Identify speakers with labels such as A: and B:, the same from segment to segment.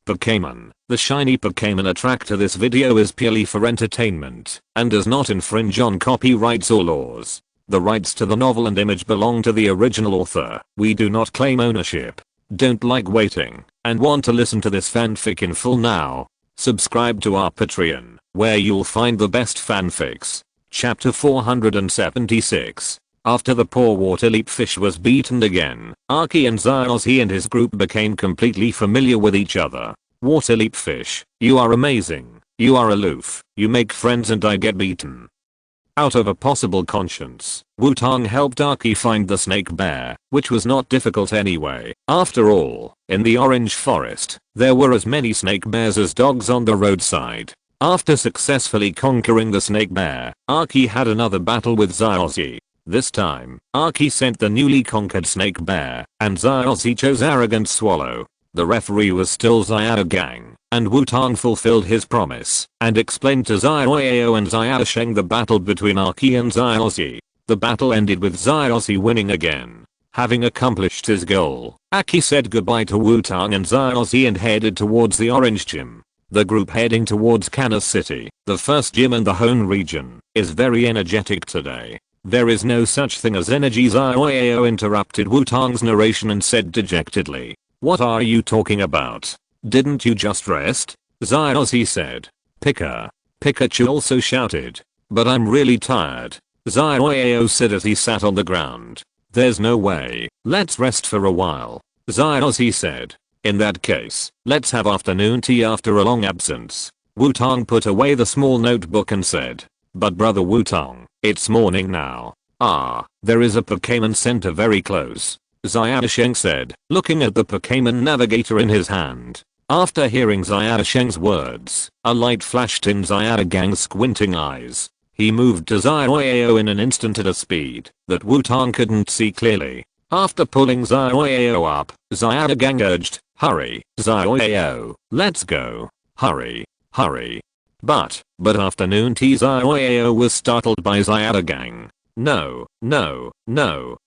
A: Pokémon, the Shiny Pokémon Attractor. This video is purely for entertainment and does not infringe on copyrights or laws. The rights to the novel and image belong to the original author. We do not claim ownership. Don't like waiting and want to listen to this fanfic in full now? Subscribe to our Patreon, where you'll find the best fanfics. Chapter 476. After the poor water leap fish was beaten again, Archie and Xiaozhi and his group became completely familiar with each other. Water leap fish, you are amazing. You are aloof. You make friends and I get beaten. Out of a possible conscience, Wutong helped Archie find the snake bear, which was not difficult anyway. After all, in the orange forest, there were as many snake bears as dogs on the roadside. After successfully conquering the snake bear, Archie had another battle with Xiaozhi. This time, Archie sent the newly conquered snake bear, and Xiaozhi chose arrogant swallow. The referee was still Xiaogang, and Wutong fulfilled his promise, and explained to Xiaoyao and Xiaosheng the battle between Archie and Xiaozhi. The battle ended with Xiaozhi winning again. Having accomplished his goal, Archie said goodbye to Wutong and Xiaozhi and headed towards the orange gym. The group heading towards Kanto City, the first gym in the Hone region, is very energetic today. There is no such thing as energy. Xiaoyao interrupted Wutong's narration and said dejectedly, "What are you talking about? Didn't you just rest?" Xiaozhi said. Pikachu also shouted. "But I'm really tired," Xiaoyao said as he sat on the ground. "There's no way. Let's rest for a while," Xiaozhi said. "In that case, let's have afternoon tea after a long absence." Wutong put away the small notebook and said, "But brother Wutong, it's morning now." There is a Pokémon Center very close," Xiaosheng said, looking at the Pokémon navigator in his hand. After hearing Xiaosheng's words, a light flashed in Xiaogang's squinting eyes. He moved to Xiaoyao in an instant at a speed that Wutong couldn't see clearly. After pulling Xiaoyao up, Xiaogang urged, "Hurry, Xiaoyao, let's go. Hurry. But afternoon tea." Xiaoyao was startled by Xiaogang. No,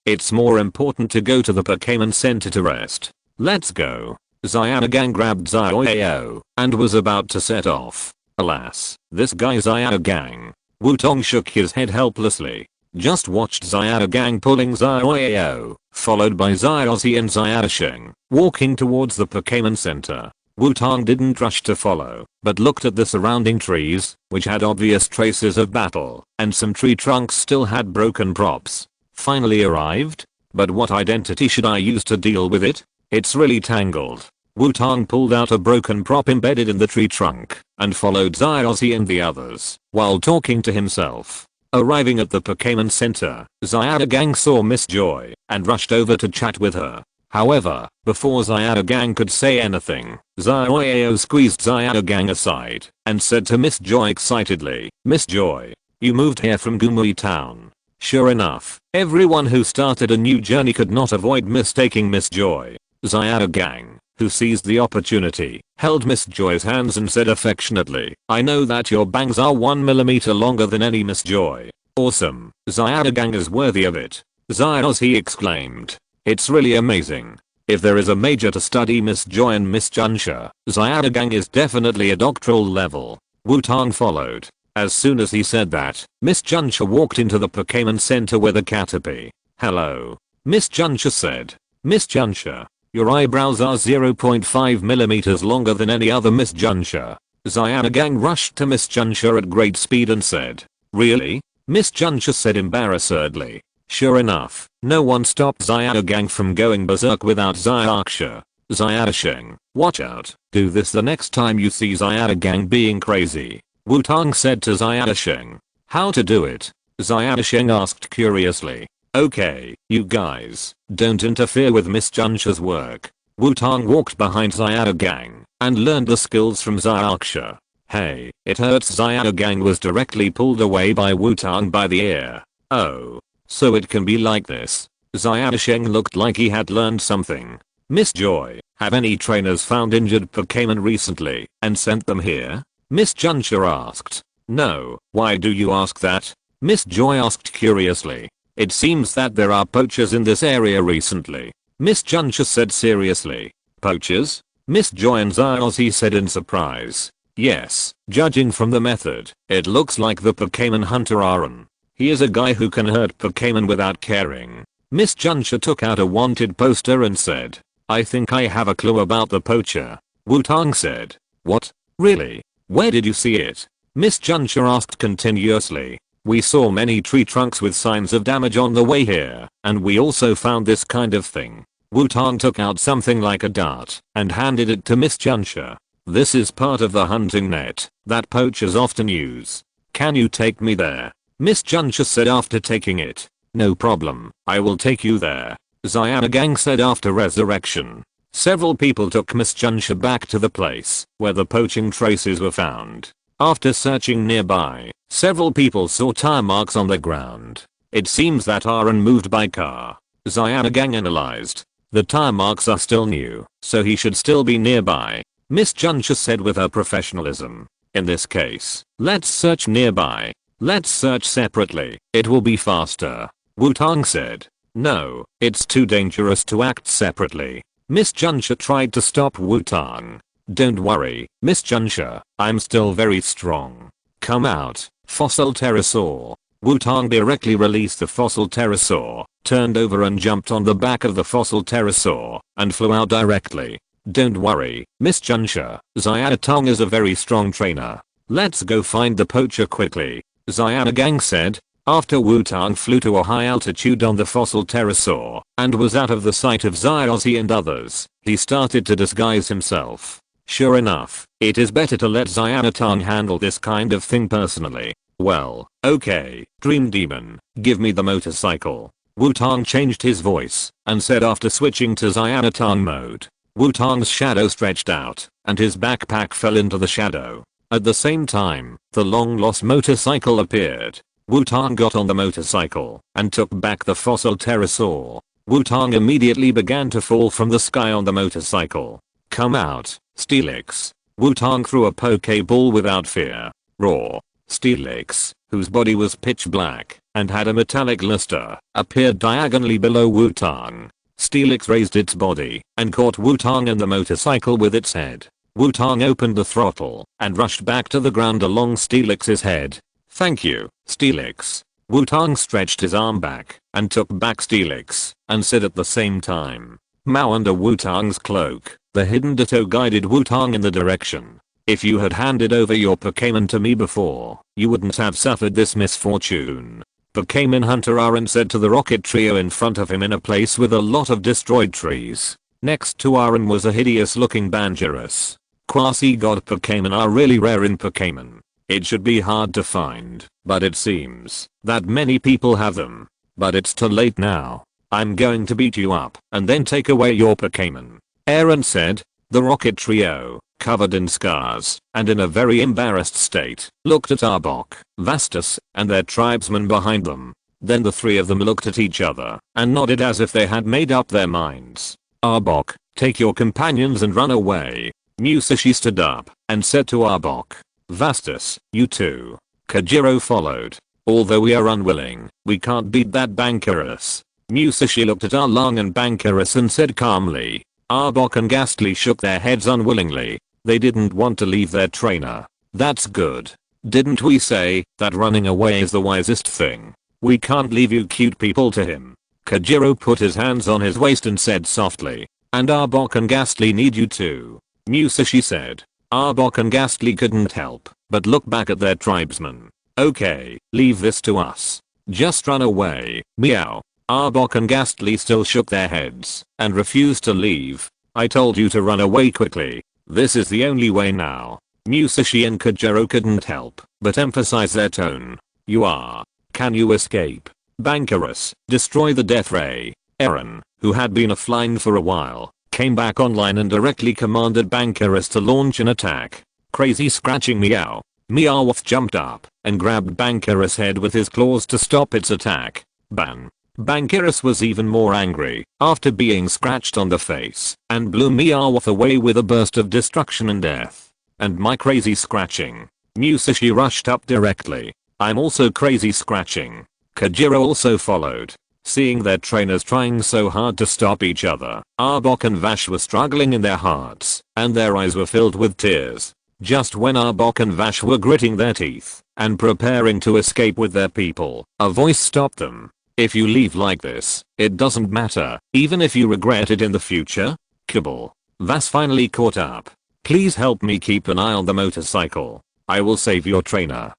A: it's more important to go to the Pokémon Center to rest. Let's go." Xiaogang grabbed Xiaoyao and was about to set off. Alas, this guy Xiaogang. Wutong shook his head helplessly. Just watched Xiaogang pulling Xiaoyao, followed by Xiaozhi and Xiaosheng, walking towards the Pokémon Center. Wutong didn't rush to follow, but looked at the surrounding trees, which had obvious traces of battle, and some tree trunks still had broken props. Finally arrived? But what identity should I use to deal with it? It's really tangled. Wutong pulled out a broken prop embedded in the tree trunk, and followed Xiaozhi and the others, while talking to himself. Arriving at the Pokémon Center, Xiaogang saw Miss Joy, and rushed over to chat with her. However, before Xiaogang could say anything, Xiaoyao squeezed Xiaogang aside, and said to Miss Joy excitedly, "Miss Joy, you moved here from Gumui Town." Sure enough, everyone who started a new journey could not avoid mistaking Miss Joy. Xiaogang, who seized the opportunity, held Miss Joy's hands and said affectionately, "I know that your bangs are 1 millimeter longer than any, Miss Joy." "Awesome, Xiaogang is worthy of it," Xiaozhi exclaimed. "It's really amazing. If there is a major to study Miss Joy and Miss Junsha, Xiaogang is definitely a doctoral level." Wutong followed. As soon as he said that, Miss Junsha walked into the Pokémon Center with a Caterpie. "Hello," Miss Junsha said. "Miss Junsha, your eyebrows are 0.5 millimeters longer than any other, Miss Junsha." Xiaogang rushed to Miss Junsha at great speed and said, "Really?" Miss Junsha said embarrassedly. Sure enough, no one stopped Xiaogang from going berserk without Xiaoxia. "Xiaosheng, watch out. Do this the next time you see Xiaogang being crazy," Wutong said to Xiaosheng. "How to do it?" Xiaosheng asked curiously. "Okay, you guys, don't interfere with Miss Junsha's work." Wutong walked behind Xiaogang and learned the skills from Xiaoxia. "Hey, it hurts." Xiaogang was directly pulled away by Wutong by the ear. "Oh. So it can be like this." Xiaosheng looked like he had learned something. "Miss Joy, have any trainers found injured Pokémon recently and sent them here?" Miss Junsha asked. "No, why do you ask that?" Miss Joy asked curiously. "It seems that there are poachers in this area recently," Miss Junsha said seriously. "Poachers?" Miss Joy and Xiaoxi said in surprise. Yes, judging from the method, it looks like the Pokémon hunter Aaron. He is a guy who can hurt Pokémon without caring. Miss Junsha took out a wanted poster and said, I think I have a clue about the poacher. Wutong said, what? Really? Where did you see it? Miss Junsha asked continuously. We saw many tree trunks with signs of damage on the way here, and we also found this kind of thing. Wutong took out something like a dart and handed it to Miss Junsha. This is part of the hunting net that poachers often use. Can you take me there? Miss Junsha said after taking it. No problem, I will take you there, Xiaogang said after resurrection. Several people took Miss Junsha back to the place where the poaching traces were found. After searching nearby, several people saw tire marks on the ground. It seems that Aaron moved by car. Xiaogang analyzed. The tire marks are still new, so he should still be nearby. Miss Junsha said with her professionalism. In this case, let's search nearby. Let's search separately, it will be faster. Wutong said. No, it's too dangerous to act separately. Miss Junsha tried to stop Wutong. Don't worry, Miss Junsha, I'm still very strong. Come out, fossil pterosaur. Wutong directly released the fossil pterosaur, turned over and jumped on the back of the fossil pterosaur, and flew out directly. Don't worry, Miss Junsha, Xiaotong is a very strong trainer. Let's go find the poacher quickly, Xiaogang said. After Wutong flew to a high altitude on the fossil pterosaur and was out of the sight of Xiaoxi and others, he started to disguise himself. Sure enough, it is better to let Xiaotong handle this kind of thing personally. Well, okay, Dream Demon, give me the motorcycle. Wutong changed his voice and said after switching to Xiaotong mode. Wutong's shadow stretched out and his backpack fell into the shadow. At the same time, the long-lost motorcycle appeared. Wutong got on the motorcycle and took back the fossil pterosaur. Wutong immediately began to fall from the sky on the motorcycle. Come out, Steelix. Wutong threw a Pokeball without fear. Roar. Steelix, whose body was pitch black and had a metallic luster, appeared diagonally below Wutong. Steelix raised its body and caught Wutong and the motorcycle with its head. Wutong opened the throttle and rushed back to the ground along Steelix's head. Thank you, Steelix. Wutong stretched his arm back and took back Steelix and said at the same time. Mao under Wutong's cloak, the hidden Ditto guided Wutong in the direction. If you had handed over your Pokémon to me before, you wouldn't have suffered this misfortune. Pokémon Hunter Aaron said to the rocket trio in front of him in a place with a lot of destroyed trees. Next to Aaron was a hideous looking Bangerous. Quasi-god Pokémon are really rare in Pokémon. It should be hard to find, but it seems that many people have them. But it's too late now. I'm going to beat you up and then take away your Pokémon. Aaron said. The rocket trio, covered in scars and in a very embarrassed state, looked at Arbok, Vastus, and their tribesmen behind them. Then the three of them looked at each other and nodded as if they had made up their minds. Arbok, take your companions and run away. Musashi stood up and said to Arbok. Vastus, you too. Kajiro followed. Although we are unwilling, we can't beat that Bankerous. Musashi looked at Arlong and Bankerous and said calmly. Arbok and Ghastly shook their heads unwillingly. They didn't want to leave their trainer. That's good. Didn't we say that running away is the wisest thing? We can't leave you cute people to him. Kajiro put his hands on his waist and said softly. And Arbok and Ghastly need you too. Musashi said. Arbok and Ghastly couldn't help but look back at their tribesmen. Okay, leave this to us. Just run away, meow. Arbok and Ghastly still shook their heads and refused to leave. I told you to run away quickly. This is the only way now. Musashi and Kajiro couldn't help but emphasize their tone. You are. Can you escape? Bankerous, destroy the death ray. Aaron, who had been offline for a while, came back online and directly commanded Bankerous to launch an attack. Crazy scratching meow. Meowth jumped up and grabbed Bankerous' head with his claws to stop its attack. Ban. Bankerous was even more angry after being scratched on the face and blew Meowth away with a burst of destruction and death. And my crazy scratching. Musashi rushed up directly. I'm also crazy scratching. Kajiro also followed. seeing their trainers trying so hard to stop each other. Arbok and Vash were struggling in their hearts, and their eyes were filled with tears. Just when Arbok and Vash were gritting their teeth and preparing to escape with their people, a voice stopped them. If you leave like this, it doesn't matter, even if you regret it in the future. Kibble. Vash finally caught up. Please help me keep an eye on the motorcycle. I will save your trainer.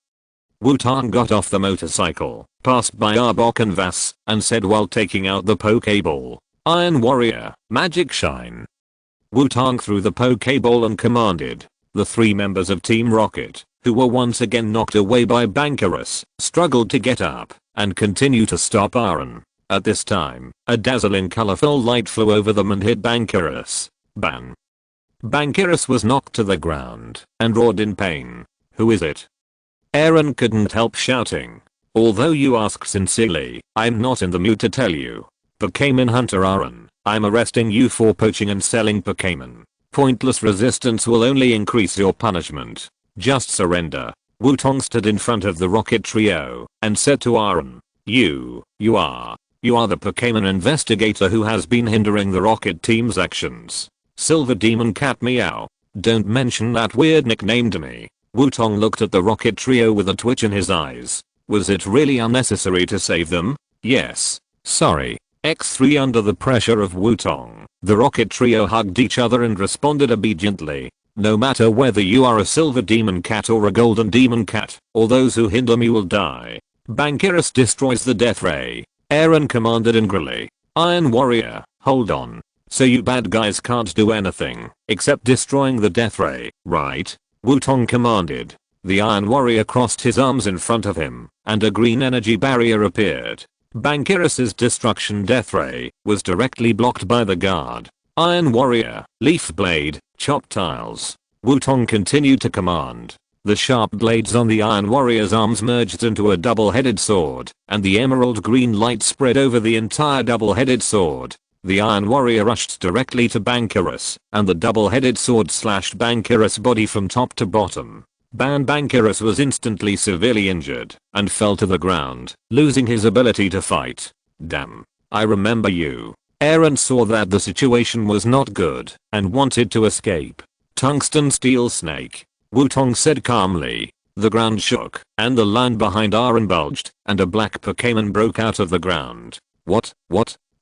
A: Wutong got off the motorcycle, passed by Arbok and Vash, and said while taking out the Pokeball, Iron Warrior, Magic Shine. Wutong threw the Pokeball and commanded. The 3 members of Team Rocket, who were once again knocked away by Bankerous, struggled to get up and continue to stop Aaron. At this time, a dazzling colorful light flew over them and hit Bankerous. Bang. Bankerous was knocked to the ground and roared in pain. Who is it? Aaron couldn't help shouting. Although you ask sincerely, I'm not in the mood to tell you. Pokémon Hunter Aaron, I'm arresting you for poaching and selling Pokémon. Pointless resistance will only increase your punishment. Just surrender. Wutong stood in front of the Rocket Trio and said to Aaron, You are the Pokémon investigator who has been hindering the Rocket team's actions. Silver Demon Cat Meow. Don't mention that weird nickname to me. Wutong looked at the Rocket Trio with a twitch in his eyes. Was it really unnecessary to save them? Yes. Sorry. X3 under the pressure of Wutong, the Rocket Trio hugged each other and responded obediently. No matter whether you are a silver demon cat or a golden demon cat, all those who hinder me will die. Bankerous destroys the death ray. Aaron commanded angrily. Iron Warrior, hold on. So you bad guys can't do anything except destroying the death ray, right? Wutong commanded. The Iron Warrior crossed his arms in front of him, and a green energy barrier appeared. Bankerous's destruction death ray was directly blocked by the guard. Iron Warrior, Leaf Blade, Chop Tiles. Wutong continued to command. The sharp blades on the Iron Warrior's arms merged into a double-headed sword, and the emerald green light spread over the entire double-headed sword. The Iron Warrior rushed directly to Bankerous, and the double-headed sword slashed Bankerous' body from top to bottom. Bankerous was instantly severely injured and fell to the ground, losing his ability to fight. Damn. I remember you. Aaron saw that the situation was not good and wanted to escape. Tungsten Steel Snake. Wutong said calmly. The ground shook, and the land behind Aaron bulged, and a black Pokémon broke out of the ground. What?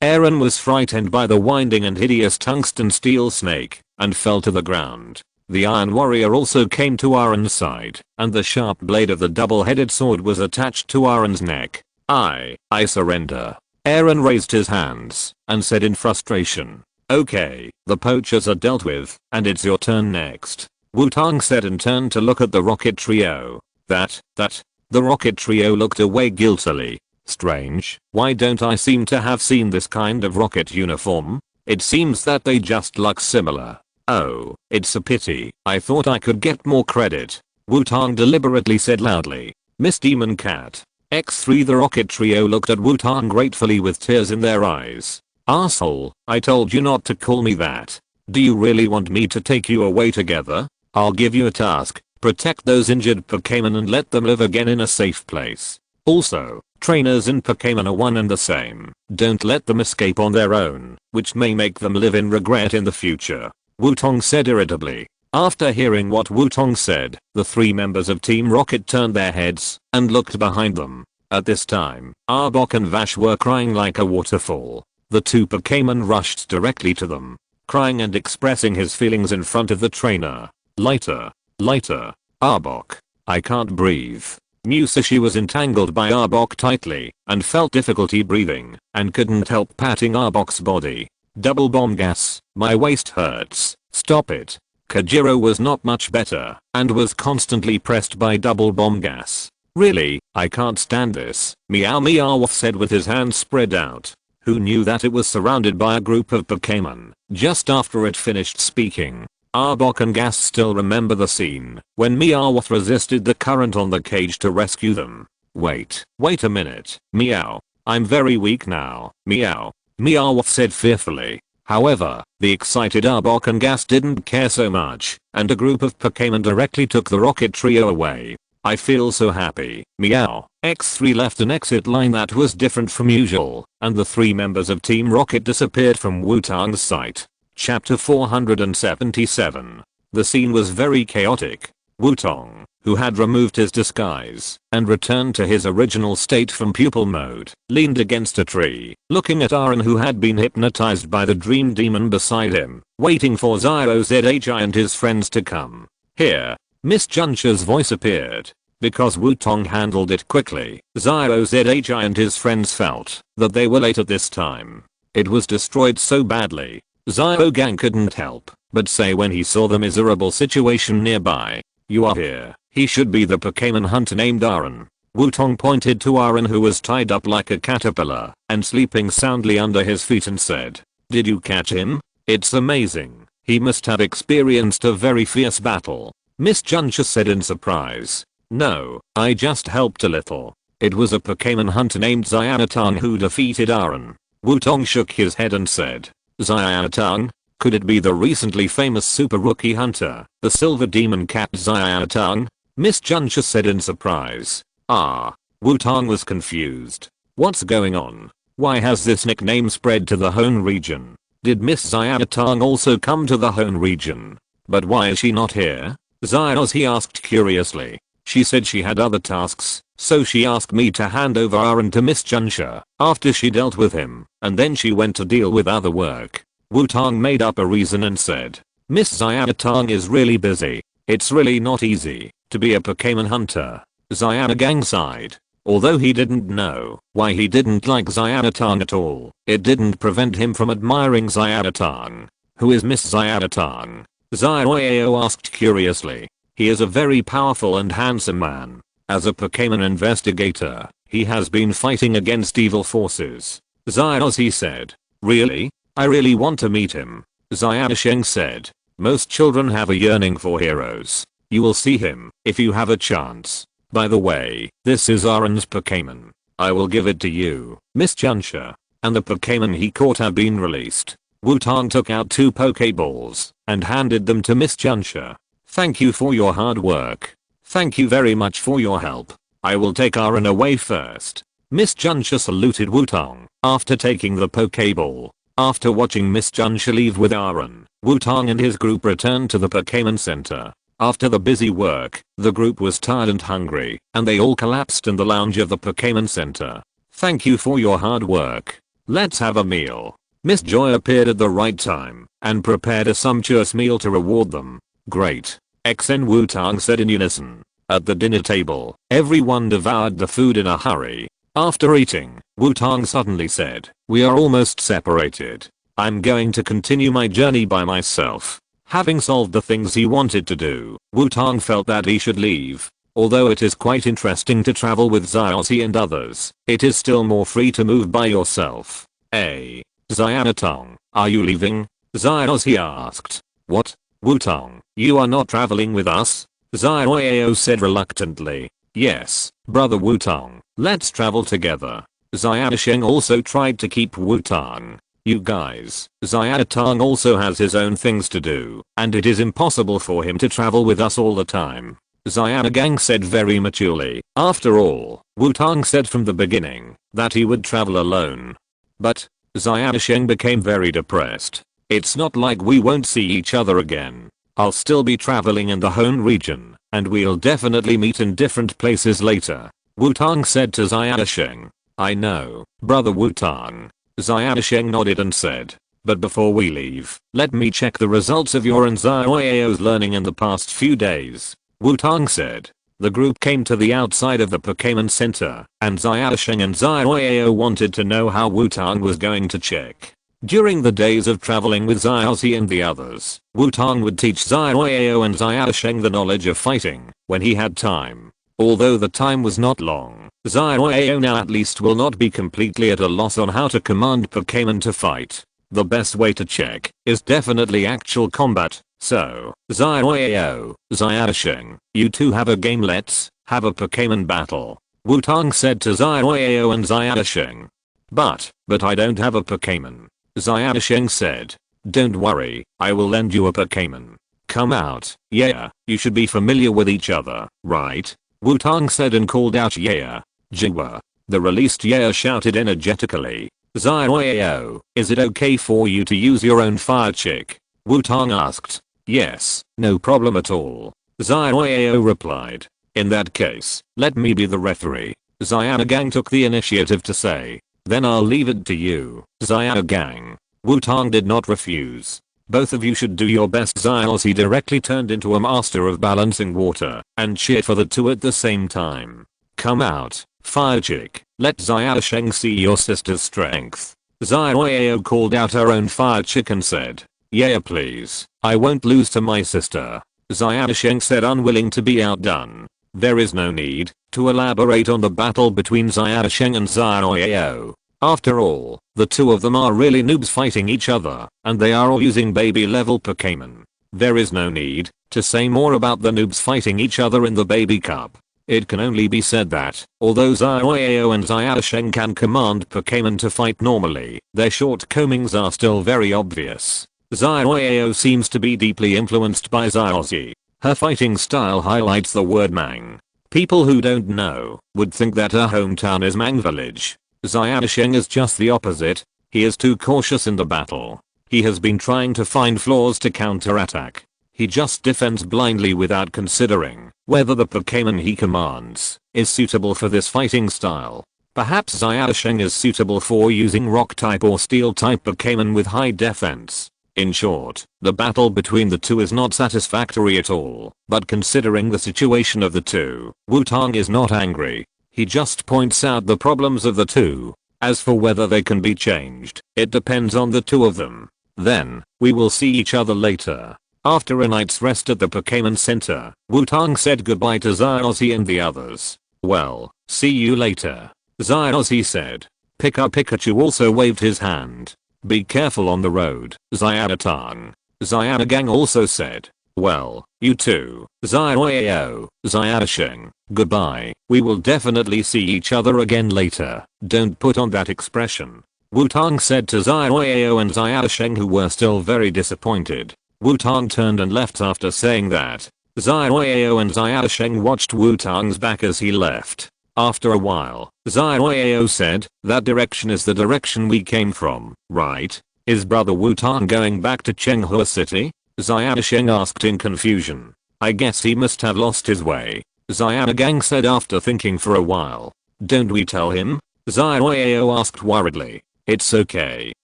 A: Aaron was frightened by the winding and hideous Tungsten Steel Snake, and fell to the ground. The Iron Warrior also came to Aaron's side, and the sharp blade of the double-headed sword was attached to Aaron's neck. I surrender. Aaron raised his hands and said in frustration. Okay, the poachers are dealt with, and it's your turn next. Wutong said and turned to look at the Rocket Trio. The Rocket Trio looked away guiltily. Strange, why don't I seem to have seen this kind of rocket uniform? It seems that they just look similar. Oh, it's a pity. I thought I could get more credit. Wutong deliberately said loudly. Miss Demon Cat. X3 The Rocket Trio looked at Wutong gratefully with tears in their eyes. Asshole, I told you not to call me that. Do you really want me to take you away together? I'll give you a task. Protect those injured Pokémon and let them live again in a safe place. Also, trainers in Pokémon are one and the same. Don't let them escape on their own, which may make them live in regret in the future. Wutong said irritably. After hearing what Wutong said, the 3 members of Team Rocket turned their heads and looked behind them. At this time, Arbok and Vash were crying like a waterfall. The 2 Pokémon rushed directly to them, crying and expressing his feelings in front of the trainer. Lighter. Arbok. I can't breathe. Musashi was entangled by Arbok tightly and felt difficulty breathing and couldn't help patting Arbok's body. Double bomb gas. My waist hurts. Stop it. Kajiro was not much better and was constantly pressed by double bomb gas. Really, I can't stand this, Meow said with his hands spread out. Who knew that it was surrounded by a group of Pokémon just after it finished speaking? Arbok and Gas still remember the scene when Meowth resisted the current on the cage to rescue them. Wait a minute, Meow. I'm very weak now, Meow. Meowth said fearfully. However, the excited Arbok and Gas didn't care so much, and a group of Pokémon directly took the Rocket Trio away. I feel so happy. Meow. X3 left an exit line that was different from usual, and the 3 members of Team Rocket disappeared from Wutong's sight. Chapter 477. The scene was very chaotic. Wutong, who had removed his disguise and returned to his original state from pupil mode, leaned against a tree, looking at Aaron, who had been hypnotized by the dream demon beside him, waiting for Xiaozhi and his friends to come. Here, Miss Juncha's voice appeared. Because Wutong handled it quickly, Xiaozhi and his friends felt that they were late at this time. It was destroyed so badly. Xiaogang couldn't help but say when he saw the miserable situation nearby. You are here. He should be the Pokémon hunter named Aaron. Wutong pointed to Aaron, who was tied up like a caterpillar and sleeping soundly under his feet, and said, "Did you catch him? It's amazing. He must have experienced a very fierce battle." Miss Juncha said in surprise. "No, I just helped a little. It was a Pokémon hunter named Xiaotang who defeated Aaron." Wutong shook his head and said, "Xiaotang? Could it be the recently famous super rookie hunter, the silver demon cat Xiaotang?" Miss Juncha said in surprise. Ah. Wutong was confused. What's going on? Why has this nickname spread to the Hone region? Did Miss Xiaotang also come to the Hone region? But why is she not here? Xiaoxi asked curiously. She said she had other tasks, so she asked me to hand over Aaron to Miss Juncha after she dealt with him, and then she went to deal with other work. Wutong made up a reason and said, "Miss Xiaotang is really busy. It's really not easy to be a Pokémon hunter." Xiaogang sighed. Although he didn't know why he didn't like Xiaotang at all, it didn't prevent him from admiring Xiaotang. "Who is Miss Xiaotang?" Xiaoyao asked curiously. "He is a very powerful and handsome man. As a Pokémon investigator, he has been fighting against evil forces." Xiaoxi said. "Really? I really want to meet him." Xiaosheng said. "Most children have a yearning for heroes. You will see him if you have a chance. By the way, this is Aaron's Pokémon. I will give it to you, Miss Juncha. And the Pokémon he caught have been released." Wutong took out 2 Pokéballs and handed them to Miss Juncha. "Thank you for your hard work. Thank you very much for your help. I will take Aaron away first." Miss Juncha saluted Wutong after taking the Pokéball. After watching Miss Juncha leave with Aaron, Wutong and his group returned to the Pokémon Center. After the busy work, the group was tired and hungry, and they all collapsed in the lounge of the Pokémon Center. "Thank you for your hard work. Let's have a meal." Miss Joy appeared at the right time and prepared a sumptuous meal to reward them. "Great." X and Wutong said in unison. At the dinner table, everyone devoured the food in a hurry. After eating, Wutong suddenly said, "We are almost separated. I'm going to continue my journey by myself." Having solved the things he wanted to do, Wutong felt that he should leave. Although it is quite interesting to travel with Xiaoxi and others, it is still more free to move by yourself. "Hey, Xiaotang, are you leaving?" Xiaoxi asked. "What? Wutong, you are not traveling with us?" Xiaoyao said reluctantly. "Yes, brother Wutong, let's travel together." Xiaosheng also tried to keep Wutong. "You guys, Xiaotang also has his own things to do, and it is impossible for him to travel with us all the time." Xiaogang said very maturely. After all, Wutong said from the beginning that he would travel alone. But Xiaosheng became very depressed. "It's not like we won't see each other again. I'll still be traveling in the Hone region, and we'll definitely meet in different places later." Wutong said to Xiaosheng. "I know, brother Wutong." Xiaosheng nodded and said, "But before we leave, let me check the results of your and Xiaoyao's learning in the past few days." Wutong said. The group came to the outside of the Pokémon Center, and Xiaosheng and Xiaoyao wanted to know how Wutong was going to check. During the days of traveling with Xiaoxi and the others, Wutong would teach Xiaoyao and Xiaosheng the knowledge of fighting when he had time. Although the time was not long, Xiaoyao now at least will not be completely at a loss on how to command Pokémon to fight. The best way to check is definitely actual combat. So, Xiaoyao, Xiaosheng, you two have a game, let's have a Pokémon battle. Wutong said to Xiaoyao and Xiaosheng. But I don't have a Pokémon. Xiaosheng said. "Don't worry, I will lend you a Pokémon. Come out." "Yeah, you should be familiar with each other, right?" Wutong said and called out yeah. Jiwa. The released yeah shouted energetically. Xiaoxia, is it okay for you to use your own fire chick? Wutong asked. Yes, no problem at all. Xiaoxia replied. In that case, let me be the referee. Xiaogang took the initiative to say. Then I'll leave it to you, Xiaogang. Wutong did not refuse. Both of you should do your best. Xiaoxi directly turned into a master of balancing water and cheered for the two at the same time. Come out, fire chick, let Xiaosheng see your sister's strength. Xiaoyao called out her own fire chick and said, yeah please, I won't lose to my sister. Xiaosheng said, unwilling to be outdone. There is no need to elaborate on the battle between Xiaosheng and Xiaoyao. After all, the two of them are really noobs fighting each other, and they are all using baby level Pokémon. There is no need to say more about the noobs fighting each other in the baby cup. It can only be said that, although Xiaoyao and Xiaosheng can command Pokémon to fight normally, their shortcomings are still very obvious. Xiaoyao seems to be deeply influenced by Xiaoxi. Her fighting style highlights the word Mang. People who don't know would think that her hometown is Mang Village. Xiaosheng is just the opposite. He is too cautious in the battle. He has been trying to find flaws to counterattack. He just defends blindly without considering whether the Pokémon he commands is suitable for this fighting style. Perhaps Xiaosheng is suitable for using rock type or steel type Pokémon with high defense. In short, the battle between the two is not satisfactory at all, but considering the situation of the two, Wutong is not angry. He just points out the problems of the two. As for whether they can be changed, it depends on the two of them. Then, we will see each other later. After a night's rest at the Pokémon Center, Wutong said goodbye to Xiaoxi and the others. Well, see you later. Xiaoxi said. Pikachu also waved his hand. Be careful on the road, Xiaotang. Xiaogang also said. Well, you too, Xiaoyao, Xiaosheng, goodbye. We will definitely see each other again later. Don't put on that expression. Wutong said to Xiaoyao and Xiaosheng, who were still very disappointed. Wutong turned and left after saying that. Xiaoyao and Xiaosheng watched Wutong's back as he left. After a while, Xiaoyao said, that direction is the direction we came from, right? Is brother Wutong going back to Chenghua City? Xiaosheng asked in confusion. I guess he must have lost his way. Xiaogang said after thinking for a while. Don't we tell him? Xiaoyao asked worriedly. It's okay,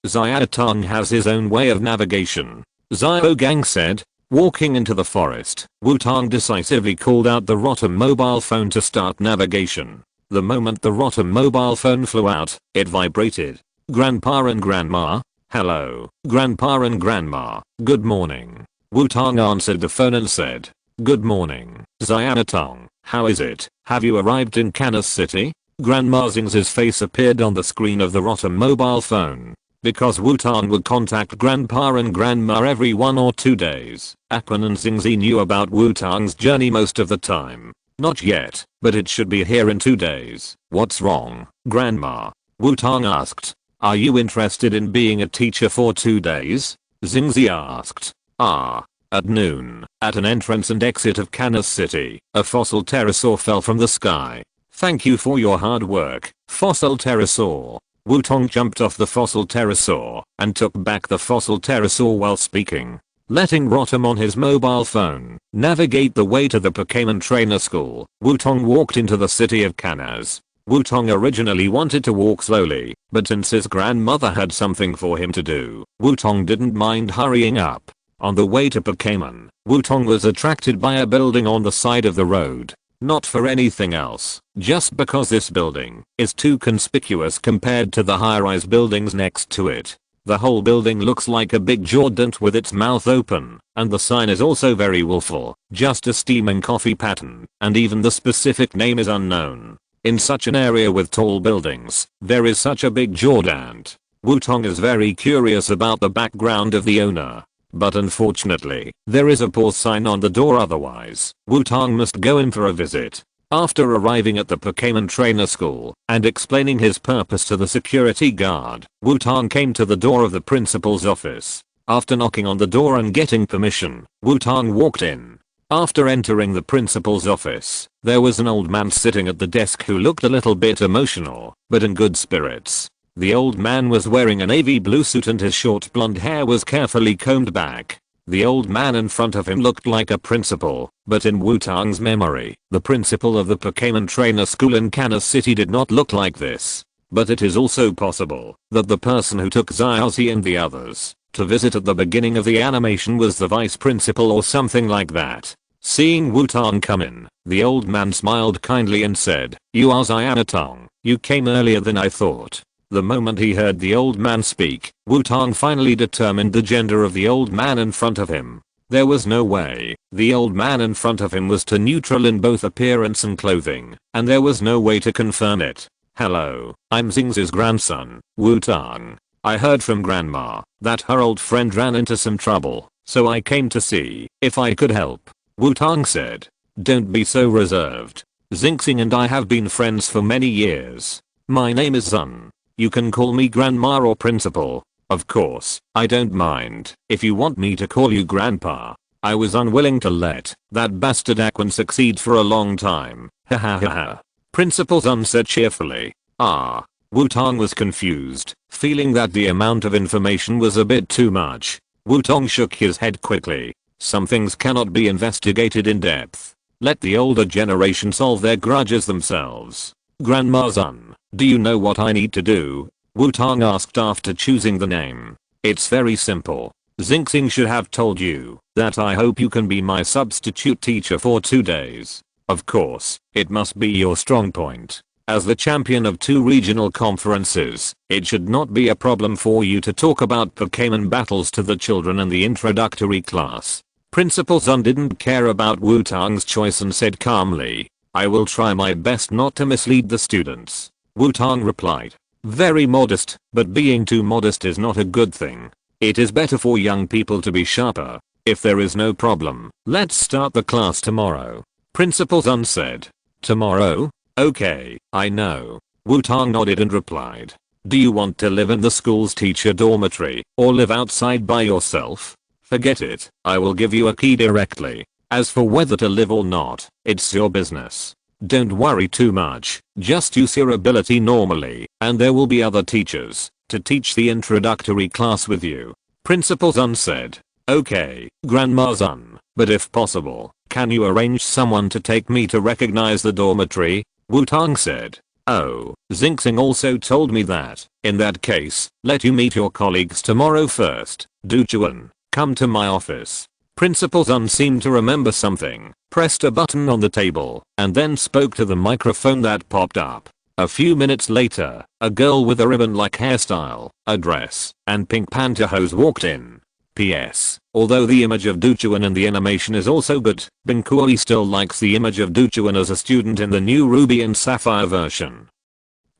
A: Xiaotang has his own way of navigation. Xiaogang said. Walking into the forest, Wutong decisively called out the Rotom mobile phone to start navigation. The moment the Rotom mobile phone flew out, it vibrated. Grandpa and Grandma? Hello, Grandpa and Grandma, good morning. Wutong answered the phone and said. Good morning, Xiaotang, how is it? Have you arrived in Kansas City? Grandma Xing's face appeared on the screen of the Rotom mobile phone. Because Wutong would contact Grandpa and Grandma every 1 or 2 days, Aquan and Xingzi knew about Wutong's journey most of the time. Not yet, but it should be here in 2 days. What's wrong, Grandma? Wutong asked. Are you interested in being a teacher for 2 days? Xingzi asked. At noon, at an entrance and exit of Kansas City, a fossil pterosaur fell from the sky. Thank you for your hard work, fossil pterosaur. Wutong jumped off the fossil pterosaur and took back the fossil pterosaur while speaking. Letting Rotom on his mobile phone navigate the way to the Pokémon Trainer School, Wutong walked into the city of Kansas. Wutong originally wanted to walk slowly, but since his grandmother had something for him to do, Wutong didn't mind hurrying up. On the way to Pokémon, Wutong was attracted by a building on the side of the road. Not for anything else, just because this building is too conspicuous compared to the high-rise buildings next to it. The whole building looks like a big Jordant with its mouth open, and the sign is also very willful, just a steaming coffee pattern, and even the specific name is unknown. In such an area with tall buildings, there is such a big Jordant. Wutong is very curious about the background of the owner. But unfortunately, there is a pause sign on the door, otherwise, Wutong must go in for a visit. After arriving at the Pokémon Trainer School and explaining his purpose to the security guard, Wutong came to the door of the principal's office. After knocking on the door and getting permission, Wutong walked in. After entering the principal's office, there was an old man sitting at the desk who looked a little bit emotional, but in good spirits. The old man was wearing a navy blue suit and his short blonde hair was carefully combed back. The old man in front of him looked like a principal, but in Wutong's memory, the principal of the Pokémon Trainer School in Kansas City did not look like this. But it is also possible that the person who took Xiaozhi and the others to visit at the beginning of the animation was the vice principal or something like that. Seeing Wutong come in, the old man smiled kindly and said, "You are Wutong. You came earlier than I thought." The moment he heard the old man speak, Wutong finally determined the gender of the old man in front of him. There was no way the old man in front of him was too neutral in both appearance and clothing, and there was no way to confirm it. "Hello, I'm Xing's grandson, Wutong. I heard from grandma that her old friend ran into some trouble, so I came to see if I could help," Wutong said. "Don't be so reserved. Xing and I have been friends for many years. My name is Zun. You can call me grandma or principal. Of course, I don't mind if you want me to call you grandpa. I was unwilling to let that bastard Aquan succeed for a long time. Ha ha ha ha." Principal Zun said cheerfully. "Ah." Wutong was confused, feeling that the amount of information was a bit too much. Wutong shook his head quickly. Some things cannot be investigated in depth. Let the older generation solve their grudges themselves. "Grandma Zun, do you know what I need to do?" Wutong asked after choosing the name. "It's very simple. Xing should have told you that I hope you can be my substitute teacher for 2 days. Of course, it must be your strong point. As the champion of 2 regional conferences, it should not be a problem for you to talk about Pokémon battles to the children in the introductory class." Principal Zun didn't care about Wutong's choice and said calmly, "I will try my best not to mislead the students." Wutong replied, "Very modest, but being too modest is not a good thing. It is better for young people to be sharper. If there is no problem, let's start the class tomorrow," Principal Zun said. "Tomorrow? Okay, I know." Wutong nodded and replied, "Do you want to live in the school's teacher dormitory or live outside by yourself? Forget it, I will give you a key directly. As for whether to live or not, it's your business. Don't worry too much, just use your ability normally, and there will be other teachers to teach the introductory class with you," Principal Zun said. "Okay, Grandma Zun, but if possible, can you arrange someone to take me to recognize the dormitory?" Wutong said. "Oh, Xing also told me that. In that case, let you meet your colleagues tomorrow first. Duchuan, come to my office." Principal Zun seemed to remember something, pressed a button on the table, and then spoke to the microphone that popped up. A few minutes later, a girl with a ribbon-like hairstyle, a dress, and pink pantyhose walked in. PS. Although the image of Duchuan in the animation is also good, Binkui still likes the image of Duchuan as a student in the new Ruby and Sapphire version.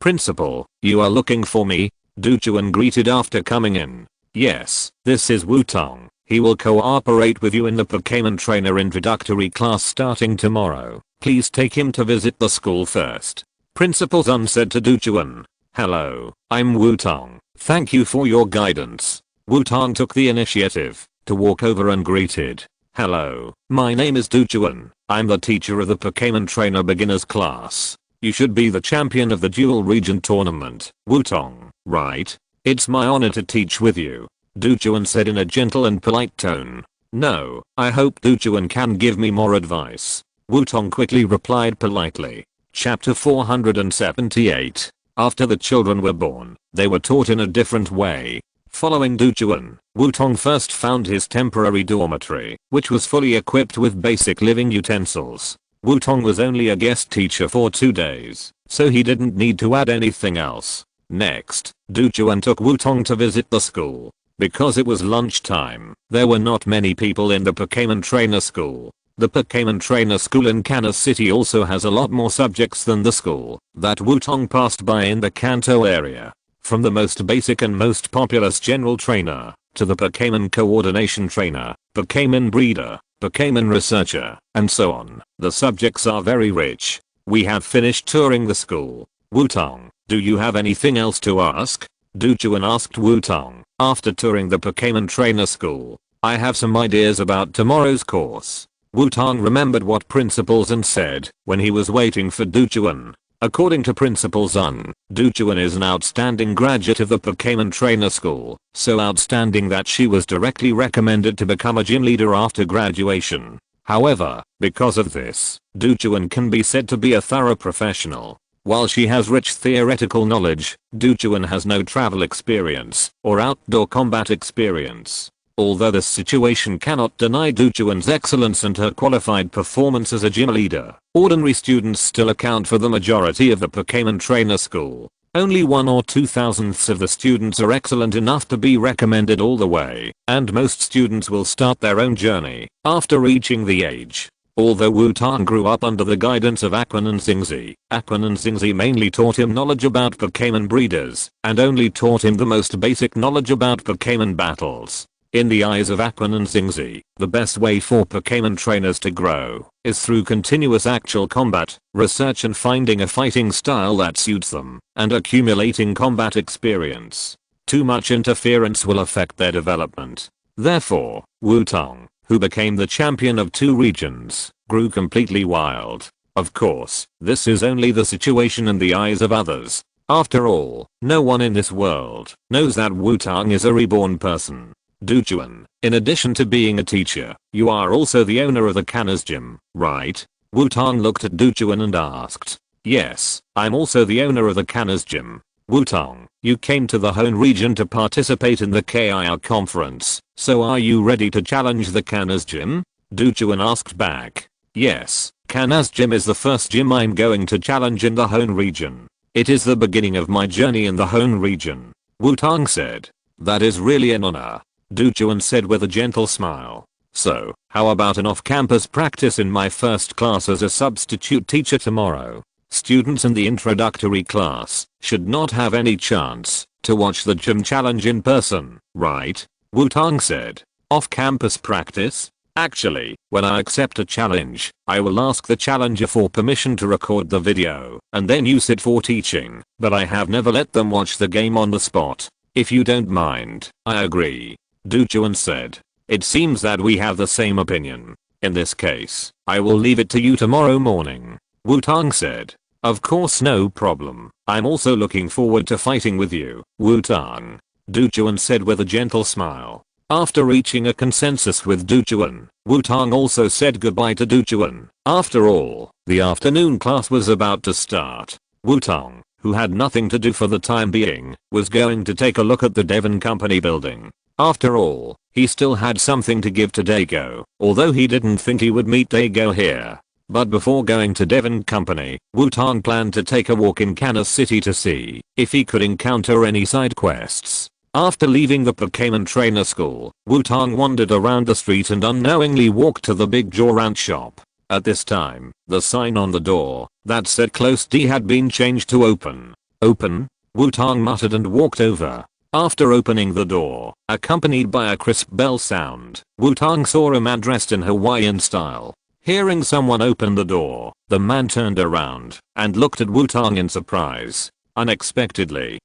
A: "Principal, you are looking for me?" Duchuan greeted after coming in. "Yes, this is Wutong. He will cooperate with you in the Pokémon Trainer introductory class starting tomorrow. Please take him to visit the school first," Principal Zun said to Duchuan. "Hello, I'm Wutong. Thank you for your guidance." Wutong took the initiative to walk over and greeted. "Hello, my name is Duchuan. I'm the teacher of the Pokémon Trainer beginners class. You should be the champion of the dual region tournament, Wutong, right? It's my honor to teach with you," Duchuan said in a gentle and polite tone. "No, I hope Duchuan can give me more advice," Wutong quickly replied politely. Chapter 478. After the children were born, they were taught in a different way. Following Duchuan, Wutong first found his temporary dormitory, which was fully equipped with basic living utensils. Wutong was only a guest teacher for 2 days, so he didn't need to add anything else. Next, Duchuan took Wutong to visit the school. Because it was lunchtime, there were not many people in the Pokémon Trainer School. The Pokémon Trainer School in Kansas City also has a lot more subjects than the school that Wutong passed by in the Kanto area. From the most basic and most populous General Trainer, to the Pokémon Coordination Trainer, Pokémon Breeder, Pokémon Researcher, and so on. The subjects are very rich. We have finished touring the school. Wutong, do you have anything else to ask? Duchuan asked Wutong, after touring the Pokémon Trainer School. I have some ideas about tomorrow's course. Wutong remembered what Principal Zun said when he was waiting for Duchuan. According to Principal Zun, Duchuan is an outstanding graduate of the Pokémon Trainer School, so outstanding that she was directly recommended to become a gym leader after graduation. However, because of this, Duchuan can be said to be a thorough professional. While she has rich theoretical knowledge, Duchuan has no travel experience or outdoor combat experience. Although this situation cannot deny Duchuan's excellence and her qualified performance as a gym leader, ordinary students still account for the majority of the Pokémon Trainer School. Only 1 or 2 thousandths of the students are excellent enough to be recommended all the way, and most students will start their own journey after reaching the age. Although Wutong grew up under the guidance of Aquan and Xiaoxi mainly taught him knowledge about Pokémon breeders, and only taught him the most basic knowledge about Pokémon battles. In the eyes of Aquan and Xiaoxi, the best way for Pokémon trainers to grow is through continuous actual combat, research and finding a fighting style that suits them, and accumulating combat experience. Too much interference will affect their development. Therefore, Wutong, who became the champion of 2 regions, grew completely wild. Of course, this is only the situation in the eyes of others. After all, no one in this world knows that Wutong is a reborn person. Duchuan, in addition to being a teacher, you are also the owner of the Canner's Gym, right? Wutong looked at Duchuan and asked. Yes, I'm also the owner of the Canner's Gym. Wutong, you came to the Hone region to participate in the KIR conference, so are you ready to challenge the Canner's Gym? Duchuan asked back. Yes, Canner's Gym is the first gym I'm going to challenge in the Hone region. It is the beginning of my journey in the Hone region. Wutong said. That is really an honor. Duchuan said with a gentle smile. So, how about an off-campus practice in my first class as a substitute teacher tomorrow? Students in the introductory class should not have any chance to watch the gym challenge in person, right? Wutong said. Off-campus practice? Actually, when I accept a challenge, I will ask the challenger for permission to record the video and then use it for teaching, but I have never let them watch the game on the spot. If you don't mind, I agree. Duchuan said. It seems that we have the same opinion. In this case, I will leave it to you tomorrow morning. Wutong said. Of course, no problem. I'm also looking forward to fighting with you, Wutong. Duchuan said with a gentle smile. After reaching a consensus with Duchuan, Wutong also said goodbye to Duchuan. After all, the afternoon class was about to start. Wutong, who had nothing to do for the time being, was going to take a look at the Devon Company building. After all, he still had something to give to Dago, although he didn't think he would meet Dago here. But before going to Devon Company, Wutong planned to take a walk in Kanna City to see if he could encounter any side quests. After leaving the Pokémon Trainer School, Wutong wandered around the street and unknowingly walked to the big Joran shop. At this time, the sign on the door that said closed had been changed to open. Open? Wutong muttered and walked over. After opening the door, accompanied by a crisp bell sound, Wutong saw a man dressed in Hawaiian style. Hearing someone open the door, the man turned around and looked at Wutong in surprise. Unexpectedly,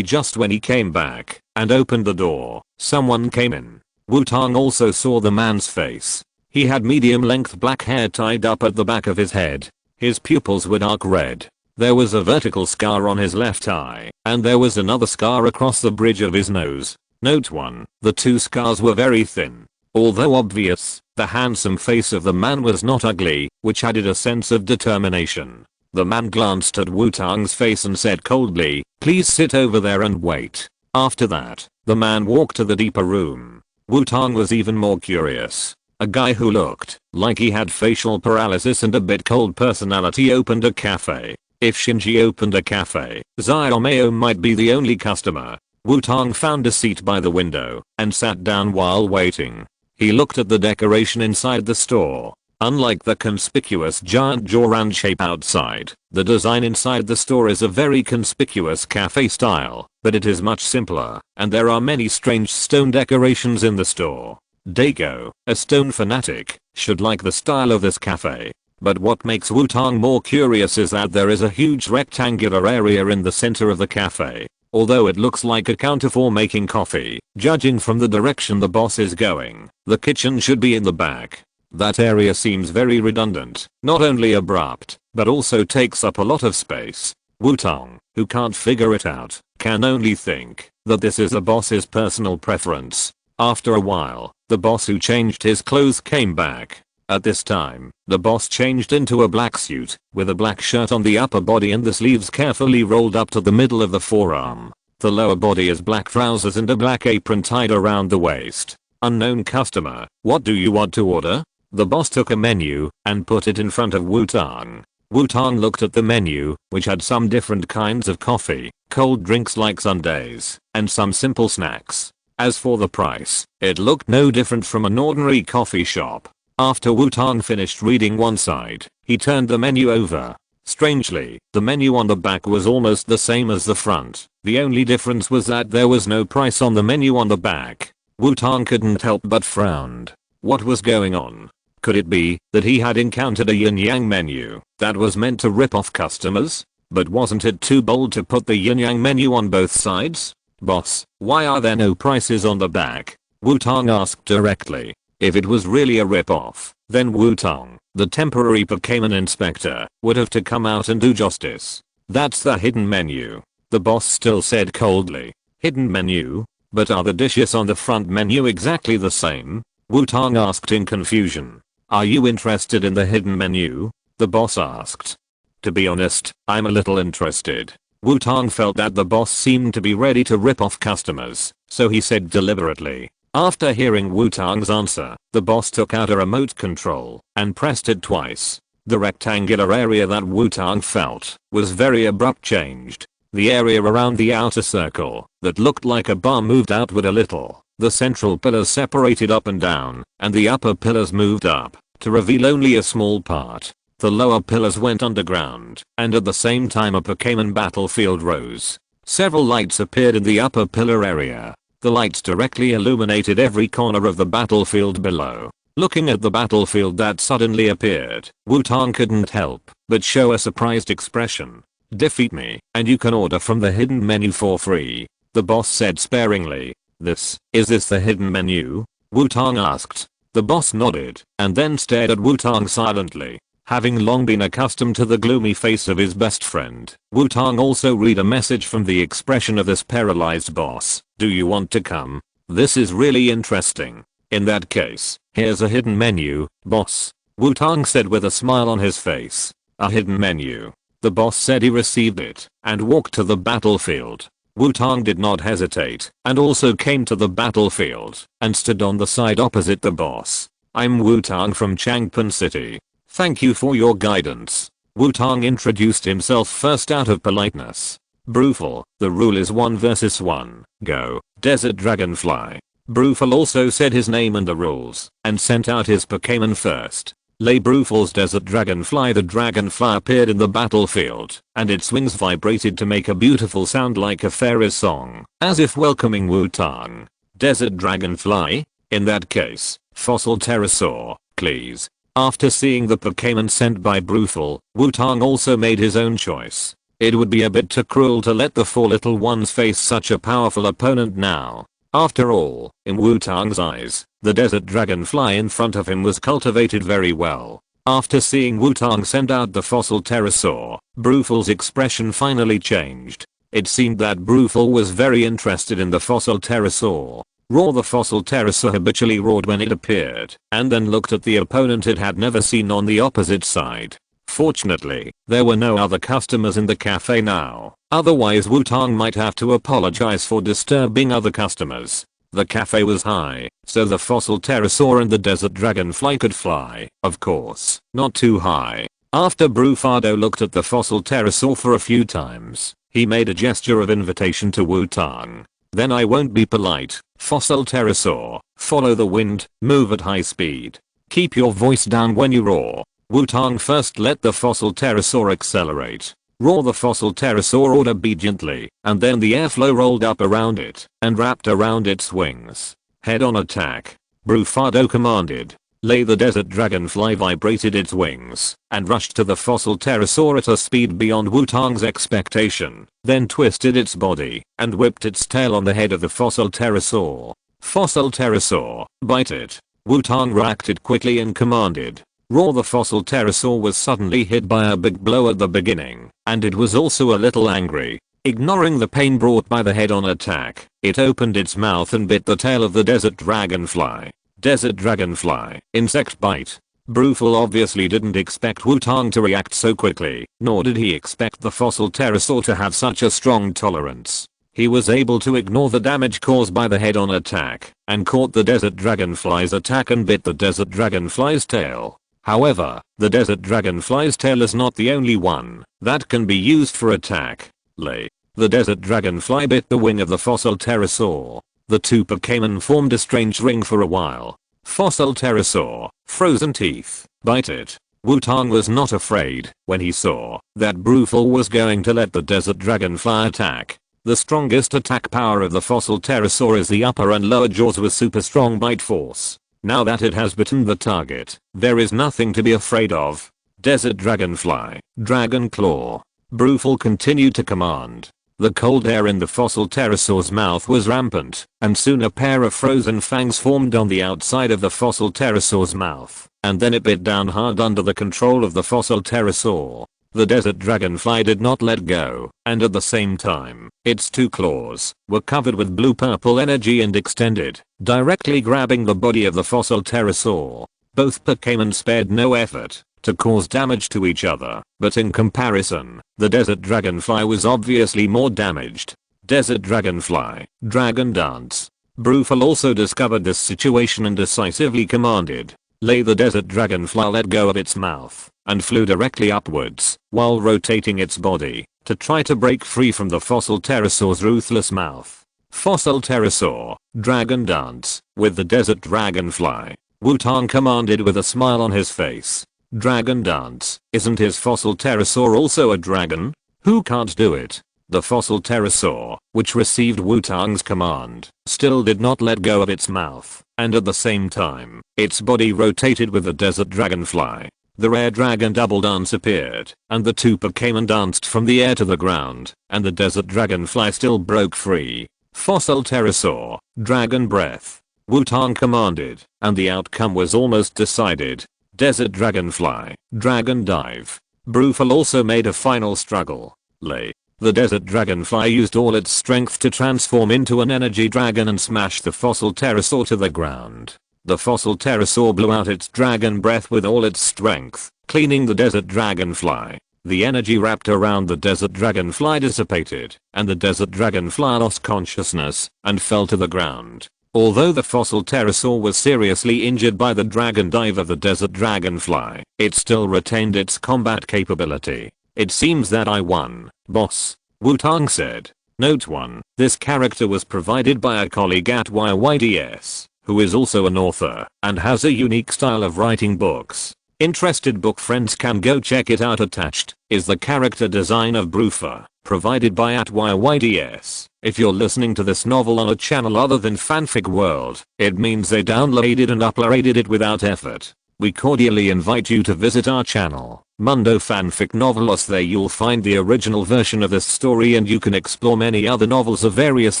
A: when he came back and opened the door, someone came in. Wutong also saw the man's face. He had medium-length black hair tied up at the back of his head. His pupils were dark red. There was a vertical scar on his left eye, and there was another scar across the bridge of his nose. Note 1. The 2 scars were very thin. Although obvious, the handsome face of the man was not ugly, which added a sense of determination. The man glanced at Wutong's face and said coldly, "Please sit over there and wait." After that, the man walked to the deeper room. Wutong was even more curious. A guy who looked like he had facial paralysis and a bit cold personality opened a cafe. If Shinji opened a cafe, Xiaomei might be the only customer. Wutong found a seat by the window and sat down while waiting. He looked at the decoration inside the store. Unlike the conspicuous giant Joran shape outside, the design inside the store is a very conspicuous cafe style, but it is much simpler, and there are many strange stone decorations in the store. Dago, a stone fanatic, should like the style of this cafe. But what makes Wutong more curious is that there is a huge rectangular area in the center of the cafe. Although it looks like a counter for making coffee, judging from the direction the boss is going, the kitchen should be in the back. That area seems very redundant, not only abrupt, but also takes up a lot of space. Wutong, who can't figure it out, can only think that this is the boss's personal preference. After a while, the boss who changed his clothes came back. At this time, the boss changed into a black suit, with a black shirt on the upper body and the sleeves carefully rolled up to the middle of the forearm. The lower body is black trousers and a black apron tied around the waist. Unknown customer, what do you want to order? The boss took a menu and put it in front of Wutong. Wutong looked at the menu, which had some different kinds of coffee, cold drinks like sundaes, and some simple snacks. As for the price, it looked no different from an ordinary coffee shop. After Wutong finished reading one side, he turned the menu over. Strangely, the menu on the back was almost the same as the front. The only difference was that there was no price on the menu on the back. Wutong couldn't help but frowned. What was going on? Could it be that he had encountered a yin-yang menu that was meant to rip off customers? But wasn't it too bold to put the yin-yang menu on both sides? Boss, why are there no prices on the back? Wutong asked directly. If it was really a rip-off, then Wutong, the temporary Pokémon inspector, would have to come out and do justice. That's the hidden menu. The boss still said coldly. Hidden menu? But are the dishes on the front menu exactly the same? Wutong asked in confusion. Are you interested in the hidden menu? The boss asked. To be honest, I'm a little interested. Wutong felt that the boss seemed to be ready to rip off customers, so he said deliberately. After hearing Wutong's answer, the boss took out a remote control and pressed it twice. The rectangular area that Wutong felt was very abrupt changed. The area around the outer circle that looked like a bar moved outward a little. The central pillars separated up and down, and the upper pillars moved up to reveal only a small part. The lower pillars went underground, and at the same time a Pokémon battlefield rose. Several lights appeared in the upper pillar area. The lights directly illuminated every corner of the battlefield below. Looking at the battlefield that suddenly appeared, Wutong couldn't help but show a surprised expression. Defeat me, and you can order from the hidden menu for free, the boss said sparingly. Is this the hidden menu? Wutong asked. The boss nodded, and then stared at Wutong silently. Having long been accustomed to the gloomy face of his best friend, Wutong also read a message from the expression of this paralyzed boss. Do you want to come? This is really interesting. In that case, here's a hidden menu, boss. Wutong said with a smile on his face. A hidden menu. The boss said he received it, and walked to the battlefield. Wutong did not hesitate, and also came to the battlefield, and stood on the side opposite the boss. I'm Wutong from Changpon City. Thank you for your guidance. Wutong introduced himself first out of politeness. Brufel, the rule is 1 versus 1. Go, Desert Dragonfly. Brufel also said his name and the rules, and sent out his Pokémon first. Lay Brufel's Desert Dragonfly. The dragonfly appeared in the battlefield, and its wings vibrated to make a beautiful sound like a fairy's song, as if welcoming Wutong. Desert Dragonfly? In that case, Fossil Pterosaur, please. After seeing the Pokémon sent by Brufel, Wutong also made his own choice. It would be a bit too cruel to let the 4 little ones face such a powerful opponent now. After all, in Wutong's eyes, the Desert Dragonfly in front of him was cultivated very well. After seeing Wutong send out the Fossil Pterosaur, Brufel's expression finally changed. It seemed that Brufel was very interested in the Fossil Pterosaur. Roar. The Fossil Pterosaur habitually roared when it appeared, and then looked at the opponent it had never seen on the opposite side. Fortunately, there were no other customers in the cafe now, otherwise Wutong might have to apologize for disturbing other customers. The cafe was high, so the Fossil Pterosaur and the Desert Dragonfly could fly, of course, not too high. After Brufado looked at the Fossil Pterosaur for a few times, he made a gesture of invitation to Wutong. Then I won't be polite, Fossil Pterosaur, follow the wind, move at high speed. Keep your voice down when you roar. Wutong first let the Fossil Pterosaur accelerate. Roar. The Fossil Pterosaur roared obediently, and then the airflow rolled up around it and wrapped around its wings. Head-on attack. Brufado commanded. Lay. The Desert Dragonfly vibrated its wings and rushed to the Fossil Pterosaur at a speed beyond Wutong's expectation, then twisted its body and whipped its tail on the head of the Fossil Pterosaur. Fossil Pterosaur, bite it. Wutong reacted quickly and commanded. Roar. The fossil pterosaur was suddenly hit by a big blow at the beginning, and it was also a little angry. Ignoring the pain brought by the head-on attack, it opened its mouth and bit the tail of the desert dragonfly. Desert dragonfly, insect bite. Brufel obviously didn't expect Wutong to react so quickly, nor did he expect the fossil pterosaur to have such a strong tolerance. He was able to ignore the damage caused by the head-on attack, and caught the desert dragonfly's attack and bit the desert dragonfly's tail. However, the desert dragonfly's tail is not the only one that can be used for attack. The desert dragonfly bit the wing of the fossil pterosaur. The two Pokémon formed a strange ring for a while. Fossil pterosaur, frozen teeth, bite it. Wutong was not afraid when he saw that Brufel was going to let the desert dragonfly attack. The strongest attack power of the fossil pterosaur is the upper and lower jaws with super strong bite force. Now that it has bitten the target, there is nothing to be afraid of. Desert dragonfly, dragon claw. Brufel continued to command. The cold air in the fossil pterosaur's mouth was rampant, and soon a pair of frozen fangs formed on the outside of the fossil pterosaur's mouth, and then it bit down hard under the control of the fossil pterosaur. The desert dragonfly did not let go, and at the same time, its two claws were covered with blue-purple energy and extended, directly grabbing the body of the fossil pterosaur. Both Pokémon spared no effort to cause damage to each other, but in comparison, the desert dragonfly was obviously more damaged. Desert dragonfly, dragon dance. Brufel also discovered this situation and decisively commanded. The desert dragonfly let go of its mouth and flew directly upwards while rotating its body to try to break free from the fossil pterosaur's ruthless mouth. Fossil pterosaur, dragon dance, with the desert dragonfly. Wutong commanded with a smile on his face. Dragon dance, isn't his fossil pterosaur also a dragon? Who can't do it? The fossil pterosaur, which received Wutong's command, still did not let go of its mouth, and at the same time, its body rotated with the desert dragonfly. The rare dragon double dance appeared, and the two Pokémon danced from the air to the ground, and the desert dragonfly still broke free. Fossil pterosaur, dragon breath. Wutong commanded, and the outcome was almost decided. Desert dragonfly, dragon dive. Brufel also made a final struggle. The desert dragonfly used all its strength to transform into an energy dragon and smash the fossil pterosaur to the ground. The fossil pterosaur blew out its dragon breath with all its strength, cleaning the desert dragonfly. The energy wrapped around the desert dragonfly dissipated, and the desert dragonfly lost consciousness and fell to the ground. Although the fossil pterosaur was seriously injured by the dragon dive of the desert dragonfly, it still retained its combat capability. It seems that I won, boss, Wutong said. Note 1. This character was provided by a colleague at YYDS, who is also an author and has a unique style of writing books. Interested book friends can go check it out. Attached is the character design of Brufel, provided by at YYDS. If you're listening to this novel on a channel other than Fanfic World, it means they downloaded and uploaded it without effort. We cordially invite you to visit our channel, Mundo Fanfic Novelos. There you'll find the original version of this story and you can explore many other novels of various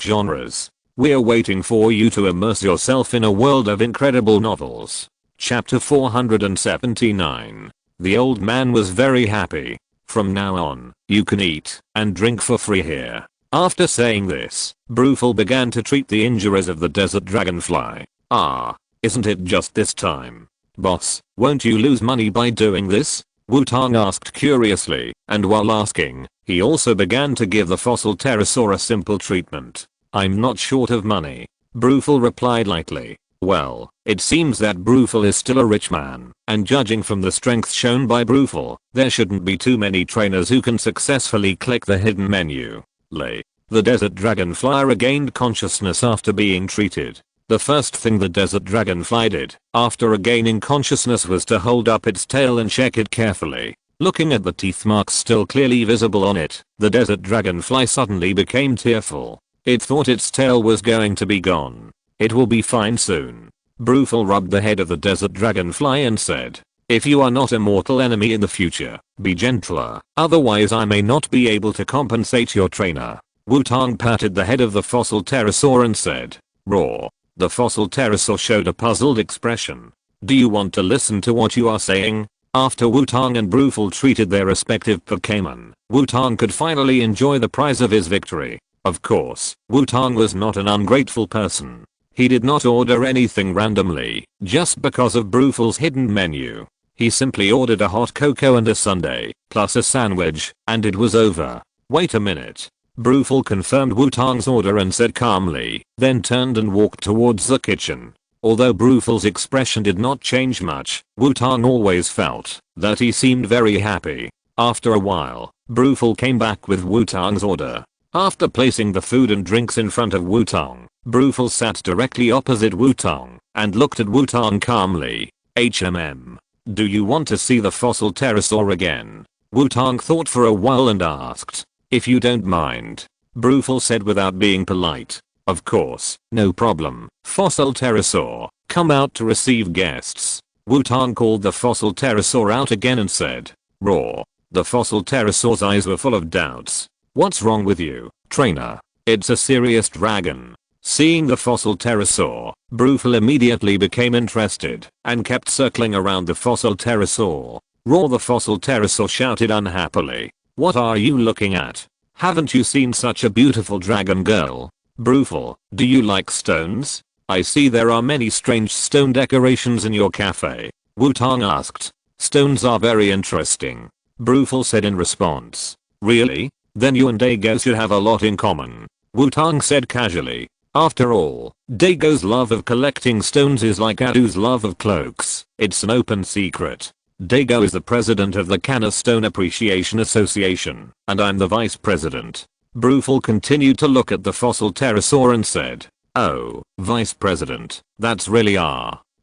A: genres. We're waiting for you to immerse yourself in a world of incredible novels. Chapter 479. The old man was very happy. From now on, you can eat and drink for free here. After saying this, Brufel began to treat the injuries of the desert dragonfly. Isn't it just this time? Boss, won't you lose money by doing this? Wutong asked curiously, and while asking, he also began to give the fossil pterosaur a simple treatment. I'm not short of money, Brufel replied lightly. Well, it seems that Brufel is still a rich man, and judging from the strength shown by Brufel, there shouldn't be too many trainers who can successfully click the hidden menu. The desert dragonfly regained consciousness after being treated. The first thing the desert dragonfly did after regaining consciousness was to hold up its tail and check it carefully. Looking at the teeth marks still clearly visible on it, the desert dragonfly suddenly became tearful. It thought its tail was going to be gone. It will be fine soon. Brufel rubbed the head of the desert dragonfly and said, if you are not a mortal enemy in the future, be gentler, otherwise I may not be able to compensate your trainer. Wutong patted the head of the fossil pterosaur and said, roar. The fossil pterosaur showed a puzzled expression. Do you want to listen to what you are saying? After Wutong and Brufel treated their respective Pokémon, Wutong could finally enjoy the prize of his victory. Of course, Wutong was not an ungrateful person. He did not order anything randomly, just because of Brufel's hidden menu. He simply ordered a hot cocoa and a sundae, plus a sandwich, and it was over. Wait a minute. Brufel confirmed Wutong's order and said calmly, then turned and walked towards the kitchen. Although Brufel's expression did not change much, Wutong always felt that he seemed very happy. After a while, Brufel came back with Wutong's order. After placing the food and drinks in front of Wutong, Brufel sat directly opposite Wutong and looked at Wutong calmly. Do you want to see the fossil pterosaur again? Wutong thought for a while and asked. If you don't mind. Brufel said without being polite. Of course, no problem. Fossil pterosaur, come out to receive guests. Wutong called the fossil pterosaur out again and said. Roar. The fossil pterosaur's eyes were full of doubts. What's wrong with you, trainer? It's a serious dragon. Seeing the fossil pterosaur, Brufel immediately became interested and kept circling around the fossil pterosaur. Roar, the fossil pterosaur shouted unhappily. What are you looking at? Haven't you seen such a beautiful dragon girl? Brufel, do you like stones? I see there are many strange stone decorations in your cafe. Wutong asked. Stones are very interesting. Brufel said in response. Really? Then you and Dago should have a lot in common. Wutong said casually. After all, Dago's love of collecting stones is like Adu's love of cloaks. It's an open secret. Dago is the president of the Kanna Stone Appreciation Association, and I'm the vice president. Brufel continued to look at the fossil pterosaur and said. Oh, vice president, that's really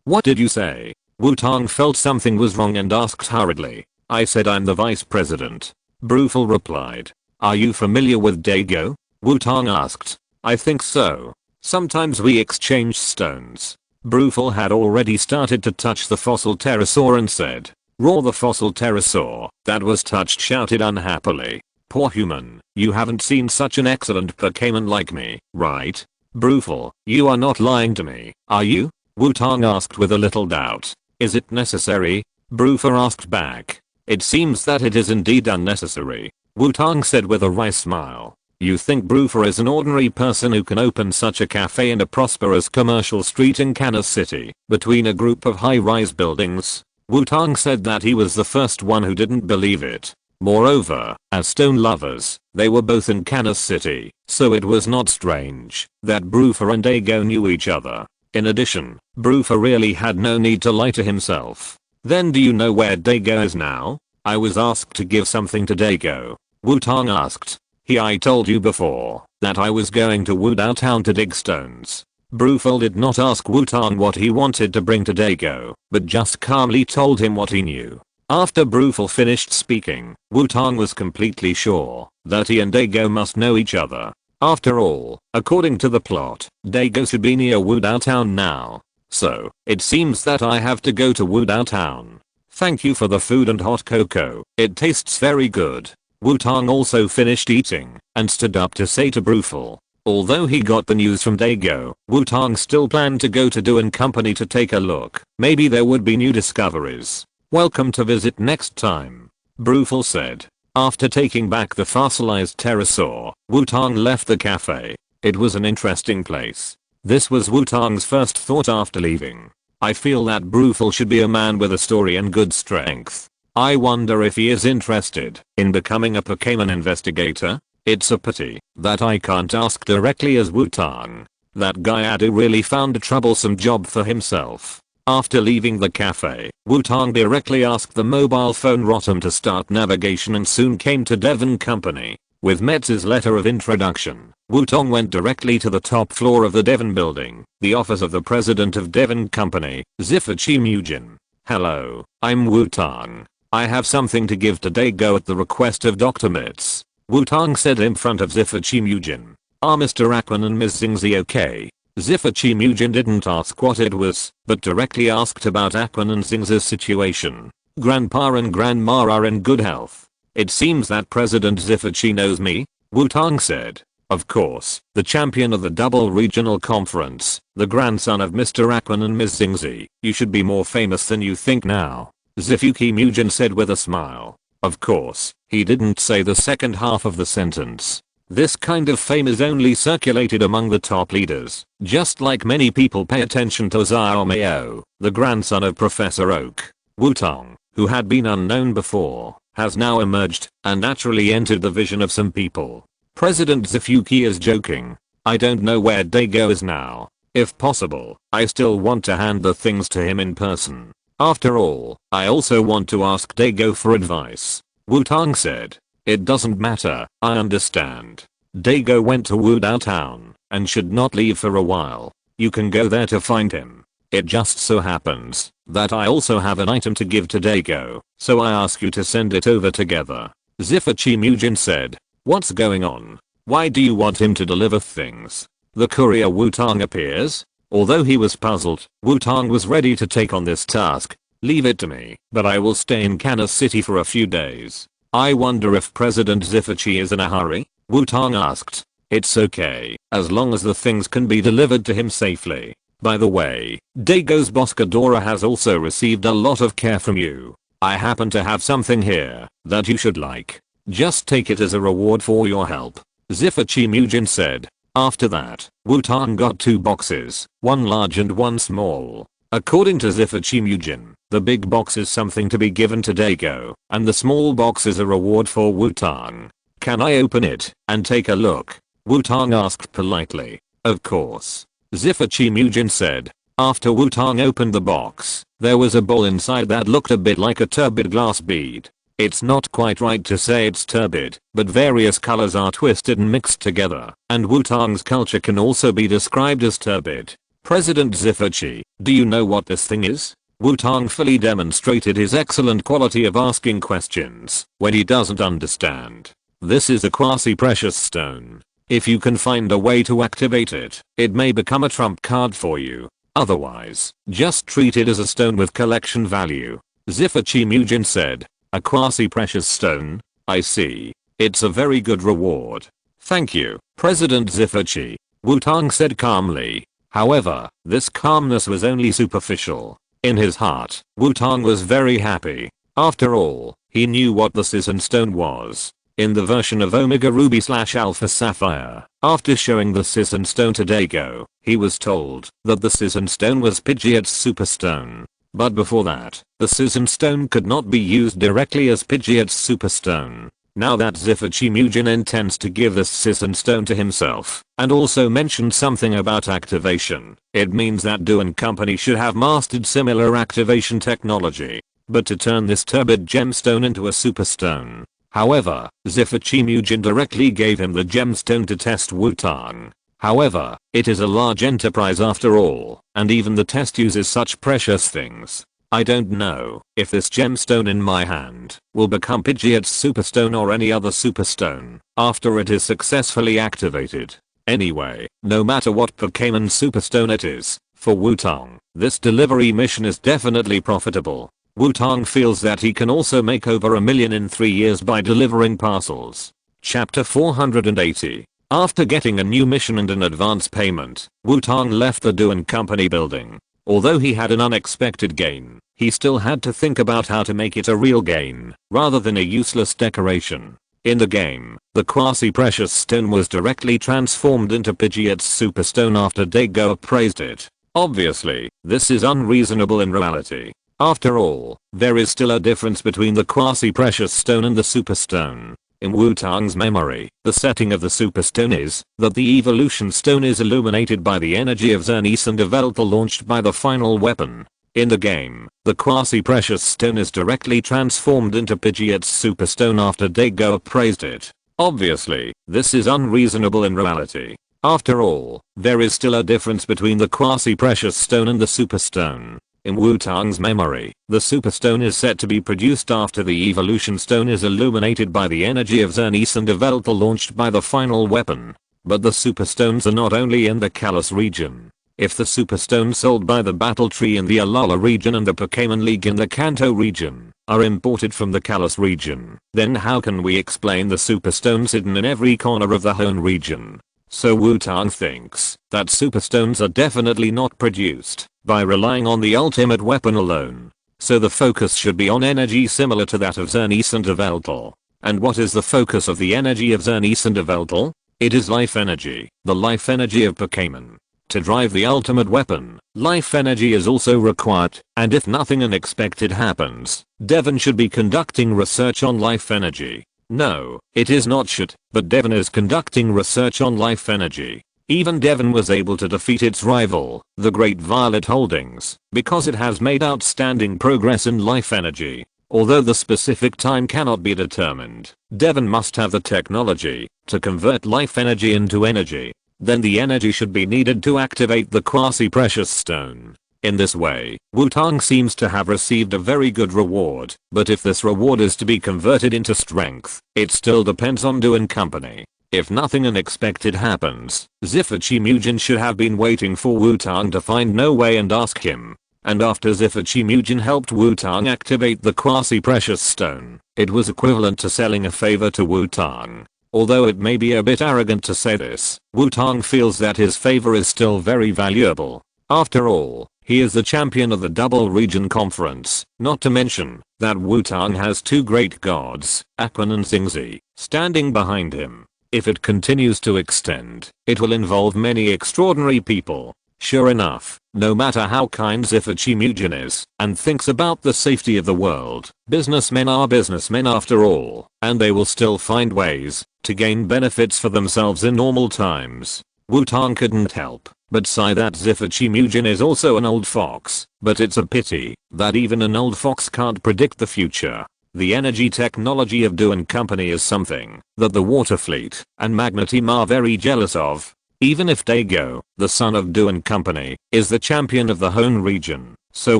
A: What did you say? Wutong felt something was wrong and asked hurriedly. I said I'm the vice president. Brufel replied. Are you familiar with Dago? Wutong asked. I think so. Sometimes we exchange stones. Brufel had already started to touch the fossil pterosaur and said. Roar, the fossil pterosaur that was touched shouted unhappily. Poor human, you haven't seen such an excellent Pokémon like me, right? Brufel, you are not lying to me, are you? Wutong asked with a little doubt. Is it necessary? Brufel asked back. It seems that it is indeed unnecessary. Wutong said with a wry smile. You think Brufel is an ordinary person who can open such a cafe in a prosperous commercial street in Kanna City, between a group of high-rise buildings? Wutong said that he was the first one who didn't believe it. Moreover, as stone lovers, they were both in Kanna City, so it was not strange that Brufel and Dago knew each other. In addition, Brufel really had no need to lie to himself. Then do you know where Dago is now? I was asked to give something to Dago. Wutong asked. I told you before that I was going to Wudao Town to dig stones. Brufel did not ask Wutong what he wanted to bring to Dago, but just calmly told him what he knew. After Brufel finished speaking, Wutong was completely sure that he and Dago must know each other. After all, according to the plot, Dago should be near Wudao Town now. So, it seems that I have to go to Wudao Town. Thank you for the food and hot cocoa, it tastes very good. Wutong also finished eating and stood up to say to Brufel. Although he got the news from Dago, Wutong still planned to go to Do and Company to take a look. Maybe there would be new discoveries. Welcome to visit next time. Brufel said. After taking back the fossilized pterosaur, Wutong left the cafe. It was an interesting place. This was Wutong's first thought after leaving. I feel that Brufel should be a man with a story and good strength. I wonder if he is interested in becoming a Pokémon investigator. It's a pity that I can't ask directly as Wutong. That guy Adu really found a troublesome job for himself. After leaving the cafe, Wutong directly asked the mobile phone Rotom to start navigation and soon came to Devon Company. With Metz's letter of introduction, Wutong went directly to the top floor of the Devon building, the office of the president of Devon Company, Xiaozhi Mujin. Hello, I'm Wutong. I have something to give to Dago at the request of Dr. Metz. Wutong said in front of Xiaozhi Mujin. Are Mr. Aquan and Ms. Xingzi okay? Xiaozhi Mujin didn't ask what it was, but directly asked about Aquan and Xingzi's situation. Grandpa and Grandma are in good health. It seems that President Xiaozhi knows me, Wutong said. Of course, the champion of the double regional conference, the grandson of Mr. Akman and Ms. Xingzi. You should be more famous than you think now, Zifuki Mugen said with a smile. Of course, he didn't say the second half of the sentence. This kind of fame is only circulated among the top leaders, just like many people pay attention to Xiao Mao, the grandson of Professor Oak. Wutong, who had been unknown before, has now emerged and naturally entered the vision of some people. President Zifuki is joking. I don't know where Dago is now. If possible, I still want to hand the things to him in person. After all, I also want to ask Dago for advice. Wutong said. It doesn't matter, I understand. Dago went to Wudao Town and should not leave for a while. You can go there to find him. It just so happens that I also have an item to give to Dago, so I ask you to send it over together. Zifuki Mugen said. What's going on? Why do you want him to deliver things? The courier Wutong appears. Although he was puzzled, Wutong was ready to take on this task. Leave it to me, but I will stay in Kansas City for a few days. I wonder if President Zifuki is in a hurry? Wutong asked. It's okay, as long as the things can be delivered to him safely. By the way, Dago's boss Ghidorah has also received a lot of care from you. I happen to have something here that you should like. Just take it as a reward for your help, Zifuki Mugen said. After that, Wutong got 2 boxes, one large and one small. According to Zifuki Mugen, the big box is something to be given to Dago, and the small box is a reward for Wutong. Can I open it and take a look? Wutong asked politely. Of course, Zifuki Mugen said. After Wutong opened the box, there was a ball inside that looked a bit like a turbid glass bead. It's not quite right to say it's turbid, but various colors are twisted and mixed together, and Wutong's culture can also be described as turbid. President Zifuki, do you know what this thing is? Wutong fully demonstrated his excellent quality of asking questions when he doesn't understand. This is a quasi-precious stone. If you can find a way to activate it, it may become a trump card for you. Otherwise, just treat it as a stone with collection value. Zifuki Mugen said. A quasi-precious stone? I see. It's a very good reward. Thank you, President Zifuki, Wutong said calmly. However, this calmness was only superficial. In his heart, Wutong was very happy. After all, he knew what the Season Stone was. In the version of Omega Ruby / Alpha Sapphire, after showing the Season Stone to Dago, he was told that the Season Stone was Pidgeot's Superstone. But before that, the Season Stone could not be used directly as Pidgeot's Superstone. Now that Zifuki Mugen intends to give this Season Stone to himself, and also mentioned something about activation, it means that Do and Company should have mastered similar activation technology. But to turn this turbid gemstone into a Superstone. However, Zifuki Mugen directly gave him the gemstone to test Wutong. However, it is a large enterprise after all, and even the test uses such precious things. I don't know if this gemstone in my hand will become Pidgeot's Superstone or any other Superstone after it is successfully activated. Anyway, no matter what Pokémon Superstone it is, for Wutong, this delivery mission is definitely profitable. Wutong feels that he can also make over $1 million in 3 years by delivering parcels. Chapter 480. After getting a new mission and an advance payment, Wutong left the Do and Company building. Although he had an unexpected gain, he still had to think about how to make it a real gain, rather than a useless decoration. In the game, the quasi-precious stone was directly transformed into Pidgeot's Superstone after Dago appraised it. Obviously, this is unreasonable in reality. After all, there is still a difference between the quasi-precious stone and the Superstone. In Wutong's memory, the setting of the Superstone is that the evolution stone is illuminated by the energy of Xerneas and a Veltal launched by the final weapon. In the game, the quasi-precious stone is directly transformed into Pidgeot's Superstone after Dago appraised it. Obviously, this is unreasonable in reality. After all, there is still a difference between the quasi-precious stone and the Superstone. In Wutong's memory, the Superstone is set to be produced after the Evolution Stone is illuminated by the energy of Xerneas and a Veltal launched by the final weapon. But the Superstones are not only in the Kalos region. If the superstones sold by the Battle Tree in the Alola region and the Pokémon League in the Kanto region are imported from the Kalos region, then how can we explain the superstones hidden in every corner of the Hoenn region? So Wutong thinks that superstones are definitely not produced by relying on the ultimate weapon alone. So the focus should be on energy similar to that of Xerneas and Yveltal. And what is the focus of the energy of Xerneas and Yveltal? It is life energy, the life energy of Pokémon. To drive the ultimate weapon, life energy is also required, and if nothing unexpected happens, Devon should be conducting research on life energy. No, it is not should, but Devon is conducting research on life energy. Even Devon was able to defeat its rival, the Great Violet Holdings, because it has made outstanding progress in life energy. Although the specific time cannot be determined, Devon must have the technology to convert life energy into energy. Then the energy should be needed to activate the quasi-precious stone. In this way, Wutong seems to have received a very good reward, but if this reward is to be converted into strength, it still depends on Do and Company. If nothing unexpected happens, Zifachimujin should have been waiting for Wutong to find no way and ask him. And after Zifachimujin helped Wutong activate the quasi-precious stone, it was equivalent to selling a favor to Wutong. Although it may be a bit arrogant to say this, Wutong feels that his favor is still very valuable. After all, he is the champion of the Double Region Conference, not to mention that Wutong has two great gods, Aquan and Xingzi, standing behind him. If it continues to extend, it will involve many extraordinary people. Sure enough, no matter how kind Zifachimujin is and thinks about the safety of the world, businessmen are businessmen after all, and they will still find ways to gain benefits for themselves in normal times. Wutong couldn't help but sigh that Zifachimujin is also an old fox, but it's a pity that even an old fox can't predict the future. The energy technology of Do and Company is something that the Water Fleet and Magna Team are very jealous of. Even if Dago, the son of Do and Company, is the champion of the Hoenn region, so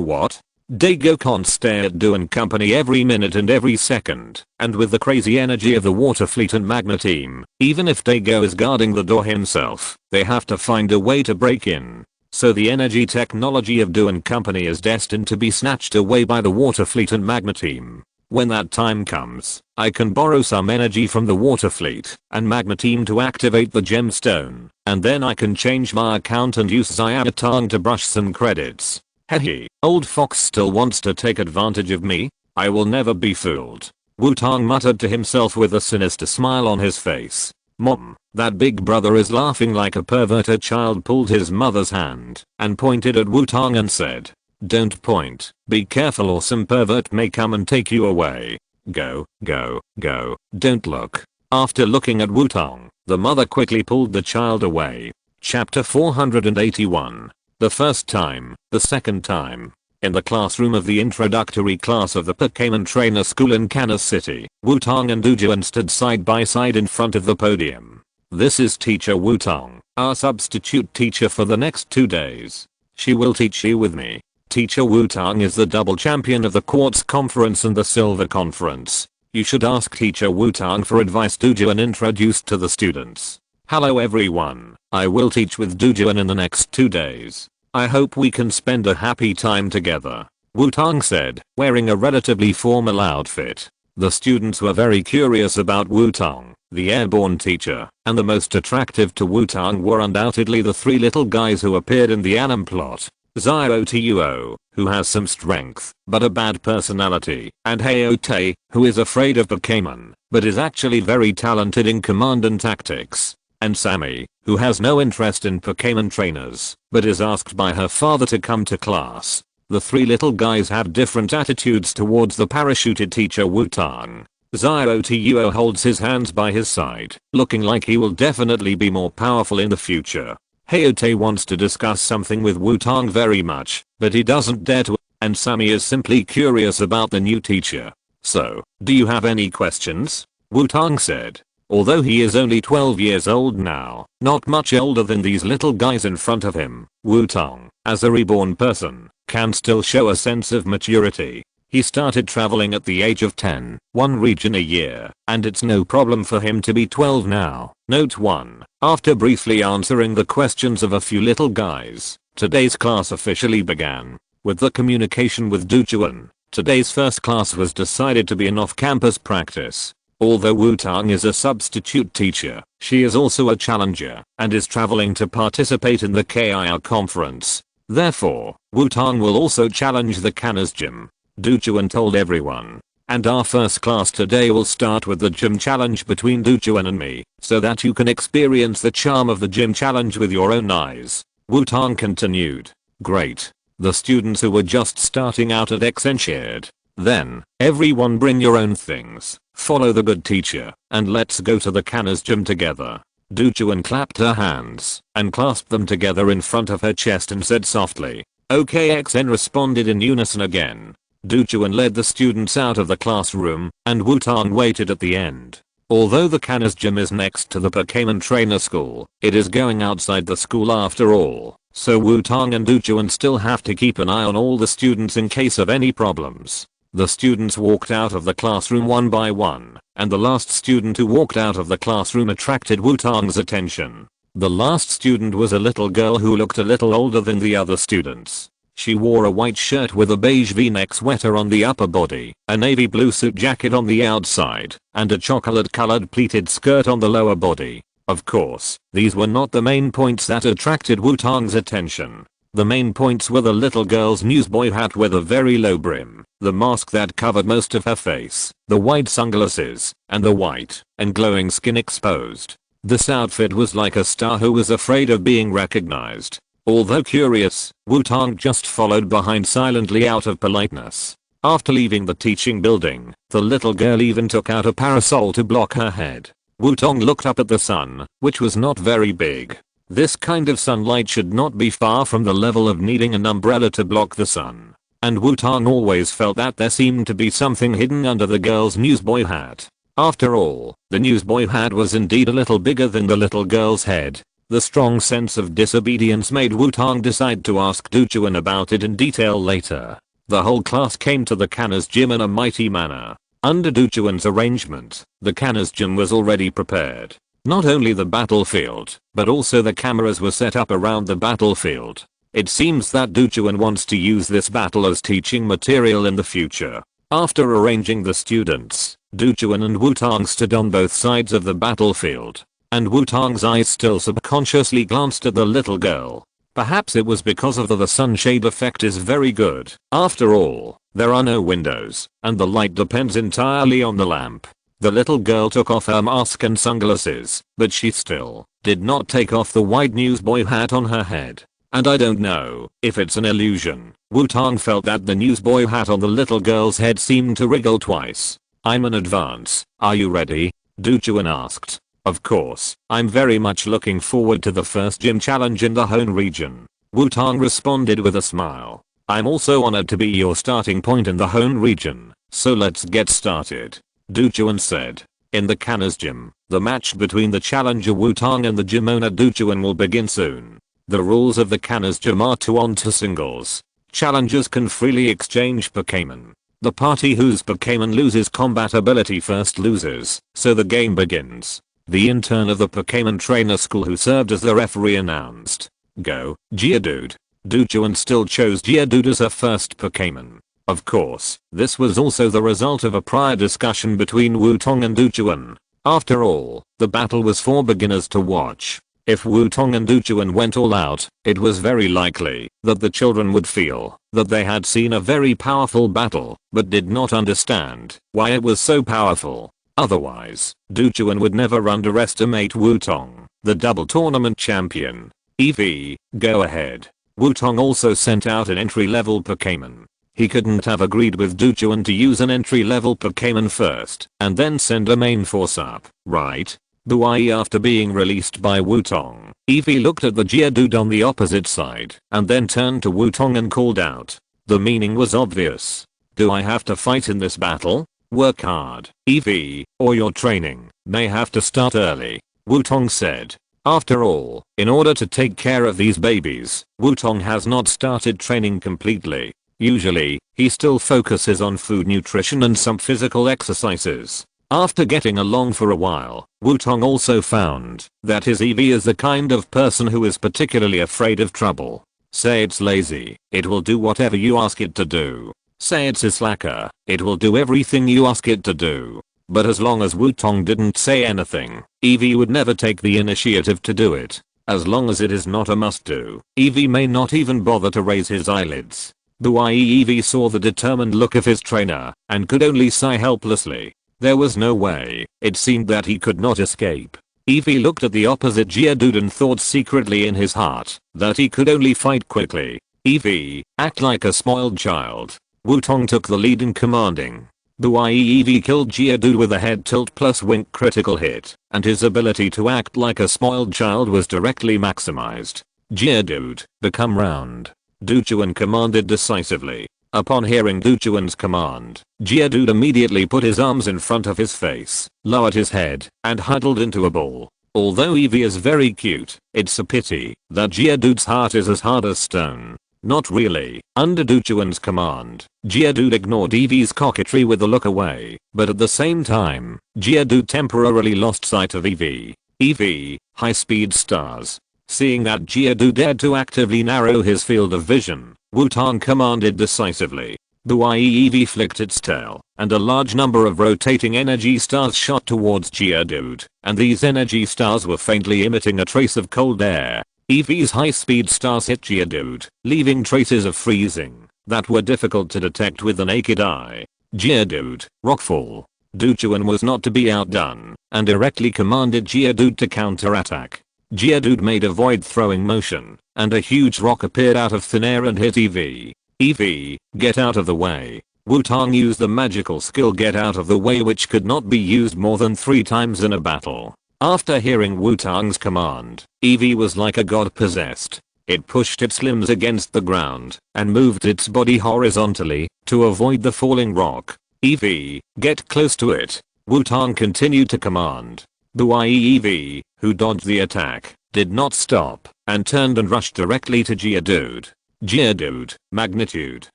A: what? Dago can't stare at Do and Company every minute and every second, and with the crazy energy of the Water Fleet and Magna Team, even if Dago is guarding the door himself, they have to find a way to break in. So the energy technology of Do and Company is destined to be snatched away by the Water Fleet and Magna Team. When that time comes, I can borrow some energy from the Water Fleet and Magna Team to activate the gemstone, and then I can change my account and use Xiaotang to brush some credits. Hehe, old fox still wants to take advantage of me? I will never be fooled. Wutong muttered to himself with a sinister smile on his face. Mom, that big brother is laughing like a perverted child. Pulled his mother's hand and pointed at Wutong and said, "Don't point, be careful or some pervert may come and take you away. Go, go, go, don't look." After looking at Wutong, the mother quickly pulled the child away. Chapter 481. The first time, the second time. In the classroom of the introductory class of the Pokémon Trainer School in Kansas City, Wutong and Dujuan stood side by side in front of the podium. "This is Teacher Wutong, our substitute teacher for the next 2 days. She will teach you with me." Teacher Wutong is the double champion of the Quartz Conference and the Silver Conference. You should ask Teacher Wutong for advice. Dujuan introduced to the students. "Hello everyone, I will teach with Dujuan in the next 2 days. I hope we can spend a happy time together," Wutong said, wearing a relatively formal outfit. The students were very curious about Wutong, the airborne teacher, and the most attractive to Wutong were undoubtedly the three little guys who appeared in the anime plot. Xiaoxia, who has some strength, but a bad personality, and Xiaozhi, who is afraid of Pokémon, but is actually very talented in command and tactics. And Sammy, who has no interest in Pokémon trainers, but is asked by her father to come to class. The three little guys have different attitudes towards the parachuted teacher Wutong. Xiaoxia holds his hands by his side, looking like he will definitely be more powerful in the future. Xiaozhi wants to discuss something with Wutong very much, but he doesn't dare to, and Sammy is simply curious about the new teacher. "So, do you have any questions?" Wutong said. Although he is only 12 years old now, not much older than these little guys in front of him, Wutong, as a reborn person, can still show a sense of maturity. He started traveling at the age of 10, one region a year, and it's no problem for him to be 12 now. Note 1. After briefly answering the questions of a few little guys, today's class officially began. With the communication with Duchuan, today's first class was decided to be an off-campus practice. Although Wutong is a substitute teacher, she is also a challenger and is traveling to participate in the KIR conference. Therefore, Wutong will also challenge the Kanna's gym. Duchuan told everyone. And our first class today will start with the gym challenge between Duchuan and me, so that you can experience the charm of the gym challenge with your own eyes. Wutong continued. Great. The students who were just starting out at Xen cheered. Then, everyone bring your own things, follow the good teacher, and let's go to the Kanna's gym together. Duchuan clapped her hands and clasped them together in front of her chest and said softly. Okay, Xen responded in unison again. Duchuan led the students out of the classroom, and Wutong waited at the end. Although the Kanna's gym is next to the Pokémon trainer school, it is going outside the school after all, so Wutong and Duchuan still have to keep an eye on all the students in case of any problems. The students walked out of the classroom one by one, and the last student who walked out of the classroom attracted Wutong's attention. The last student was a little girl who looked a little older than the other students. She wore a white shirt with a beige v-neck sweater on the upper body, a navy blue suit jacket on the outside, and a chocolate-colored pleated skirt on the lower body. Of course, these were not the main points that attracted Wutong's attention. The main points were the little girl's newsboy hat with a very low brim, the mask that covered most of her face, the white sunglasses, and the white and glowing skin exposed. This outfit was like a star who was afraid of being recognized. Although curious, Wutong just followed behind silently out of politeness. After leaving the teaching building, the little girl even took out a parasol to block her head. Wutong looked up at the sun, which was not very big. This kind of sunlight should not be far from the level of needing an umbrella to block the sun. And Wutong always felt that there seemed to be something hidden under the girl's newsboy hat. After all, the newsboy hat was indeed a little bigger than the little girl's head. The strong sense of disobedience made Wutong decide to ask Duchuan about it in detail later. The whole class came to the Kanna's gym in a mighty manner. Under Duchuan's arrangement, the Kanna's gym was already prepared. Not only the battlefield, but also the cameras were set up around the battlefield. It seems that Duchuan wants to use this battle as teaching material in the future. After arranging the students, Duchuan and Wutong stood on both sides of the battlefield. And Wutong's eyes still subconsciously glanced at the little girl. Perhaps it was because of the sunshade effect is very good. After all, there are no windows, and the light depends entirely on the lamp. The little girl took off her mask and sunglasses, but she still did not take off the white newsboy hat on her head. And I don't know if it's an illusion. Wutong felt that the newsboy hat on the little girl's head seemed to wriggle twice. I'm in advance. Are you ready? Duchuan asked. Of course, I'm very much looking forward to the first gym challenge in the Hone region. Wutong responded with a smile. I'm also honored to be your starting point in the Hone region, so let's get started. Duchuan said. In the Kanna's gym, the match between the challenger Wutong and the gym owner Duchuan will begin soon. The rules of the Kanna's gym are 2-on-2 singles. Challengers can freely exchange Pokémon. The party whose Pokémon loses combat ability first loses, so the game begins. The intern of the Pokémon trainer school who served as the referee announced. Go, Geodude. Duchuan still chose Geodude as her first Pokémon. Of course, this was also the result of a prior discussion between Wutong and Duchuan. After all, the battle was for beginners to watch. If Wutong and Duchuan went all out, it was very likely that the children would feel that they had seen a very powerful battle, but did not understand why it was so powerful. Otherwise, Duchuan would never underestimate Wutong, the double tournament champion. Eevee, go ahead. Wutong also sent out an entry-level Pokémon. He couldn't have agreed with Duchuan to use an entry-level Pokémon first, and then send a main force up, right? Buai after being released by Wutong, Eevee looked at the Geodude on the opposite side, and then turned to Wutong and called out. The meaning was obvious. Do I have to fight in this battle? Work hard, Eevee, or your training may have to start early, Wutong said. After all, in order to take care of these babies, Wutong has not started training completely. Usually, he still focuses on food, nutrition and some physical exercises. After getting along for a while, Wutong also found that his Eevee is the kind of person who is particularly afraid of trouble. Say it's lazy, it will do whatever you ask it to do. Say it's a slacker, it will do everything you ask it to do. But as long as Wutong didn't say anything, Eevee would never take the initiative to do it. As long as it is not a must-do, Eevee may not even bother to raise his eyelids. Eevee saw the determined look of his trainer and could only sigh helplessly. There was no way, it seemed that he could not escape. Eevee looked at the opposite Geodude and thought secretly in his heart that he could only fight quickly. Eevee, act like a spoiled child. Wutong took the lead in commanding. Eevee killed Geodude with a head tilt plus wink critical hit, and his ability to act like a spoiled child was directly maximized. Geodude, become round. Duchuan commanded decisively. Upon hearing Duchuan's command, Geodude immediately put his arms in front of his face, lowered his head, and huddled into a ball. Although Eevee is very cute, it's a pity that Geodude's heart is as hard as stone. Not really. Under Duchuan's command, Geodude ignored Eevee's coquetry with a look away, but at the same time, Geodude temporarily lost sight of Eevee. Eevee, high-speed stars. Seeing that Geodude dared to actively narrow his field of vision, Wutong commanded decisively. Eevee flicked its tail, and a large number of rotating energy stars shot towards Geodude, and these energy stars were faintly emitting a trace of cold air. Eevee's high-speed stars hit Geodude, leaving traces of freezing that were difficult to detect with the naked eye. Geodude, rockfall. Duchuan was not to be outdone, and directly commanded Geodude to counterattack. Geodude made a void-throwing motion, and a huge rock appeared out of thin air and hit Eevee. Eevee, get out of the way. Wutong used the magical skill Get Out of the Way, which could not be used more than 3 times in a battle. After hearing Wutong's command, Eevee was like a god possessed. It pushed its limbs against the ground and moved its body horizontally to avoid the falling rock. Eevee, get close to it. Wutong continued to command. Eevee, who dodged the attack, did not stop and turned and rushed directly to Geodude. Geodude, magnitude.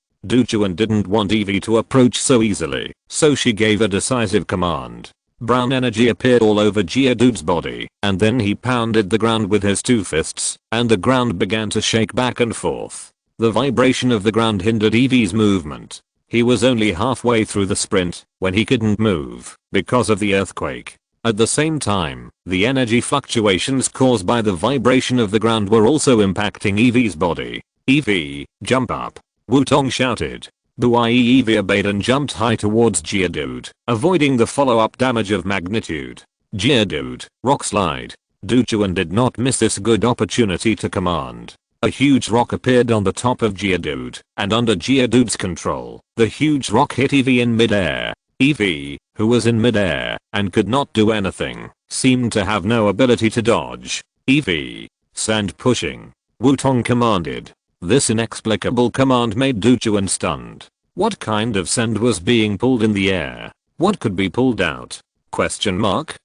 A: Duchuan didn't want Eevee to approach so easily, so she gave a decisive command. Brown energy appeared all over Geodude's body, and then he pounded the ground with his 2 fists, and the ground began to shake back and forth. The vibration of the ground hindered Eevee's movement. He was only halfway through the sprint when he couldn't move because of the earthquake. At the same time, the energy fluctuations caused by the vibration of the ground were also impacting Eevee's body. Eevee, jump up. Wutong shouted. Eevee obeyed and jumped high towards Geodude, avoiding the follow-up damage of magnitude. Geodude, rock slide. Duchuan did not miss this good opportunity to command. A huge rock appeared on the top of Geodude, and under Geodude's control, the huge rock hit Eevee in midair. Eevee, who was in midair and could not do anything, seemed to have no ability to dodge. Eevee, sand pushing. Wutong commanded. This inexplicable command made Duchuan stunned. What kind of sand was being pulled in the air? What could be pulled out? Question mark?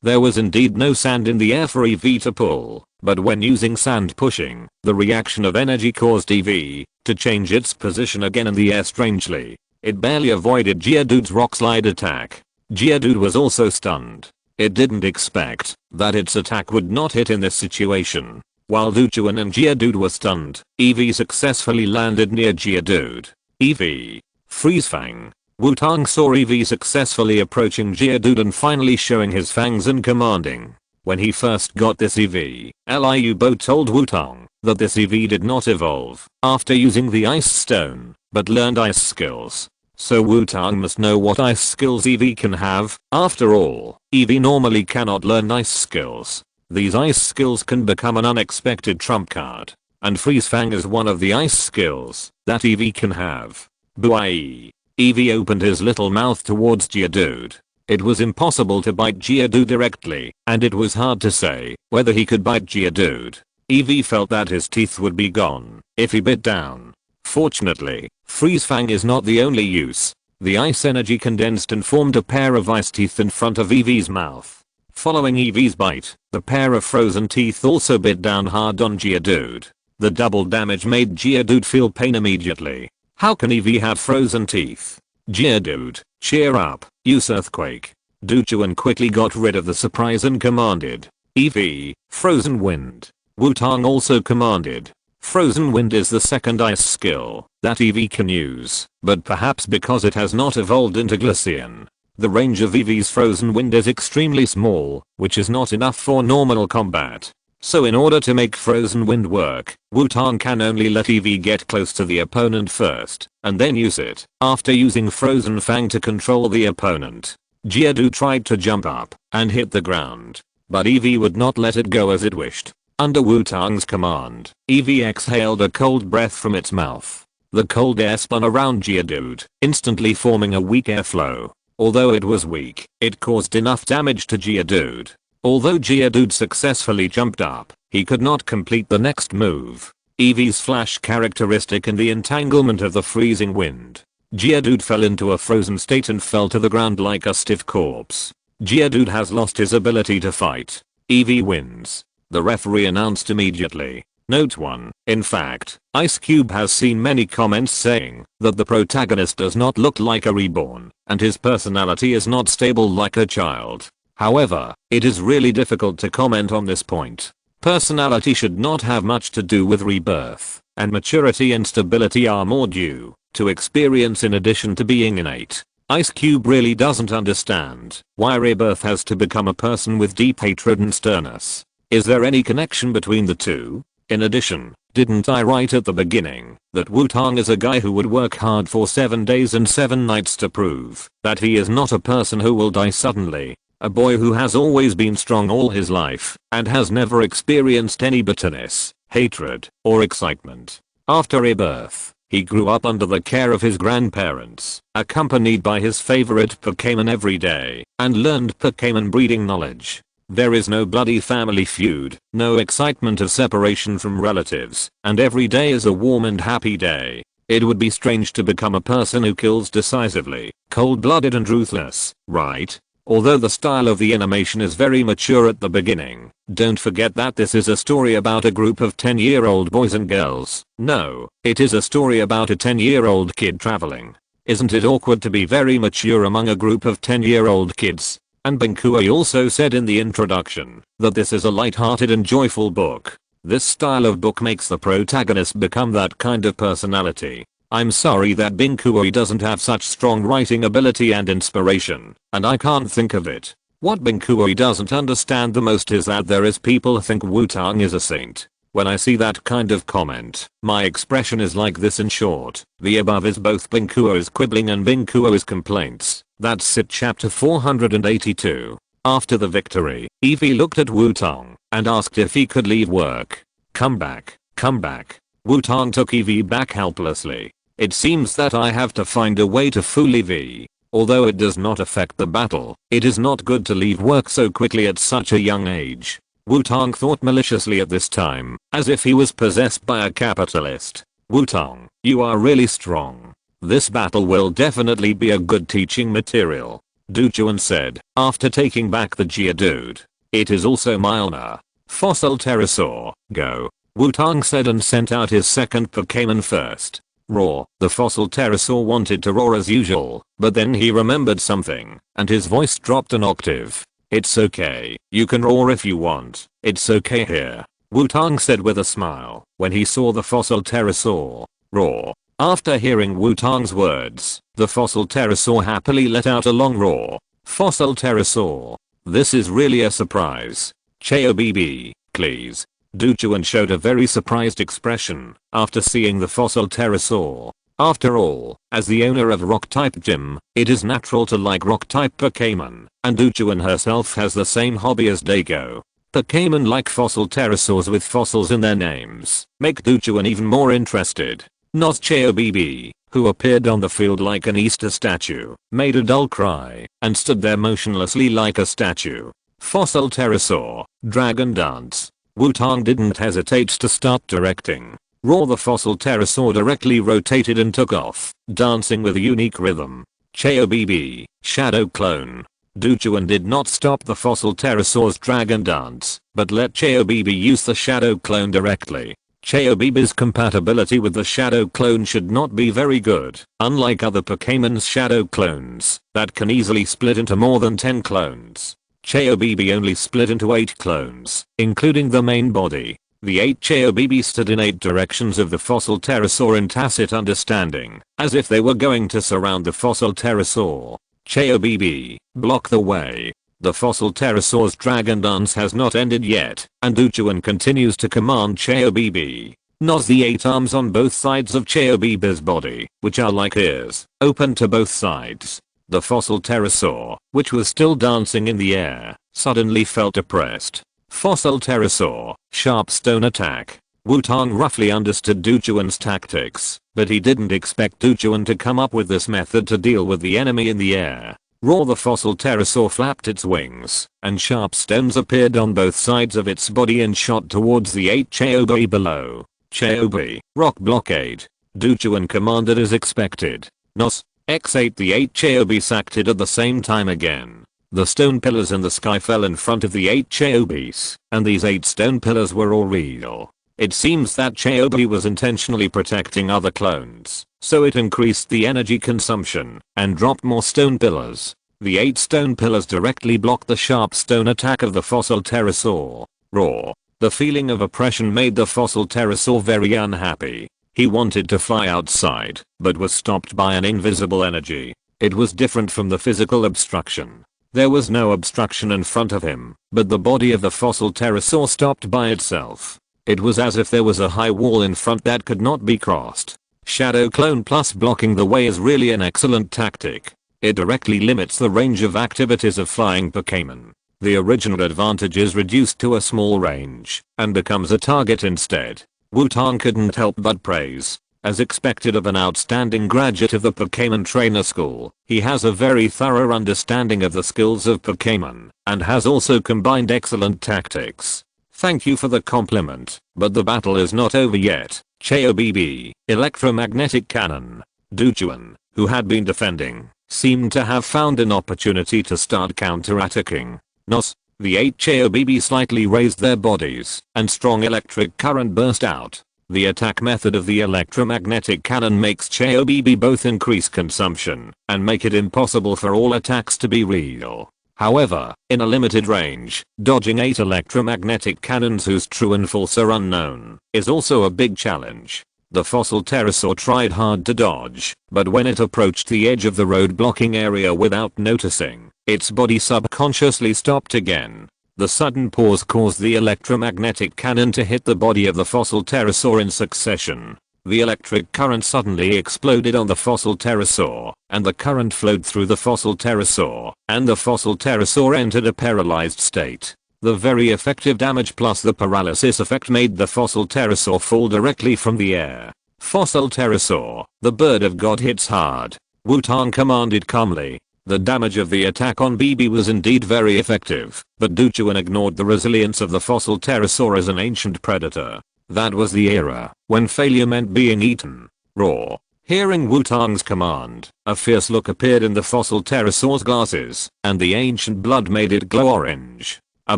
A: There was indeed no sand in the air for Eevee to pull, but when using sand pushing, the reaction of energy caused Eevee to change its position again in the air strangely. It barely avoided Geodude's rock slide attack. Geodude was also stunned. It didn't expect that its attack would not hit in this situation. While Duchuan and Geodude were stunned, Eevee successfully landed near Geodude. Eevee, freeze fang. Wutong saw Eevee successfully approaching Geodude and finally showing his fangs and commanding. When he first got this Eevee, Liubo told Wutong that this Eevee did not evolve after using the ice stone, but learned ice skills. So Wutong must know what ice skills Eevee can have. After all, Eevee normally cannot learn ice skills. These ice skills can become an unexpected trump card, and Freeze Fang is one of the ice skills that Eevee can have. Buai. Eevee opened his little mouth towards Geodude. It was impossible to bite Geodude directly, and it was hard to say whether he could bite Geodude. Eevee felt that his teeth would be gone if he bit down. Fortunately, Freeze Fang is not the only use. The ice energy condensed and formed a pair of ice teeth in front of Eevee's mouth. Following Eevee's bite, the pair of frozen teeth also bit down hard on Geodude. The double damage made Geodude feel pain immediately. How can Eevee have frozen teeth? Geodude, cheer up, use earthquake. Duchuan quickly got rid of the surprise and commanded, Eevee, frozen wind. Wutong also commanded. Frozen wind is the second ice skill that Eevee can use, but perhaps because it has not evolved into Glaceon, the range of Eevee's frozen wind is extremely small, which is not enough for normal combat. So in order to make frozen wind work, Wutong can only let Eevee get close to the opponent first, and then use it. After using Frozen Fang to control the opponent, Geodude tried to jump up and hit the ground, but Eevee would not let it go as it wished. Under Wutong's command, Eevee exhaled a cold breath from its mouth. The cold air spun around Geodude, instantly forming a weak airflow. Although it was weak, it caused enough damage to Geodude. Although Geodude successfully jumped up, he could not complete the next move. Eevee's flash characteristic and the entanglement of the freezing wind. Geodude fell into a frozen state and fell to the ground like a stiff corpse. Geodude has lost his ability to fight. Eevee wins. The referee announced immediately. Note 1. In fact, Ice Cube has seen many comments saying that the protagonist does not look like a reborn, and his personality is not stable like a child. However, it is really difficult to comment on this point. Personality should not have much to do with rebirth, and maturity and stability are more due to experience in addition to being innate. Ice Cube really doesn't understand why rebirth has to become a person with deep hatred and sternness. Is there any connection between the two? In addition, didn't I write at the beginning that Wutong is a guy who would work hard for 7 days and 7 nights to prove that he is not a person who will die suddenly? A boy who has always been strong all his life and has never experienced any bitterness, hatred, or excitement. After rebirth, he grew up under the care of his grandparents, accompanied by his favorite Pokémon every day, and learned Pokémon breeding knowledge. There is no bloody family feud, no excitement of separation from relatives, and every day is a warm and happy day. It would be strange to become a person who kills decisively, cold-blooded and ruthless, right? Although the style of the animation is very mature at the beginning, don't forget that this is a story about a group of 10-year-old boys and girls. No, it is a story about a 10-year-old kid traveling. Isn't it awkward to be very mature among a group of 10-year-old kids? And Benkui also said in the introduction that this is a light-hearted and joyful book. This style of book makes the protagonist become that kind of personality. I'm sorry that Benkui doesn't have such strong writing ability and inspiration, and I can't think of it. What Benkui doesn't understand the most is that there is people who think Wutong is a saint. When I see that kind of comment, my expression is like this in short. The above is both Benkui's quibbling and Benkui's complaints. That's it, chapter 482. After the victory, Eevee looked at Wutong and asked if he could leave work. Come back, come back. Wutong took Eevee back helplessly. It seems that I have to find a way to fool Eevee. Although it does not affect the battle, it is not good to leave work so quickly at such a young age. Wutong thought maliciously at this time, as if he was possessed by a capitalist. Wutong, you are really strong. This battle will definitely be a good teaching material, Duchuan said, after taking back the Geodude. It is also my honor. Fossil Pterosaur, go. Wutong said and sent out his second Pokémon first. Roar. The Fossil Pterosaur wanted to roar as usual, but then he remembered something, and his voice dropped an octave. It's okay, you can roar if you want, it's okay here, Wutong said with a smile when he saw the Fossil Pterosaur. Roar. After hearing Wutong's words, the Fossil Pterosaur happily let out a long roar. Fossil Pterosaur. This is really a surprise. Xiaobi, please. Duchuan showed a very surprised expression after seeing the Fossil Pterosaur. After all, as the owner of Rock-type Gym, it is natural to like Rock-type Pokémon, and Duchuan herself has the same hobby as Dago. Pokémon like fossil pterosaurs with fossils in their names make Duchuan even more interested. Not Xiaobi, who appeared on the field like an Easter statue, made a dull cry, and stood there motionlessly like a statue. Fossil Pterosaur, Dragon Dance. Wutong didn't hesitate to start directing. Roar. The Fossil Pterosaur directly rotated and took off, dancing with a unique rhythm. Xiaobi, Shadow Clone. Duchuan did not stop the Fossil Pterosaur's Dragon Dance, but let Xiaobi use the Shadow Clone directly. Xiaobibi's compatibility with the shadow clone should not be very good, unlike other Pokemon's shadow clones that can easily split into more than 10 clones. Xiaobibi only split into 8 clones, including the main body. The 8 Xiaobibi stood in 8 directions of the fossil pterosaur in tacit understanding, as if they were going to surround the fossil pterosaur. Xiaobibi, block the way. The fossil pterosaur's dragon dance has not ended yet, and Uchuan continues to command Xiaobibi. Nos the 8 arms on both sides of Xiaobibi's body, which are like ears, open to both sides. The fossil pterosaur, which was still dancing in the air, suddenly felt oppressed. Fossil pterosaur, sharp stone attack. Wutong roughly understood Uchuan's tactics, but he didn't expect Uchuan to come up with this method to deal with the enemy in the air. Raw, the fossil pterosaur flapped its wings, and sharp stones appeared on both sides of its body and shot towards the 8 Xiaobi below. Xiaobi, rock blockade. Uchuan commanded as expected. Nos, X8. The 8 Xiaobi acted at the same time again. The stone pillars in the sky fell in front of the 8 Xiaobis, and these 8 stone pillars were all real. It seems that Xiaobi was intentionally protecting other clones, so it increased the energy consumption and dropped more stone pillars. The 8 stone pillars directly blocked the sharp stone attack of the fossil pterosaur. Raw. The feeling of oppression made the fossil pterosaur very unhappy. He wanted to fly outside, but was stopped by an invisible energy. It was different from the physical obstruction. There was no obstruction in front of him, but the body of the fossil pterosaur stopped by itself. It was as if there was a high wall in front that could not be crossed. Shadow clone plus blocking the way is really an excellent tactic. It directly limits the range of activities of flying Pokémon. The original advantage is reduced to a small range, and becomes a target instead. Wutong couldn't help but praise. As expected of an outstanding graduate of the Pokémon Trainer School, he has a very thorough understanding of the skills of Pokémon, and has also combined excellent tactics. Thank you for the compliment, but the battle is not over yet. Xiaobibi, electromagnetic cannon. Uchuan, who had been defending, seemed to have found an opportunity to start counter-attacking. Nos, the 8 Xiaobibi slightly raised their bodies, and strong electric current burst out. The attack method of the electromagnetic cannon makes Xiaobibi both increase consumption and make it impossible for all attacks to be real. However, in a limited range, dodging 8 electromagnetic cannons whose true and false are unknown is also a big challenge. The fossil pterosaur tried hard to dodge, but when it approached the edge of the road blocking area without noticing, its body subconsciously stopped again. The sudden pause caused the electromagnetic cannon to hit the body of the fossil pterosaur in succession. The electric current suddenly exploded on the fossil pterosaur, and the current flowed through the fossil pterosaur, and the fossil pterosaur entered a paralyzed state. The very effective damage plus the paralysis effect made the fossil pterosaur fall directly from the air. Fossil pterosaur, the bird of God hits hard. Wutong commanded calmly. The damage of the attack on BB was indeed very effective, but Uchuan ignored the resilience of the fossil pterosaur as an ancient predator. That was the era when failure meant being eaten. Raw. Hearing Wutong's command, a fierce look appeared in the fossil pterosaur's glasses, and the ancient blood made it glow orange. A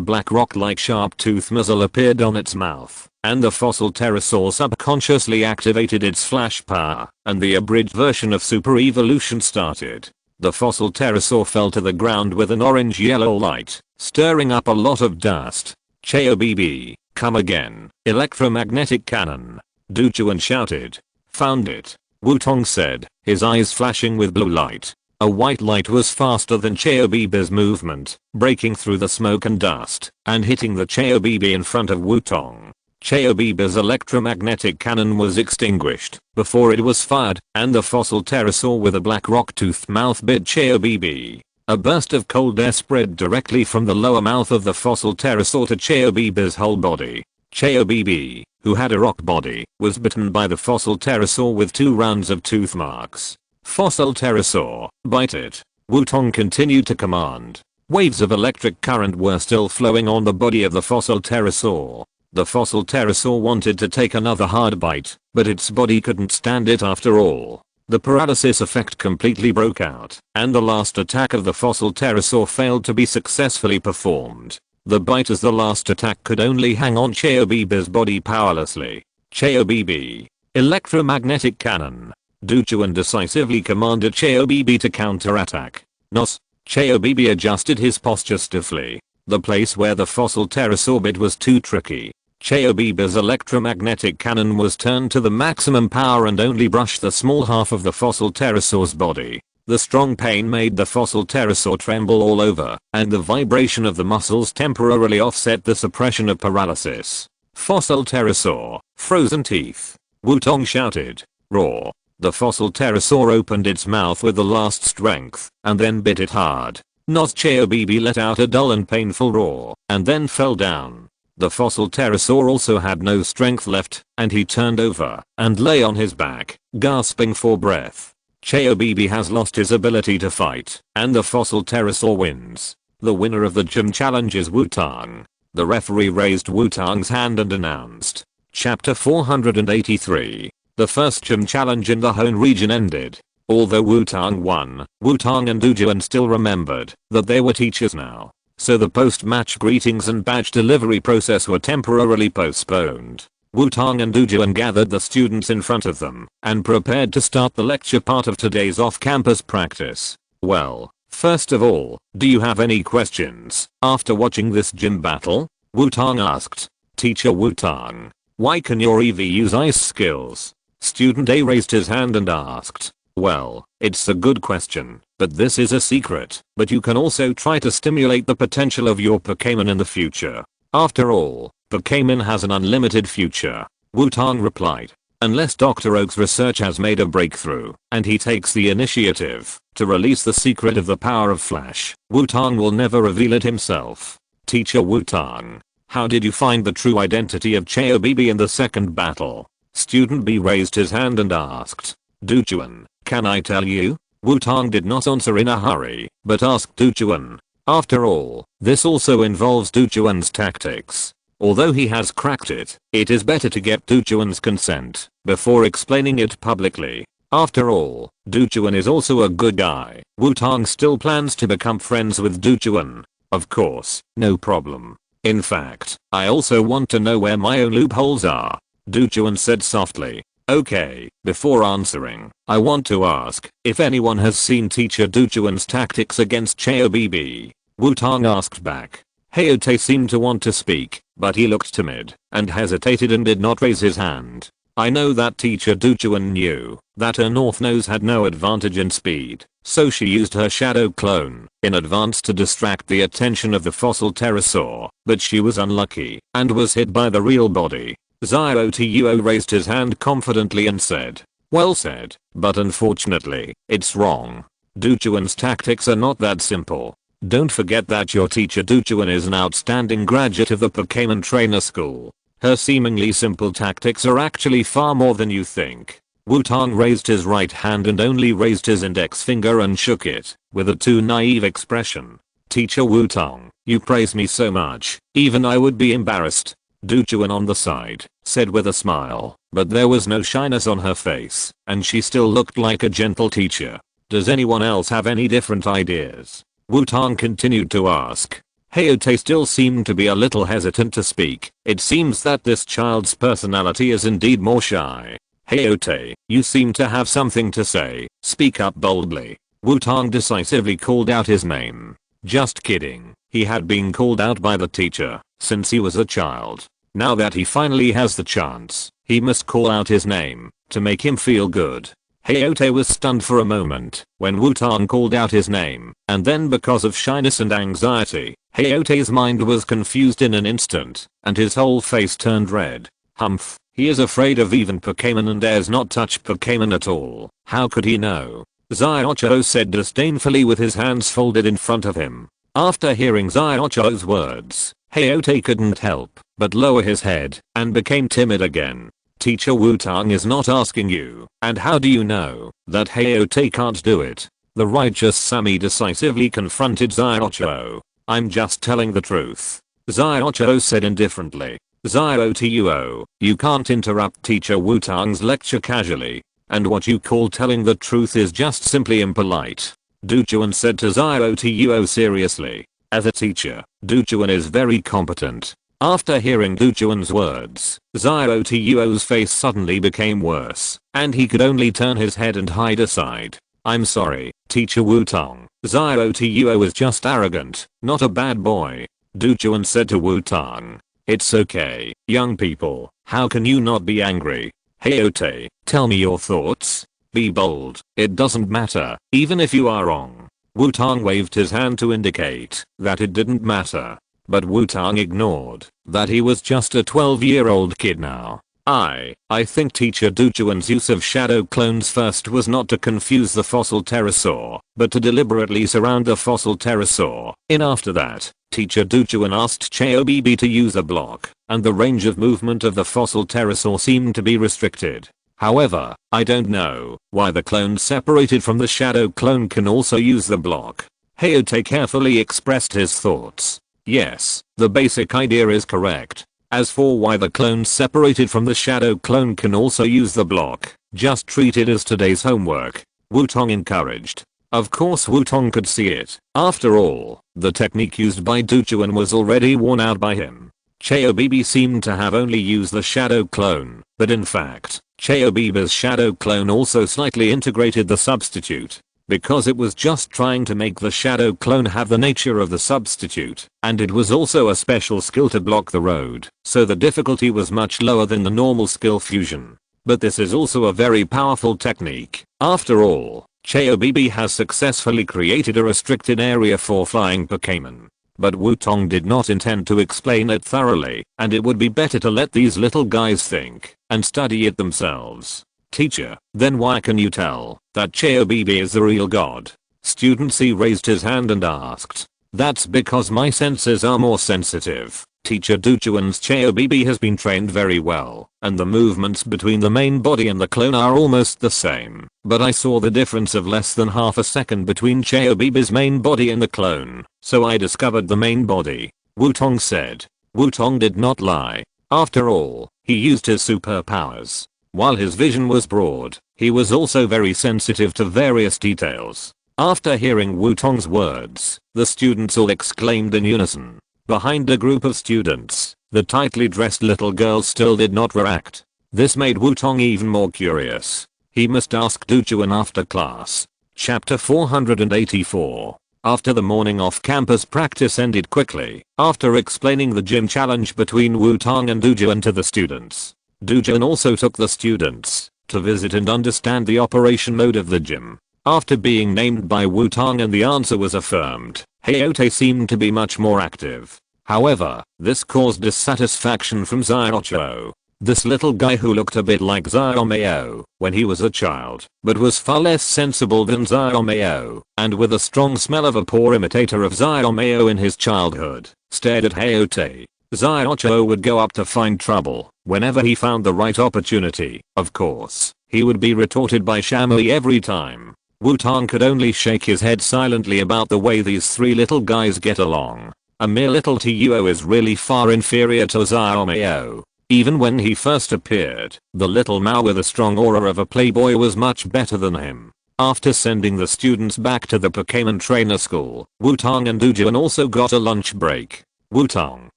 A: black rock-like sharp-toothed muzzle appeared on its mouth, and the fossil pterosaur subconsciously activated its flash power, and the abridged version of super evolution started. The fossil pterosaur fell to the ground with an orange-yellow light, stirring up a lot of dust. Xiaobibi, come again, electromagnetic cannon. Uchuan shouted. Found it. Wutong said, his eyes flashing with blue light. A white light was faster than Xiaobibi's movement, breaking through the smoke and dust, and hitting the Xiaobibi in front of Wutong. Xiaobibi's electromagnetic cannon was extinguished before it was fired, and the fossil pterosaur with a black rock-toothed mouth bit Xiaobibi. A burst of cold air spread directly from the lower mouth of the fossil pterosaur to Xiaobibi's whole body. Xiaobibi, who had a rock body, was bitten by the fossil pterosaur with 2 rounds of tooth marks. Fossil pterosaur, bite it. Wutong continued to command. Waves of electric current were still flowing on the body of the fossil pterosaur. The fossil pterosaur wanted to take another hard bite, but its body couldn't stand it after all. The paralysis effect completely broke out, and the last attack of the fossil pterosaur failed to be successfully performed. The bite as the last attack could only hang on Xiaobibi's body powerlessly. Xiaobi. Electromagnetic cannon. Duchuan decisively commanded Xiaobi to counterattack. Nos. Xiaobi adjusted his posture stiffly. The place where the fossil pterosaur bit was too tricky. Xiaobi's electromagnetic cannon was turned to the maximum power and only brushed the small half of the fossil pterosaur's body. The strong pain made the fossil pterosaur tremble all over, and the vibration of the muscles temporarily offset the suppression of paralysis. Fossil pterosaur, frozen teeth. Wutong shouted. Roar. The fossil pterosaur opened its mouth with the last strength, and then bit it hard. Nos. Xiaobi let out a dull and painful roar, and then fell down. The fossil pterosaur also had no strength left, and he turned over and lay on his back, gasping for breath. Xiaobi has lost his ability to fight, and the fossil pterosaur wins. The winner of the gym challenge is Wutong. The referee raised Wutong's hand and announced. Chapter 483. The first gym challenge in the Hone region ended. Although Wutong won, Wutong and Dujuan still remembered that they were teachers now. So the post-match greetings and badge delivery process were temporarily postponed. Wutong and Dujuan gathered the students in front of them and prepared to start the lecture part of today's off-campus practice. Well, first of all, do you have any questions after watching this gym battle? Wutong asked. Teacher Wutong, why can your Eevee use ice skills? Student A raised his hand and asked. Well, it's a good question, but this is a secret, but you can also try to stimulate the potential of your Pokémon in the future. After all, Pokémon has an unlimited future. Wutong replied. Unless Dr. Oak's research has made a breakthrough, and he takes the initiative to release the secret of the power of Flash, Wutong will never reveal it himself. Teacher Wutong, how did you find the true identity of Xiaobi in the second battle? Student B raised his hand and asked. Dujuan, can I tell you? Wutong did not answer in a hurry, but asked Dujuan. After all, this also involves Dujuan's tactics. Although he has cracked it, it is better to get Dujuan's consent before explaining it publicly. After all, Dujuan is also a good guy. Wutong still plans to become friends with Dujuan. Of course, no problem. In fact, I also want to know where my own loopholes are. Dujuan said softly. Okay, before answering, I want to ask if anyone has seen Teacher Dujuan's tactics against Xiaobi. Wutong asked back. Hayote seemed to want to speak, but he looked timid and hesitated and did not raise his hand. I know that Teacher Dujuan knew that her North Nose had no advantage in speed, so she used her shadow clone in advance to distract the attention of the fossil pterosaur, but she was unlucky and was hit by the real body. Xiaotuo raised his hand confidently and said, well said, but unfortunately, it's wrong. Dujuan's tactics are not that simple. Don't forget that your teacher Dujuan is an outstanding graduate of the Pokémon Trainer School. Her seemingly simple tactics are actually far more than you think. Wutong raised his right hand and only raised his index finger and shook it, with a too naive expression. Teacher Wutong, you praise me so much, even I would be embarrassed. Dujuan on the side said with a smile, but there was no shyness on her face, and she still looked like a gentle teacher. Does anyone else have any different ideas? Wutong continued to ask. Hayote still seemed to be a little hesitant to speak. It seems that this child's personality is indeed more shy. Hayote, you seem to have something to say. Speak up boldly. Wutong decisively called out his name. Just kidding. He had been called out by the teacher since he was a child. Now that he finally has the chance, he must call out his name to make him feel good. Hayote was stunned for a moment when Wutong called out his name, and then because of shyness and anxiety, Hayote's mind was confused in an instant, and his whole face turned red. Humph, he is afraid of even Pokémon and dares not touch Pokémon at all. How could he know? Xiaoxia said disdainfully with his hands folded in front of him. After hearing Xiaoxia's words, Hayote couldn't help but lower his head and became timid again. Teacher Wutong is not asking you, and how do you know that Hayote can't do it? The righteous Sammy decisively confronted Xiaoxia. I'm just telling the truth. Xiaoxia said indifferently. Xiaotuo, you can't interrupt Teacher Wutong's lecture casually, and what you call telling the truth is just simply impolite. Dujuan said to Xiaotuo seriously. As a teacher, Dujuan is very competent. After hearing Dujuan's words, Xiaoxi's face suddenly became worse, and he could only turn his head and hide aside. I'm sorry, Teacher Wutong. Xiaoxia was just arrogant, not a bad boy. Dujuan said to Wutong. It's okay, young people, how can you not be angry? Xiaote, tell me your thoughts. Be bold, it doesn't matter, even if you are wrong. Wutong waved his hand to indicate that it didn't matter. But Wutong ignored that he was just a 12-year-old kid now. I think Teacher Dujuan's use of shadow clones first was not to confuse the fossil pterosaur, but to deliberately surround the fossil pterosaur. After that, Teacher Dujuan asked Xiaobibi to use a block, and the range of movement of the fossil pterosaur seemed to be restricted. However, I don't know why the clone separated from the shadow clone can also use the block. Xiaote carefully expressed his thoughts. Yes, the basic idea is correct. As for why the clone separated from the shadow clone can also use the block, just treat it as today's homework. Wutong encouraged. Of course Wutong could see it. After all, the technique used by Dujuan was already worn out by him. Xiaobibi seemed to have only used the shadow clone, but in fact, Xiaobibi's shadow clone also slightly integrated the substitute. Because it was just trying to make the shadow clone have the nature of the substitute, and it was also a special skill to block the road, so the difficulty was much lower than the normal skill fusion. But this is also a very powerful technique. After all, Xiaobibi has successfully created a restricted area for flying Pokémon. But Wutong did not intend to explain it thoroughly, and it would be better to let these little guys think and study it themselves. Teacher, then why can you tell that Xiaobibi is the real god? Student C raised his hand and asked. That's because my senses are more sensitive. Teacher Dujuan's Xiaobibi has been trained very well, and the movements between the main body and the clone are almost the same. But I saw the difference of less than half a second between Xiaobibi's main body and the clone, so I discovered the main body. Wutong said. Wutong did not lie. After all, he used his superpowers. While his vision was broad, he was also very sensitive to various details. After hearing Wutong's words, the students all exclaimed in unison. Behind a group of students, the tightly dressed little girl still did not react. This made Wutong even more curious. He must ask Dujuan after class. Chapter 484. After the morning off-campus practice ended quickly, after explaining the gym challenge between Wutong and Dujuan to the students. Dujuan also took the students to visit and understand the operation mode of the gym. After being named by Wutong and the answer was affirmed, Xiaote seemed to be much more active. However, this caused dissatisfaction from Xiaoxia. This little guy who looked a bit like Xiaomei when he was a child, but was far less sensible than Xiaomei, and with a strong smell of a poor imitator of Xiaomei in his childhood, stared at Xiaote. Xiaoxia would go up to find trouble whenever he found the right opportunity. Of course, he would be retorted by Shamui every time. Wutong could only shake his head silently about the way these three little guys get along. A mere little Tuo is really far inferior to Xiaomei. Even when he first appeared, the little Mao with a strong aura of a playboy was much better than him. After sending the students back to the Pokémon trainer school, Wutong and Dujuan also got a lunch break. Wutong,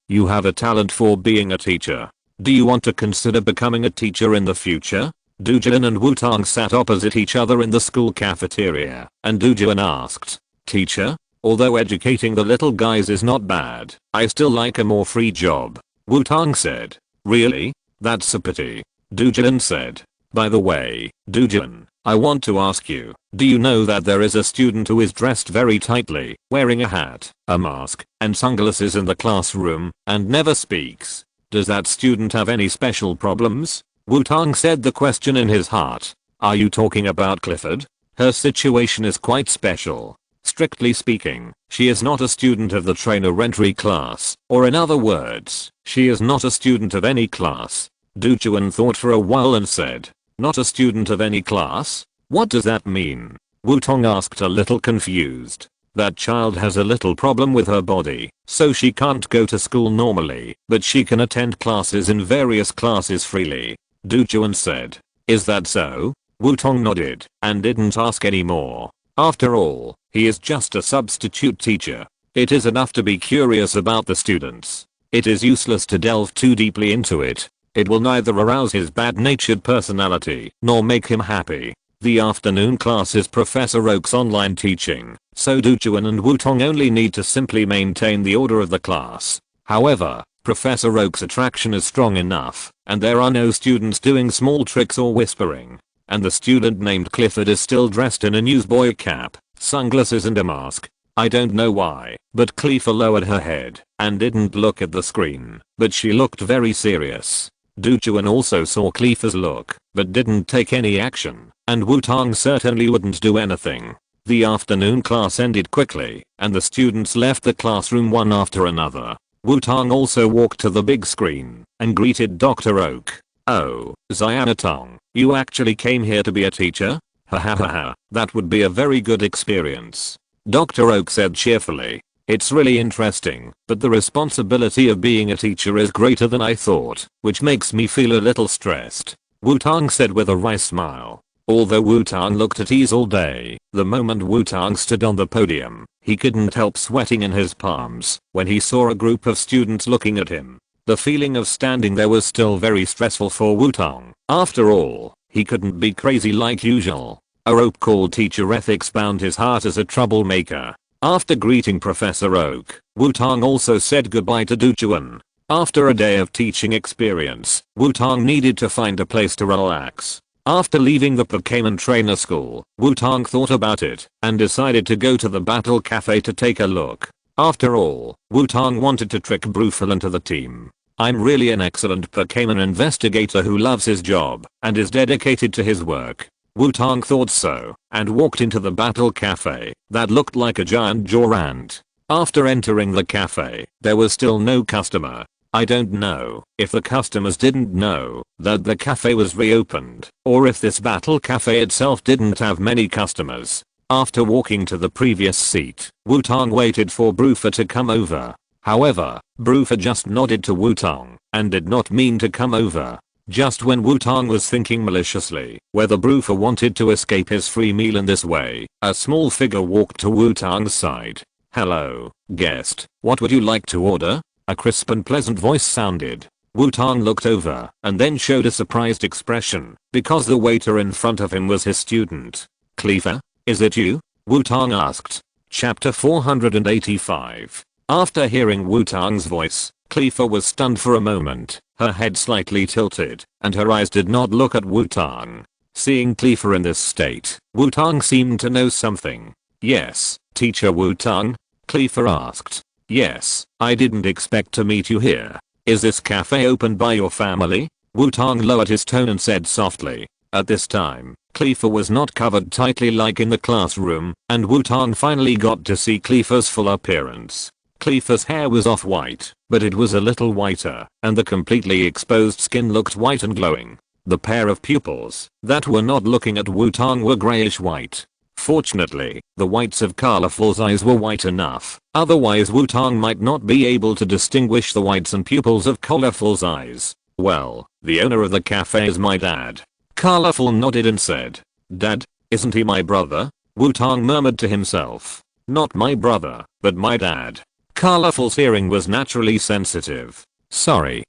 A: you have a talent for being a teacher. Do you want to consider becoming a teacher in the future? Dujuan and Wutong sat opposite each other in the school cafeteria, and Dujuan asked, Teacher? Although educating the little guys is not bad, I still like a more free job. Wutong said. Really? That's a pity. Dujuan said. By the way, Dujuan, I want to ask you, do you know that there is a student who is dressed very tightly, wearing a hat, a mask, and sunglasses in the classroom, and never speaks? Does that student have any special problems? Wutong said the question in his heart. Are you talking about Clifford? Her situation is quite special. Strictly speaking, she is not a student of the trainer entry class, or in other words, she is not a student of any class. Dujuan thought for a while and said, not a student of any class? What does that mean? Wutong asked a little confused. That child has a little problem with her body, so she can't go to school normally, but she can attend classes in various classes freely. Dujuan said. Is that so? Wutong nodded, and didn't ask any more. After all, he is just a substitute teacher. It is enough to be curious about the students. It is useless to delve too deeply into it. It will neither arouse his bad-natured personality nor make him happy. The afternoon class is Professor Oak's online teaching, so Duchuan and Wutong only need to simply maintain the order of the class. However, Professor Oak's attraction is strong enough, and there are no students doing small tricks or whispering. And the student named Clifford is still dressed in a newsboy cap, sunglasses and a mask. I don't know why, but Cleaver lowered her head and didn't look at the screen, but she looked very serious. Duchuan also saw Cleaver's look, but didn't take any action, and Wutong certainly wouldn't do anything. The afternoon class ended quickly, and the students left the classroom one after another. Wutong also walked to the big screen and greeted Dr. Oak. "Oh, Xianatong, you actually came here to be a teacher? Ha ha ha ha, that would be a very good experience," Dr. Oak said cheerfully. "It's really interesting, but the responsibility of being a teacher is greater than I thought, which makes me feel a little stressed," Wutong said with a wry smile. Although Wutong looked at ease all day, the moment Wutong stood on the podium, he couldn't help sweating in his palms when he saw a group of students looking at him. The feeling of standing there was still very stressful for Wutong. After all, he couldn't be crazy like usual. A rope called teacher ethics bound his heart as a troublemaker. After greeting Professor Oak, Wutong also said goodbye to Duchuan. After a day of teaching experience, Wutong needed to find a place to relax. After leaving the Pokémon Trainer School, Wutong thought about it and decided to go to the Battle Cafe to take a look. After all, Wutong wanted to trick Brufel into the team. "I'm really an excellent Pokémon investigator who loves his job and is dedicated to his work." Wutong thought so and walked into the Battle Cafe that looked like a giant jaw ant. After entering the cafe, there was still no customer. I don't know if the customers didn't know that the cafe was reopened or if this Battle Cafe itself didn't have many customers. After walking to the previous seat, Wutong waited for Brufel to come over. However, Brufel just nodded to Wutong and did not mean to come over. Just when Wutong was thinking maliciously whether Brufel wanted to escape his free meal in this way, a small figure walked to Wutong's side. "Hello, guest, what would you like to order?" A crisp and pleasant voice sounded. Wutong looked over and then showed a surprised expression because the waiter in front of him was his student. "Cleaver, is it you?" Wutong asked. Chapter 485. After hearing Wutong's voice, Cleaver was stunned for a moment, her head slightly tilted, and her eyes did not look at Wutong. Seeing Cleaver in this state, Wutong seemed to know something. "Yes, Teacher Wutong?" Cleaver asked. "Yes, I didn't expect to meet you here. Is this cafe opened by your family?" Wutong lowered his tone and said softly. At this time, Cleaver was not covered tightly like in the classroom, and Wutong finally got to see Cleaver's full appearance. Cleaver's hair was off-white, but it was a little whiter, and the completely exposed skin looked white and glowing. The pair of pupils that were not looking at Wutong were grayish white. Fortunately, the whites of Colorful's eyes were white enough, otherwise Wutong might not be able to distinguish the whites and pupils of Colorful's eyes. "Well, the owner of the cafe is my dad." Colorful nodded and said. "Dad? Isn't he my brother?" Wutong murmured to himself. "Not my brother, but my dad." Colorful's hearing was naturally sensitive. Sorry,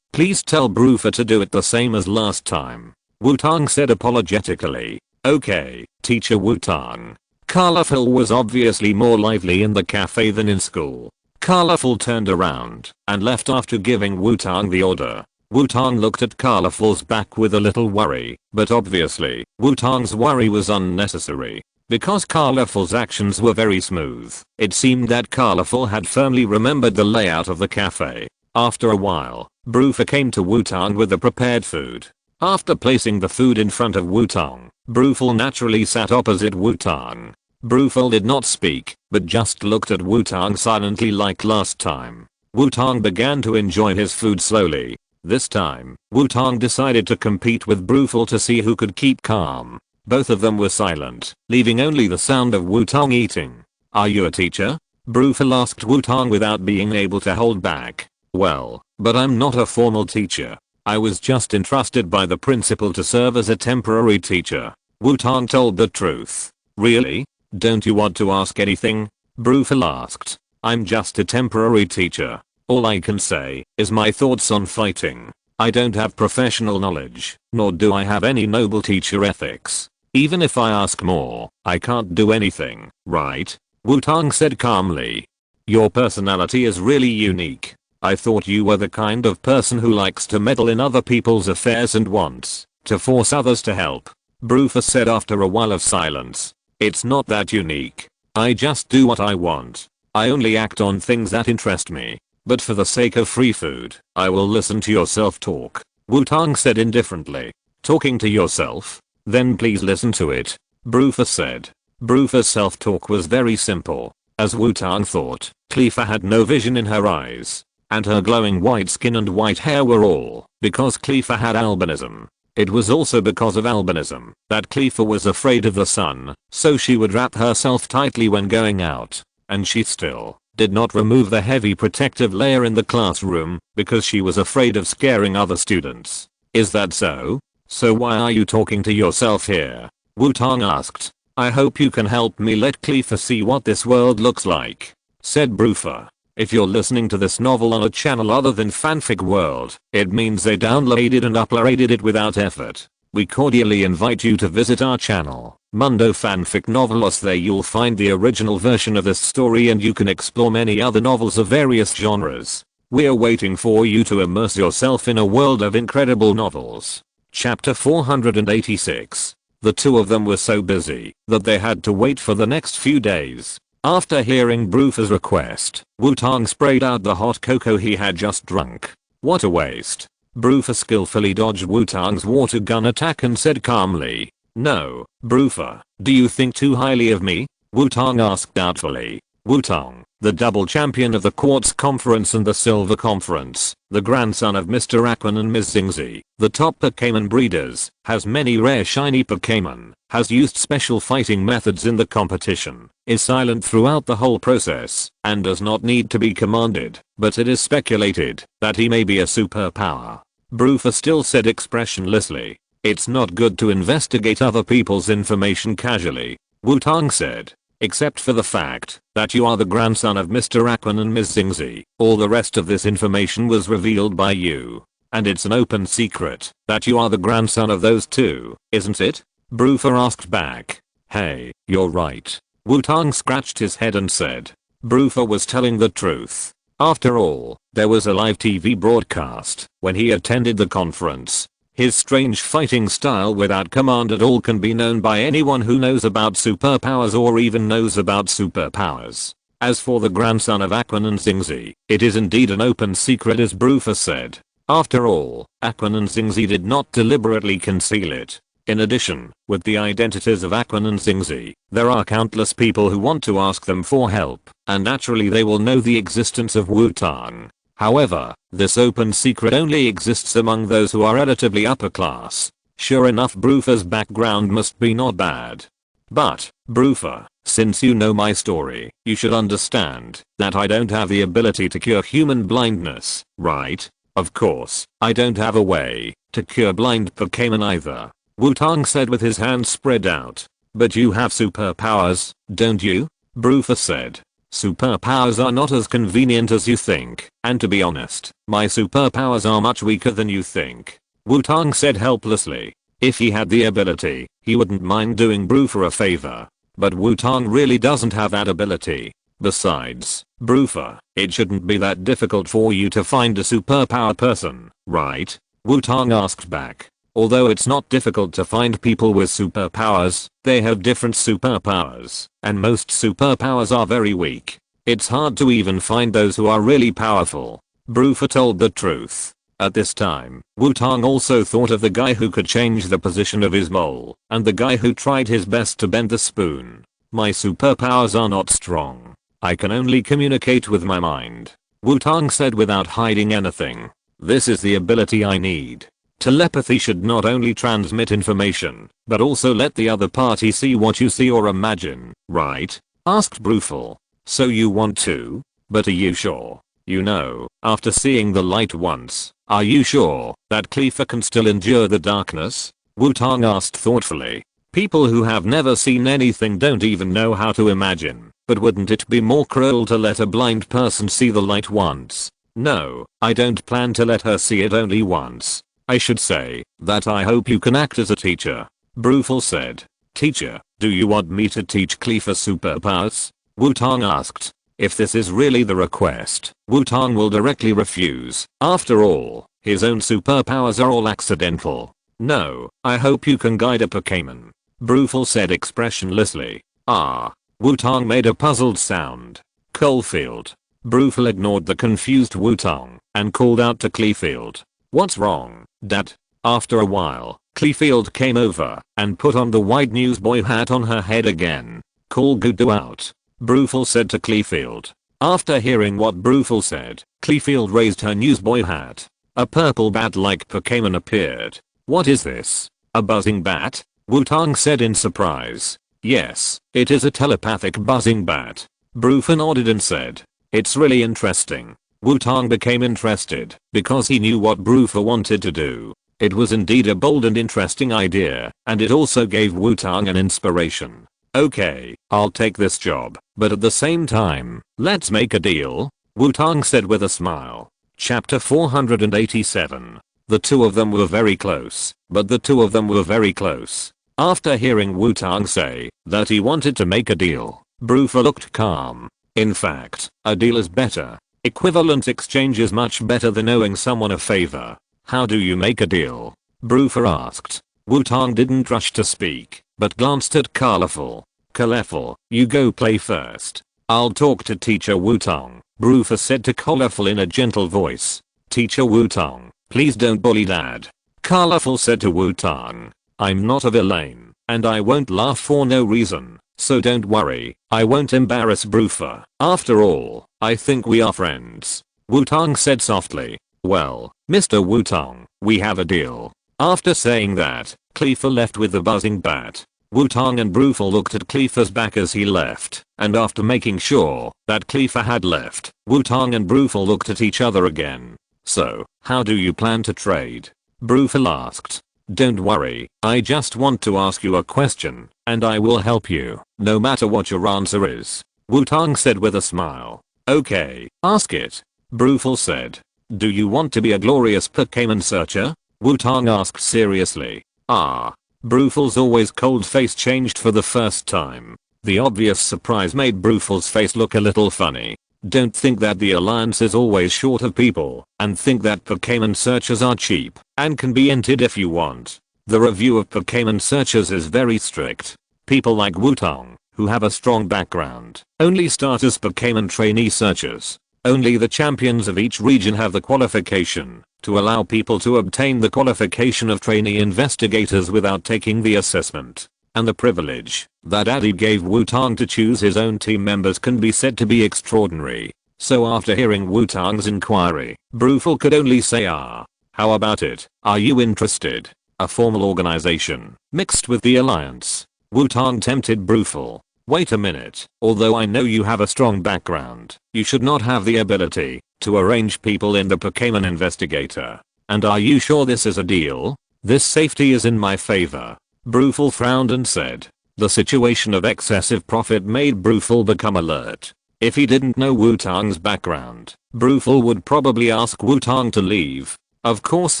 A: please tell Brufel to do it the same as last time," Wutong said apologetically. "Okay, Teacher Wutong." Colorful was obviously more lively in the cafe than in school. Colorful turned around and left after giving Wutong the order. Wutong looked at Colorful's back with a little worry, but obviously, Wutong's worry was unnecessary. Because Colorful's actions were very smooth, it seemed that Colorful had firmly remembered the layout of the cafe. After a while, Brufel came to Wutong with the prepared food. After placing the food in front of Wutong, Brufel naturally sat opposite Wutong. Brufel did not speak, but just looked at Wutong silently like last time. Wutong began to enjoy his food slowly. This time, Wutong decided to compete with Brufel to see who could keep calm. Both of them were silent, leaving only the sound of Wutong eating. "Are you a teacher?" Brufel asked Wutong without being able to hold back. "Well, but I'm not a formal teacher. I was just entrusted by the principal to serve as a temporary teacher." Wutong told the truth. "Really? Don't you want to ask anything?" Brufel asked. "I'm just a temporary teacher. All I can say is my thoughts on fighting. I don't have professional knowledge, nor do I have any noble teacher ethics. Even if I ask more, I can't do anything, right? Wutong said calmly. Your personality is really unique. I thought you were the kind of person who likes to meddle in other people's affairs and wants to force others to help. Brufus said after a while of silence. It's not that unique. I just do what I want. I only act on things that interest me. But for the sake of free food, I will listen to your self-talk. Wutong said indifferently. Talking to yourself? Then please listen to it. Brufus said. Brufus' self-talk was very simple. As Wutong thought, Cleaver had no vision in her eyes. And her glowing white skin and white hair were all because Cleaver had albinism. It was also because of albinism that Cleaver was afraid of the sun, so she would wrap herself tightly when going out. And she still did not remove the heavy protective layer in the classroom because she was afraid of scaring other students. Is that so? So why are you talking to yourself here? Wutong asked. I hope you can help me let Cleaver see what this world looks like, said Brufus. If you're listening to this novel on a channel other than Fanfic World, it means they downloaded and uploaded it without effort. We cordially invite you to visit our channel, Mundo Fanfic Novelos. There you'll find the original version of this story and you can explore many other novels of various genres. We're waiting for you to immerse yourself in a world of incredible novels. Chapter 486. The two of them were so busy that they had to wait for the next few days. After hearing Brufus' request, Wutong sprayed out the hot cocoa he had just drunk. What a waste. Brufus skillfully dodged Wutong's water gun attack and said calmly. No, Brufus, do you think too highly of me? Wutong asked doubtfully. Wutong, the double champion of the Quartz Conference and the Silver Conference, the grandson of Mr. Aquan and Ms. Xingzi, the top Pokémon breeders, has many rare shiny Pokémon, has used special fighting methods in the competition, is silent throughout the whole process, and does not need to be commanded, but it is speculated that he may be a superpower. Brufus still said expressionlessly. It's not good to investigate other people's information casually. Wutong said. Except for the fact that you are the grandson of Mr. Aquan and Ms. Xingzi, all the rest of this information was revealed by you. And it's an open secret that you are the grandson of those two, isn't it? Brufus asked back. Hey, you're right. Wutong scratched his head and said. Brufus was telling the truth. After all, there was a live TV broadcast when he attended the conference. His strange fighting style without command at all can be known by anyone who knows about superpowers or even knows about superpowers. As for the grandson of Aquan and Xingzi, it is indeed an open secret as Brufus said. After all, Aquan and Xingzi did not deliberately conceal it. In addition, with the identities of Aquan and Xingzi, there are countless people who want to ask them for help, and naturally they will know the existence of Wutong. However, this open secret only exists among those who are relatively upper class. Sure enough, Brufus' background must be not bad. But, Brufus, since you know my story, you should understand that I don't have the ability to cure human blindness, right? Of course, I don't have a way to cure blind Pokémon either. Wutong said with his hands spread out. But you have superpowers, don't you? Brufus said. Superpowers are not as convenient as you think, and to be honest, my superpowers are much weaker than you think. Wutong said helplessly. If he had the ability, he wouldn't mind doing Brufus a favor. But Wutong really doesn't have that ability. Besides, Brufus, it shouldn't be that difficult for you to find a superpower person, right? Wutong asked back. Although it's not difficult to find people with superpowers, they have different superpowers, and most superpowers are very weak. It's hard to even find those who are really powerful. Brufus told the truth. At this time, Wutong also thought of the guy who could change the position of his mole, and the guy who tried his best to bend the spoon. My superpowers are not strong. I can only communicate with my mind. Wutong said without hiding anything. This is the ability I need. Telepathy should not only transmit information, but also let the other party see what you see or imagine, right? Asked Brufus. So you want to? But are you sure? You know, after seeing the light once, are you sure that Cleaver can still endure the darkness? Wutong asked thoughtfully. People who have never seen anything don't even know how to imagine, but wouldn't it be more cruel to let a blind person see the light once? No, I don't plan to let her see it only once. I should say that I hope you can act as a teacher. Brufel said. Teacher, do you want me to teach Cleaver superpowers? Wutong asked. If this is really the request, Wutong will directly refuse. After all, his own superpowers are all accidental. No, I hope you can guide a Pokémon. Brufel said expressionlessly. Ah. Wutong made a puzzled sound. Coalfield. Brufel ignored the confused Wutong and called out to Cleafield. What's wrong, Dad? After a while, Cleafield came over and put on the white newsboy hat on her head again. Call Gudu out. Brufel said to Cleafield. After hearing what Brufel said, Cleafield raised her newsboy hat. A purple bat-like Pokémon appeared. What is this? A buzzing bat? Wutong said in surprise. Yes, it is a telepathic buzzing bat. Brufel nodded and said. It's really interesting. Wutong became interested because he knew what Brufel wanted to do. It was indeed a bold and interesting idea, and it also gave Wutong an inspiration. Okay, I'll take this job, but at the same time, let's make a deal, Wutong said with a smile. Chapter 487. The two of them were very close, but the two of them were very close. After hearing Wutong say that he wanted to make a deal, Brufel looked calm. In fact, a deal is better. Equivalent exchange is much better than owing someone a favor. How do you make a deal? Brufel asked. Wutong didn't rush to speak, but glanced at Colorful. Colorful, you go play first. I'll talk to Teacher Wutong, Brufel said to Colorful in a gentle voice. Teacher Wutong, please don't bully Dad. Colorful said to Wutong. I'm not a villain, and I won't laugh for no reason, so don't worry, I won't embarrass Brufel. After all, I think we are friends. Wutong said softly. Well, Mr. Wutong, we have a deal. After saying that, Cleaver left with the buzzing bat. Wutong and Brufel looked at Cleaver's back as he left, and after making sure that Cleaver had left, Wutong and Brufel looked at each other again. So, how do you plan to trade? Brufel asked. Don't worry, I just want to ask you a question, and I will help you, no matter what your answer is. Wutong said with a smile. Okay, ask it. Brufel said. Do you want to be a glorious Pokémon searcher? Wutong asked seriously. Ah. Brufel's always cold face changed for the first time. The obvious surprise made Brufel's face look a little funny. Don't think that the Alliance is always short of people, and think that Pokémon searchers are cheap, and can be entered if you want. The review of Pokémon searchers is very strict. People like Wutong, who have a strong background, only start as Pokémon trainee searchers. Only the champions of each region have the qualification to allow people to obtain the qualification of trainee investigators without taking the assessment. And the privilege that Addy gave Wutong to choose his own team members can be said to be extraordinary. So after hearing Wutong's inquiry, Brufel could only say ah. How about it? Are you interested? A formal organization, mixed with the Alliance. Wutong tempted Brufel. Wait a minute, although I know you have a strong background, you should not have the ability to arrange people in the Pokémon Investigator. And are you sure this is a deal? This safety is in my favor. Brufel frowned and said. The situation of excessive profit made Brufel become alert. If he didn't know Wutong's background, Brufel would probably ask Wutong to leave. Of course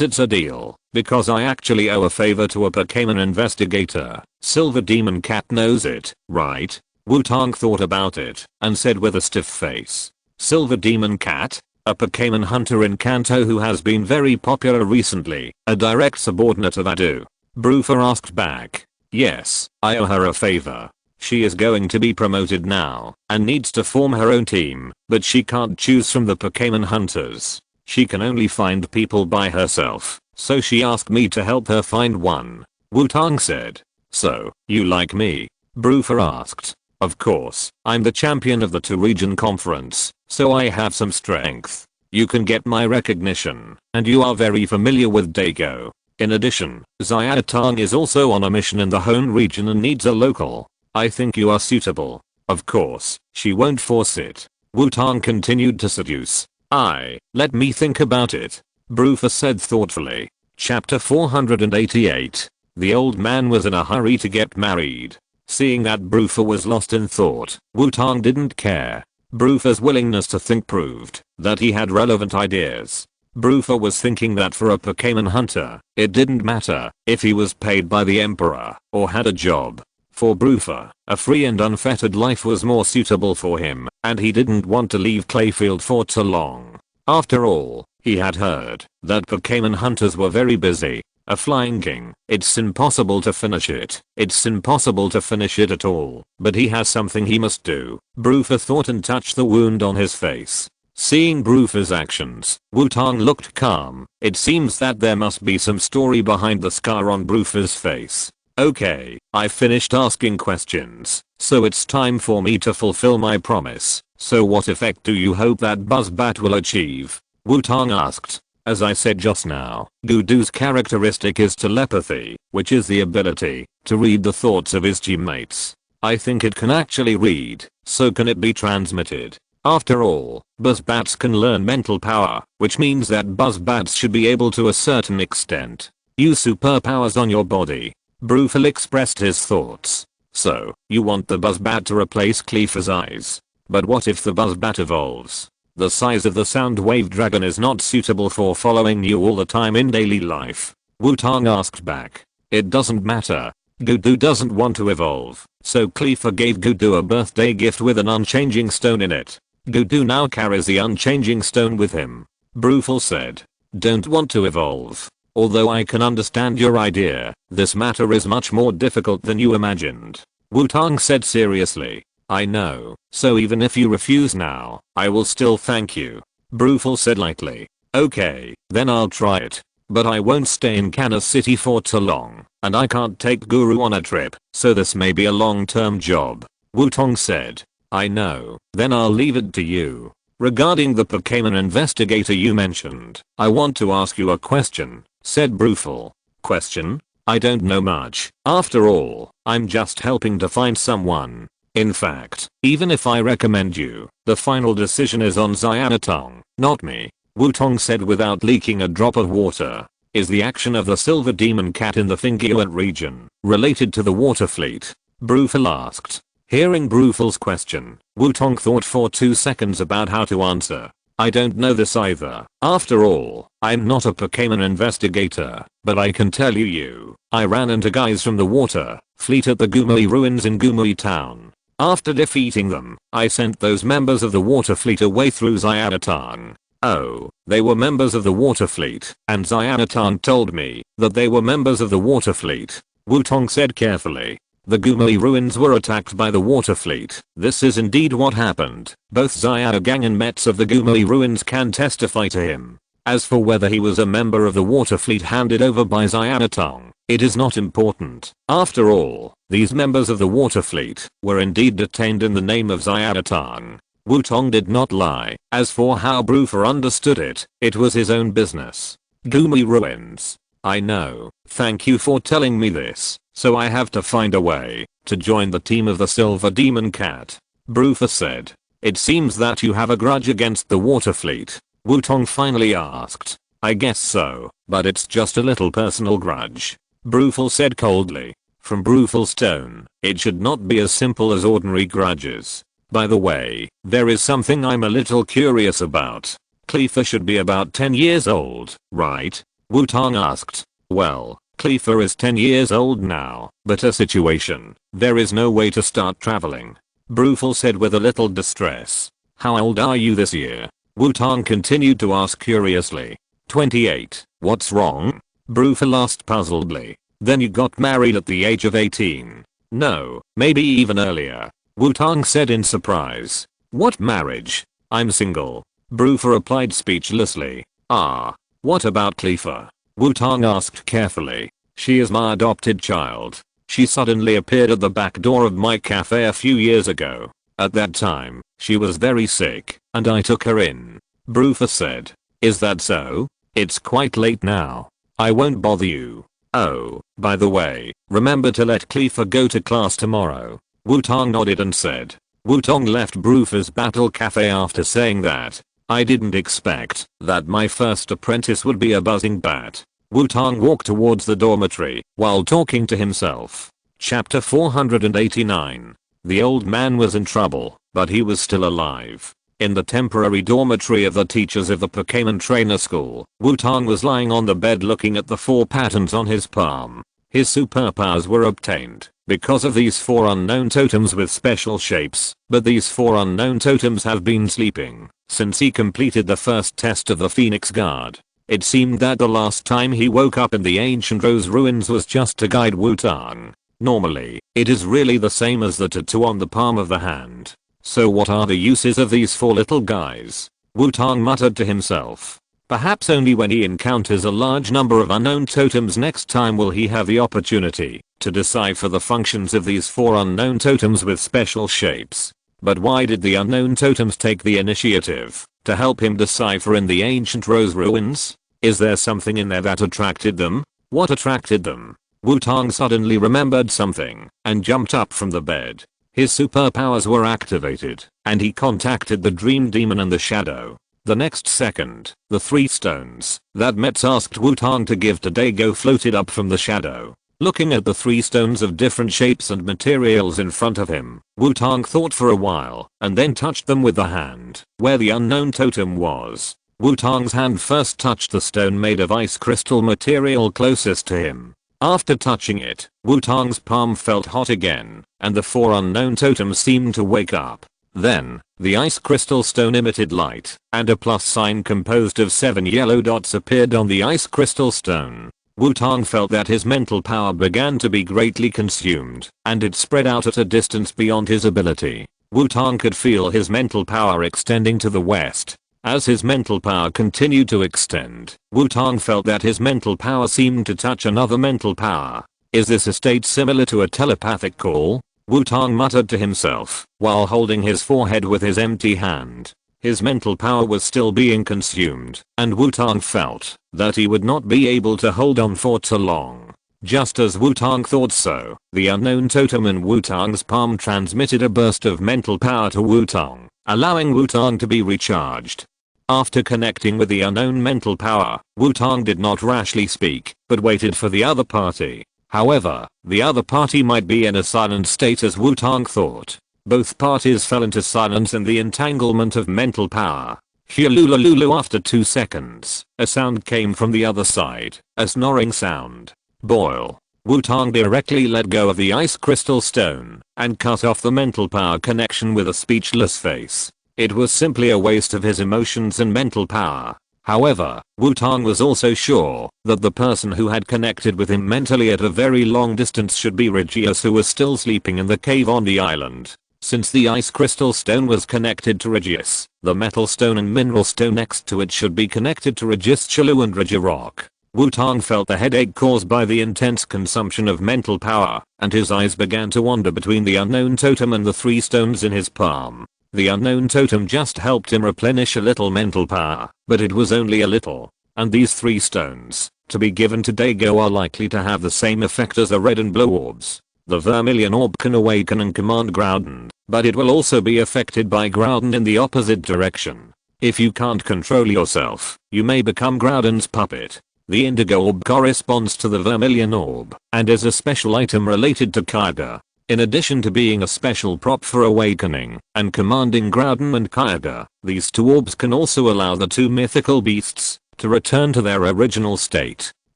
A: it's a deal, because I actually owe a favor to a Pokémon Investigator. Silver Demon Cat knows it, right? Wutong thought about it, and said with a stiff face. Silver Demon Cat? A Pokémon hunter in Kanto who has been very popular recently, a direct subordinate of Adu. Brufel asked back. Yes, I owe her a favor. She is going to be promoted now, and needs to form her own team, but she can't choose from the Pokémon hunters. She can only find people by herself, so she asked me to help her find one. Wutong said. So, you like me? Brufel asked. Of course, I'm the champion of the 2-region conference, so I have some strength. You can get my recognition, and you are very familiar with Dago. In addition, Xiaotang is also on a mission in the Hone region and needs a local. I think you are suitable. Of course, she won't force it. Wutong continued to seduce. Let me think about it. Brufel said thoughtfully. Chapter 488. The old man was in a hurry to get married. Seeing that Brufel was lost in thought, Wutong didn't care. Bruford's willingness to think proved that he had relevant ideas. Bruford was thinking that for a Pokémon hunter, it didn't matter if he was paid by the Emperor or had a job. For Bruford, a free and unfettered life was more suitable for him, and he didn't want to leave Clayfield for too long. After all, he had heard that Pokémon hunters were very busy. A flying king, it's impossible to finish it. It's impossible to finish it at all. But he has something he must do. Bruford thought and touched the wound on his face. Seeing Bruford's actions, Wutong looked calm. It seems that there must be some story behind the scar on Bruford's face. Okay, I finished asking questions, so it's time for me to fulfill my promise. So what effect do you hope that Buzzbat will achieve? Wutong asked. As I said just now, Gudu's characteristic is telepathy, which is the ability to read the thoughts of his teammates. I think it can actually read, so can it be transmitted? After all, Buzzbats can learn mental power, which means that Buzzbats should be able to a certain extent use superpowers on your body. Bruford expressed his thoughts. So, you want the Buzzbat to replace Cleaver's eyes. But what if the Buzzbat evolves? The size of the Soundwave Dragon is not suitable for following you all the time in daily life. Wutong asked back. It doesn't matter. Gudu doesn't want to evolve, so Cleaver gave Gudu a birthday gift with an unchanging stone in it. Gudu now carries the unchanging stone with him. Bruford said. Don't want to evolve. Although I can understand your idea, this matter is much more difficult than you imagined. Wutong said seriously. I know, so even if you refuse now, I will still thank you. Bruford said lightly. Okay, then I'll try it. But I won't stay in Kansas City for too long, and I can't take Guru on a trip, so this may be a long-term job. Wutong said. I know, then I'll leave it to you. Regarding the Pokémon investigator you mentioned, I want to ask you a question, said Bruford. Question? I don't know much. After all, I'm just helping to find someone. In fact, even if I recommend you, the final decision is on Xiaotong, not me. Wutong said without leaking a drop of water. Is the action of the silver demon cat in the Fingyuan region related to the water fleet? Bruford asked. Hearing Bruford's question, Wutong thought for 2 seconds about how to answer. I don't know this either. After all, I'm not a Pokémon investigator, but I can tell you, I ran into guys from the water fleet at the Gumui ruins in Gumui town. After defeating them, I sent those members of the water fleet away through Xiaotong. Oh, they were members of the water fleet, and Xiaotong told me that they were members of the water fleet. Wutong said carefully. The Gumui ruins were attacked by the water fleet. This is indeed what happened. Both Xiaogang and Mets of the Gumui ruins can testify to him. As for whether he was a member of the water fleet handed over by Xiaotong, it is not important. After all, these members of the water fleet were indeed detained in the name of Xiaotong. Wutong did not lie. As for how Bruford understood it, it was his own business. Gumui ruins. I know. Thank you for telling me this. So I have to find a way to join the team of the Silver Demon Cat. Bruford said. It seems that you have a grudge against the water fleet. Wutong finally asked. I guess so, but it's just a little personal grudge. Bruford said coldly. From Bruford's tone, it should not be as simple as ordinary grudges. By the way, there is something I'm a little curious about. Cleaver should be about 10 years old, right? Wutong asked. Well, Cleaver is 10 years old now, but a situation, there is no way to start traveling. Bruford said with a little distress. How old are you this year? Wutong continued to ask curiously. 28. What's wrong? Bruford asked puzzledly. Then you got married at the age of 18. No, maybe even earlier. Wutong said in surprise. What marriage? I'm single. Bruford replied speechlessly. Ah. What about Cleaver? Wutong asked carefully. She is my adopted child. She suddenly appeared at the back door of my cafe a few years ago. At that time, she was very sick, and I took her in. Bruford said. Is that so? It's quite late now. I won't bother you. Oh, by the way, remember to let Cleaver go to class tomorrow. Wutong nodded and said. Wutong left Bruford's battle cafe after saying that. I didn't expect that my first apprentice would be a buzzing bat. Wutong walked towards the dormitory while talking to himself. Chapter 489. The old man was in trouble, but he was still alive. In the temporary dormitory of the teachers of the Pokémon Trainer School, Wutong was lying on the bed looking at the 4 patterns on his palm. His superpowers were obtained because of these 4 unknown totems with special shapes, but these 4 unknown totems have been sleeping since he completed the first test of the Phoenix Guard. It seemed that the last time he woke up in the ancient Rose Ruins was just to guide Wutong. Normally, it is really the same as the tattoo on the palm of the hand. So what are the uses of these 4 little guys? Wutong muttered to himself. Perhaps only when he encounters a large number of unknown totems next time will he have the opportunity to decipher the functions of these 4 unknown totems with special shapes. But why did the unknown totems take the initiative to help him decipher in the ancient Rose Ruins? Is there something in there that attracted them? What attracted them? Wutong suddenly remembered something and jumped up from the bed. His superpowers were activated, and he contacted the Dream Demon and the Shadow. The next second, the 3 stones that Mets asked Wutong to give to Dago floated up from the shadow. Looking at the 3 stones of different shapes and materials in front of him, Wutong thought for a while and then touched them with the hand where the unknown totem was. Wutong's hand first touched the stone made of ice crystal material closest to him. After touching it, Wutong's palm felt hot again, and the 4 unknown totems seemed to wake up. Then, the ice crystal stone emitted light, and a plus sign composed of 7 yellow dots appeared on the ice crystal stone. Wutong felt that his mental power began to be greatly consumed, and it spread out at a distance beyond his ability. Wutong could feel his mental power extending to the west. As his mental power continued to extend, Wutong felt that his mental power seemed to touch another mental power. Is this a state similar to a telepathic call? Wutong muttered to himself while holding his forehead with his empty hand. His mental power was still being consumed, and Wutong felt that he would not be able to hold on for too long. Just as Wutong thought so, the unknown totem in Wutong's palm transmitted a burst of mental power to Wutong, allowing Wutong to be recharged. After connecting with the unknown mental power, Wutong did not rashly speak, but waited for the other party. However, the other party might be in a silent state as Wutong thought. Both parties fell into silence in the entanglement of mental power. Hululululu. After 2 seconds, a sound came from the other side, a snoring sound. Boil. Wutong directly let go of the ice crystal stone and cut off the mental power connection with a speechless face. It was simply a waste of his emotions and mental power. However, Wutong was also sure that the person who had connected with him mentally at a very long distance should be Regius, who was still sleeping in the cave on the island. Since the ice crystal stone was connected to Regius, the metal stone and mineral stone next to it should be connected to Regischulu and Regirock. Wutong felt the headache caused by the intense consumption of mental power, and his eyes began to wander between the unknown totem and the 3 stones in his palm. The unknown totem just helped him replenish a little mental power, but it was only a little. And these 3 stones, to be given to Dago, are likely to have the same effect as the red and blue orbs. The vermilion orb can awaken and command Groudon, but it will also be affected by Groudon in the opposite direction. If you can't control yourself, you may become Groudon's puppet. The indigo orb corresponds to the vermilion orb, and is a special item related to Kyogre. In addition to being a special prop for awakening and commanding Groudon and Kyogre, these 2 orbs can also allow the 2 mythical beasts to return to their original state.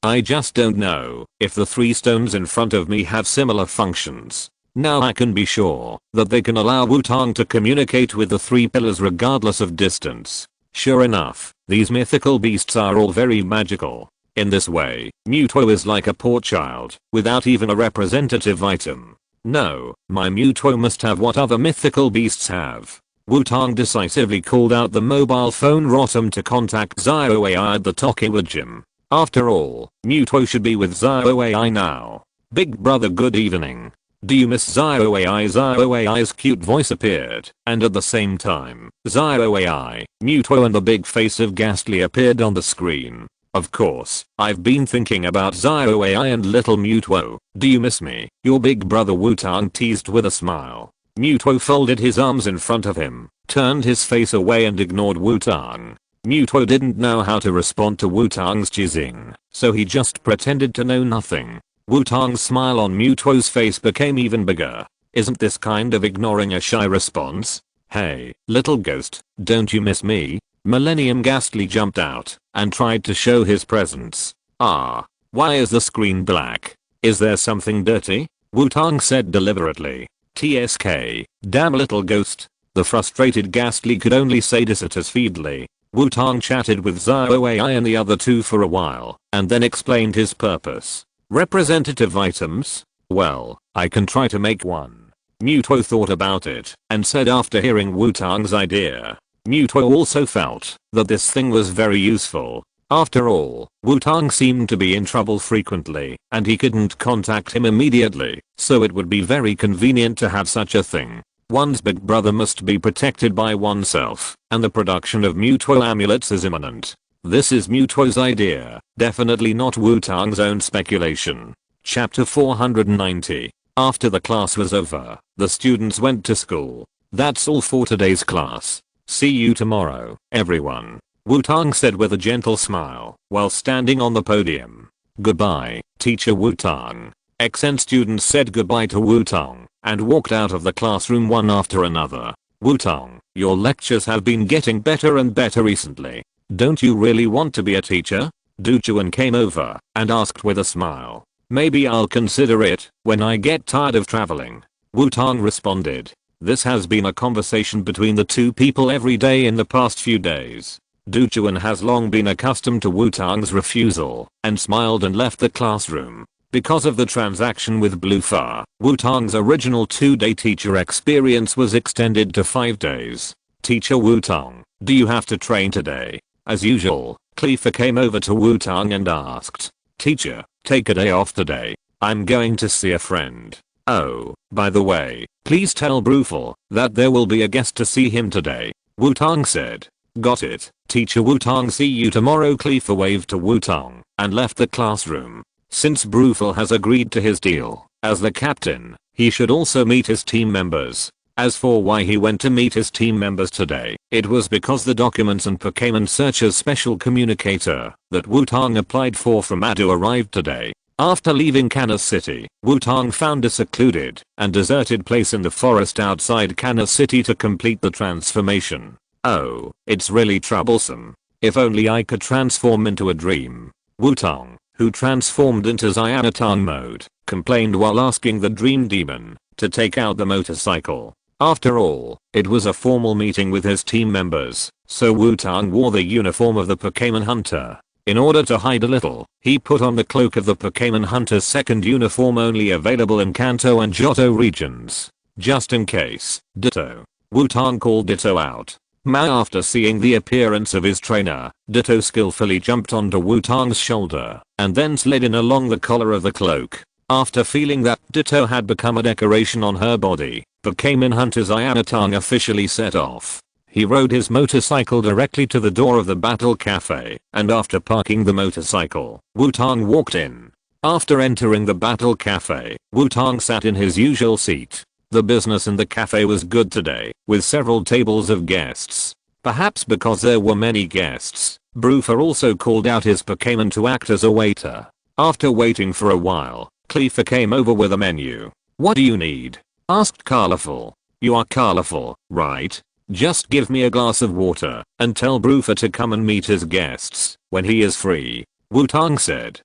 A: I just don't know if the 3 stones in front of me have similar functions. Now I can be sure that they can allow Wutong to communicate with the 3 pillars regardless of distance. Sure enough, these mythical beasts are all very magical. In this way, Mewtwo is like a poor child without even a representative item. No, my Mewtwo must have what other mythical beasts have. Wutong decisively called out the mobile phone Rotom to contact Xiaoxia at the Tokiwa gym. After all, Mewtwo should be with Xiaoxia now. Big brother, good evening. Do you miss Xiaoxia? Xiaoxia's cute voice appeared, and at the same time, Xiaoxia, Mewtwo and the big face of Ghastly appeared on the screen. Of course, I've been thinking about Xiaoxia and little Mewtwo. Do you miss me? Your big brother, Wutong teased with a smile. Mewtwo folded his arms in front of him, turned his face away and ignored Wutong. Mewtwo didn't know how to respond to Wutong's teasing, so he just pretended to know nothing. Wutong's smile on Mewtwo's face became even bigger. Isn't this kind of ignoring a shy response? Hey, little ghost, don't you miss me? Millennium Ghastly jumped out and tried to show his presence. Ah, why is the screen black? Is there something dirty? Wutong said deliberately. TSK, damn little ghost. The frustrated Ghastly could only say dissatisfiedly. Wutong chatted with Xiaoxia and the other two for a while, and then explained his purpose. Representative items? Well, I can try to make one. Muto thought about it, and said after hearing Wutong's idea. Muto also felt that this thing was very useful. After all, Wutong seemed to be in trouble frequently, and he couldn't contact him immediately, so it would be very convenient to have such a thing. One's big brother must be protected by oneself, and the production of Muto amulets is imminent. This is Muto's idea, definitely not Wutong's own speculation. Chapter 490. After the class was over, the students went to school. That's all for today's class. See you tomorrow, everyone. Wutong said with a gentle smile, while standing on the podium. Goodbye, Teacher Wutong. XN students said goodbye to Wutong, and walked out of the classroom one after another. Wutong, your lectures have been getting better and better recently. Don't you really want to be a teacher? Duchuan came over, and asked with a smile. Maybe I'll consider it, when I get tired of traveling. Wutong responded. This has been a conversation between the two people every day in the past few days. Duchuan has long been accustomed to Wutong's refusal, and smiled and left the classroom. Because of the transaction with Bluefar, Wutong's original 2-day teacher experience was extended to 5 days. Teacher Wutong, do you have to train today? As usual, Cleaver came over to Wutong and asked. Teacher, take a day off today. I'm going to see a friend. Oh, by the way, please tell Brufel that there will be a guest to see him today. Wutong said. Got it, Teacher Wutong, see you tomorrow. Cleaver waved to Wutong and left the classroom. Since Brufel has agreed to his deal, as the captain, he should also meet his team members. As for why he went to meet his team members today, it was because the documents and Pokémon Searcher's special communicator that Wutong applied for from Adu arrived today. After leaving Kanna City, Wutong found a secluded and deserted place in the forest outside Kanna City to complete the transformation. Oh, it's really troublesome. If only I could transform into a dream. Wutong, who transformed into Xianatang mode, complained while asking the Dream Demon to take out the motorcycle. After all, it was a formal meeting with his team members, so Wutong wore the uniform of the Pokémon Hunter. In order to hide a little, he put on the cloak of the Pokémon Hunter's second uniform only available in Kanto and Johto regions. Just in case. Ditto. Wutong called Ditto out. After seeing the appearance of his trainer, Ditto skillfully jumped onto Wutong's shoulder, and then slid in along the collar of the cloak. After feeling that Ditto had become a decoration on her body, Pokémon Hunter Xianatang officially set off. He rode his motorcycle directly to the door of the Battle Cafe, and after parking the motorcycle, Wutong walked in. After entering the Battle Cafe, Wutong sat in his usual seat. The business in the cafe was good today, with several tables of guests. Perhaps because there were many guests, Brufel also called out his Pokémon to act as a waiter. After waiting for a while, Cleaver came over with a menu. What do you need? Asked Colorful. You are Colorful, right? Just give me a glass of water, and tell Brufel to come and meet his guests when he is free. Wutong said.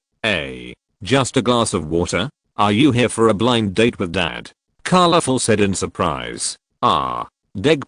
A: Just a glass of water? Are you here for a blind date with Dad? Colorful said in surprise. Deg.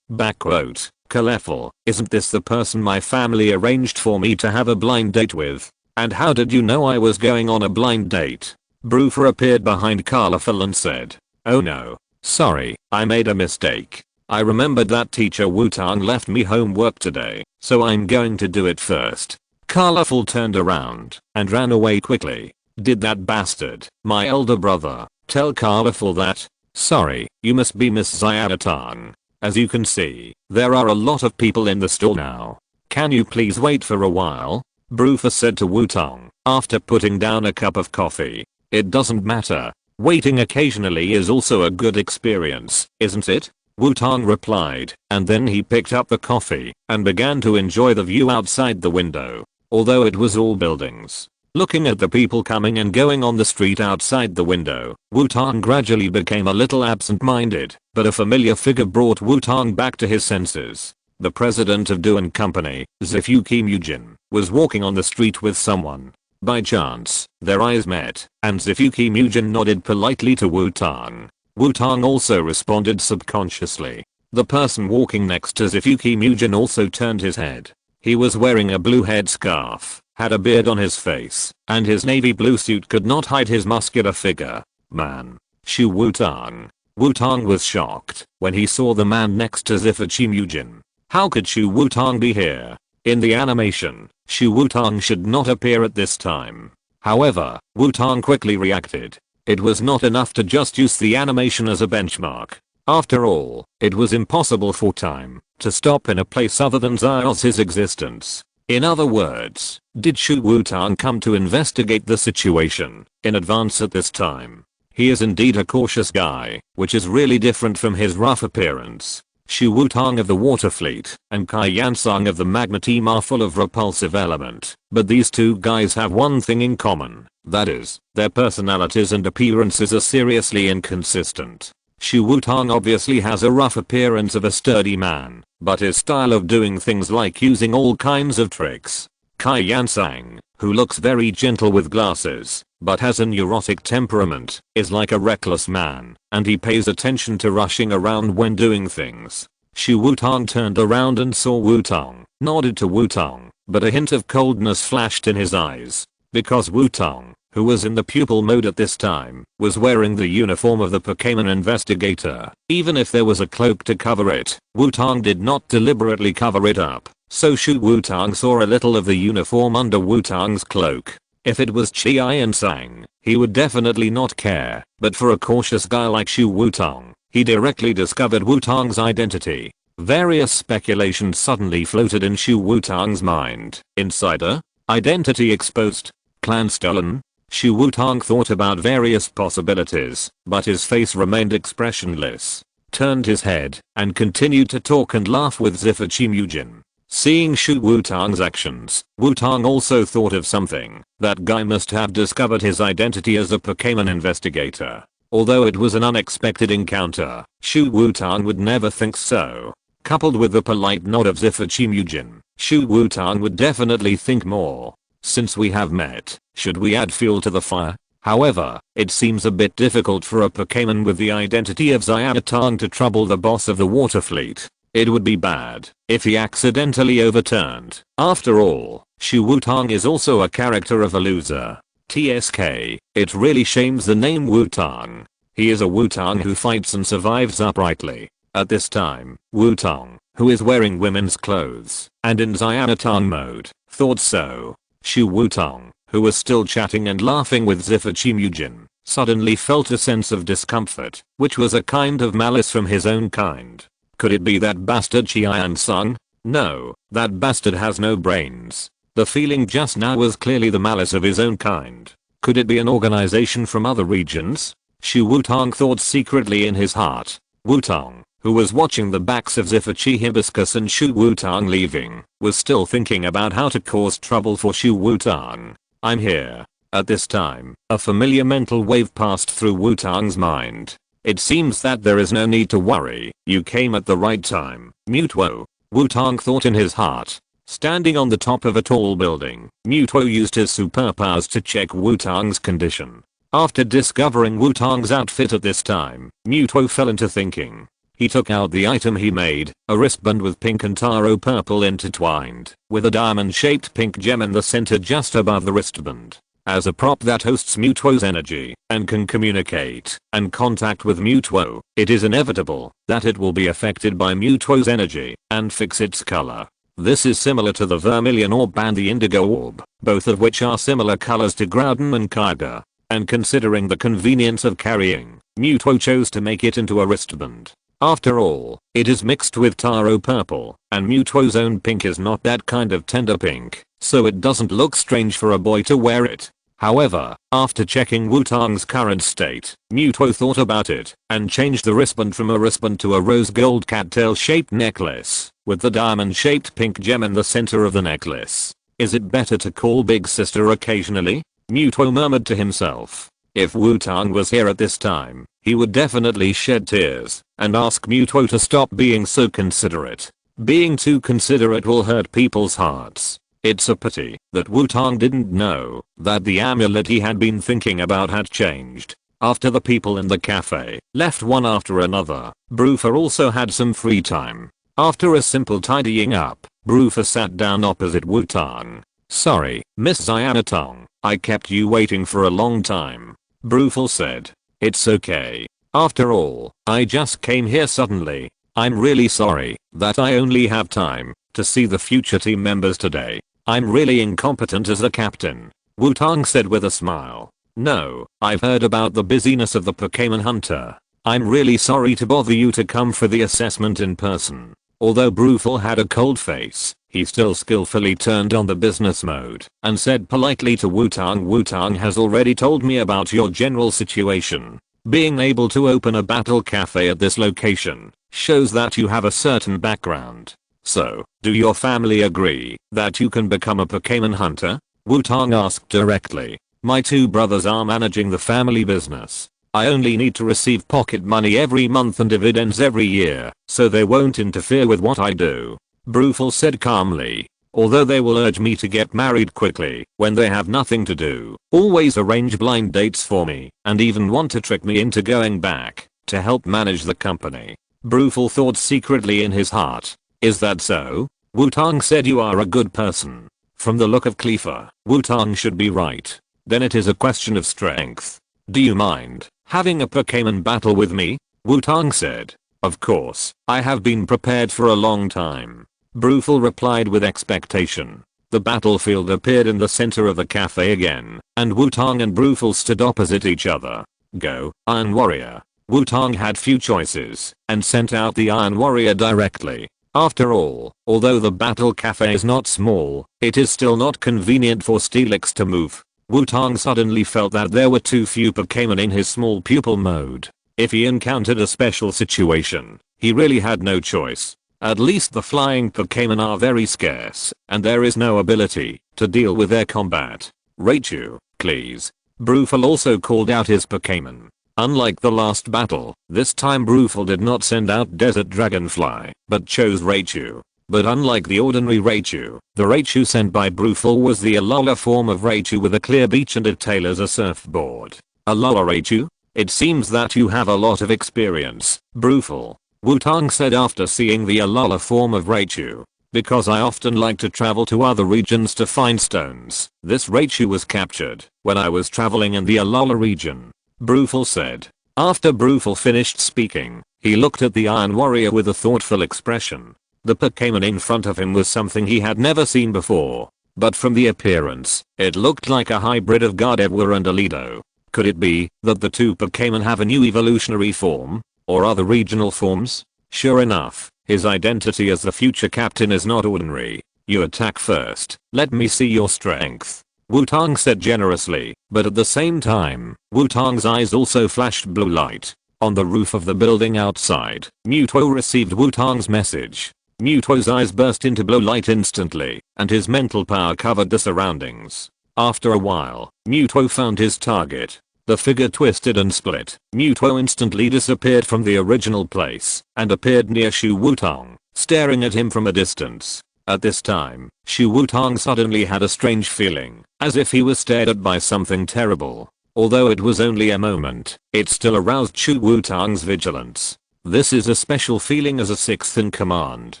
A: Backquote. Colorful, isn't this the person my family arranged for me to have a blind date with? And how did you know I was going on a blind date? Brufel appeared behind Colorful and said. Oh no. Sorry, I made a mistake. I remembered that Teacher Wutong left me homework today, so I'm going to do it first. Colorful turned around and ran away quickly. Did that bastard, my elder brother, tell Colorful that? Sorry, you must be Miss Xianatang. As you can see, there are a lot of people in the store now. Can you please wait for a while? Brufel said to Wutong, after putting down a cup of coffee. It doesn't matter. Waiting occasionally is also a good experience, isn't it? Wutong replied, and then he picked up the coffee and began to enjoy the view outside the window. Although it was all buildings, Looking at the people coming and going on the street outside the window, Wutong gradually became a little absent-minded, but a familiar figure brought Wutong back to his senses. The president of Do & Company, Zifuki Mujin, was walking on the street with someone. By chance, their eyes met, and Zifuki Mujin nodded politely to Wutong. Wutong also responded subconsciously. The person walking next to Zifuki Mujin also turned his head. He was wearing a blue headscarf, had a beard on his face, and his navy blue suit could not hide his muscular figure. Man. Shu Wutong. Wutong was shocked when he saw the man next to Zifuki Mujin. How could Shu Wutong be here? In the animation, Shu Wutong should not appear at this time. However, Wutong quickly reacted. It was not enough to just use the animation as a benchmark. After all, it was impossible for time to stop in a place other than Xiaoxi's existence. In other words, did Shu Wutong come to investigate the situation in advance at this time? He is indeed a cautious guy, which is really different from his rough appearance. Shu Wutong of the Water Fleet and Kai Yansang of the Magma Team are full of repulsive element, but these two guys have one thing in common, that is, their personalities and appearances are seriously inconsistent. Shu Wutong obviously has a rough appearance of a sturdy man, but his style of doing things like using all kinds of tricks. Kai Yansang, who looks very gentle with glasses, but has a neurotic temperament, is like a reckless man, and he pays attention to rushing around when doing things. Shu Wutong turned around and saw Wutong, nodded to Wutong, but a hint of coldness flashed in his eyes. Because Wutong, who was in the pupil mode at this time, was wearing the uniform of the Pokémon investigator. Even if there was a cloak to cover it, Wutong did not deliberately cover it up, so Shu Wutong saw a little of the uniform under Wutong's cloak. If it was Xiaozhi, he would definitely not care, but for a cautious guy like Shu Wutong, he directly discovered Wutong's identity. Various speculations suddenly floated in Shu Wutong's mind. Insider? Identity exposed? Clan stolen? Shu Wutong thought about various possibilities, but his face remained expressionless. Turned his head, and continued to talk and laugh with Zifuki Mujin. Seeing Shu Wutong's actions, Wutong also thought of something. That guy must have discovered his identity as a Pokémon investigator. Although it was an unexpected encounter, Shu Wutong would never think so. Coupled with the polite nod of Zifuki Mujin, Shu Wutong would definitely think more. Since we have met, should we add fuel to the fire? However, it seems a bit difficult for a Pokémon with the identity of Xiaozhi to trouble the boss of the Water Fleet. It would be bad if he accidentally overturned. After all, Shu Wutong is also a character of a loser. TSK, it really shames the name Wutong. He is a Wutong who fights and survives uprightly. At this time, Wutong, who is wearing women's clothes and in Xiaozhi mode, thought so. Shu Wutong, who was still chatting and laughing with Zifuki Mujin, suddenly felt a sense of discomfort, which was a kind of malice from his own kind. Could it be that bastard Xiaozhi? No, that bastard has no brains. The feeling just now was clearly the malice of his own kind. Could it be an organization from other regions? Shu Wutong thought secretly in his heart. Wutong, who was watching the backs of Zifuki Hibiscus and Shu Wutong leaving, was still thinking about how to cause trouble for Shu Wutong. I'm here. At this time, a familiar mental wave passed through Wutong's mind. It seems that there is no need to worry, you came at the right time, Mutwo. Wutong thought in his heart. Standing on the top of a tall building, Mutwo used his superpowers to check Wutong's condition. After discovering Wutong's outfit at this time, Mutwo fell into thinking. He took out the item he made, a wristband with pink and taro purple intertwined, with a diamond-shaped pink gem in the center just above the wristband. As a prop that hosts Mutwo's energy and can communicate and contact with Mutwo, it is inevitable that it will be affected by Mutwo's energy and fix its color. This is similar to the Vermilion Orb and the Indigo Orb, both of which are similar colors to Groudon and Kyogre. And considering the convenience of carrying, Mutwo chose to make it into a wristband. After all, it is mixed with taro purple, and Mutwo's own pink is not that kind of tender pink, so it doesn't look strange for a boy to wear it. However, after checking Wutong's current state, Mutwo thought about it and changed the wristband from a wristband to a rose gold cattail shaped necklace with the diamond shaped pink gem in the center of the necklace. Is it better to call big sister occasionally? Mewtwo murmured to himself. If Wutong was here at this time, he would definitely shed tears and ask Mewtwo to stop being so considerate. Being too considerate will hurt people's hearts. It's a pity that Wutong didn't know that the amulet he had been thinking about had changed. After the people in the cafe left one after another, Bruffa also had some free time. After a simple tidying up, Bruffa sat down opposite Wutong. Sorry, Miss Xianatong, I kept you waiting for a long time. Bruffa said. It's okay. After all, I just came here suddenly. I'm really sorry that I only have time to see the future team members today. I'm really incompetent as a captain. Wutong said with a smile. No, I've heard about the busyness of the Pokémon Hunter. I'm really sorry to bother you to come for the assessment in person. Although Bruffa had a cold face, he still skillfully turned on the business mode and said politely to Wutong, Wutong has already told me about your general situation. Being able to open a battle cafe at this location shows that you have a certain background. So, do your family agree that you can become a Pokémon hunter? Wutong asked directly. My two brothers are managing the family business. I only need to receive pocket money every month and dividends every year, so they won't interfere with what I do. Bruffa said calmly. Although they will urge me to get married quickly when they have nothing to do, always arrange blind dates for me, and even want to trick me into going back to help manage the company. Bruffa thought secretly in his heart. Is that so? Wutong said you are a good person. From the look of Cleaver, Wutong should be right. Then it is a question of strength. Do you mind having a Pokémon battle with me? Wutong said. Of course, I have been prepared for a long time. Bruffa replied with expectation. The battlefield appeared in the center of the cafe again, and Wutong and Bruffa stood opposite each other. Go, Iron Warrior. Wutong had few choices and sent out the Iron Warrior directly. After all, although the battle cafe is not small, it is still not convenient for Steelix to move. Wutong suddenly felt that there were too few Pokémon in his small pupil mode. If he encountered a special situation, he really had no choice. At least the flying Pokémon are very scarce, and there is no ability to deal with their combat. Raichu, please. Bruffa also called out his Pokémon. Unlike the last battle, this time Bruffa did not send out Desert Dragonfly, but chose Raichu. But unlike the ordinary Raichu, the Raichu sent by Bruffa was the Alola form of Raichu with a clear beach and a tail as a surfboard. Alola Raichu? It seems that you have a lot of experience, Bruffa. Wutong said after seeing the Alola form of Raichu. Because I often like to travel to other regions to find stones. This Raichu was captured when I was traveling in the Alola region. Bruffa said. After Bruffa finished speaking, he looked at the Iron Warrior with a thoughtful expression. The Pokémon in front of him was something he had never seen before. But from the appearance, it looked like a hybrid of Gardevoir and Alido. Could it be that the two Pokémon have a new evolutionary form? Or other regional forms? Sure enough, his identity as the future captain is not ordinary. You attack first. Let me see your strength. Wutong said generously, but at the same time, Wutong's eyes also flashed blue light. On the roof of the building outside, Mewtwo received Wutong's message. Mewtwo's eyes burst into blue light instantly, and his mental power covered the surroundings. After a while, Mewtwo found his target. The figure twisted and split. Mewtwo instantly disappeared from the original place and appeared near Shu Wutong, staring at him from a distance. At this time, Shu Wutong suddenly had a strange feeling, as if he was stared at by something terrible. Although it was only a moment, it still aroused Shu Wutong's vigilance. This is a special feeling as a sixth in command.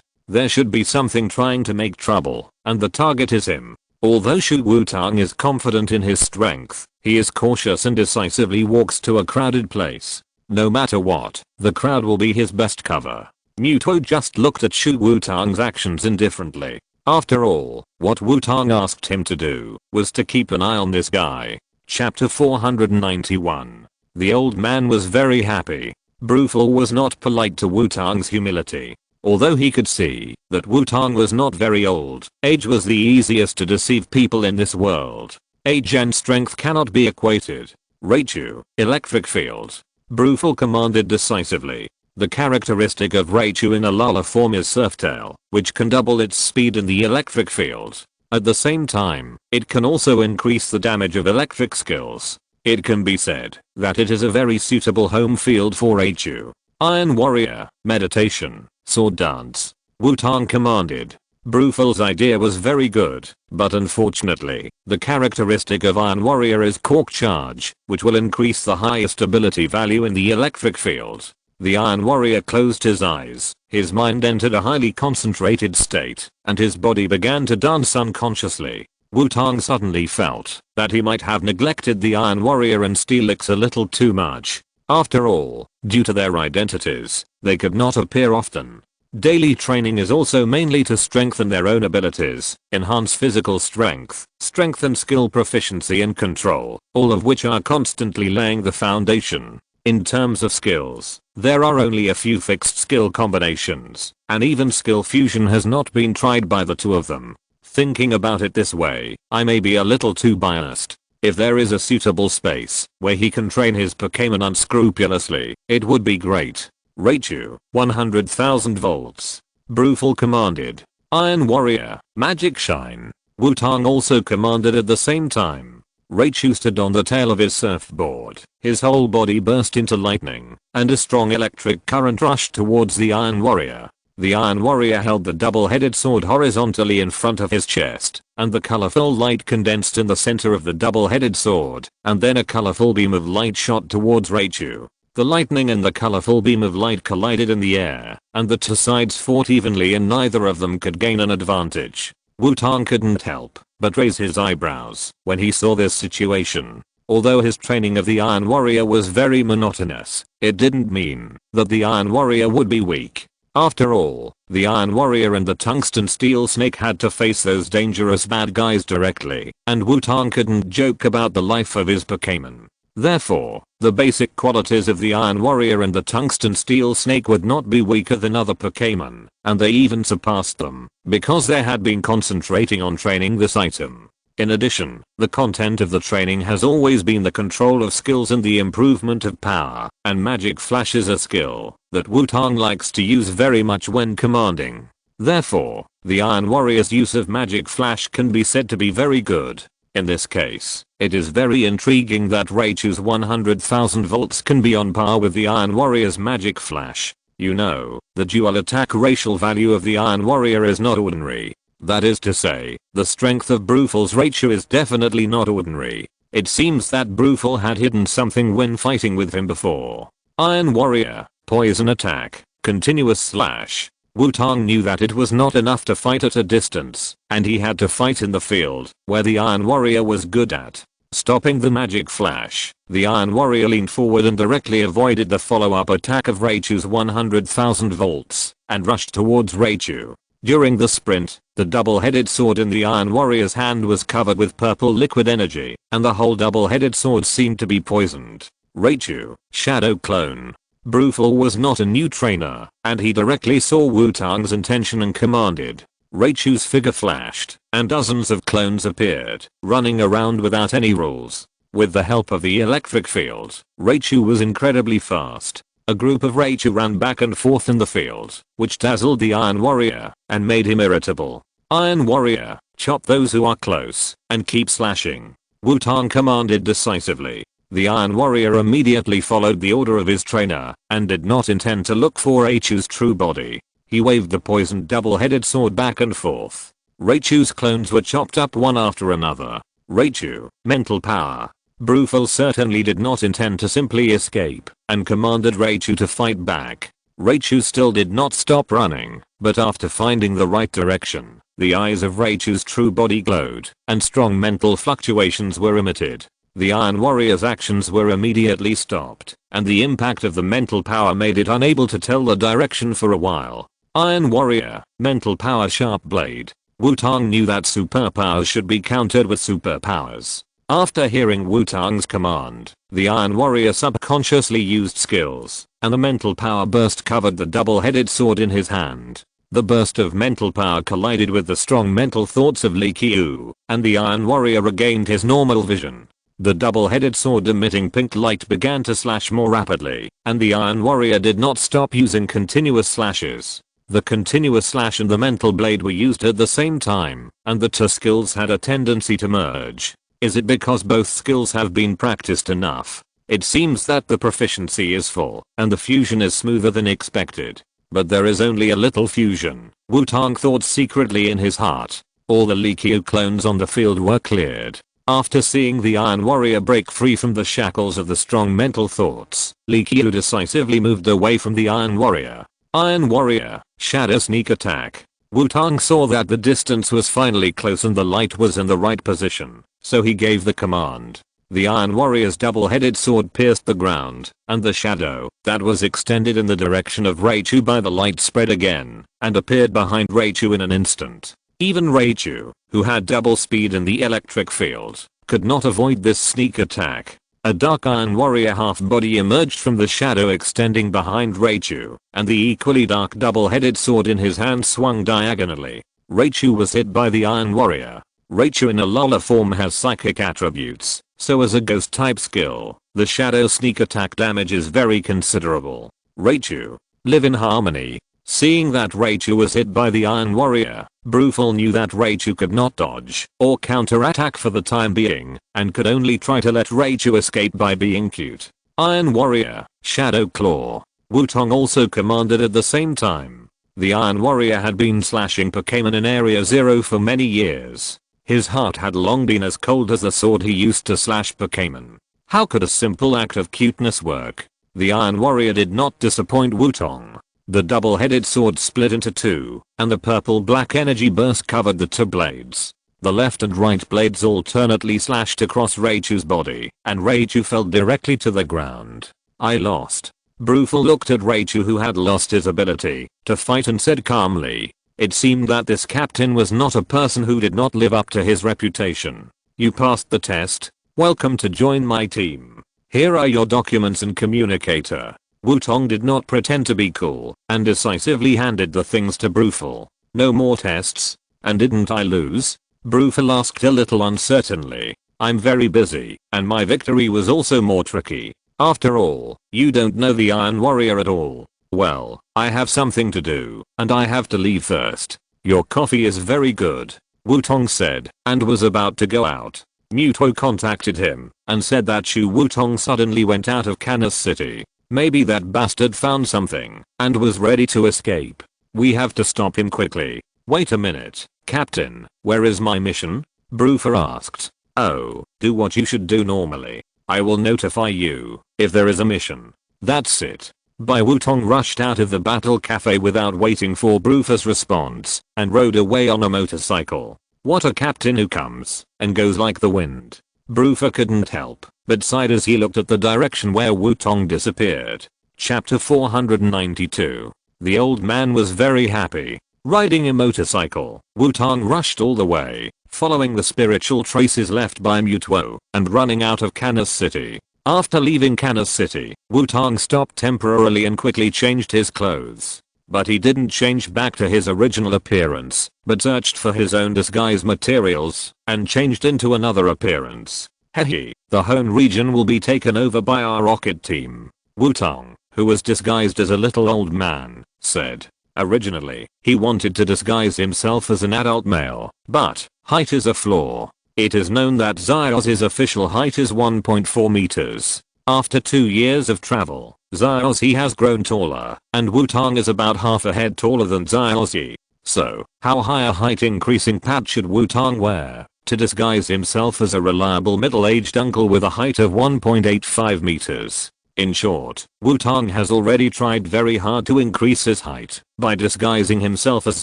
A: There should be something trying to make trouble, and the target is him. Although Shu Wutong is confident in his strength, he is cautious and decisively walks to a crowded place. No matter what, the crowd will be his best cover. Mewtwo just looked at Shu Wutong's actions indifferently. After all, what Wutong asked him to do was to keep an eye on this guy. Chapter 491. The old man was very happy. Bruffa was not polite to Wutong's humility. Although he could see that Wutong was not very old, age was the easiest to deceive people in this world. Age and strength cannot be equated. Raichu, electric field. Bruffa commanded decisively. The characteristic of Raichu in Alola form is Surf Tail, which can double its speed in the electric field. At the same time, it can also increase the damage of electric skills. It can be said that it is a very suitable home field for Raichu. Iron Warrior, Meditation, Sword Dance. Wutong commanded. Bruful's idea was very good, but unfortunately, the characteristic of Iron Warrior is Cork Charge, which will increase the highest ability value in the electric field. The Iron Warrior closed his eyes, his mind entered a highly concentrated state, and his body began to dance unconsciously. Wutong suddenly felt that he might have neglected the Iron Warrior and Steelix a little too much. After all, due to their identities, they could not appear often. Daily training is also mainly to strengthen their own abilities, enhance physical strength, strengthen skill proficiency and control, all of which are constantly laying the foundation. In terms of skills, there are only a few fixed skill combinations, and even skill fusion has not been tried by the two of them. Thinking about it this way, I may be a little too biased. If there is a suitable space where he can train his Pokémon unscrupulously, it would be great. Raichu, 100,000 volts. Bruful commanded. Iron Warrior, Magic Shine. Wutong also commanded at the same time. Raichu stood on the tail of his surfboard, his whole body burst into lightning, and a strong electric current rushed towards the Iron Warrior. The Iron Warrior held the double-headed sword horizontally in front of his chest, and the colorful light condensed in the center of the double-headed sword, and then a colorful beam of light shot towards Raichu. The lightning and the colorful beam of light collided in the air, and the two sides fought evenly and neither of them could gain an advantage. Wutong couldn't help but raise his eyebrows when he saw this situation. Although his training of the Iron Warrior was very monotonous, it didn't mean that the Iron Warrior would be weak. After all, the Iron Warrior and the Tungsten Steel Snake had to face those dangerous bad guys directly, and Wutong couldn't joke about the life of his Pokémon. Therefore, the basic qualities of the Iron Warrior and the Tungsten Steel Snake would not be weaker than other Pokémon, and they even surpassed them, because they had been concentrating on training this item. In addition, the content of the training has always been the control of skills and the improvement of power, and Magic Flash is a skill that Wutong likes to use very much when commanding. Therefore, the Iron Warrior's use of Magic Flash can be said to be very good. In this case, it is very intriguing that Raichu's 100,000 volts can be on par with the Iron Warrior's Magic Flash. You know, the dual attack racial value of the Iron Warrior is not ordinary. That is to say, the strength of Bruful's Raichu is definitely not ordinary. It seems that Bruful had hidden something when fighting with him before. Iron Warrior, Poison Attack, Continuous Slash. Wutong knew that it was not enough to fight at a distance, and he had to fight in the field, where the Iron Warrior was good at. Stopping the Magic Flash, the Iron Warrior leaned forward and directly avoided the follow-up attack of Raichu's 100,000 volts, and rushed towards Raichu. During the sprint, the double-headed sword in the Iron Warrior's hand was covered with purple liquid energy, and the whole double-headed sword seemed to be poisoned. Raichu, Shadow Clone. Bruful was not a new trainer, and he directly saw Wutong's intention and commanded. Raichu's figure flashed, and dozens of clones appeared, running around without any rules. With the help of the electric field, Raichu was incredibly fast. A group of Raichu ran back and forth in the field, which dazzled the Iron Warrior, and made him irritable. Iron Warrior, chop those who are close, and keep slashing. Wutong commanded decisively. The Iron Warrior immediately followed the order of his trainer, and did not intend to look for Raichu's true body. He waved the poisoned double-headed sword back and forth. Raichu's clones were chopped up one after another. Raichu, Mental Power. Bruful certainly did not intend to simply escape, and commanded Raichu to fight back. Raichu still did not stop running, but after finding the right direction, the eyes of Raichu's true body glowed, and strong mental fluctuations were emitted. The Iron Warrior's actions were immediately stopped, and the impact of the mental power made it unable to tell the direction for a while. Iron Warrior, Mental Power Sharp Blade. Wutong knew that superpowers should be countered with superpowers. After hearing Wutong's command, the Iron Warrior subconsciously used skills, and the mental power burst covered the double-headed sword in his hand. The burst of mental power collided with the strong mental thoughts of Li Qiu, and the Iron Warrior regained his normal vision. The double-headed sword emitting pink light began to slash more rapidly, and the Iron Warrior did not stop using continuous slashes. The continuous slash and the mental blade were used at the same time, and the two skills had a tendency to merge. Is it because both skills have been practiced enough? It seems that the proficiency is full, and the fusion is smoother than expected. But there is only a little fusion, Wutong thought secretly in his heart. All the Likio clones on the field were cleared. After seeing the Iron Warrior break free from the shackles of the strong mental thoughts, Likio decisively moved away from the Iron Warrior. Iron Warrior, Shadow Sneak Attack. Wutong saw that the distance was finally close and the light was in the right position, so he gave the command. The Iron Warrior's double-headed sword pierced the ground, and the shadow that was extended in the direction of Raichu by the light spread again, and appeared behind Raichu in an instant. Even Raichu, who had double speed in the electric field, could not avoid this sneak attack. A dark Iron Warrior half-body emerged from the shadow extending behind Raichu, and the equally dark double-headed sword in his hand swung diagonally. Raichu was hit by the Iron Warrior. Raichu in a Lola form has psychic attributes, so as a ghost type skill, the shadow sneak attack damage is very considerable. Raichu, live in harmony. Seeing that Raichu was hit by the Iron Warrior, Bruful knew that Raichu could not dodge or counterattack for the time being, and could only try to let Raichu escape by being cute. Iron Warrior, Shadow Claw. Wutong also commanded at the same time. The Iron Warrior had been slashing Pokémon in Area 0 for many years. His heart had long been as cold as the sword he used to slash Pokémon. How could a simple act of cuteness work? The Iron Warrior did not disappoint Wutong. The double-headed sword split into two, and the purple-black energy burst covered the two blades. The left and right blades alternately slashed across Raichu's body, and Raichu fell directly to the ground. I lost. Bruful looked at Raichu, who had lost his ability to fight, and said calmly. It seemed that this captain was not a person who did not live up to his reputation. You passed the test. Welcome to join my team. Here are your documents and communicator. Wutong did not pretend to be cool, and decisively handed the things to Bruful. No more tests? And didn't I lose? Bruful asked a little uncertainly. I'm very busy, and my victory was also more tricky. After all, you don't know the Iron Warrior at all. Well, I have something to do, and I have to leave first. Your coffee is very good, Wutong said, and was about to go out. Mewtwo contacted him, and said that Shu Wutong suddenly went out of Kansas City. Maybe that bastard found something, and was ready to escape. We have to stop him quickly. Wait a minute, Captain, where is my mission? Bruful asked. Oh, do what you should do normally. I will notify you if there is a mission. That's it. Wutong rushed out of the battle cafe without waiting for Bruful's response, and rode away on a motorcycle. What a captain who comes and goes like the wind. Bruful couldn't help but sighed as he looked at the direction where Wutong disappeared. Chapter 492. The old man was very happy. Riding a motorcycle, Wutong rushed all the way, following the spiritual traces left by Mewtwo, and running out of Kansas City. After leaving Kansas City, Wutong stopped temporarily and quickly changed his clothes. But he didn't change back to his original appearance, but searched for his own disguise materials, and changed into another appearance. Hehe, the Hone region will be taken over by our rocket team. Wutong, who was disguised as a little old man, said. Originally, he wanted to disguise himself as an adult male, but height is a flaw. It is known that Xiaozhi's official height is 1.4 meters. After 2 years of travel, Xiaozhi has grown taller, and Wutong is about half a head taller than Xiaozhi. So, how high a height increasing pad should Wutong wear to disguise himself as a reliable middle-aged uncle with a height of 1.85 meters? In short, Wutong has already tried very hard to increase his height by disguising himself as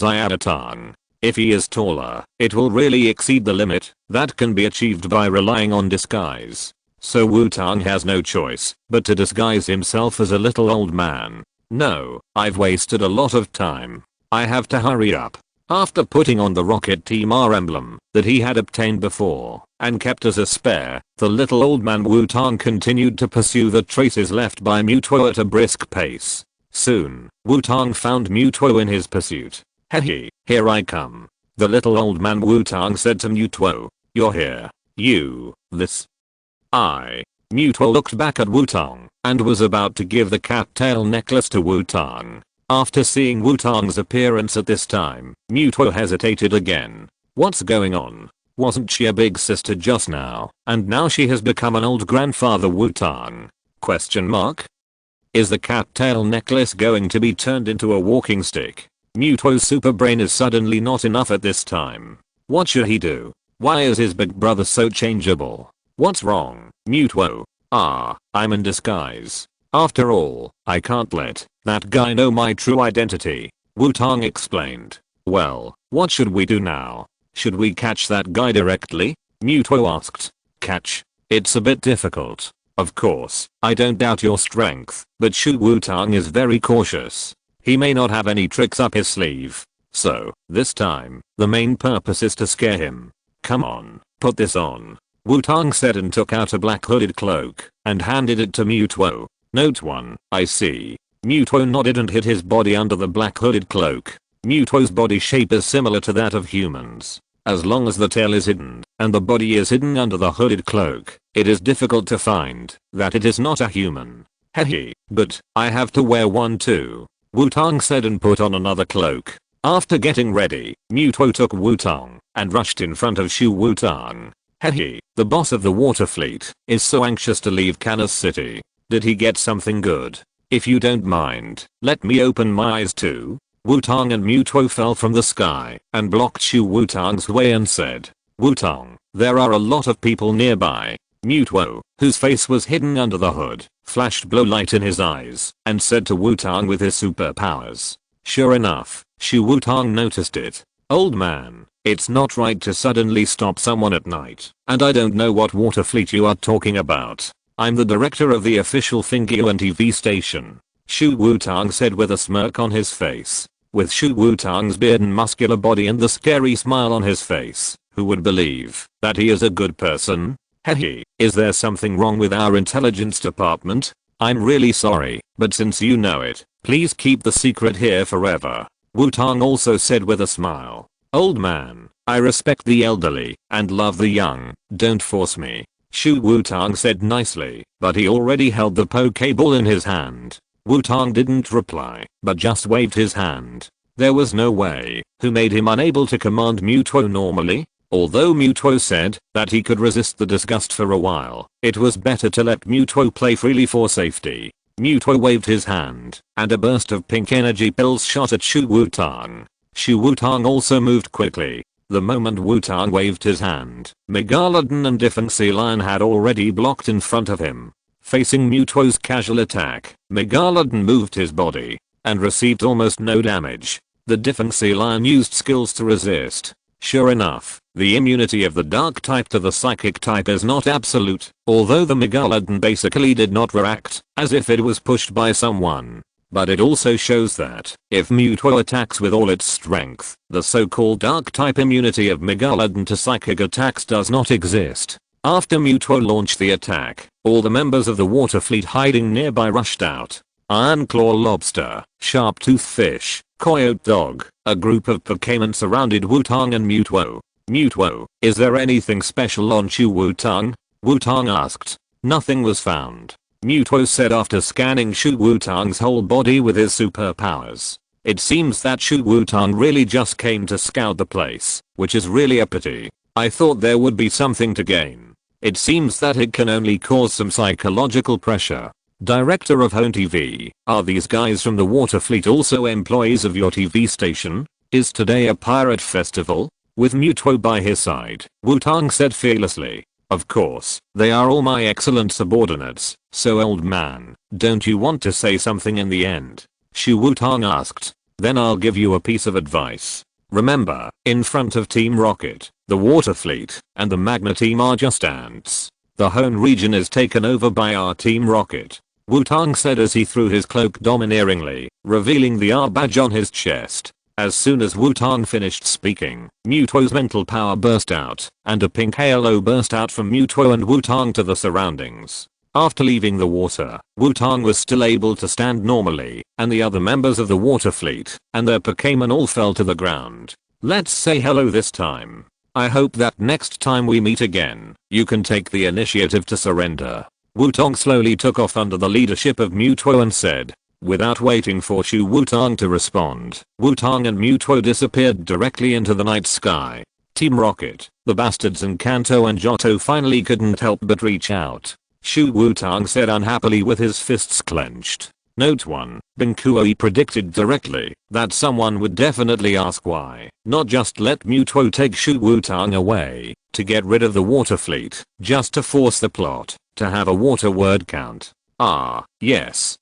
A: Xiaotang. If he is taller, it will really exceed the limit that can be achieved by relying on disguise. So Wutong has no choice but to disguise himself as a little old man. No, I've wasted a lot of time. I have to hurry up. After putting on the Rocket Team R emblem that he had obtained before and kept as a spare, the little old man Wutong continued to pursue the traces left by Mewtwo at a brisk pace. Soon, Wutong found Mewtwo in his pursuit. Hehe, here I come. The little old man Wutong said to Mewtwo. You're here. You, this. Mewtwo looked back at Wutong and was about to give the cattail necklace to Wutong. After seeing Wutong's appearance at this time, Mewtwo hesitated again. What's going on? Wasn't she a big sister just now, and now she has become an old grandfather Wutong? Question mark? Is the cattail necklace going to be turned into a walking stick? Mewtwo's super brain is suddenly not enough at this time. What should he do? Why is his big brother so changeable? What's wrong, Mewtwo? I'm in disguise. After all, I can't let that guy know my true identity, Wutong explained. Well, what should we do now? Should we catch that guy directly? Mewtwo asked. Catch? It's a bit difficult. Of course, I don't doubt your strength, but Wutong is very cautious. He may not have any tricks up his sleeve. So, this time, the main purpose is to scare him. Come on, put this on. Wutong said and took out a black hooded cloak and handed it to Mewtwo. Note 1, I see. Mewtwo nodded and hid his body under the black hooded cloak. Mewtwo's body shape is similar to that of humans. As long as the tail is hidden and the body is hidden under the hooded cloak, it is difficult to find that it is not a human. Hehe, but I have to wear one too, Wutong said and put on another cloak. After getting ready, Mewtwo took Wutong and rushed in front of Wutong. Hehe, the boss of the water fleet is so anxious to leave Kansas City. Did he get something good? If you don't mind, let me open my eyes too. Wutong and Mewtwo fell from the sky and blocked Wutong's way and said, Wutong, there are a lot of people nearby. Mewtwo, whose face was hidden under the hood, flashed blue light in his eyes and said to Wutong with his superpowers. Sure enough, Wutong noticed it. Old man, it's not right to suddenly stop someone at night, and I don't know what water fleet you are talking about. I'm the director of the official Fingyo and TV station, Wutong said with a smirk on his face. With Wutong's beard and muscular body and the scary smile on his face, who would believe that he is a good person? Hehe, is there something wrong with our intelligence department? I'm really sorry, but since you know it, please keep the secret here forever, Wutong also said with a smile. Old man, I respect the elderly and love the young, don't force me, Wutong said nicely, but he already held the Pokeball in his hand. Wutong didn't reply, but just waved his hand. There was no way, who made him unable to command Mewtwo normally? Although Mewtwo said that he could resist the disgust for a while, it was better to let Mewtwo play freely for safety. Mewtwo waved his hand, and a burst of pink energy pills shot at Wutong. Wutong also moved quickly. The moment Wutong waved his hand, Megalodon and Defense Lion had already blocked in front of him. Facing Mewtwo's casual attack, Megalodon moved his body and received almost no damage. The Defense Lion used skills to resist. Sure enough, the immunity of the dark type to the psychic type is not absolute, although the Megalodon basically did not react as if it was pushed by someone. But it also shows that, if Mewtwo attacks with all its strength, the so-called dark type immunity of Megalodon to psychic attacks does not exist. After Mewtwo launched the attack, all the members of the water fleet hiding nearby rushed out. Iron Claw Lobster, Sharp Tooth Fish, Coyote Dog, a group of Pokémon surrounded Wutong and Mewtwo. Mewtwo, is there anything special on Wutong? Wutong asked. Nothing was found, Mewtwo said after scanning Wutong's whole body with his superpowers. It seems that Wutong really just came to scout the place, which is really a pity. I thought there would be something to gain. It seems that it can only cause some psychological pressure. Director of Home TV, are these guys from the water fleet also employees of your TV station? Is today a pirate festival? With Mewtwo by his side, Wutong said fearlessly. Of course, they are all my excellent subordinates, so old man, don't you want to say something in the end? Wutong asked. Then I'll give you a piece of advice. Remember, in front of Team Rocket, the water fleet, and the Magna team are just ants. The Hone region is taken over by our Team Rocket, Wutong said as he threw his cloak domineeringly, revealing the R badge on his chest. As soon as Wutong finished speaking, Mewtwo's mental power burst out, and a pink halo burst out from Mewtwo and Wutong to the surroundings. After leaving the water, Wutong was still able to stand normally, and the other members of the water fleet and their Pokémon all fell to the ground. Let's say hello this time. I hope that next time we meet again, you can take the initiative to surrender. Wutong slowly took off under the leadership of Mewtwo and said, Without waiting for Wutong to respond, Wutong and Mewtwo disappeared directly into the night sky. Team Rocket, the bastards and Kanto and Johto finally couldn't help but reach out. Wutong said unhappily with his fists clenched. Note 1. Binkuoi predicted directly that someone would definitely ask why not just let Mewtwo take Wutong away to get rid of the water fleet, just to force the plot to have a water word count. Yes,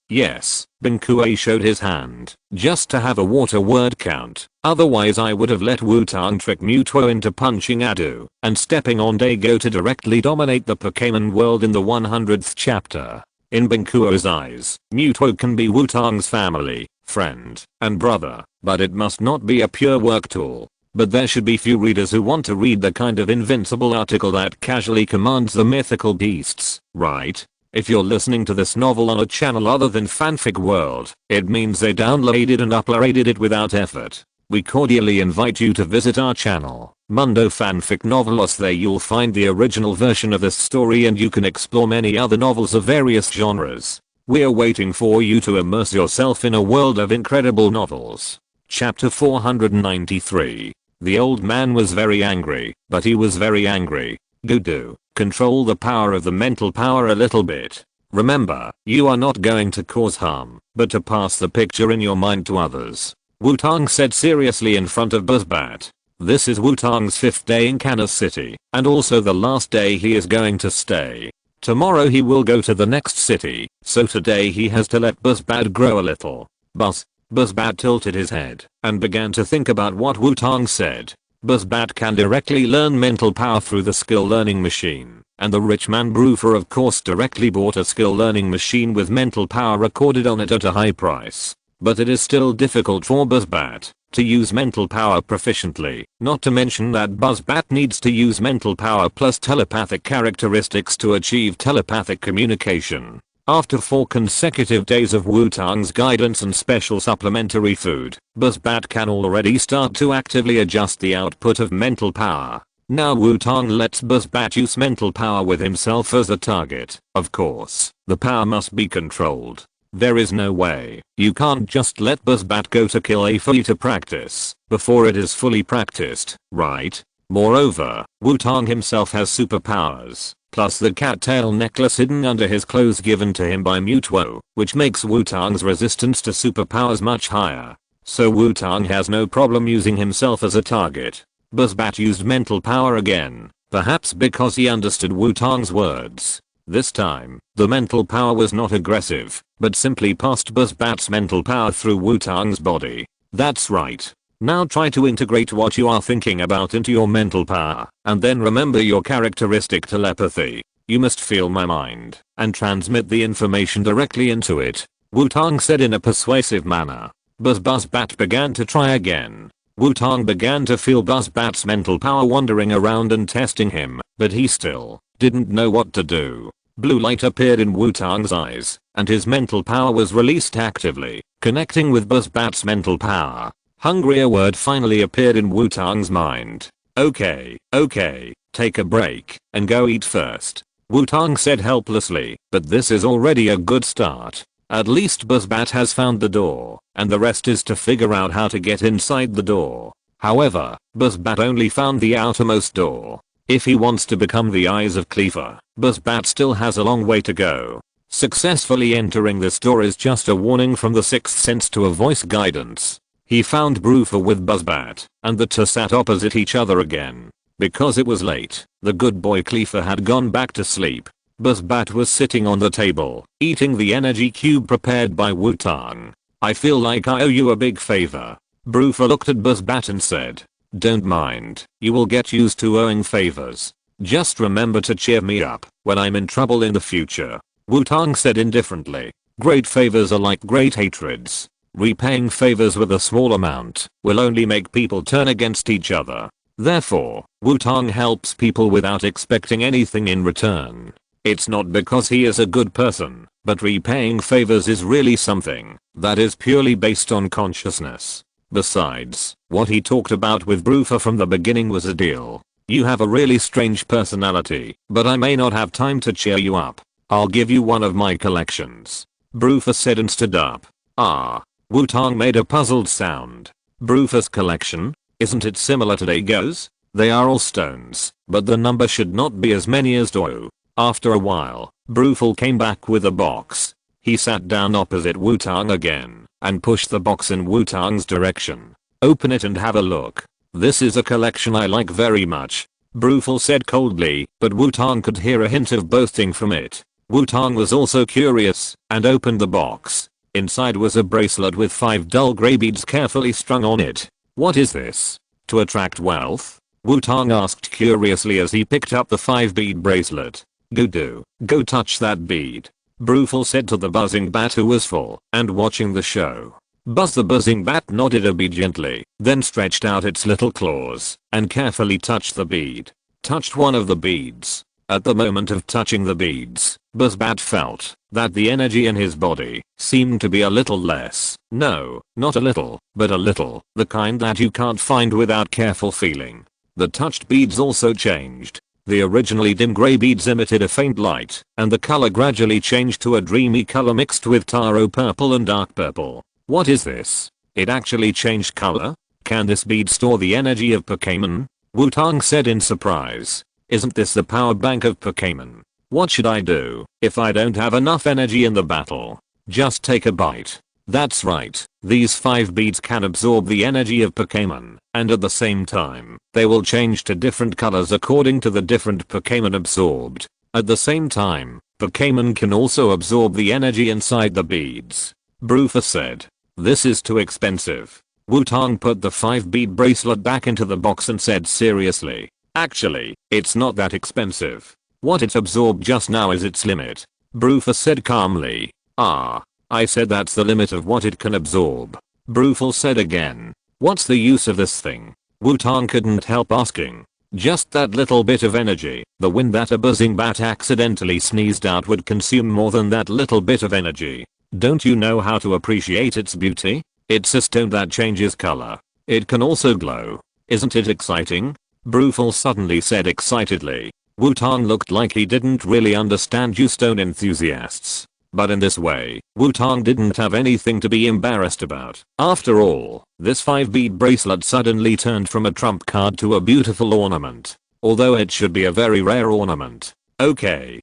A: Binkuei showed his hand, just to have a water word count. Otherwise I would have let Wutong trick Mewtwo into punching Adu and stepping on Dago to directly dominate the Pokémon world in the 100th chapter. In Binkuo's eyes, Mewtwo can be Wutong's family, friend, and brother, but it must not be a pure work tool. But there should be few readers who want to read the kind of invincible article that casually commands the mythical beasts, right? If you're listening to this novel on a channel other than Fanfic World, it means they downloaded and uploaded it without effort. We cordially invite you to visit our channel, Mundo Fanfic Novelos. There you'll find the original version of this story and you can explore many other novels of various genres. We're waiting for you to immerse yourself in a world of incredible novels. Chapter 493. The old man was very angry, but he was very angry. Go control the power of the mental power a little bit. Remember, you are not going to cause harm, but to pass the picture in your mind to others. Wutong said seriously in front of Buzzbat. This is Wutong's 5th day in Kansas City, and also the last day he is going to stay. Tomorrow he will go to the next city, so today he has to let Buzzbat grow a little. Buzzbat tilted his head and began to think about what Wutong said. Buzzbat can directly learn mental power through the skill learning machine, and the rich man Broofer of course directly bought a skill learning machine with mental power recorded on it at a high price. But it is still difficult for Buzzbat to use mental power proficiently, not to mention that Buzzbat needs to use mental power plus telepathic characteristics to achieve telepathic communication. After 4 consecutive days of Wutong's guidance and special supplementary food, Buzzbat can already start to actively adjust the output of mental power. Now Wutong lets Buzzbat use mental power with himself as a target. Of course, the power must be controlled. There is no way you can't just let Buzzbat go to kill a flea to practice before it is fully practiced, right? Moreover, Wutong himself has superpowers, plus the cattail necklace hidden under his clothes given to him by Mewtwo, which makes Wutong's resistance to superpowers much higher. So Wutong has no problem using himself as a target. Buzzbat used mental power again, perhaps because he understood Wutong's words. This time, the mental power was not aggressive, but simply passed Buzzbat's mental power through Wutong's body. That's right. Now try to integrate what you are thinking about into your mental power, and then remember your characteristic telepathy. You must feel my mind, and transmit the information directly into it, Wutong said in a persuasive manner. Buzzbat began to try again. Wutong began to feel Buzzbat's mental power wandering around and testing him, but he still didn't know what to do. Blue light appeared in Wutong's eyes, and his mental power was released actively, connecting with Buzzbat's mental power. Hungrier word finally appeared in Wutong's mind. Okay, take a break and go eat first, Wutong said helplessly, but this is already a good start. At least Buzzbat has found the door, and the rest is to figure out how to get inside the door. However, Buzzbat only found the outermost door. If he wants to become the Eyes of Cleaver, Buzzbat still has a long way to go. Successfully entering this door is just a warning from the sixth sense to a voice guidance. He found Broofer with Buzzbat, and the two sat opposite each other again. Because it was late, the good boy Cleaver had gone back to sleep. Buzzbat was sitting on the table, eating the energy cube prepared by Wutong. I feel like I owe you a big favor. Broofer looked at Buzzbat and said, don't mind, you will get used to owing favors. Just remember to cheer me up when I'm in trouble in the future, Wutong said indifferently. Great favors are like great hatreds. Repaying favors with a small amount will only make people turn against each other. Therefore, Wutong helps people without expecting anything in return. It's not because he is a good person, but repaying favors is really something that is purely based on consciousness. Besides, what he talked about with Broofer from the beginning was a deal. You have a really strange personality, but I may not have time to cheer you up. I'll give you one of my collections, Broofer said and stood up. Ah. Wutong made a puzzled sound. Brufus collection? Isn't it similar to Dago's? They are all stones, but the number should not be as many as Do. After a while, Brufel came back with a box. He sat down opposite Wutong again, and pushed the box in Wutong's direction. Open it and have a look. This is a collection I like very much. Brufel said coldly, but Wutong could hear a hint of boasting from it. Wutong was also curious, and opened the box. Inside was a bracelet with 5 dull grey beads carefully strung on it. What is this? To attract wealth? Wutong asked curiously as he picked up the 5-bead bracelet. Go touch that bead. Brufel said to the buzzing bat who was full and watching the show. Buzz the buzzing bat nodded obediently, then stretched out its little claws and carefully touched the bead. Touched one of the beads. At the moment of touching the beads, Buzzbat felt that the energy in his body seemed to be a little less. No, not a little, but a little, the kind that you can't find without careful feeling. The touched beads also changed. The originally dim grey beads emitted a faint light, and the color gradually changed to a dreamy color mixed with taro purple and dark purple. What is this? It actually changed color? Can this bead store the energy of Pokémon? Wutong said in surprise. Isn't this the power bank of Pokémon? What should I do if I don't have enough energy in the battle? Just take a bite. That's right, these 5 beads can absorb the energy of Pokémon, and at the same time, they will change to different colors according to the different Pokémon absorbed. At the same time, Pokémon can also absorb the energy inside the beads. Brufus said. This is too expensive. Wutong put the 5-bead bracelet back into the box and said seriously. Actually, it's not that expensive. What it absorbed just now is its limit. Brufus said calmly. Ah. I said that's the limit of what it can absorb. Brufel said again. What's the use of this thing? Wutong couldn't help asking. Just that little bit of energy. The wind that a buzzing bat accidentally sneezed out would consume more than that little bit of energy. Don't you know how to appreciate its beauty? It's a stone that changes color. It can also glow. Isn't it exciting? Brufel suddenly said excitedly. Wutong looked like he didn't really understand you stone enthusiasts. But in this way, Wutong didn't have anything to be embarrassed about. After all, this 5-bead bracelet suddenly turned from a trump card to a beautiful ornament. Although it should be a very rare ornament. Okay,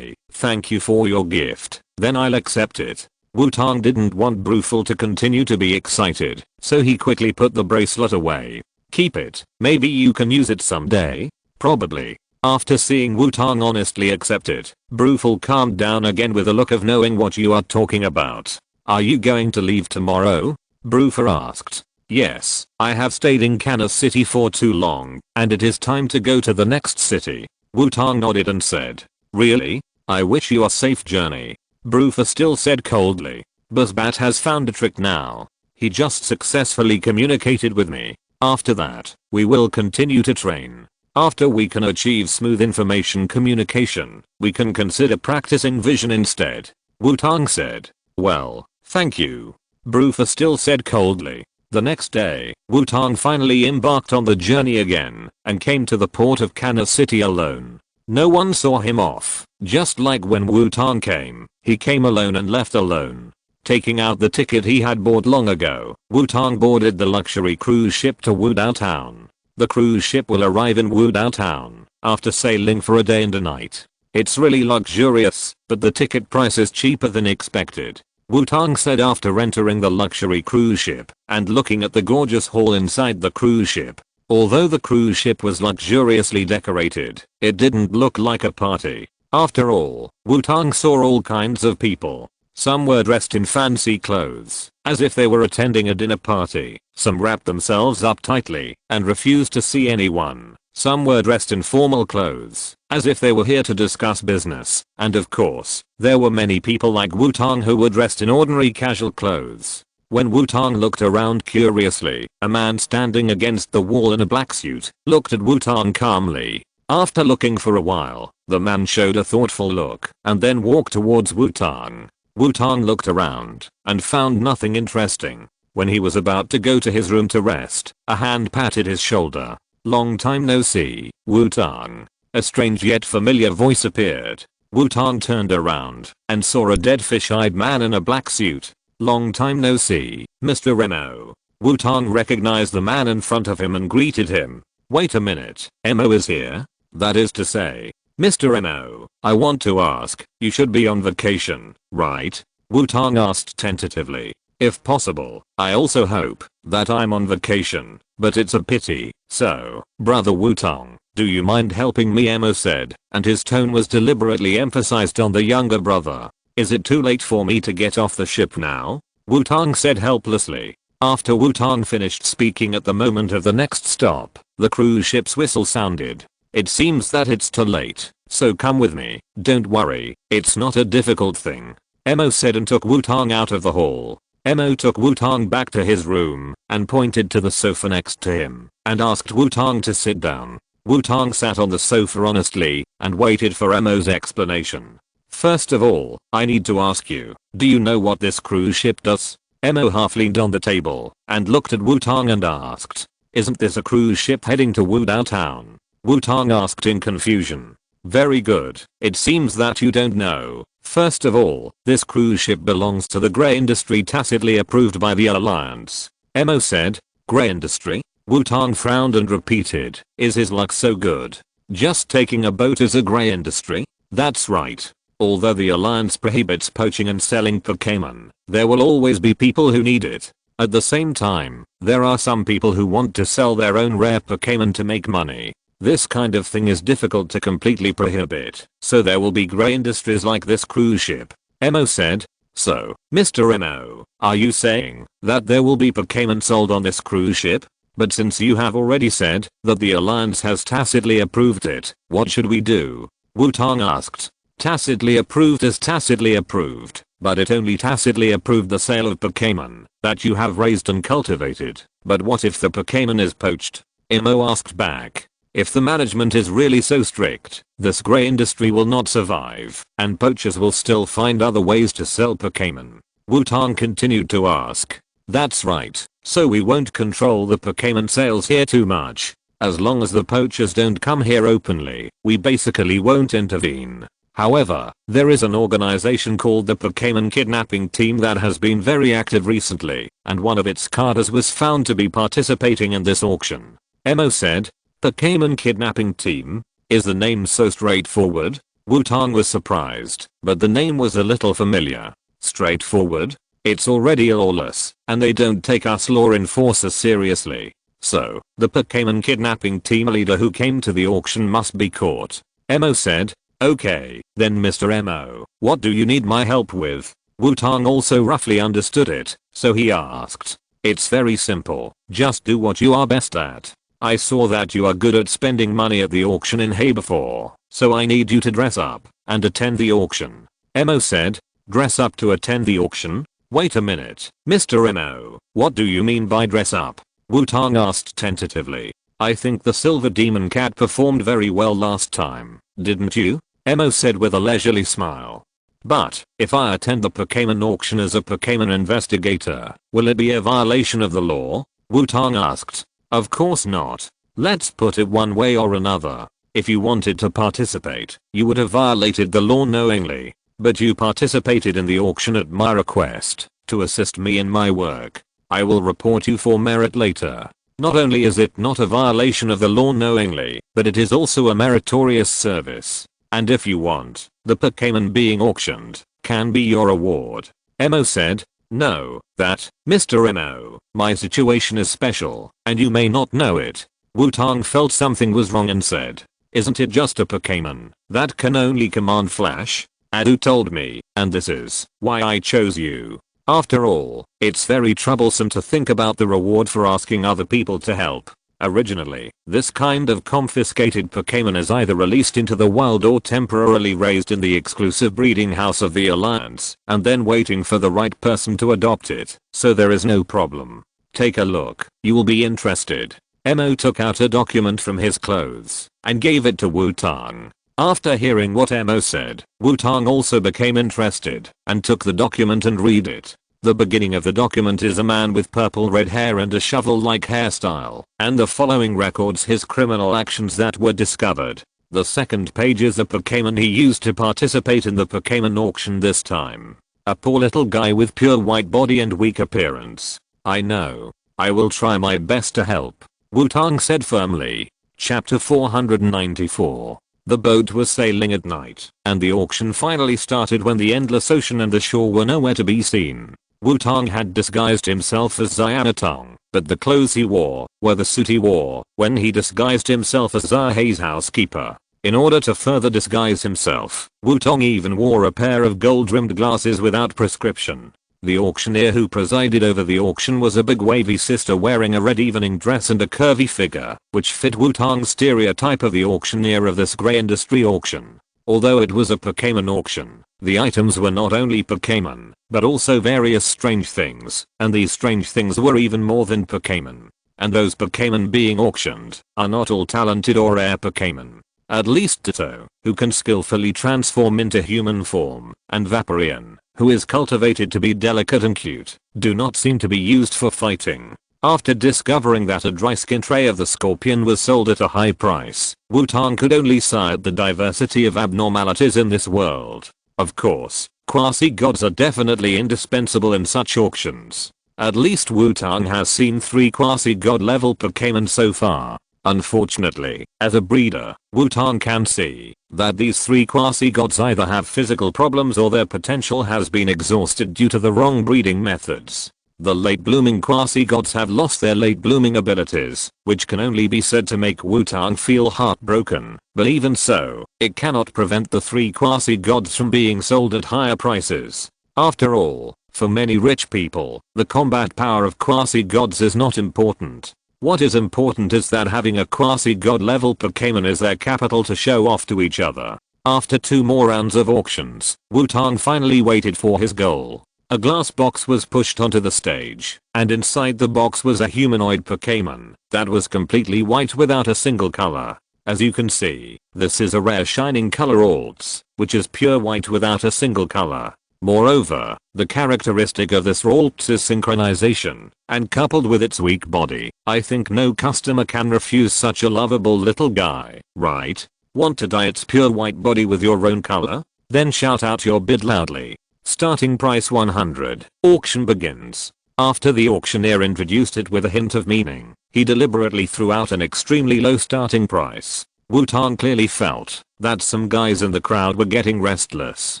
A: thank you for your gift, then I'll accept it. Wutong didn't want Brufel to continue to be excited, so he quickly put the bracelet away. Keep it, maybe you can use it someday? Probably. After seeing Wutong honestly accept it, Brufel calmed down again with a look of knowing what you are talking about. Are you going to leave tomorrow? Brufel asked. Yes, I have stayed in Kanto City for too long, and it is time to go to the next city. Wutong nodded and said. Really? I wish you a safe journey. Brufel still said coldly. Buzzbat has found a trick now. He just successfully communicated with me. After that, we will continue to train. After we can achieve smooth information communication, we can consider practicing vision instead. Wutong said. Well, thank you. Brufel still said coldly. The next day, Wutong finally embarked on the journey again, and came to the port of Kanto City alone. No one saw him off, just like when Wutong came, he came alone and left alone. Taking out the ticket he had bought long ago, Wutong boarded the luxury cruise ship to Wudao Town. The cruise ship will arrive in Wudao Town after sailing for a day and a night. It's really luxurious, but the ticket price is cheaper than expected. Wutong said after entering the luxury cruise ship and looking at the gorgeous hall inside the cruise ship. Although the cruise ship was luxuriously decorated, it didn't look like a party. After all, Wutong saw all kinds of people. Some were dressed in fancy clothes, as if they were attending a dinner party. Some wrapped themselves up tightly and refused to see anyone. Some were dressed in formal clothes, as if they were here to discuss business. And of course, there were many people like Wutong who were dressed in ordinary casual clothes. When Wutong looked around curiously, a man standing against the wall in a black suit looked at Wutong calmly. After looking for a while, the man showed a thoughtful look and then walked towards Wutong. Wutong looked around and found nothing interesting. When he was about to go to his room to rest, a hand patted his shoulder. Long time no see, Wutong. A strange yet familiar voice appeared. Wutong turned around and saw a dead fish-eyed man in a black suit. Long time no see, Mr. Emo. Wutong recognized the man in front of him and greeted him. Wait a minute, Emo is here? That is to say, Mr. Emo, I want to ask, you should be on vacation, right? Wutong asked tentatively. If possible, I also hope that I'm on vacation, but it's a pity, so, brother Wutong, do you mind helping me? Emo said, and his tone was deliberately emphasized on the younger brother. Is it too late for me to get off the ship now? Wutong said helplessly. After Wutong finished speaking at the moment of the next stop, the cruise ship's whistle sounded. It seems that it's too late, so come with me, don't worry, it's not a difficult thing. Emo said and took Wutong out of the hall. Emo took Wutong back to his room and pointed to the sofa next to him and asked Wutong to sit down. Wutong sat on the sofa honestly and waited for Emo's explanation. First of all, I need to ask you, do you know what this cruise ship does? Emo half leaned on the table and looked at Wutong and asked, isn't this a cruise ship heading to Wudao Town? Wutong asked in confusion. Very good, it seems that you don't know. First of all, this cruise ship belongs to the Grey Industry tacitly approved by the Alliance. Emo said, Grey Industry? Wutong frowned and repeated, is his luck so good? Just taking a boat is a Grey Industry? That's right. Although the Alliance prohibits poaching and selling Pokémon, there will always be people who need it. At the same time, there are some people who want to sell their own rare Pokémon to make money. This kind of thing is difficult to completely prohibit, so there will be grey industries like this cruise ship. Emo said. So, Mr. Emo, are you saying that there will be Pokémon sold on this cruise ship? But since you have already said that the Alliance has tacitly approved it, what should we do? Wutong asked. Tacitly approved is tacitly approved, but it only tacitly approved the sale of Pokémon that you have raised and cultivated. But what if the Pokémon is poached? Emo asked back. If the management is really so strict, this grey industry will not survive, and poachers will still find other ways to sell Pokémon. Wutong continued to ask. That's right, so we won't control the Pokémon sales here too much. As long as the poachers don't come here openly, we basically won't intervene. However, there is an organization called the Pokémon Kidnapping Team that has been very active recently, and one of its cadres was found to be participating in this auction. Emo said. Pokémon Kidnapping Team? Is the name so straightforward? Wutong was surprised, but the name was a little familiar. Straightforward? It's already lawless, and they don't take us law enforcers seriously. So, the Pokémon Kidnapping Team leader who came to the auction must be caught. Emo said. Okay, then Mr. Emo, what do you need my help with? Wutong also roughly understood it, so he asked. It's very simple, just do what you are best at. I saw that you are good at spending money at the auction in Hay before, so I need you to dress up and attend the auction. Emo said. Dress up to attend the auction? Wait a minute, Mr. Emo, what do you mean by dress up? Wutong asked tentatively. I think the Silver Demon Cat performed very well last time, didn't you? Emo said with a leisurely smile. But, if I attend the Pokémon auction as a Pokémon investigator, will it be a violation of the law? Wutong asked. Of course not. Let's put it one way or another. If you wanted to participate, you would have violated the law knowingly. But you participated in the auction at my request, to assist me in my work. I will report you for merit later. Not only is it not a violation of the law knowingly, but it is also a meritorious service. And if you want, the Pokémon being auctioned can be your reward. Emo said. No, that, Mr. Emo, my situation is special, and you may not know it. Wutong felt something was wrong and said. Isn't it just a Pokémon that can only command Flash? Adu told me, and this is why I chose you. After all, it's very troublesome to think about the reward for asking other people to help. Originally, this kind of confiscated Pokémon is either released into the wild or temporarily raised in the exclusive breeding house of the Alliance, and then waiting for the right person to adopt it, so there is no problem. Take a look, you will be interested. Emo took out a document from his clothes and gave it to Wutong. After hearing what Emo said, Wutong also became interested and took the document and read it. The beginning of the document is a man with purple red hair and a shovel-like hairstyle, and the following records his criminal actions that were discovered. The second page is a Pokémon he used to participate in the Pokémon auction this time. A poor little guy with pure white body and weak appearance. I know. I will try my best to help, Wutong said firmly. Chapter 494. The boat was sailing at night, and the auction finally started when the endless ocean and the shore were nowhere to be seen. Wutong had disguised himself as Xiaotong, but the clothes he wore were the suit he wore when he disguised himself as Xiaoxi's housekeeper. In order to further disguise himself, Wutong even wore a pair of gold-rimmed glasses without prescription. The auctioneer who presided over the auction was a big wavy sister wearing a red evening dress and a curvy figure, which fit Wutong's stereotype of the auctioneer of this grey industry auction. Although it was a Pokémon auction, the items were not only Pokémon, but also various strange things, and these strange things were even more than Pokémon. And those Pokémon being auctioned are not all talented or rare Pokémon. At least Ditto, who can skillfully transform into human form, and Vaporeon, who is cultivated to be delicate and cute, do not seem to be used for fighting. After discovering that a dry skin tray of the Scorpion was sold at a high price, Wutong could only sigh at the diversity of abnormalities in this world. Of course, quasi-gods are definitely indispensable in such auctions. At least Wutong has seen 3 quasi-god level Pokémon so far. Unfortunately, as a breeder, Wutong can see that these 3 quasi-gods either have physical problems or their potential has been exhausted due to the wrong breeding methods. The late-blooming quasi-gods have lost their late-blooming abilities, which can only be said to make Wutong feel heartbroken, but even so, it cannot prevent the 3 quasi-gods from being sold at higher prices. After all, for many rich people, the combat power of quasi-gods is not important. What is important is that having a quasi-god level Pokémon is their capital to show off to each other. After 2 more rounds of auctions, Wutong finally waited for his goal. A glass box was pushed onto the stage, and inside the box was a humanoid Pokémon that was completely white without a single color. As you can see, this is a rare shining color Alts, which is pure white without a single color. Moreover, the characteristic of this Alts is synchronization, and coupled with its weak body, I think no customer can refuse such a lovable little guy, right? Want to dye its pure white body with your own color? Then shout out your bid loudly. Starting price 100. Auction begins. After the auctioneer introduced it with a hint of meaning, he deliberately threw out an extremely low starting price. Wutong clearly felt that some guys in the crowd were getting restless.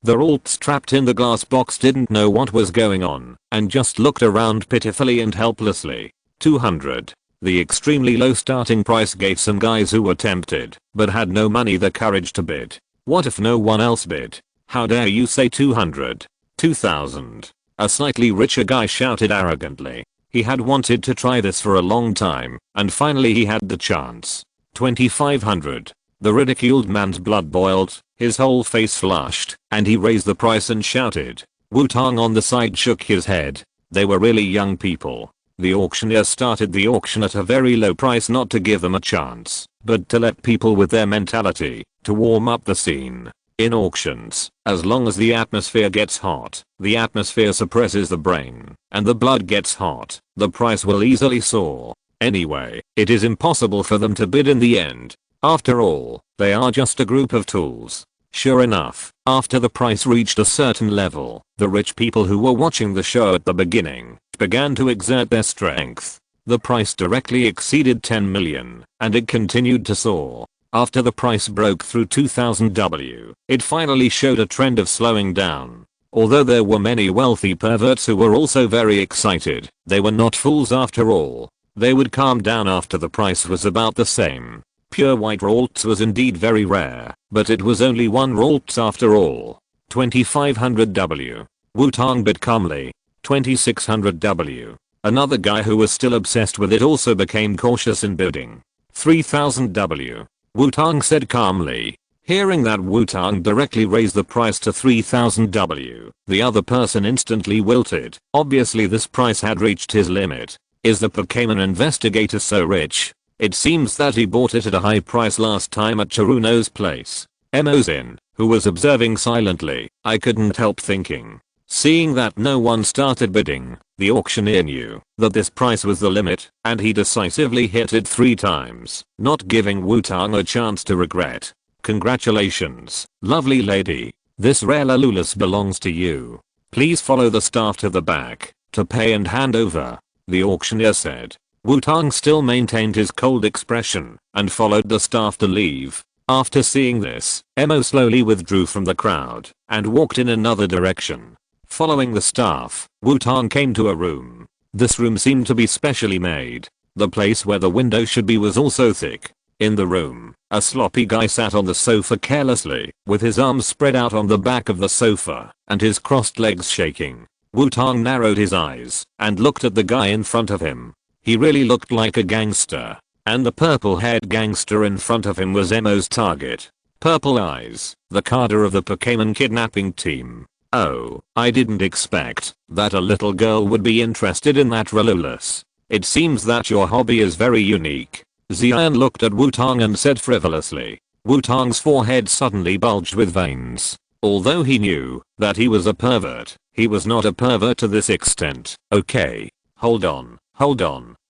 A: The Alts trapped in the glass box didn't know what was going on, and just looked around pitifully and helplessly. 200. The extremely low starting price gave some guys who were tempted, but had no money the courage to bid. What if no one else bid? How dare you say 200? 2000. A slightly richer guy shouted arrogantly. He had wanted to try this for a long time, and finally he had the chance. 2500. The ridiculed man's blood boiled, his whole face flushed, and he raised the price and shouted. Wutong on the side shook his head. They were really young people. The auctioneer started the auction at a very low price not to give them a chance, but to let people with their mentality, to warm up the scene. In auctions, as long as the atmosphere gets hot, the atmosphere suppresses the brain, and the blood gets hot, the price will easily soar. Anyway, it is impossible for them to bid in the end. After all, they are just a group of tools. Sure enough, after the price reached a certain level, the rich people who were watching the show at the beginning began to exert their strength. The price directly exceeded 10 million, and it continued to soar. After the price broke through 2000 W, it finally showed a trend of slowing down. Although there were many wealthy perverts who were also very excited, they were not fools after all. They would calm down after the price was about the same. Pure white Alts was indeed very rare, but it was only 1 Alts after all. 2500 W. Wutong bid calmly. 2600 W. Another guy who was still obsessed with it also became cautious in bidding. 3000 W. Wutong said calmly. Hearing that Wutong directly raised the price to 3000 W, the other person instantly wilted. Obviously this price had reached his limit. Is the Pokémon investigator so rich? It seems that he bought it at a high price last time at Chiruno's place. Emozin, who was observing silently, I couldn't help thinking. Seeing that no one started bidding, the auctioneer knew that this price was the limit, and he decisively hit it 3 times, not giving Wutong a chance to regret. Congratulations, lovely lady. This rare Lalulus belongs to you. Please follow the staff to the back to pay and hand over, the auctioneer said. Wutong still maintained his cold expression and followed the staff to leave. After seeing this, Emo slowly withdrew from the crowd and walked in another direction. Following the staff, Wutong came to a room. This room seemed to be specially made. The place where the window should be was also thick. In the room, a sloppy guy sat on the sofa carelessly, with his arms spread out on the back of the sofa and his crossed legs shaking. Wutong narrowed his eyes and looked at the guy in front of him. He really looked like a gangster, and the purple-haired gangster in front of him was Emo's target. Purple Eyes, the carder of the Pokémon kidnapping team. Oh, I didn't expect that a little girl would be interested in that Ralulus. It seems that your hobby is very unique. Xian looked at Wutong and said frivolously. Wutong's forehead suddenly bulged with veins. Although he knew that he was a pervert, he was not a pervert to this extent. Okay, hold on,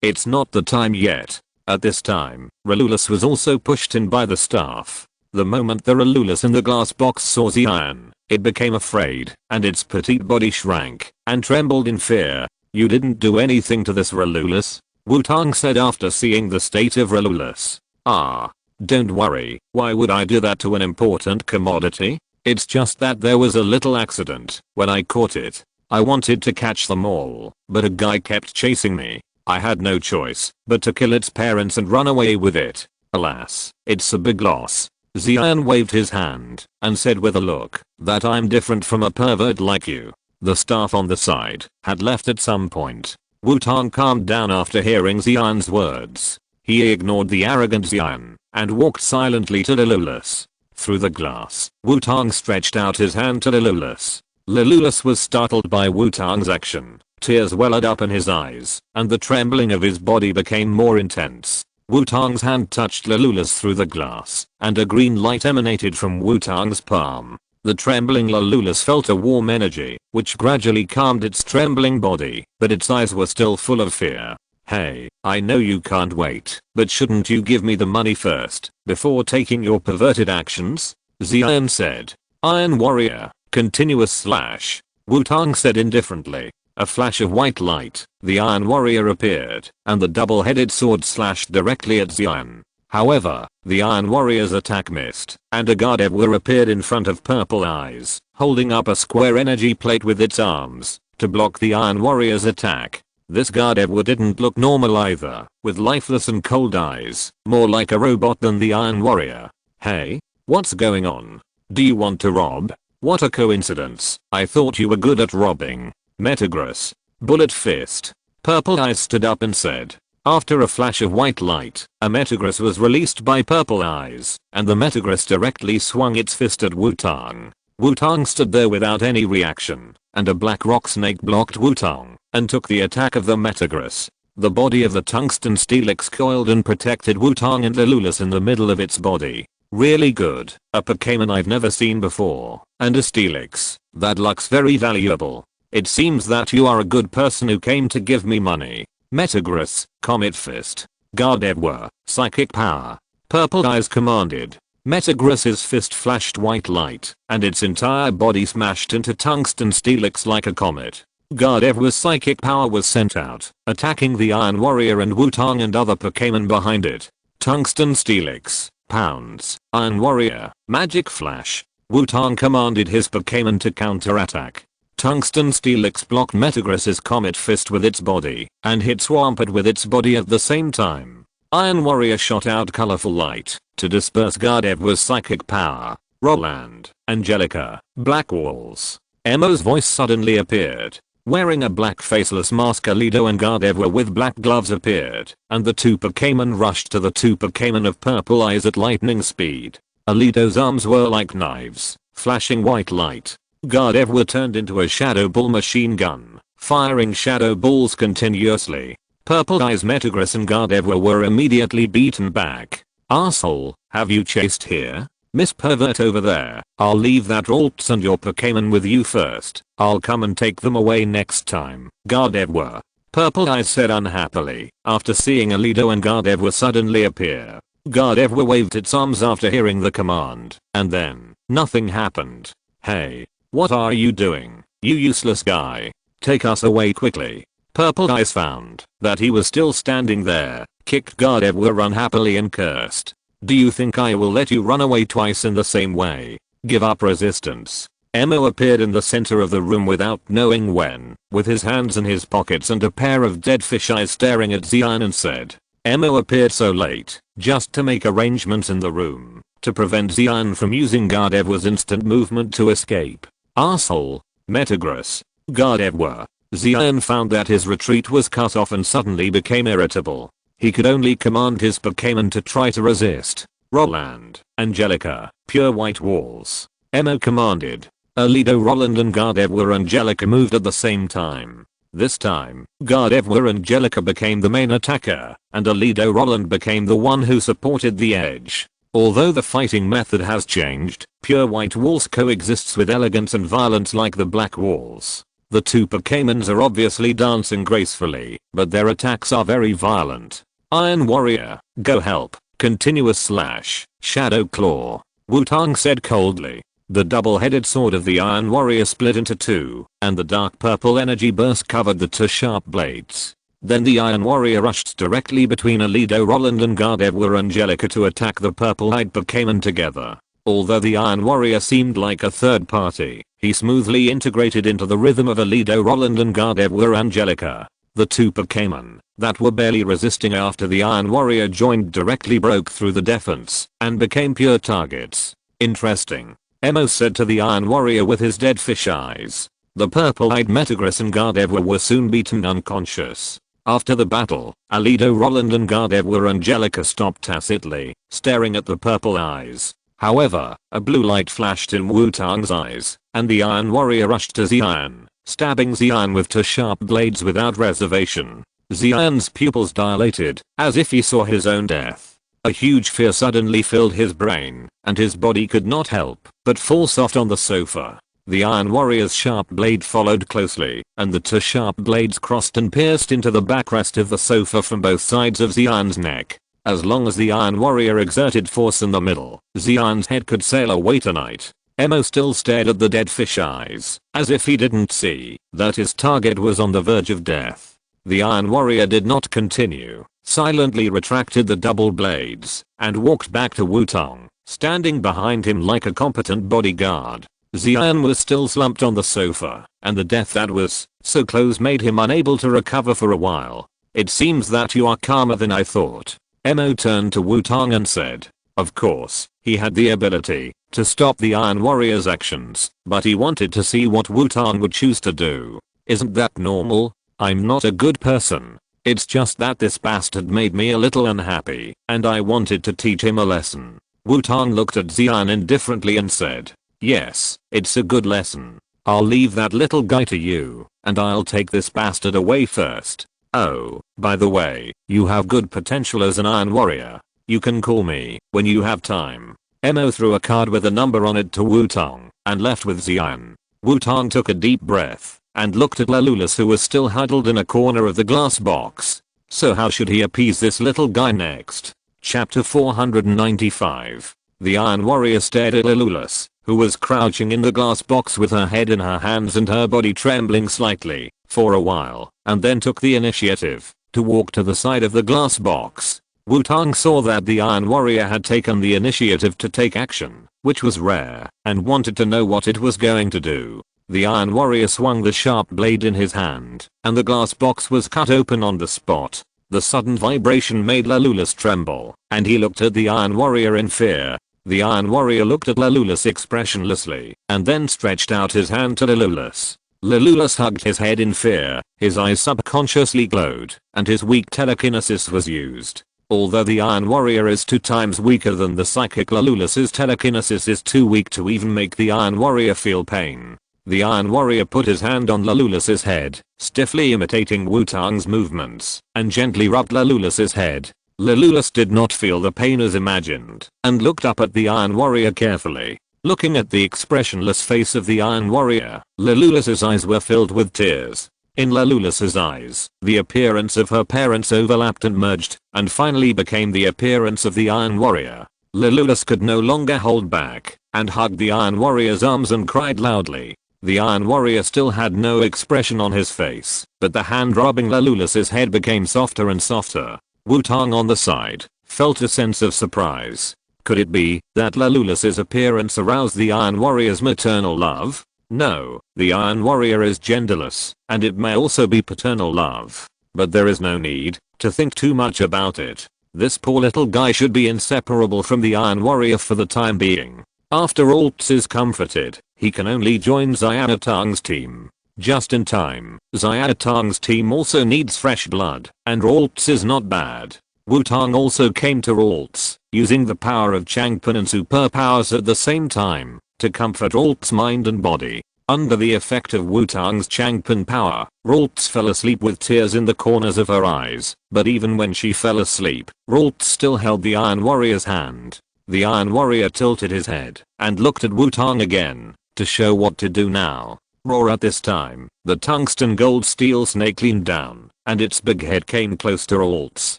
A: it's not the time yet. At this time, Ralulus was also pushed in by the staff. The moment the Ralulus in the glass box saw Xian, it became afraid, and its petite body shrank and trembled in fear. You didn't do anything to this Ralulus? Wutong said after seeing the state of Ralulus. Ah, don't worry, why would I do that to an important commodity? It's just that there was a little accident when I caught it. I wanted to catch them all, but a guy kept chasing me. I had no choice but to kill its parents and run away with it. Alas, it's a big loss. Xian waved his hand and said with a look that I'm different from a pervert like you. The staff on the side had left at some point. Wutong calmed down after hearing Xian's words. He ignored the arrogant Xian and walked silently to Ralulus. Through the glass, Wutong stretched out his hand to Ralulus. Ralulus was startled by Wutong's action. Tears welled up in his eyes, and the trembling of his body became more intense. Wutong's hand touched Ralulus through the glass, and a green light emanated from Wutong's palm. The trembling Ralulus felt a warm energy, which gradually calmed its trembling body, but its eyes were still full of fear. Hey, I know you can't wait, but shouldn't you give me the money first, before taking your perverted actions? Xian said. Iron Warrior, continuous slash. Wutong said indifferently. A flash of white light, the Iron Warrior appeared, and the double-headed sword slashed directly at Xian. However, the Iron Warrior's attack missed, and a Gardevoir appeared in front of Purple Eyes, holding up a square energy plate with its arms to block the Iron Warrior's attack. This Gardevoir didn't look normal either, with lifeless and cold eyes, more like a robot than the Iron Warrior. Hey, what's going on? Do you want to rob? What a coincidence, I thought you were good at robbing. Metagross. Bullet Fist. Purple Eyes stood up and said. After a flash of white light, a Metagross was released by Purple Eyes, and the Metagross directly swung its fist at Wutong. Wutong stood there without any reaction, and a black rock snake blocked Wutong and took the attack of the Metagross. The body of the tungsten Steelix coiled and protected Wutong and Ralulus in the middle of its body. Really good, a Pokémon I've never seen before, and a Steelix. That looks very valuable. It seems that you are a good person who came to give me money. Metagross, Comet Fist. Gardevoir, Psychic Power. Purple Eyes commanded. Metagross's fist flashed white light, and its entire body smashed into tungsten Steelix like a comet. Gardevoir's Psychic Power was sent out, attacking the Iron Warrior and Wutong and other Pokémon behind it. Tungsten Steelix, Pounds, Iron Warrior, Magic Flash. Wutong commanded his Pokémon to counterattack. Tungsten Steelix blocked Metagross's Comet Fist with its body, and hit Swampert with its body at the same time. Iron Warrior shot out colorful light to disperse Gardevoir's Psychic Power. Roland, Angelica, Black Walls. Emo's voice suddenly appeared. Wearing a black faceless mask, Alido and Gardevoir with black gloves appeared, and the two Pokémon rushed to the two Pokémon of Purple Eyes at lightning speed. Alido's arms were like knives, flashing white light. Gardevoir turned into a Shadow Ball machine gun, firing Shadow Balls continuously. Purple Eyes, Metagross and Gardevoir were immediately beaten back. Arsehole, have you chased here? Miss Pervert over there, I'll leave that Ralts and your Pokémon with you first. I'll come and take them away next time. Gardevoir. Purple Eyes said unhappily, after seeing Alido and Gardevoir suddenly appear. Gardevoir waved its arms after hearing the command, and then, nothing happened. Hey, what are you doing? "You useless guy. Take us away quickly." Purple Eyes found that he was still standing there, kicked Gardevoir unhappily and cursed. "Do you think I will let you run away twice in the same way? Give up resistance." Emo appeared in the center of the room without knowing when, with his hands in his pockets and a pair of dead fish eyes staring at Xian and said. Emo appeared so late, just to make arrangements in the room, to prevent Xian from using Gardevoir's instant movement to escape. Arsehole. Metagross. Gardevoir. Xian found that his retreat was cut off and suddenly became irritable. He could only command his Pokémon to try to resist. Roland. Angelica. Pure white walls. Emo commanded. Alido, Roland and Gardevoir Angelica moved at the same time. This time, Gardevoir Angelica became the main attacker, and Alido Roland became the one who supported the edge. Although the fighting method has changed, Pure White Walls coexists with elegance and violence like the Black Walls. The two Pokémons are obviously dancing gracefully, but their attacks are very violent. Iron Warrior, go help. Continuous Slash, Shadow Claw. Wutong said coldly. The double-headed sword of the Iron Warrior split into two, and the dark purple energy burst covered the two sharp blades. Then the Iron Warrior rushed directly between Alido Roland and Gardevoir Angelica to attack the purple-eyed Pokémon together. Although the Iron Warrior seemed like a third party, he smoothly integrated into the rhythm of Alido Roland and Gardevoir Angelica. The two Pokémon that were barely resisting after the Iron Warrior joined directly broke through the defense and became pure targets. Interesting. Emo said to the Iron Warrior with his dead fish eyes. The purple-eyed Metagross and Gardevoir were soon beaten unconscious. After the battle, Alido Roland and Gardevoir Angelica stopped tacitly, staring at the purple eyes. However, a blue light flashed in Wutong's eyes, and the Iron Warrior rushed to Xian, stabbing Xian with two sharp blades without reservation. Xian's pupils dilated, as if he saw his own death. A huge fear suddenly filled his brain, and his body could not help but fall soft on the sofa. The Iron Warrior's sharp blade followed closely, and the two sharp blades crossed and pierced into the backrest of the sofa from both sides of Xian's neck. As long as the Iron Warrior exerted force in the middle, Xian's head could sail away tonight. Emo still stared at the dead fish eyes, as if he didn't see that his target was on the verge of death. The Iron Warrior did not continue, silently retracted the double blades, and walked back to Wutong, standing behind him like a competent bodyguard. Xian was still slumped on the sofa, and the death that was so close made him unable to recover for a while. "It seems that you are calmer than I thought." Emo turned to Wutong and said. Of course, he had the ability to stop the Iron Warrior's actions, but he wanted to see what Wutong would choose to do. "Isn't that normal? I'm not a good person. It's just that this bastard made me a little unhappy, and I wanted to teach him a lesson." Wutong looked at Xian indifferently and said, "Yes, it's a good lesson. I'll leave that little guy to you, and I'll take this bastard away first. Oh, by the way, you have good potential as an Iron Warrior. You can call me when you have time." Emo threw a card with a number on it to Wutong, and left with Xian. Wutong took a deep breath, and looked at Lalulus, who was still huddled in a corner of the glass box. So how should he appease this little guy next? Chapter 495. The Iron Warrior stared at Lalulus, who was crouching in the glass box with her head in her hands and her body trembling slightly, for a while, and then took the initiative to walk to the side of the glass box. Wutong saw that the Iron Warrior had taken the initiative to take action, which was rare, and wanted to know what it was going to do. The Iron Warrior swung the sharp blade in his hand, and the glass box was cut open on the spot. The sudden vibration made Lalulus tremble, and he looked at the Iron Warrior in fear. The Iron Warrior looked at Lalulus expressionlessly, and then stretched out his hand to Lalulus. Lalulus hugged his head in fear, his eyes subconsciously glowed, and his weak telekinesis was used. Although the Iron Warrior is 2 times weaker than the psychic, Lalulus's telekinesis is too weak to even make the Iron Warrior feel pain. The Iron Warrior put his hand on Lalulus's head, stiffly imitating Wutong's movements, and gently rubbed Lalulus's head. Lalulus did not feel the pain as imagined, and looked up at the Iron Warrior carefully. Looking at the expressionless face of the Iron Warrior, Lalulus's eyes were filled with tears. In Lalulus's eyes, the appearance of her parents overlapped and merged, and finally became the appearance of the Iron Warrior. Lalulus could no longer hold back, and hugged the Iron Warrior's arms and cried loudly. The Iron Warrior still had no expression on his face, but the hand rubbing Leloulus's head became softer and softer. Wutong on the side felt a sense of surprise. Could it be that Leloulus's appearance aroused the Iron Warrior's maternal love? No, the Iron Warrior is genderless, and it may also be paternal love. But there is no need to think too much about it. This poor little guy should be inseparable from the Iron Warrior for the time being. After Alts is comforted, he can only join Xiaotang's team. Just in time, Xiaotang's team also needs fresh blood, and Alts is not bad. Wutong also came to Alts, using the power of Changpan and superpowers at the same time, to comfort Alts' mind and body. Under the effect of Wutong's Changpan power, Ralts fell asleep with tears in the corners of her eyes, but even when she fell asleep, Ralts still held the Iron Warrior's hand. The Iron Warrior tilted his head and looked at Wutong again to show what to do now. Roar at this time, the tungsten gold steel snake leaned down, and its big head came close to Ralts,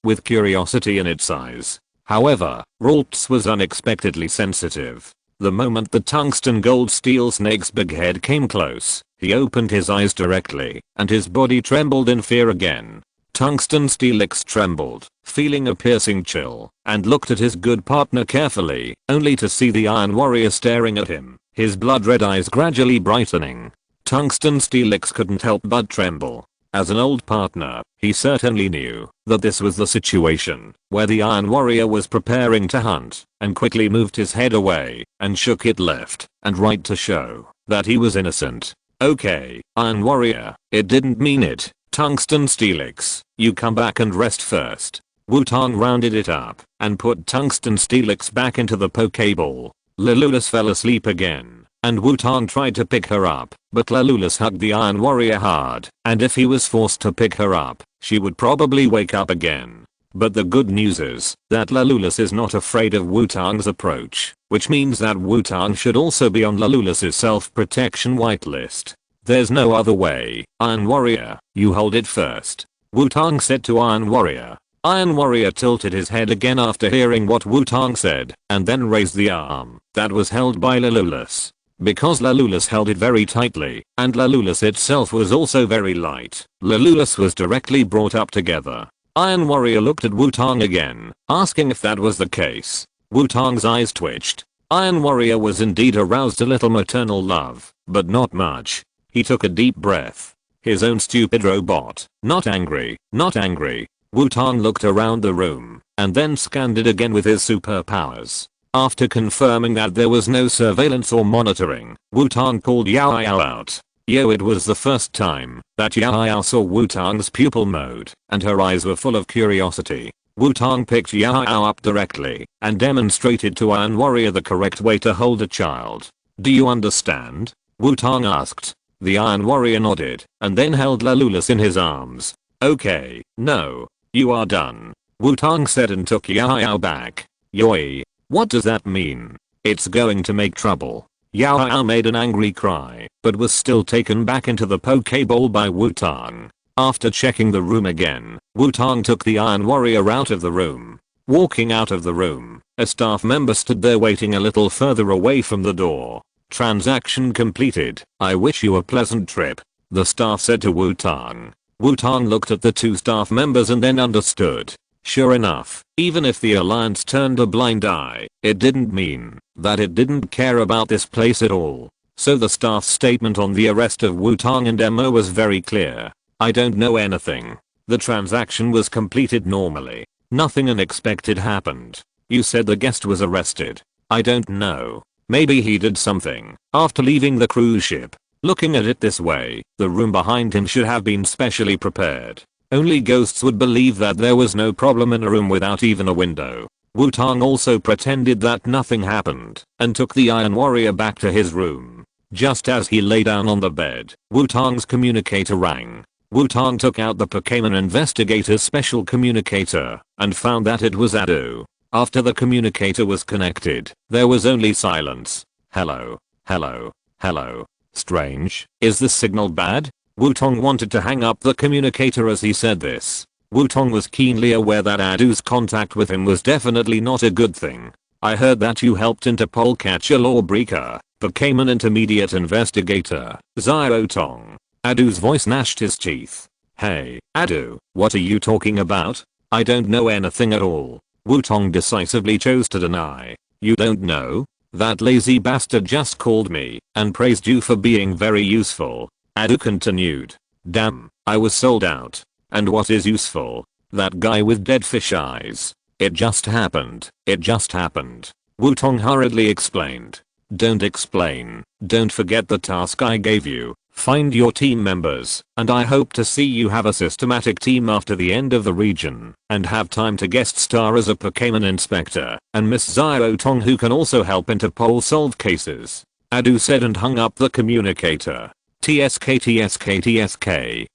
A: with curiosity in its eyes. However, Ralts was unexpectedly sensitive. The moment the tungsten gold steel snake's big head came close, he opened his eyes directly, and his body trembled in fear again. Tungsten Steelix trembled, feeling a piercing chill, and looked at his good partner carefully, only to see the Iron Warrior staring at him, his blood-red eyes gradually brightening. Tungsten Steelix couldn't help but tremble. As an old partner, he certainly knew that this was the situation where the Iron Warrior was preparing to hunt, and quickly moved his head away and shook it left and right to show that he was innocent. Okay, Iron Warrior, it didn't mean it. Tungsten Steelix, you come back and rest first. Wutong rounded it up and put Tungsten Steelix back into the Pokeball. Leloulas fell asleep again, and Wutong tried to pick her up, but Leloulas hugged the Iron Warrior hard, and if he was forced to pick her up, she would probably wake up again. But the good news is that Leloulas is not afraid of Wutong's approach, which means that Wutong should also be on Leloulas's self-protection whitelist. There's no other way. Iron Warrior, you hold it first. Wutong said to Iron Warrior. Iron Warrior tilted his head again after hearing what Wutong said, and then raised the arm that was held by Leloulas. Because Leloulas held it very tightly, and Leloulas itself was also very light, Leloulas was directly brought up together. Iron Warrior looked at Wutong again, asking if that was the case. Wutong's eyes twitched. Iron Warrior was indeed aroused a little maternal love, but not much. He took a deep breath. His own stupid robot. Not angry, not angry. Wutong looked around the room, and then scanned it again with his superpowers. After confirming that there was no surveillance or monitoring, Wutong called Xiaoxia out. Yo, it was the first time that Xiaoxia saw Wutong's pupil mode, and her eyes were full of curiosity. Wutong picked Xiaoxia up directly, and demonstrated to Iron Warrior the correct way to hold a child. Do you understand? Wutong asked. The Iron Warrior nodded, and then held Leloulas in his arms. Okay, no. You are done. Wutong said and took Xiaoxia back. Yoi. What does that mean? It's going to make trouble. Xiaoxia made an angry cry, but was still taken back into the Pokeball by Wutong. After checking the room again, Wutong took the Iron Warrior out of the room. Walking out of the room, a staff member stood there waiting a little further away from the door. Transaction completed. I wish you a pleasant trip, the staff said to Wutong. Wutong looked at the two staff members and then understood. Sure enough, even if the alliance turned a blind eye, it didn't mean that it didn't care about this place at all. So the staff's statement on the arrest of Wutong and Emma was very clear. I don't know anything. The transaction was completed normally. Nothing unexpected happened. You said the guest was arrested. I don't know. Maybe he did something after leaving the cruise ship. Looking at it this way, the room behind him should have been specially prepared. Only ghosts would believe that there was no problem in a room without even a window. Wutong also pretended that nothing happened and took the Iron Warrior back to his room. Just as he lay down on the bed, Wutong's communicator rang. Wutong took out the Pokémon Investigator's special communicator and found that it was Adu. After the communicator was connected, there was only silence. Hello, hello, hello. Strange, is the signal bad? Wutong wanted to hang up the communicator as he said this. Wutong was keenly aware that Adu's contact with him was definitely not a good thing. I heard that you helped Interpol catch a lawbreaker. Pokémon Intermediate Investigator, Wutong. Adu's voice gnashed his teeth. Hey, Adu, what are you talking about? I don't know anything at all. Wutong decisively chose to deny. You don't know? That lazy bastard just called me and praised you for being very useful. Adu continued. Damn, I was sold out. And what is useful? That guy with dead fish eyes. It just happened. It just happened. Wutong hurriedly explained. Don't explain. Don't forget the task I gave you. Find your team members, and I hope to see you have a systematic team after the end of the region, and have time to guest star as a Pokémon inspector, and Miss Xiaotong who can also help Interpol solve cases. Adu said and hung up the communicator. TSK.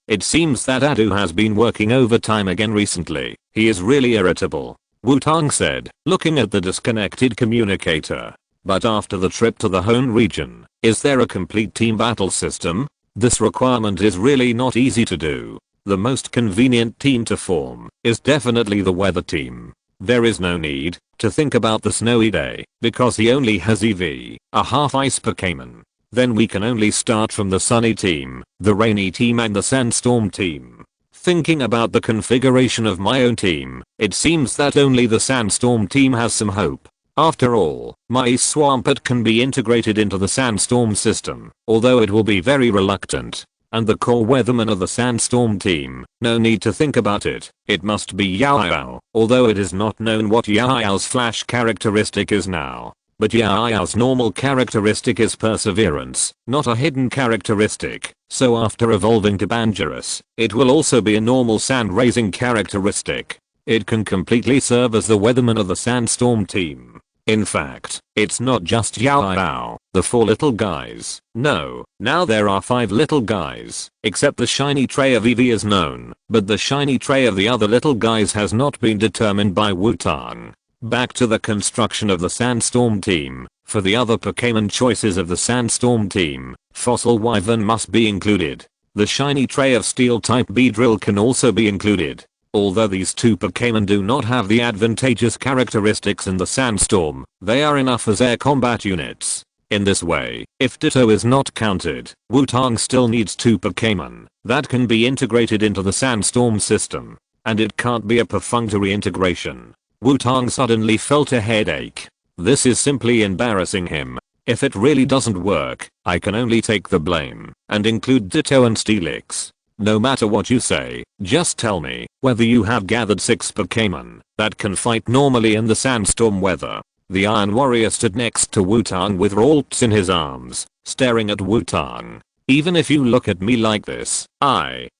A: It seems that Adu has been working overtime again recently. He is really irritable. Wutong said, looking at the disconnected communicator. But after the trip to the home region, is there a complete team battle system? This requirement is really not easy to do. The most convenient team to form is definitely the weather team. There is no need to think about the snowy day because he only has EV, a half ice Pokémon. Then we can only start from the sunny team, the rainy team and the sandstorm team. Thinking about the configuration of my own team, it seems that only the sandstorm team has some hope. After all, my Swampert can be integrated into the sandstorm system, although it will be very reluctant. And the core weatherman of the sandstorm team, no need to think about it, it must be Yaoyao, although it is not known what Yaoyao's flash characteristic is now. But Yaoyao's normal characteristic is perseverance, not a hidden characteristic, so after evolving to Bangerous, it will also be a normal sand raising characteristic. It can completely serve as the weatherman of the sandstorm team. In fact, it's not just Yaoyao, the 4 little guys. No, now there are 5 little guys, except the shiny tray of Eevee is known, but the shiny tray of the other little guys has not been determined by Wutong. Back to the construction of the sandstorm team. For the other Pokémon choices of the sandstorm team, Fossil Wyvern must be included. The shiny tray of steel type Beedrill can also be included. Although these 2 Pokémon do not have the advantageous characteristics in the sandstorm, they are enough as air combat units. In this way, if Ditto is not counted, Wutong still needs 2 Pokémon that can be integrated into the sandstorm system. And it can't be a perfunctory integration. Wutong suddenly felt a headache. This is simply embarrassing him. If it really doesn't work, I can only take the blame and include Ditto and Steelix. No matter what you say, just tell me whether you have gathered 6 Pokémon that can fight normally in the sandstorm weather. The Iron Warrior stood next to Wutong with Ralts in his arms, staring at Wutong. Even if you look at me like this, okay,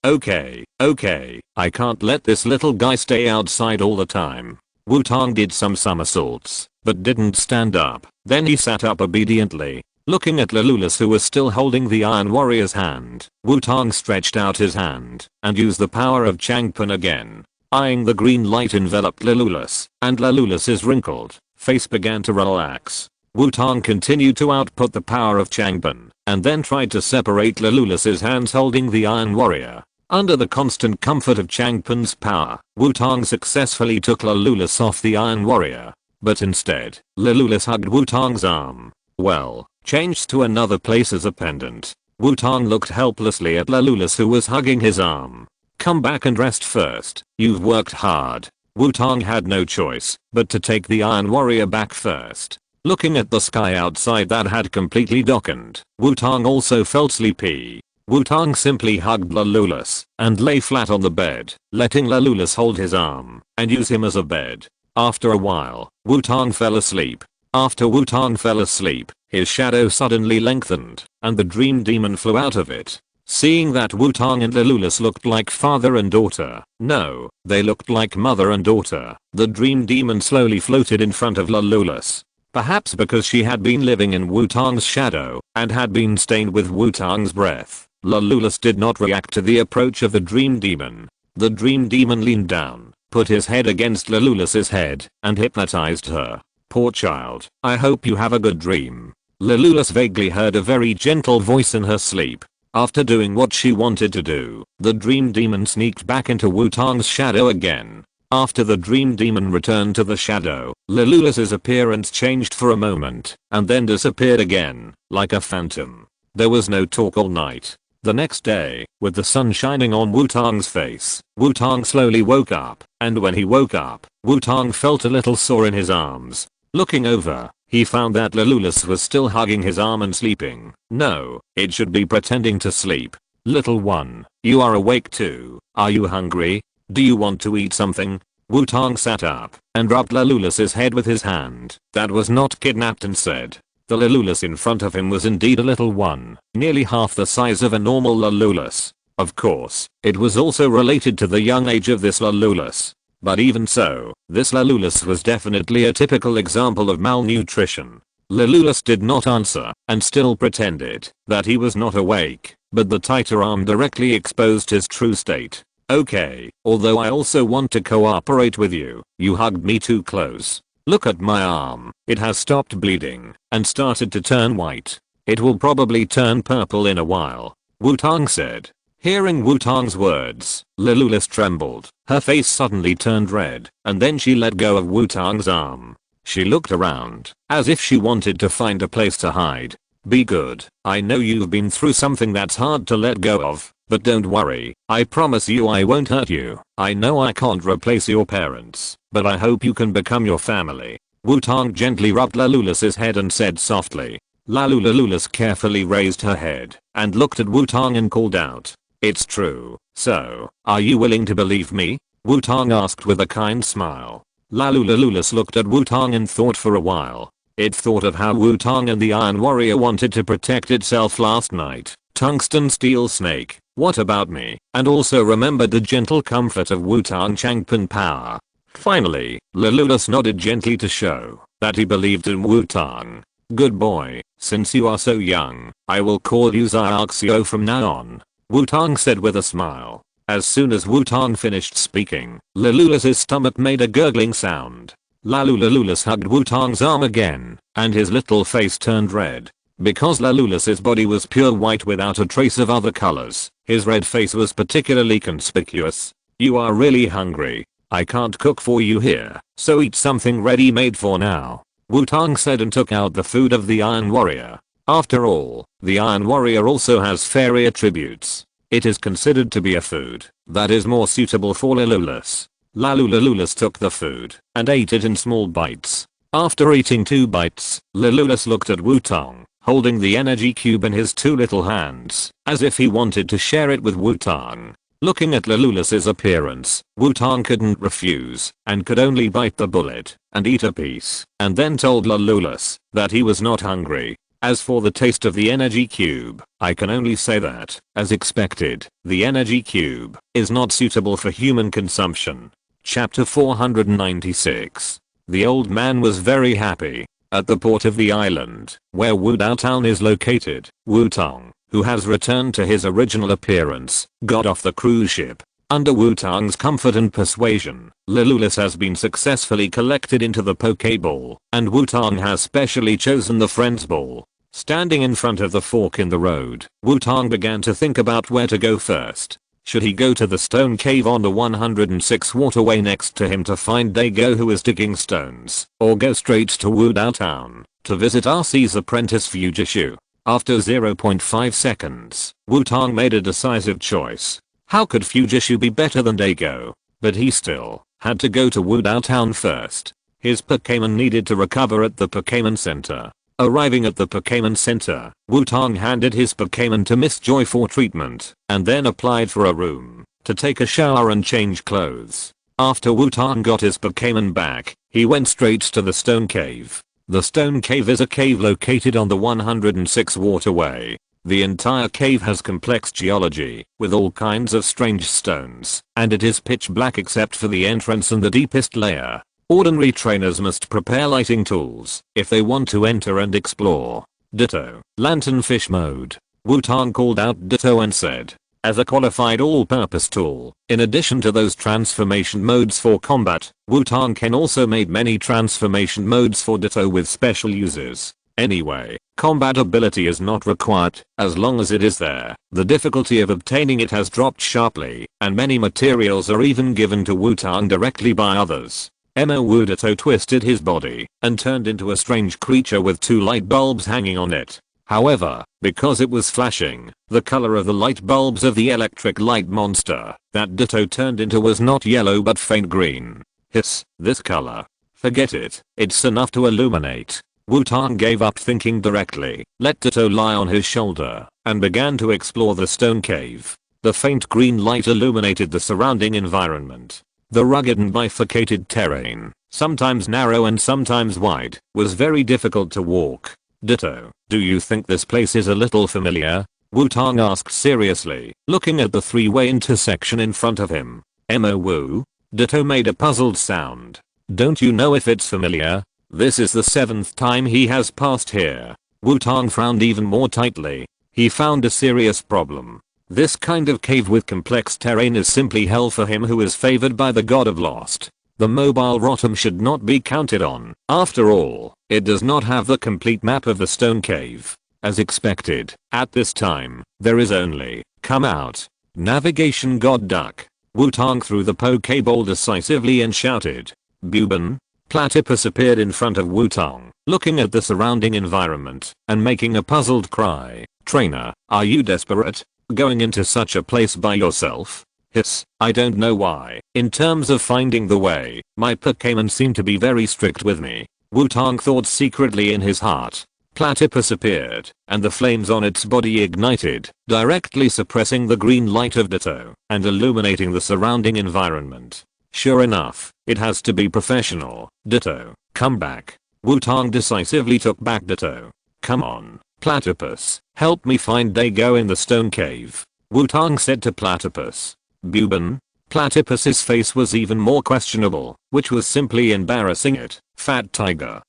A: I can't let this little guy stay outside all the time. Wutong did some somersaults, but didn't stand up. Then he sat up obediently. Looking at Leloulis who was still holding the Iron Warrior's hand, Wutong stretched out his hand and used the power of Changpan again. Eyeing the green light enveloped Leloulis, and Leloulis's wrinkled face began to relax. Wutong continued to output the power of Changpan, and then tried to separate Leloulis's hands holding the Iron Warrior. Under the constant comfort of Changpan's power, Wutong successfully took Leloulis off the Iron Warrior. But instead, Leloulis hugged Wutong's arm. Well, changed to another place as a pendant. Wutong looked helplessly at Leloulis who was hugging his arm. Come back and rest first, you've worked hard. Wutong had no choice but to take the Iron Warrior back first. Looking at the sky outside that had completely darkened, Wutong also felt sleepy. Wutong simply hugged Leloulis and lay flat on the bed, letting Leloulis hold his arm and use him as a bed. After a while, Wutong fell asleep. After Wutong fell asleep, his shadow suddenly lengthened, and the dream demon flew out of it. Seeing that Wutong and Leloulis looked like father and daughter, no, they looked like mother and daughter, the dream demon slowly floated in front of Leloulis. Perhaps because she had been living in Wutong's shadow, and had been stained with Wutong's breath, Leloulis did not react to the approach of the dream demon. The dream demon leaned down, put his head against Leloulis's head, and hypnotized her. Poor child, I hope you have a good dream. Leloulis vaguely heard a very gentle voice in her sleep. After doing what she wanted to do, the dream demon sneaked back into Wutong's shadow again. After the dream demon returned to the shadow, Leloulus's appearance changed for a moment, and then disappeared again, like a phantom. There was no talk all night. The next day, with the sun shining on Wutong's face, Wutong slowly woke up, and when he woke up, Wutong felt a little sore in his arms. Looking over, he found that Leloulus was still hugging his arm and sleeping. No, it should be pretending to sleep. Little one, you are awake too. Are you hungry? Do you want to eat something? Wutong sat up and rubbed Leloulus's head with his hand that was not kidnapped and said. The Leloulus in front of him was indeed a little one, nearly half the size of a normal Leloulus. Of course, it was also related to the young age of this Leloulus. But even so, this Leloulus was definitely a typical example of malnutrition. Leloulus did not answer and still pretended that he was not awake, but the tighter arm directly exposed his true state. Okay, although I also want to cooperate with you, you hugged me too close. Look at my arm, it has stopped bleeding and started to turn white. It will probably turn purple in a while, Wutong said. Hearing Wutong's words, Lelouulus trembled. Her face suddenly turned red, and then she let go of Wutong's arm. She looked around, as if she wanted to find a place to hide. Be good, I know you've been through something that's hard to let go of, but don't worry, I promise you I won't hurt you. I know I can't replace your parents, but I hope you can become your family. Wutong gently rubbed Leloulus's head and said softly. Lelouulus carefully raised her head and looked at Wutong and called out. It's true, so, are you willing to believe me? Wutong asked with a kind smile. Lelouulus looked at Wutong and thought for a while. It thought of how Wutong and the Iron Warrior wanted to protect itself last night. Tungsten Steel Snake, what about me? And also remembered the gentle comfort of Wutong Changpan power. Finally, Lelouulus nodded gently to show that he believed in Wutong. Good boy, since you are so young, I will call you Xiaoxia from now on, Wutong said with a smile. As soon as Wutong finished speaking, Leloulus's stomach made a gurgling sound. Lelouulus hugged Wutong's arm again, and his little face turned red. Because Leloulus's body was pure white without a trace of other colors, his red face was particularly conspicuous. You are really hungry. I can't cook for you here, so eat something ready-made for now, Wutong said and took out the food of the Iron Warrior. After all, the Iron Warrior also has fairy attributes. It is considered to be a food that is more suitable for Lelouulus. Lelouulus took the food and ate it in small bites. After eating 2 bites, Lelouulus looked at Wutong, holding the energy cube in his 2 little hands, as if he wanted to share it with Wutong. Looking at Leloulus's appearance, Wutong couldn't refuse and could only bite the bullet and eat a piece, and then told Lelouulus that he was not hungry. As for the taste of the energy cube, I can only say that, as expected, the energy cube is not suitable for human consumption. Chapter 496. The old man was very happy. At the port of the island, where Wudao town is located, Wutong, who has returned to his original appearance, got off the cruise ship. Under Wutong's comfort and persuasion, Lelouulus has been successfully collected into the Pokeball, and Wutong has specially chosen the Friends Ball. Standing in front of the fork in the road, Wutong began to think about where to go first. Should he go to the stone cave on the 106 waterway next to him to find Dago who is digging stones, or go straight to Wudao town to visit RC's apprentice Fugishu? After 0.5 seconds, Wutong made a decisive choice. How could Fugishu be better than Dago? But he still had to go to Wudao town first. His Pokémon needed to recover at the Pokémon Center. Arriving at the Pokémon Center, Wutong handed his Pokémon to Miss Joy for treatment, and then applied for a room to take a shower and change clothes. After Wutong got his Pokémon back, he went straight to the Stone Cave. The Stone Cave is a cave located on the 106 waterway. The entire cave has complex geology, with all kinds of strange stones, and it is pitch black except for the entrance and the deepest layer. Ordinary trainers must prepare lighting tools if they want to enter and explore. Ditto, lanternfish mode. Wutong called out Ditto and said, as a qualified all-purpose tool, in addition to those transformation modes for combat, Wutong can also make many transformation modes for Ditto with special uses. Anyway, combat ability is not required as long as it is there. The difficulty of obtaining it has dropped sharply, and many materials are even given to Wutong directly by others. Ditto twisted his body and turned into a strange creature with 2 light bulbs hanging on it. However, because it was flashing, the color of the light bulbs of the electric light monster that Ditto turned into was not yellow but faint green. Hiss, this color. Forget it, it's enough to illuminate. Wutong gave up thinking directly, let Ditto lie on his shoulder, and began to explore the stone cave. The faint green light illuminated the surrounding environment. The rugged and bifurcated terrain, sometimes narrow and sometimes wide, was very difficult to walk. Ditto, do you think this place is a little familiar? Wutong asked seriously, looking at the 3-way intersection in front of him. Wu? Ditto made a puzzled sound. Don't you know if it's familiar? This is the 7th time he has passed here. Wutong frowned even more tightly. He found a serious problem. This kind of cave with complex terrain is simply hell for him who is favored by the god of Lost. The mobile Rotom should not be counted on. After all, it does not have the complete map of the stone cave. As expected, at this time, there is only, come out, navigation god duck. Wutong threw the Pokeball decisively and shouted, Buban. Platypus appeared in front of Wutong, looking at the surrounding environment and making a puzzled cry. Trainer, are you desperate? Going into such a place by yourself? Hiss, I don't know why. In terms of finding the way, my Pokémon seem to be very strict with me. Wutong thought secretly in his heart. Platypus appeared, and the flames on its body ignited, directly suppressing the green light of Ditto and illuminating the surrounding environment. Sure enough, it has to be professional. Ditto, come back. Wutong decisively took back Ditto. Come on, Platypus, help me find Dago in the stone cave. Wutong said to Platypus. Buban? Platypus's face was even more questionable, which was simply embarrassing it. Fat tiger.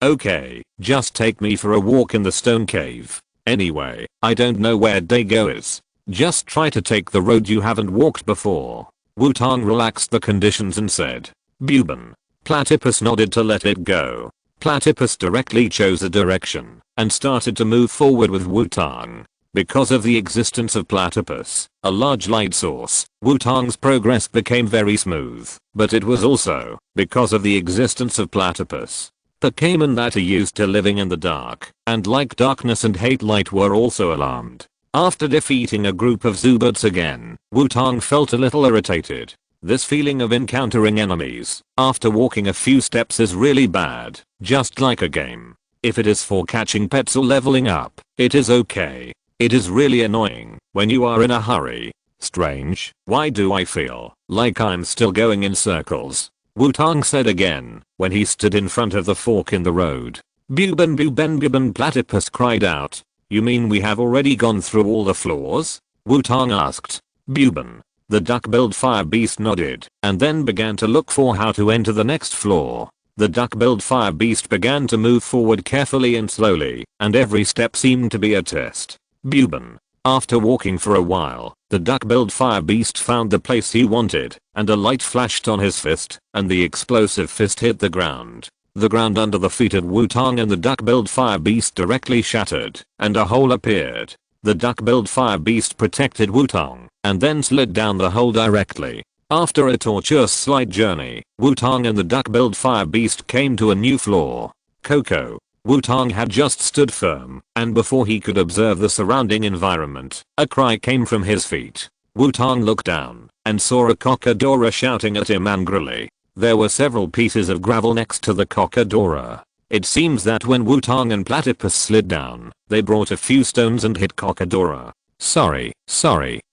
A: Okay, just take me for a walk in the stone cave. Anyway, I don't know where Dago is. Just try to take the road you haven't walked before. Wutong relaxed the conditions and said, Buban. Platypus nodded to let it go. Platypus directly chose a direction and started to move forward with Wutong. Because of the existence of Platypus, a large light source, Wutong's progress became very smooth, but it was also because of the existence of Platypus. Pokémon that are used to living in the dark and like darkness and hate light were also alarmed. After defeating a group of Zubats again, Wutong felt a little irritated. This feeling of encountering enemies after walking a few steps is really bad, just like a game. If it is for catching pets or leveling up, it is okay. It is really annoying when you are in a hurry. Strange, why do I feel like I'm still going in circles? Wutong said again when he stood in front of the fork in the road. Buban Buban Buban, Platypus cried out. You mean we have already gone through all the floors? Wutong asked. Buban. The duck-billed fire beast nodded and then began to look for how to enter the next floor. The duck-billed fire beast began to move forward carefully and slowly, and every step seemed to be a test. Buban. After walking for a while, the duck-billed fire beast found the place he wanted, and a light flashed on his fist, and the explosive fist hit the ground. The ground under the feet of Wutong and the duck-billed fire beast directly shattered, and a hole appeared. The duck-billed fire beast protected Wutong, and then slid down the hole directly. After a tortuous slide journey, Wutong and the duck-billed fire beast came to a new floor. Coco. Wutong had just stood firm, and before he could observe the surrounding environment, a cry came from his feet. Wutong looked down, and saw a Cocodora shouting at him angrily. There were several pieces of gravel next to the Cocodora. It seems that when Wutong and Platypus slid down, they brought a few stones and hit Cocodora. Sorry,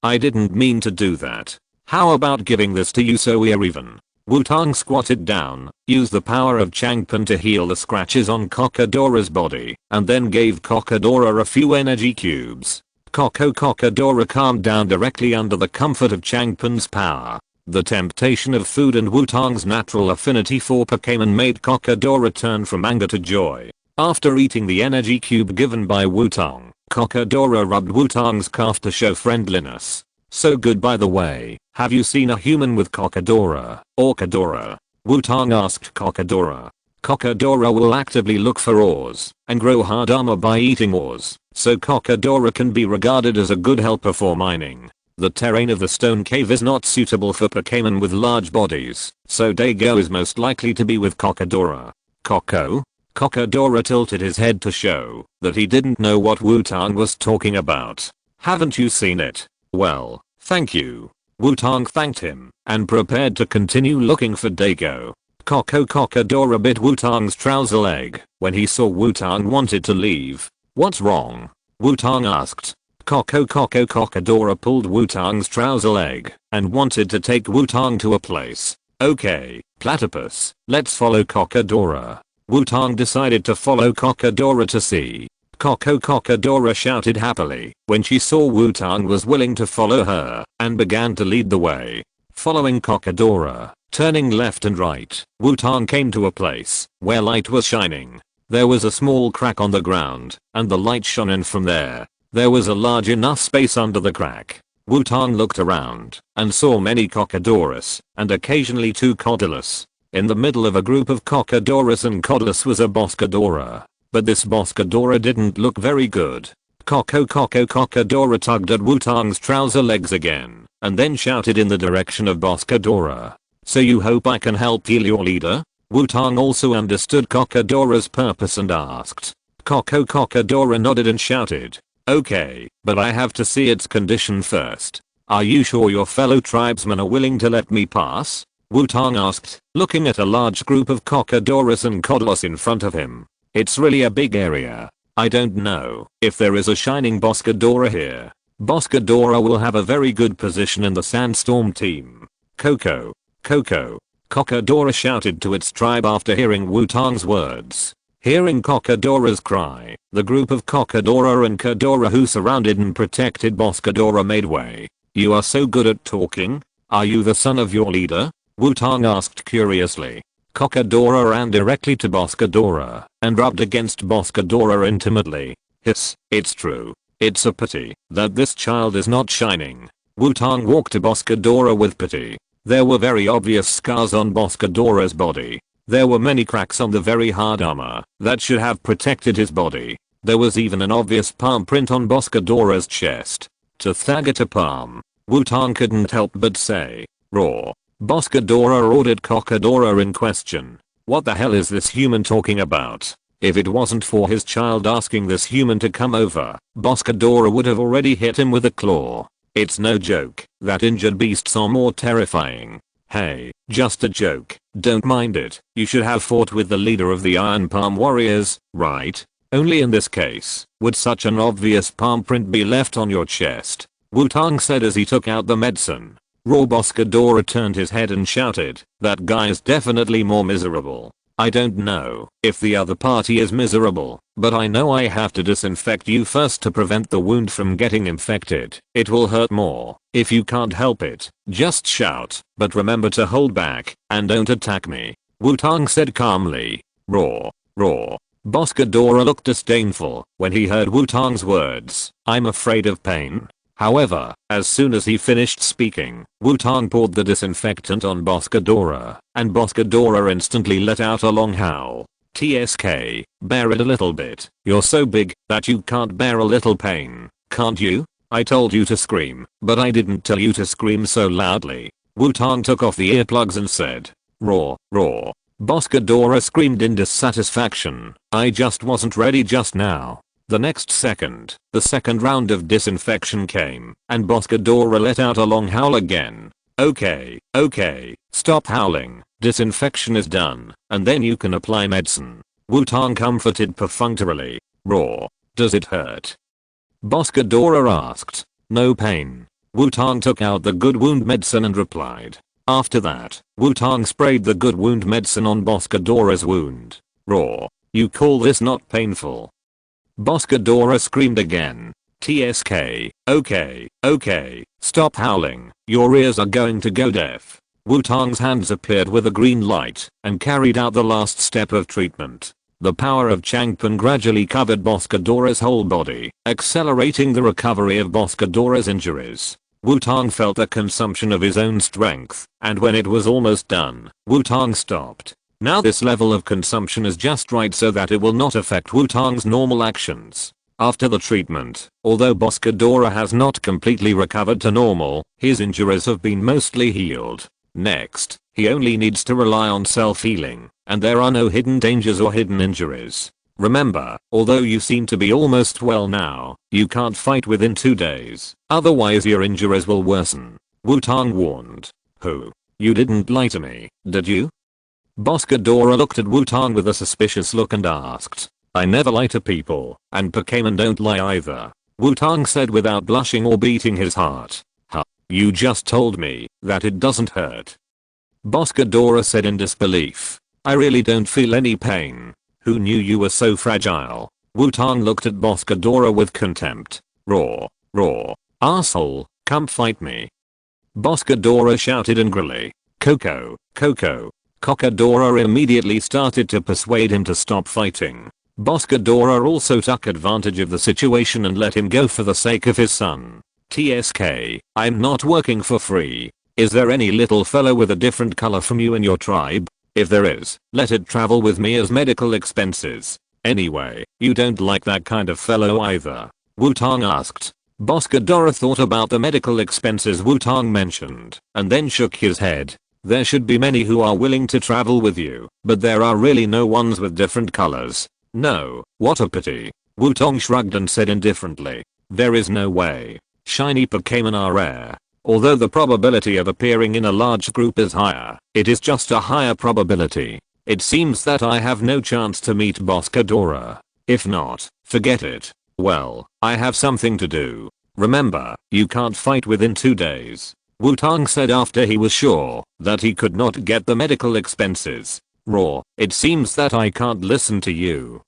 A: I didn't mean to do that. How about giving this to you so we're even? Wutong squatted down, used the power of Changpan to heal the scratches on Cocodora's body, and then gave Cocodora a few energy cubes. Cocodora calmed down directly under the comfort of Changpan's power. The temptation of food and Wutong's natural affinity for Pokémon made Cocodora turn from anger to joy. After eating the energy cube given by Wutong, Cocodora rubbed Wutong's calf to show friendliness. So good, by the way, have you seen a human with Cocodora, or Cadora? Wutong asked Cocodora. Cocodora will actively look for ores and grow hard armor by eating ores, so Cocodora can be regarded as a good helper for mining. The terrain of the stone cave is not suitable for Pokémon with large bodies, so Dago is most likely to be with Cocodora. Cocodora tilted his head to show that he didn't know what Wutong was talking about. Haven't you seen it? Well, thank you. Wutong thanked him and prepared to continue looking for Dago. Cocodora bit Wutong's trouser leg when he saw Wutong wanted to leave. What's wrong? Wutong asked. Cocodora pulled Wutong's trouser leg and wanted to take Wutong to a place. Okay, Platypus, let's follow Cocodora. Wutong decided to follow Cocodora to see. Cocodora shouted happily when she saw Wutong was willing to follow her and began to lead the way. Following Cocodora, turning left and right, Wutong came to a place where light was shining. There was a small crack on the ground and the light shone in from there. There was a large enough space under the crack. Wutong looked around and saw many Cocodoras and occasionally 2 Codilus. In the middle of a group of Cocodoras and Codilus was a Boscodora. But this Boscodora didn't look very good. Cocodora tugged at Wutong's trouser legs again and then shouted in the direction of Boscodora. So you hope I can help heal your leader? Wutong also understood Cocodora's purpose and asked. Cocodora nodded and shouted. Okay, but I have to see its condition first. Are you sure your fellow tribesmen are willing to let me pass? Wutong asked, looking at a large group of Cocodoras and Codilus in front of him. It's really a big area. I don't know if there is a shining Boscodora here. Boscodora will have a very good position in the Sandstorm team. Cocodora shouted to its tribe after hearing Wutong's words. Hearing Cocodora's cry, the group of Cocodora and Codora who surrounded and protected Boscodora made way. You are so good at talking? Are you the son of your leader? Wutong asked curiously. Cocodora ran directly to Boscodora and rubbed against Boscodora intimately. Hiss, it's true. It's a pity that this child is not shining. Wutong walked to Boscodora with pity. There were very obvious scars on Boscodora's body. There were many cracks on the very hard armor that should have protected his body. There was even an obvious palm print on Boscodora's chest. To target a palm, Wutong couldn't help but say, "Roar." Boscodora ordered Cocodora in question. What the hell is this human talking about? If it wasn't for his child asking this human to come over, Boscodora would have already hit him with a claw. It's no joke that injured beasts are more terrifying. Hey, just a joke, don't mind it. You should have fought with the leader of the Iron Palm Warriors, right? Only in this case would such an obvious palm print be left on your chest. Wutong said as he took out the medicine. Raw Boscodora turned his head and shouted, that guy's definitely more miserable. I don't know if the other party is miserable, but I know I have to disinfect you first to prevent the wound from getting infected. It will hurt more if you can't help it. Just shout, but remember to hold back and don't attack me. Wutong said calmly. Roar. Boscodora looked disdainful when he heard Wutong's words. I'm afraid of pain. However, as soon as he finished speaking, Wutong poured the disinfectant on Boscodora, and Boscodora instantly let out a long howl. TSK, bear it a little bit. You're so big that you can't bear a little pain, can't you? I told you to scream, but I didn't tell you to scream so loudly. Wutong took off the earplugs and said, roar. Boscodora screamed in dissatisfaction. I just wasn't ready just now. The next second, the second round of disinfection came, and Boscodora let out a long howl again. Okay, stop howling. Disinfection is done, and then you can apply medicine. Wutong comforted perfunctorily. Roar. Does it hurt? Boscodora asked. No pain. Wutong took out the good wound medicine and replied. After that, Wutong sprayed the good wound medicine on Boscodora's wound. Roar. You call this not painful? Boscodora screamed again. TSK, okay, stop howling, your ears are going to go deaf. Wutong's hands appeared with a green light and carried out the last step of treatment. The power of Changpan gradually covered Boscodora's whole body, accelerating the recovery of Boscodora's injuries. Wutong felt a consumption of his own strength, and when it was almost done, Wutong stopped. Now this level of consumption is just right so that it will not affect Wutong's normal actions. After the treatment, although Boscadora has not completely recovered to normal, his injuries have been mostly healed. Next, he only needs to rely on self-healing, and there are no hidden dangers or hidden injuries. Remember, although you seem to be almost well now, you can't fight within 2 days, otherwise your injuries will worsen. Wutong warned. Who? You didn't lie to me, did you? Boscadora looked at Wutong with a suspicious look and asked. I never lie to people, and Pokémon don't lie either. Wutong said without blushing or beating his heart. Huh, you just told me that it doesn't hurt. Boscadora said in disbelief. I really don't feel any pain. Who knew you were so fragile? Wutong looked at Boscadora with contempt. Raw, asshole, come fight me. Boscadora shouted angrily. Coco. Cocadora immediately started to persuade him to stop fighting. Boscadora also took advantage of the situation and let him go for the sake of his son. TSK, I'm not working for free. Is there any little fellow with a different color from you in your tribe? If there is, let it travel with me as medical expenses. Anyway, you don't like that kind of fellow either? Wutong asked. Boscadora thought about the medical expenses Wutong mentioned, and then shook his head. There should be many who are willing to travel with you, but there are really no ones with different colors. No, what a pity. Wutong shrugged and said indifferently. There is no way. Shiny Pokémon are rare. Although the probability of appearing in a large group is higher, it is just a higher probability. It seems that I have no chance to meet Boscadora. If not, forget it. Well, I have something to do. Remember, you can't fight within 2 days. Wutong said after he was sure that he could not get the medical expenses. Raw, it seems that I can't listen to you.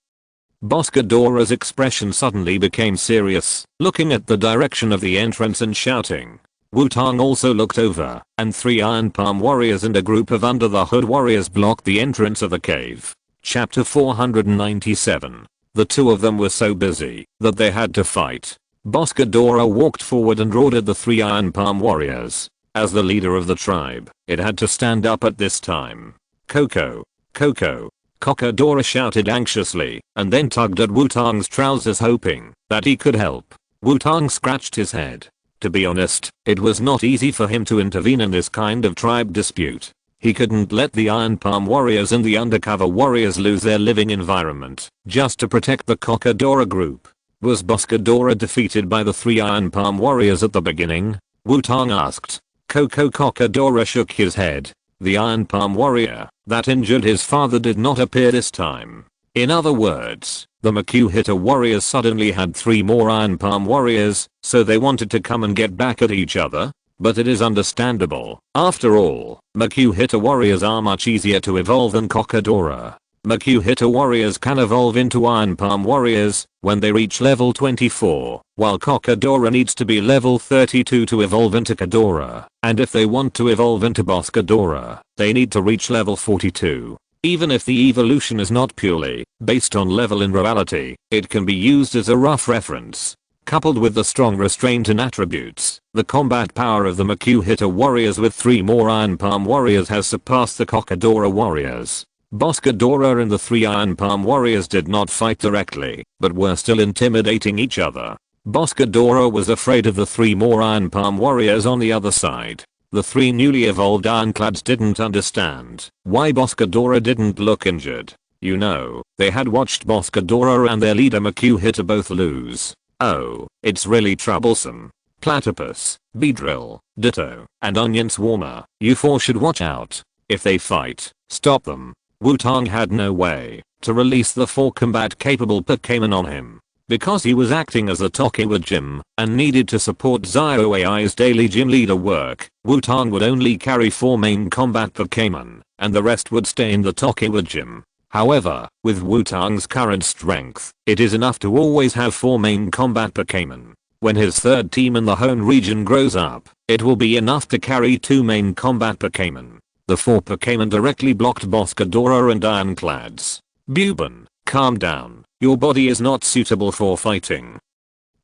A: Boscadora's expression suddenly became serious, looking at the direction of the entrance and shouting. Wutong also looked over, and 3 Iron Palm warriors and a group of Under the Hood warriors blocked the entrance of the cave. Chapter 497. The 2 of them were so busy that they had to fight. Boscadora walked forward and ordered the 3 Iron Palm warriors. As the leader of the tribe, it had to stand up at this time. Coco. Cocadora shouted anxiously, and then tugged at Wutong's trousers hoping that he could help. Wutong scratched his head. To be honest, it was not easy for him to intervene in this kind of tribe dispute. He couldn't let the Iron Palm warriors and the undercover warriors lose their living environment, just to protect the Cocadora group. Was Boscadora defeated by the 3 Iron Palm warriors at the beginning? Wutong asked. Cocadora shook his head. The Iron Palm warrior that injured his father did not appear this time. In other words, the Maku-Hitter warriors suddenly had 3 more Iron Palm warriors, so they wanted to come and get back at each other. But it is understandable. After all, Maku-Hitter warriors are much easier to evolve than Cocadora. Maku-Hitter warriors can evolve into Iron Palm warriors when they reach level 24, while Cocadora needs to be level 32 to evolve into Cadora, and if they want to evolve into Boscadora, they need to reach level 42. Even if the evolution is not purely based on level in reality, it can be used as a rough reference. Coupled with the strong restraint and attributes, the combat power of the Maku-Hitter warriors with 3 more Iron Palm warriors has surpassed the Cocadora warriors. Boscadora and the 3 Iron Palm warriors did not fight directly, but were still intimidating each other. Boscadora was afraid of the 3 more Iron Palm warriors on the other side. The 3 newly evolved Ironclads didn't understand why Boscadora didn't look injured. You know, they had watched Boscadora and their leader Maku-Hitter both lose. Oh, it's really troublesome. Platypus, Beedrill, Ditto, and Onion Swarmer, you 4 should watch out. If they fight, stop them. Wutong had no way to release the 4 combat-capable Pokémon on him. Because he was acting as a Tokiwa gym and needed to support ZioAI's daily gym leader work, Wutong would only carry 4 main combat Pokémon, and the rest would stay in the Tokiwa gym. However, with Wutong's current strength, it is enough to always have 4 main combat Pokémon. When his 3rd team in the Hone region grows up, it will be enough to carry 2 main combat Pokémon. The 4 Pokémon directly blocked Boscadora and Ironclads. Buban, calm down. Your body is not suitable for fighting.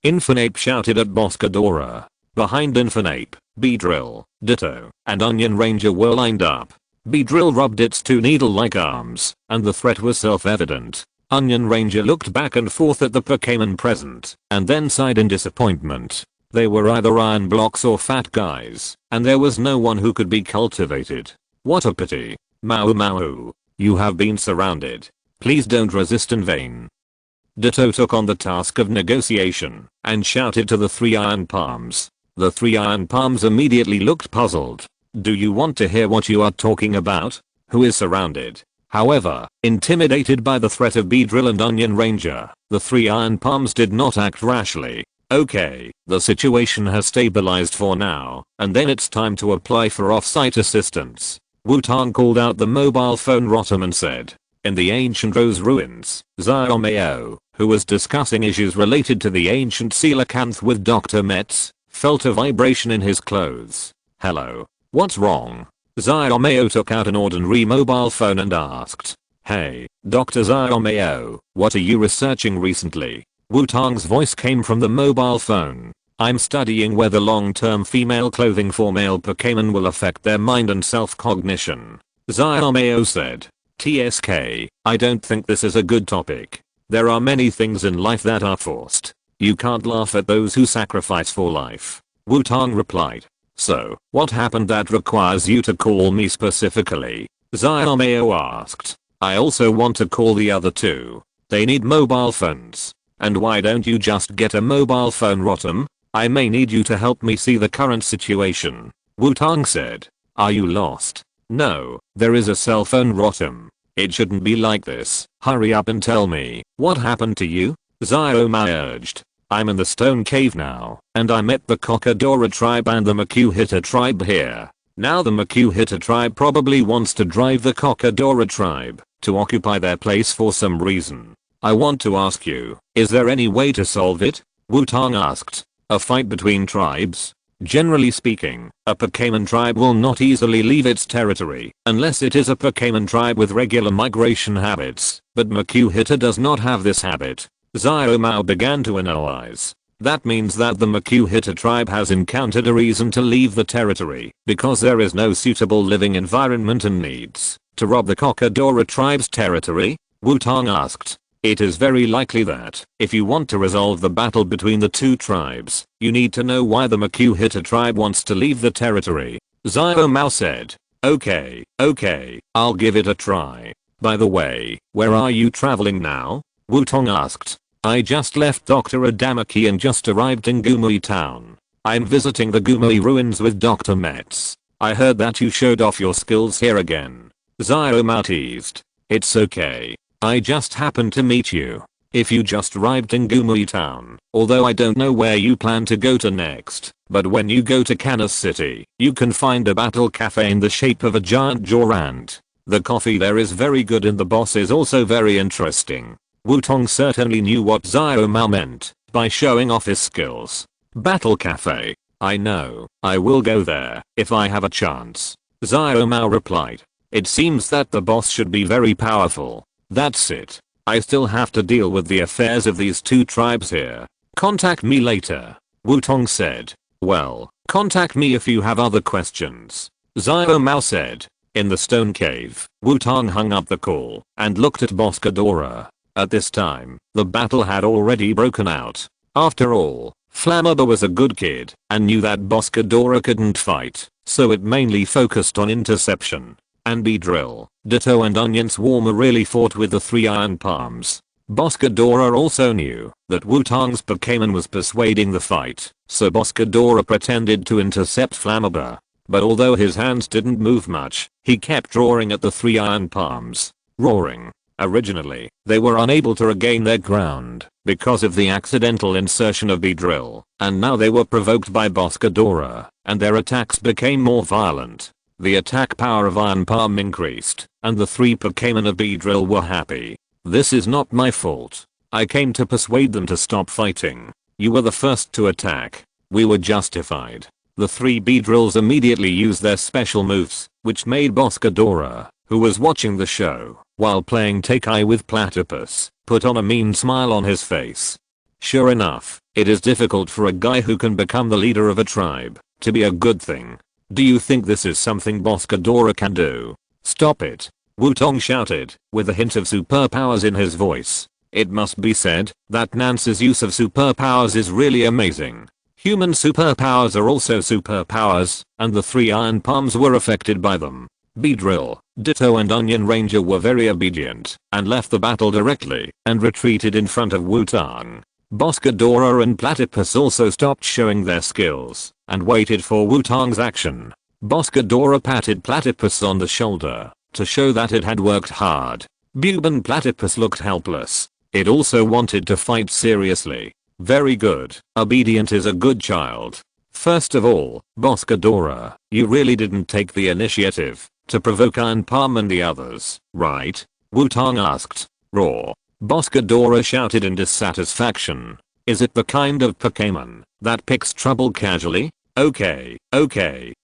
A: Infernape shouted at Boscadora. Behind Infernape, Beedrill, Ditto, and Onion Ranger were lined up. Beedrill rubbed its two needle-like arms, and the threat was self-evident. Onion Ranger looked back and forth at the Pokémon present, and then sighed in disappointment. They were either iron blocks or fat guys, and there was no one who could be cultivated. What a pity. Mau Mau. You have been surrounded. Please don't resist in vain. Ditto took on the task of negotiation, and shouted to the 3 iron palms. The 3 iron palms immediately looked puzzled. Do you want to hear what you are talking about? Who is surrounded? However, intimidated by the threat of Beedrill and Onion Ranger, the 3 iron palms did not act rashly. Okay, the situation has stabilized for now, and then it's time to apply for off-site assistance. Wutong called out the mobile phone Rotom and said, in the ancient Rose Ruins, Xiaomei, who was discussing issues related to the ancient coelacanth with Dr. Metz, felt a vibration in his clothes. Hello. What's wrong? Xiaomei took out an ordinary mobile phone and asked. Hey, Dr. Xiaomei, what are you researching recently? Wutong's voice came from the mobile phone. I'm studying whether long-term female clothing for male Pokémon will affect their mind and self-cognition. Xiaomei said. TSK, I don't think this is a good topic. There are many things in life that are forced. You can't laugh at those who sacrifice for life. Wutong replied. So, what happened that requires you to call me specifically? Xiaomei asked. I also want to call the other two. They need mobile phones. And why don't you just get a mobile phone, Rotom? I may need you to help me see the current situation. Wutong said. Are you lost? No, there is a cell phone, Rotom. It shouldn't be like this. Hurry up and tell me, what happened to you? Xiaomei urged. I'm in the stone cave now, and I met the Cocodora tribe and the Makuhita tribe here. Now the Makuhita tribe probably wants to drive the Cocodora tribe to occupy their place for some reason. I want to ask you, is there any way to solve it? Wutong asked. A fight between tribes? Generally speaking, a Pokémon tribe will not easily leave its territory unless it is a Pokémon tribe with regular migration habits, but Makuhita does not have this habit. Xiaomei began to analyze. That means that the Makuhita tribe has encountered a reason to leave the territory because there is no suitable living environment and needs to rob the Cocodora tribe's territory? Wutong asked. It is very likely that, if you want to resolve the battle between the two tribes, you need to know why the Makuhita tribe wants to leave the territory. Xiaomei said. Okay, I'll give it a try. By the way, where are you traveling now? Wutong asked. I just left Dr. Adamaki and just arrived in Gumui town. I'm visiting the Gumui ruins with Dr. Metz. I heard that you showed off your skills here again. Xiaomei teased. It's okay. I just happened to meet you. If you just arrived in Gumui town, although I don't know where you plan to go to next, but when you go to Kansas City, you can find a battle cafe in the shape of a giant Jorant. The coffee there is very good and the boss is also very interesting. Wutong certainly knew what Xiaomei meant by showing off his skills. Battle cafe. I know, I will go there if I have a chance. Xiaomei replied. It seems that the boss should be very powerful. That's it. I still have to deal with the affairs of these two tribes here. Contact me later. Wutong said. Well, contact me if you have other questions. Xiaomei said. In the stone cave, Wutong hung up the call and looked at Boscadora. At this time, the battle had already broken out. After all, Flammable was a good kid and knew that Boscadora couldn't fight, so it mainly focused on interception. And Beedrill, Ditto and Onion Swarmer really fought with the 3 iron palms. Boscadora also knew that Wutong's Pokémon was persuading the fight, so Boscadora pretended to intercept Flammable. But although his hands didn't move much, he kept roaring at the 3 iron palms. Roaring. Originally, they were unable to regain their ground because of the accidental insertion of Beedrill, and now they were provoked by Boscadora, and their attacks became more violent. The attack power of Iron Palm increased, and the 3 Pokémon of Beedrill were happy. This is not my fault. I came to persuade them to stop fighting. You were the first to attack. We were justified. The 3 Beedrills immediately used their special moves, which made Boscadora, who was watching the show while playing Take-Eye with Platypus, put on a mean smile on his face. Sure enough, it is difficult for a guy who can become the leader of a tribe to be a good thing. Do you think this is something Boscadora can do? Stop it. Wutong shouted, with a hint of superpowers in his voice. It must be said that Nance's use of superpowers is really amazing. Human superpowers are also superpowers, and the 3 iron palms were affected by them. Beedrill, Ditto and Onion Ranger were very obedient, and left the battle directly, and retreated in front of Wutong. Boscadora and Platypus also stopped showing their skills, and waited for Wutong's action. Boscadora patted Platypus on the shoulder, to show that it had worked hard. Buban Platypus looked helpless. It also wanted to fight seriously. Very good. Obedient is a good child. First of all, Boscadora, you really didn't take the initiative to provoke Iron Palm and the others, right? Wutong asked. Roar. Boscadora shouted in dissatisfaction. Is it the kind of Pokémon that picks trouble casually? Okay,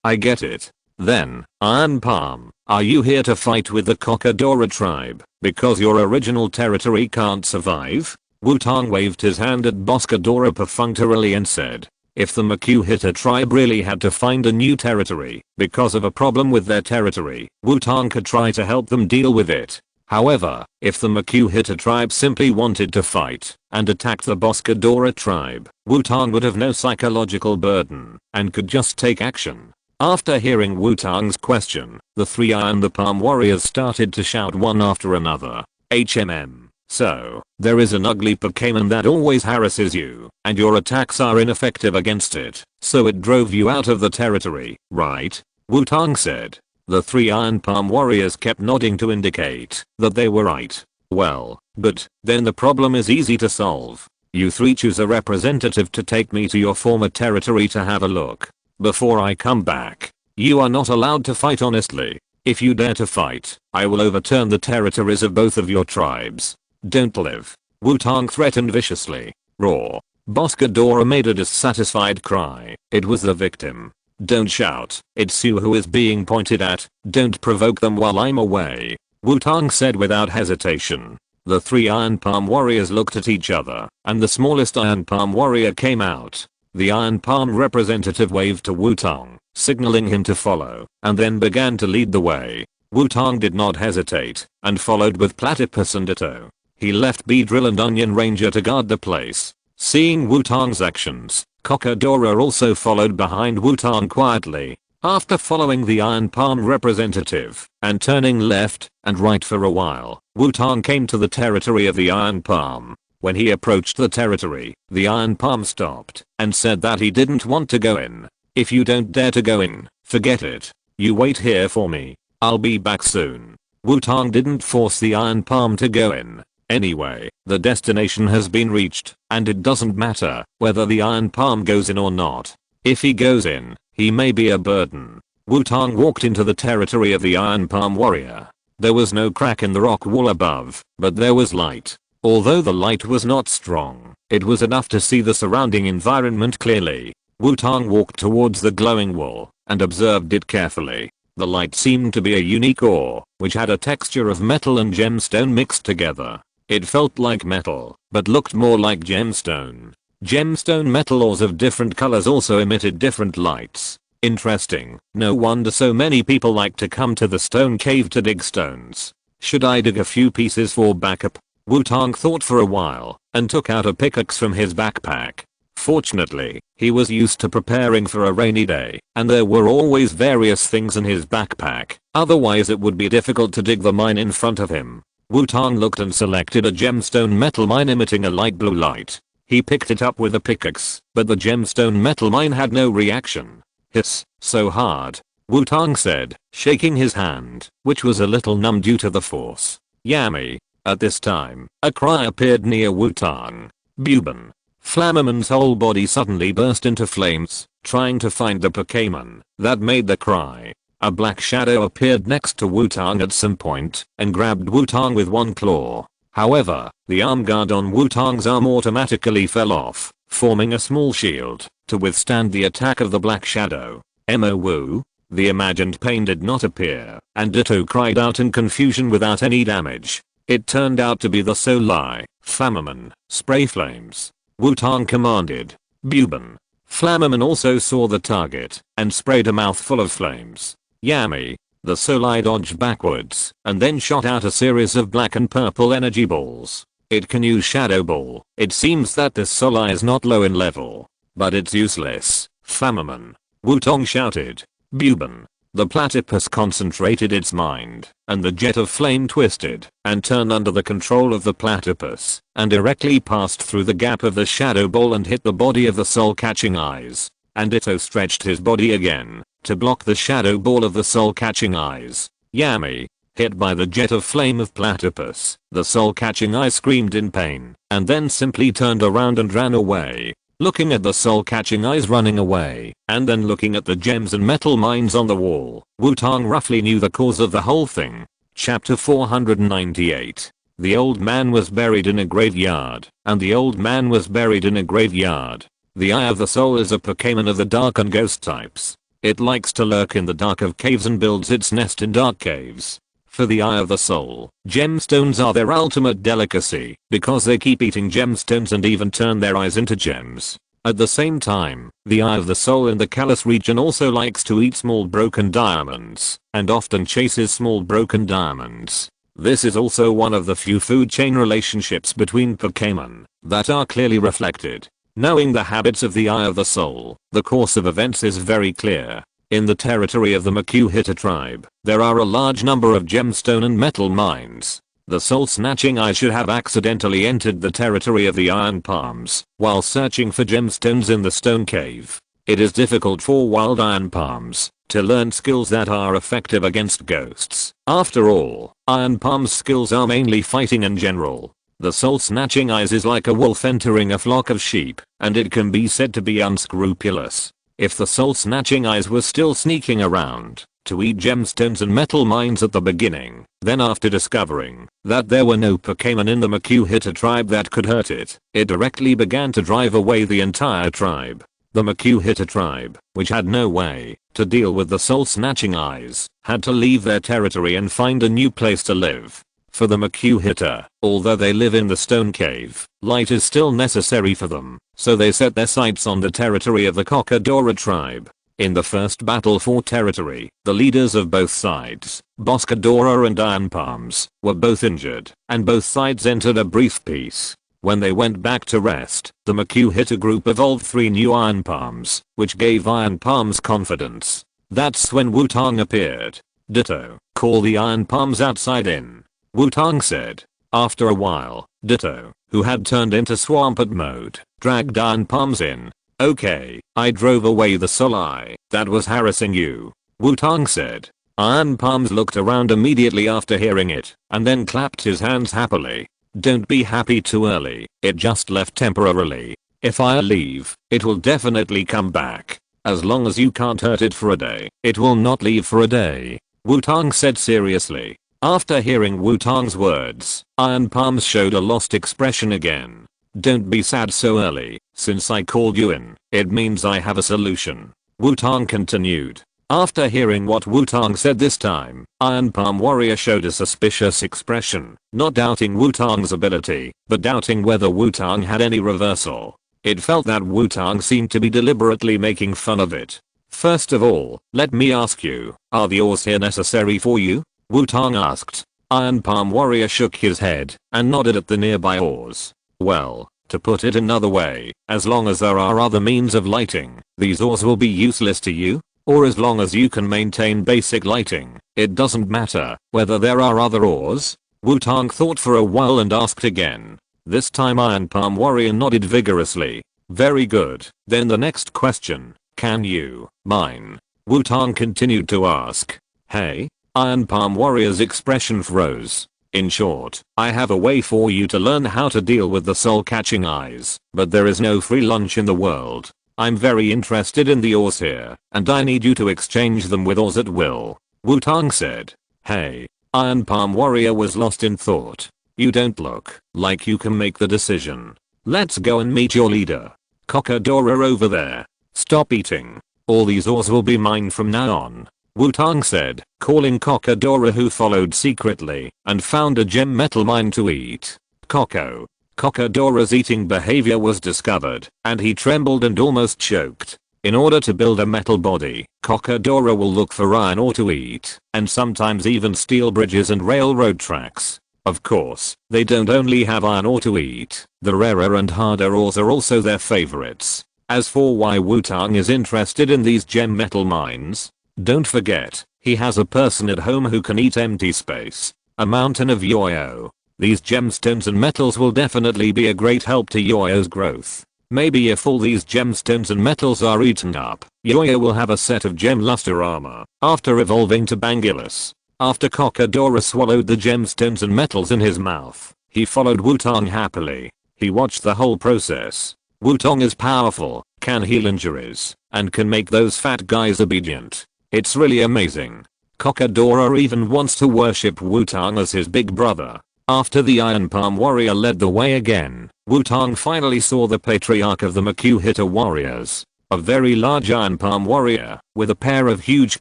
A: I get it. Then, Iron Palm, are you here to fight with the Cocodora tribe because your original territory can't survive? Wutong waved his hand at Boscadora perfunctorily and said, if the Makuhita tribe really had to find a new territory because of a problem with their territory, Wutong could try to help them deal with it. However, if the Makuhita tribe simply wanted to fight and attack the Boscadora tribe, Wutong would have no psychological burden and could just take action. After hearing Wutong's question, the 3 Iron Palm warriors started to shout one after another. HMM. So, there is an ugly Pokémon that always harasses you, and your attacks are ineffective against it, so it drove you out of the territory, right? Wutong said. The 3 Iron Palm warriors kept nodding to indicate that they were right. Well, good, then the problem is easy to solve. You 3 choose a representative to take me to your former territory to have a look. Before I come back, you are not allowed to fight honestly. If you dare to fight, I will overturn the territories of both of your tribes. Don't live. Wutong threatened viciously. Roar. Boscadora made a dissatisfied cry. It was the victim. Don't shout. It's you who is being pointed at. Don't provoke them while I'm away. Wutong said without hesitation. The 3 Iron Palm warriors looked at each other, and the smallest Iron Palm warrior came out. The Iron Palm representative waved to Wutong, signaling him to follow, and then began to lead the way. Wutong did not hesitate, and followed with Platypus and Ditto. He left Beedrill and Onion Ranger to guard the place. Seeing Wutong's actions, Cocodora also followed behind Wutong quietly. After following the Iron Palm representative, and turning left and right for a while, Wutong came to the territory of the Iron Palm. When he approached the territory, the Iron Palm stopped and said that he didn't want to go in. If you don't dare to go in, forget it. You wait here for me. I'll be back soon. Wutong didn't force the Iron Palm to go in. Anyway, the destination has been reached, and it doesn't matter whether the Iron Palm goes in or not. If he goes in, he may be a burden. Wutong walked into the territory of the Iron Palm warrior. There was no crack in the rock wall above, but there was light. Although the light was not strong, it was enough to see the surrounding environment clearly. Wutong walked towards the glowing wall and observed it carefully. The light seemed to be a unique ore, which had a texture of metal and gemstone mixed together. It felt like metal, but looked more like gemstone. Gemstone metal ores of different colors also emitted different lights. Interesting. No wonder so many people like to come to the stone cave to dig stones. Should I dig a few pieces for backup? Wutong thought for a while, and took out a pickaxe from his backpack. Fortunately, he was used to preparing for a rainy day, and there were always various things in his backpack, otherwise it would be difficult to dig the mine in front of him. Wutong looked and selected a gemstone metal mine emitting a light blue light. He picked it up with a pickaxe, but the gemstone metal mine had no reaction. Hiss, so hard. Wutong said, shaking his hand, which was a little numb due to the force. Yummy. At this time, a cry appeared near Wutong. Buban. Flammerman's whole body suddenly burst into flames, trying to find the Pokémon that made the cry. A black shadow appeared next to Wutong at some point and grabbed Wutong with one claw. However, the arm guard on Wutong's arm automatically fell off, forming a small shield to withstand the attack of the black shadow. Moo. The imagined pain did not appear, and Ditto cried out in confusion without any damage. It turned out to be the Soli. Flammerman, spray flames. Wutong commanded. Buban. Flammerman also saw the target and sprayed a mouthful of flames. Yummy. The Solai dodged backwards and then shot out a series of black and purple energy balls. It can use Shadow Ball. It seems that this Solai is not low in level, but it's useless. Flammerman. Wutong shouted. Buban. The platypus concentrated its mind, and the jet of flame twisted and turned under the control of the platypus and directly passed through the gap of the Shadow Ball and hit the body of the soul-catching eyes. And Ditto stretched his body again to block the Shadow Ball of the soul-catching eyes. Yummy. Hit by the jet of flame of platypus, the soul-catching eye screamed in pain and then simply turned around and ran away. Looking at the soul-catching eyes running away, and then looking at the gems and metal mines on the wall, Wutong roughly knew the cause of the whole thing. Chapter 498. The old man was buried in a graveyard, and the old man was buried in a graveyard. The Eye of the Soul is a Pokémon of the dark and ghost types. It likes to lurk in the dark of caves and builds its nest in dark caves. For the Eye of the Soul, gemstones are their ultimate delicacy because they keep eating gemstones and even turn their eyes into gems. At the same time, the Eye of the Soul in the Kalos region also likes to eat small broken diamonds and often chases small broken diamonds. This is also one of the few food chain relationships between Pokémon that are clearly reflected. Knowing the habits of the Eye of the Soul, the course of events is very clear. In the territory of the Makuhita tribe, there are a large number of gemstone and metal mines. The soul-snatching eye should have accidentally entered the territory of the Iron Palms while searching for gemstones in the stone cave. It is difficult for wild Iron Palms to learn skills that are effective against ghosts. After all, Iron Palms skills are mainly fighting in general. The soul-snatching eyes is like a wolf entering a flock of sheep, and it can be said to be unscrupulous. If the soul-snatching eyes were still sneaking around to eat gemstones and metal mines at the beginning, then after discovering that there were no Pokémon in the Makuhita tribe that could hurt it, it directly began to drive away the entire tribe. The Makuhita tribe, which had no way to deal with the soul-snatching eyes, had to leave their territory and find a new place to live. For the Makuhita, although they live in the stone cave, light is still necessary for them, so they set their sights on the territory of the Kokadora tribe. In the first battle for territory, the leaders of both sides, Boskadora and Iron Palms, were both injured, and both sides entered a brief peace. When they went back to rest, the Makuhita group evolved 3 new Iron Palms, which gave Iron Palms confidence. That's when Wutong appeared. Ditto, call the Iron Palms outside in. Wutong said. After a while, Ditto, who had turned into Swampert mode, dragged Iron Palms in. Okay, I drove away the Solai that was harassing you, Wutong said. Iron Palms looked around immediately after hearing it, and then clapped his hands happily. Don't be happy too early, it just left temporarily. If I leave, it will definitely come back. As long as you can't hurt it for a day, it will not leave for a day, Wutong said seriously. After hearing Wutong's words, Iron Palms showed a lost expression again. Don't be sad so early, since I called you in, it means I have a solution, Wutong continued. After hearing what Wutong said this time, Iron Palm Warrior showed a suspicious expression, not doubting Wutong's ability, but doubting whether Wutong had any reversal. It felt that Wutong seemed to be deliberately making fun of it. First of all, let me ask you, are the ores here necessary for you? Wutong asked. Iron Palm Warrior shook his head and nodded at the nearby ores. Well, to put it another way, as long as there are other means of lighting, these ores will be useless to you? Or as long as you can maintain basic lighting, it doesn't matter whether there are other ores? Wutong thought for a while and asked again. This time Iron Palm Warrior nodded vigorously. Very good, then the next question, can you mine? Wutong continued to ask. Hey? Iron Palm Warrior's expression froze. In short, I have a way for you to learn how to deal with the soul-catching eyes, but there is no free lunch in the world. I'm very interested in the ores here, and I need you to exchange them with ores at will, Wutong said. Hey. Iron Palm Warrior was lost in thought. You don't look like you can make the decision. Let's go and meet your leader. Kokadora over there. Stop eating. All these ores will be mine from now on, Wutong said, calling Kokadora, who followed secretly and found a gem metal mine to eat. Kokadora's eating behavior was discovered, and he trembled and almost choked. In order to build a metal body, Cockadora will look for iron ore to eat, and sometimes even steel bridges and railroad tracks. Of course, they don't only have iron ore to eat, the rarer and harder ores are also their favorites. As for why Wutong is interested in these gem metal mines, don't forget, he has a person at home who can eat empty space, a mountain of Yoyo. These gemstones and metals will definitely be a great help to Yoyo's growth. Maybe if all these gemstones and metals are eaten up, Yoyo will have a set of gem luster armor after evolving to Bangulus. After Cockadora swallowed the gemstones and metals in his mouth, he followed Wutong happily. He watched the whole process. Wutong is powerful, can heal injuries, and can make those fat guys obedient. It's really amazing. Cockadora even wants to worship Wutong as his big brother. After the Iron Palm warrior led the way again, Wutong finally saw the patriarch of the Makuhita warriors. A very large Iron Palm warrior, with a pair of huge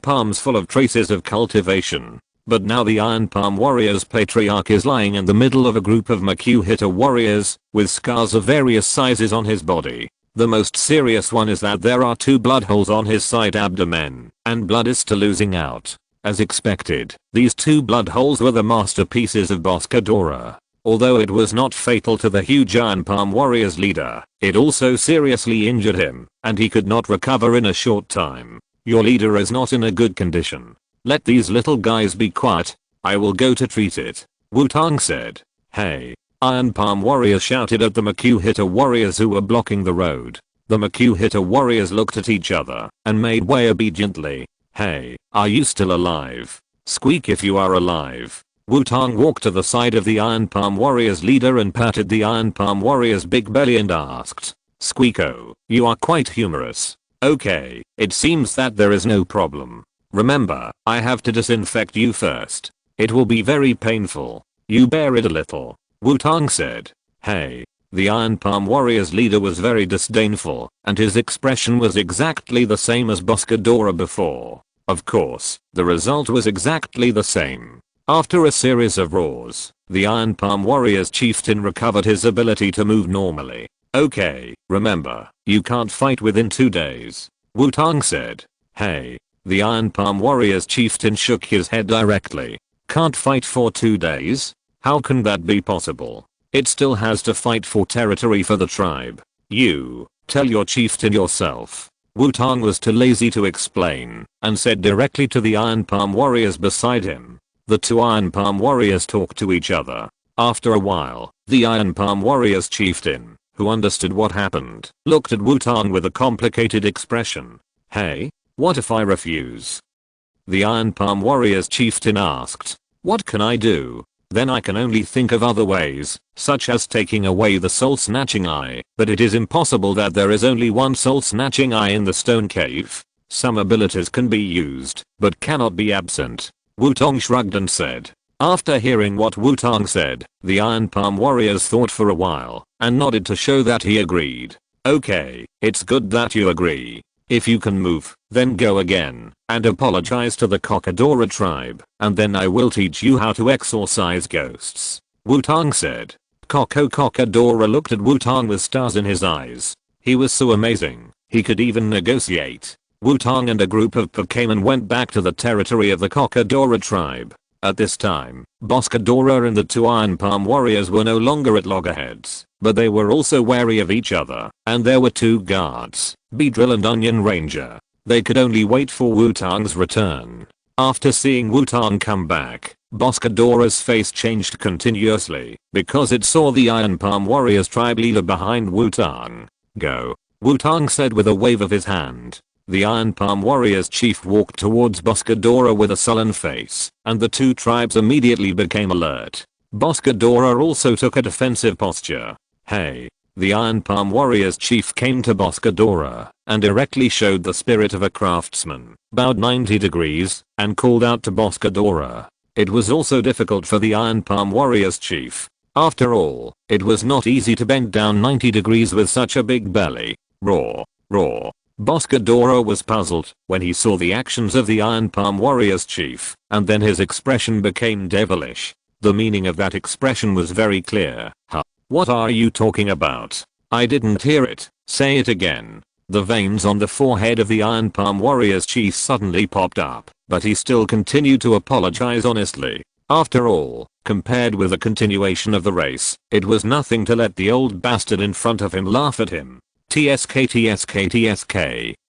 A: palms full of traces of cultivation. But now the Iron Palm warrior's patriarch is lying in the middle of a group of Makuhita warriors, with scars of various sizes on his body. The most serious one is that there are 2 blood holes on his side abdomen, and blood is still oozing out. As expected, these 2 blood holes were the masterpieces of Boskadora. Although it was not fatal to the huge Iron Palm warrior's leader, it also seriously injured him, and he could not recover in a short time. Your leader is not in a good condition. Let these little guys be quiet, I will go to treat it, Wutong said. Hey! Iron Palm warriors shouted at the Makuhita warriors who were blocking the road. The Makuhita warriors looked at each other and made way obediently. Hey, are you still alive? Squeak if you are alive. Wutong walked to the side of the Iron Palm warrior's leader and patted the Iron Palm warrior's big belly and asked, Squeako, you are quite humorous. Okay, it seems that there is no problem. Remember, I have to disinfect you first. It will be very painful. You bear it a little, Wutong said. Hey. The Iron Palm warrior's leader was very disdainful, and his expression was exactly the same as Boskadora before. Of course, the result was exactly the same. After a series of roars, the Iron Palm warrior's chieftain recovered his ability to move normally. Okay, remember, you can't fight within 2 days, Wutong said. Hey. The Iron Palm warrior's chieftain shook his head directly. Can't fight for 2 days? How can that be possible? It still has to fight for territory for the tribe. You, tell your chieftain yourself. Wutong was too lazy to explain, and said directly to the Iron Palm warriors beside him. The 2 Iron Palm warriors talked to each other. After a while, the Iron Palm warrior's chieftain, who understood what happened, looked at Wutong with a complicated expression. Hey, what if I refuse? The Iron Palm warrior's chieftain asked. What can I do? Then I can only think of other ways, such as taking away the soul-snatching eye, but it is impossible that there is only one soul-snatching eye in the stone cave. Some abilities can be used, but cannot be absent. Wutong shrugged and said. After hearing what Wutong said, the Iron Palm warriors thought for a while, and nodded to show that he agreed. Okay, it's good that you agree. If you can move, then go again, and apologize to the Cockadora tribe, and then I will teach you how to exorcise ghosts, Wutong said. Cockadora looked at Wutong with stars in his eyes. He was so amazing, he could even negotiate. Wutong and a group of Pokémon went back to the territory of the Cockadora tribe. At this time, Boskadora and the 2 Iron Palm warriors were no longer at loggerheads, but they were also wary of each other, and there were 2 guards, Beedrill and Onion Ranger. They could only wait for Wutong's return. After seeing Wutong come back, Boskadora's face changed continuously, because it saw the Iron Palm warriors tribe leader behind Wutong. Go, Wutong said with a wave of his hand. The Iron Palm warrior's chief walked towards Boskadora with a sullen face, and the 2 tribes immediately became alert. Boskadora also took a defensive posture. Hey. The Iron Palm warrior's chief came to Boskadora, and directly showed the spirit of a craftsman, bowed 90 degrees, and called out to Boskadora. It was also difficult for the Iron Palm warrior's chief. After all, it was not easy to bend down 90 degrees with such a big belly. Roar. Roar. Boskadora was puzzled when he saw the actions of the Iron Palm warrior's chief, and then his expression became devilish. The meaning of that expression was very clear. Huh? What are you talking about? I didn't hear it. Say it again. The veins on the forehead of the Iron Palm Warriors chief suddenly popped up, but he still continued to apologize honestly. After all, compared with the continuation of the race, it was nothing to let the old bastard in front of him laugh at him. TSK,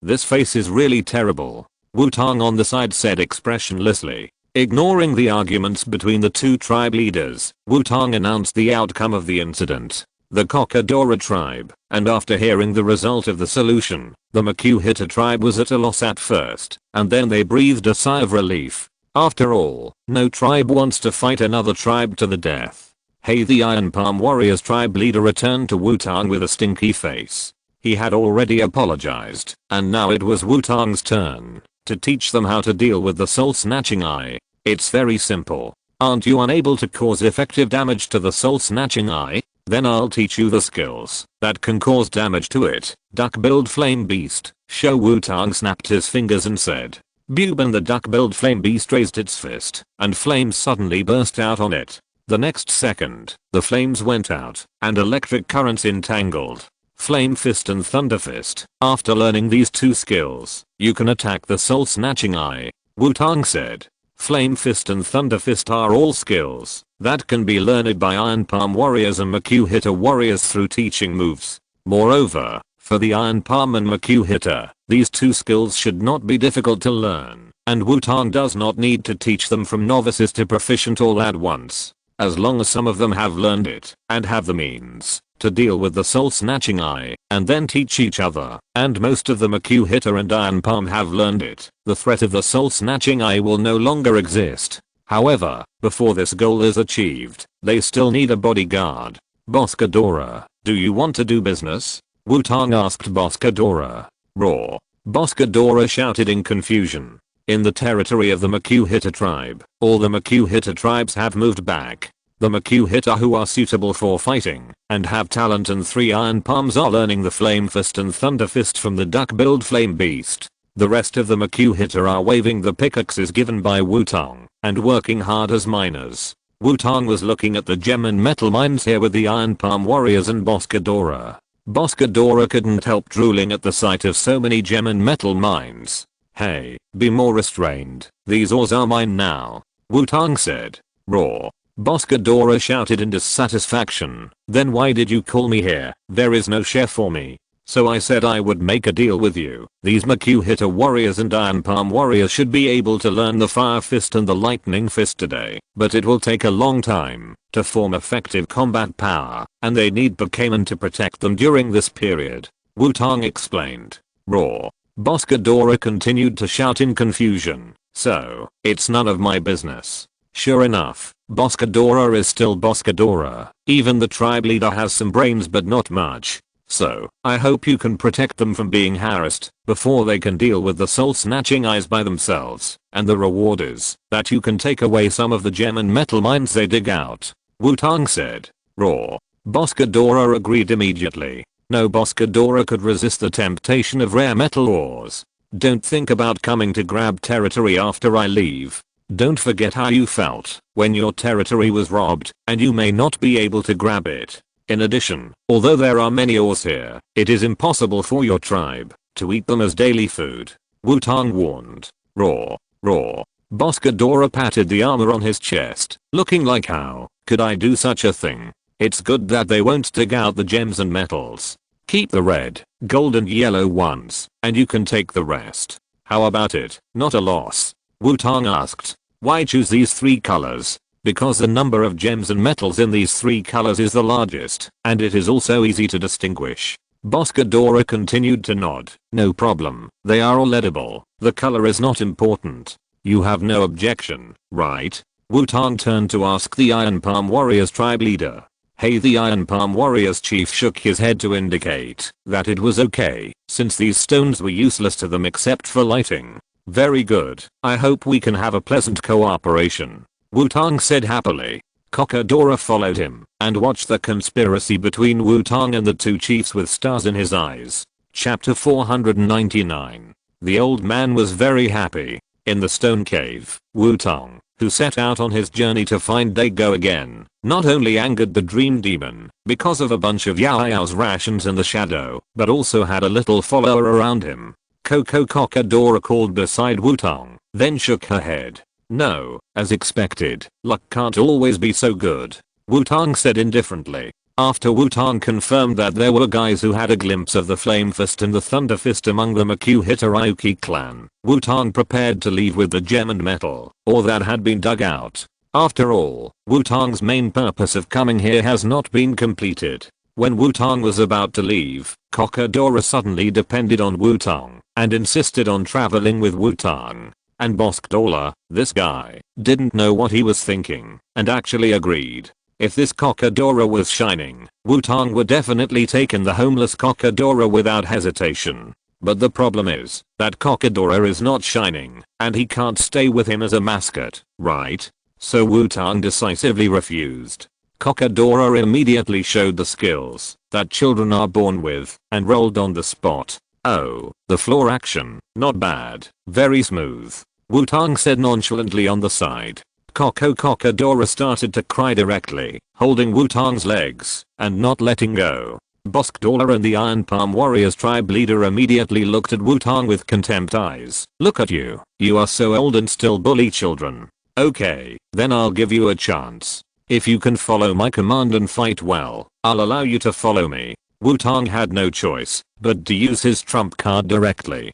A: this face is really terrible, Wutong on the side said expressionlessly. Ignoring the arguments between the two tribe leaders, Wutong announced the outcome of the incident. The Kokadora tribe, and after hearing the result of the solution, the Makuhita tribe was at a loss at first, and then they breathed a sigh of relief. After all, no tribe wants to fight another tribe to the death. Hey, the Iron Palm Warriors tribe leader returned to Wutong with a stinky face. He had already apologized, and now it was Wutong's turn to teach them how to deal with the soul-snatching eye. It's very simple. Aren't you unable to cause effective damage to the soul-snatching eye? Then I'll teach you the skills that can cause damage to it. Duck-billed flame beast. Sho Wutong snapped his fingers and said, "Boob," and the duck-billed flame beast raised its fist, and flames suddenly burst out on it. The next second, the flames went out, and electric currents entangled Flame Fist and Thunder Fist. After learning these two skills, you can attack the soul snatching eye, Wutong said. Flame Fist and Thunder Fist are all skills that can be learned by Iron Palm Warriors and Makuhita Warriors through teaching moves. Moreover, for the Iron Palm and Makuhita, these two skills should not be difficult to learn, and Wutong does not need to teach them from novices to proficient all at once. As long as some of them have learned it and have the means to deal with the soul snatching eye and then teach each other, and most of the Makuhita and Iron Palm have learned it, the threat of the soul snatching eye will no longer exist. However, before this goal is achieved, they still need a bodyguard. Boskadora, do you want to do business? Wutong asked Boskadora. Roar. Boskadora shouted in confusion. In the territory of the Makuhita tribe, all the Makuhita tribes have moved back. The Makuhita who are suitable for fighting and have talent and 3 Iron Palms are learning the Flame Fist and Thunder Fist from the duck-billed flame beast. The rest of the Makuhita are waving the pickaxes given by Wutong and working hard as miners. Wutong was looking at the gem and metal mines here with the Iron Palm Warriors and Boskadora. Boskadora couldn't help drooling at the sight of so many gem and metal mines. Hey, be more restrained. These ores are mine now, Wutong said. Roar. Boskadora shouted in dissatisfaction. Then why did you call me here? There is no share for me. So I said I would make a deal with you. These Makuhita warriors and Iron Palm warriors should be able to learn the Fire Fist and the Lightning Fist today, but it will take a long time to form effective combat power, and they need Pokémon to protect them during this period, Wutong explained. Roar. Boskadora continued to shout in confusion. So, it's none of my business. Sure enough, Boskadora is still Boskadora. Even the tribe leader has some brains but not much. So, I hope you can protect them from being harassed before they can deal with the soul snatching eyes by themselves. And the reward is that you can take away some of the gem and metal mines they dig out, Wutong said. Roar. Boskadora agreed immediately. No Boskadora could resist the temptation of rare metal ores. Don't think about coming to grab territory after I leave. Don't forget how you felt when your territory was robbed, and you may not be able to grab it. In addition, although there are many ores here, it is impossible for your tribe to eat them as daily food, Wutong warned. Roar. Roar. Boskadora patted the armor on his chest, looking like, how could I do such a thing? It's good that they won't dig out the gems and metals. Keep the red, gold and yellow ones, and you can take the rest. How about it? Not a loss? Wutong asked. Why choose these 3 colors? Because the number of gems and metals in these 3 colors is the largest, and it is also easy to distinguish. Boskadora continued to nod. No problem, they are all edible. The color is not important. You have no objection, right? Wutong turned to ask the Iron Palm Warriors tribe leader. Hey, the Iron Palm Warriors chief shook his head to indicate that it was okay, since these stones were useless to them except for lighting. Very good, I hope we can have a pleasant cooperation, Wutong said happily. Kokadora followed him and watched the conspiracy between Wutong and the 2 chiefs with stars in his eyes. Chapter 499. The old man was very happy. In the stone cave, Wutong, who set out on his journey to find Dago again, not only angered the dream demon because of a bunch of Yao's rations in the shadow, but also had a little follower around him. Coco Cockadora called beside Wutong, then shook her head. No, as expected, luck can't always be so good, Wutong said indifferently. After Wutong confirmed that there were guys who had a glimpse of the Flame Fist and the Thunder Fist among the Makuhita Ryuki clan, Wutong prepared to leave with the gem and metal, or that had been dug out. After all, Wutong's main purpose of coming here has not been completed. When Wutong was about to leave, Cockadora suddenly depended on Wutong and insisted on traveling with Wutong. And Boskdola, this guy, didn't know what he was thinking and actually agreed. If this Cockadora was shining, Wutong would definitely take in the homeless Cockadora without hesitation. But the problem is that Cockadora is not shining and he can't stay with him as a mascot, right? So Wutong decisively refused. Cockadora immediately showed the skills that children are born with and rolled on the spot. Oh, the floor action, not bad, very smooth, Wutong said nonchalantly on the side. Cockadora started to cry directly, holding Wutong's legs and not letting go. Boskdola and the Iron Palm Warriors tribe leader immediately looked at Wutong with contempt eyes. Look at you, you are so old and still bully children. Okay, then I'll give you a chance. If you can follow my command and fight well, I'll allow you to follow me. Wutong had no choice but to use his trump card directly.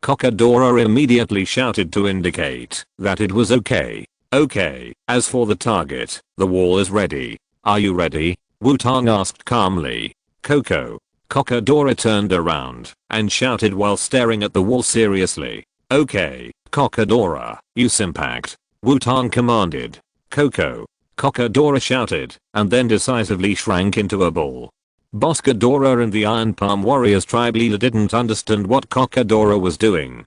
A: Cockadora immediately shouted to indicate that it was okay. Okay, as for the target, the wall is ready. Are you ready? Wutong asked calmly. Cockadora turned around and shouted while staring at the wall seriously. Okay, Cockadora, use impact. Wutong commanded. Cockadora shouted and then decisively shrank into a ball. Boskadora and the Iron Palm Warriors tribe leader didn't understand what Cockadora was doing.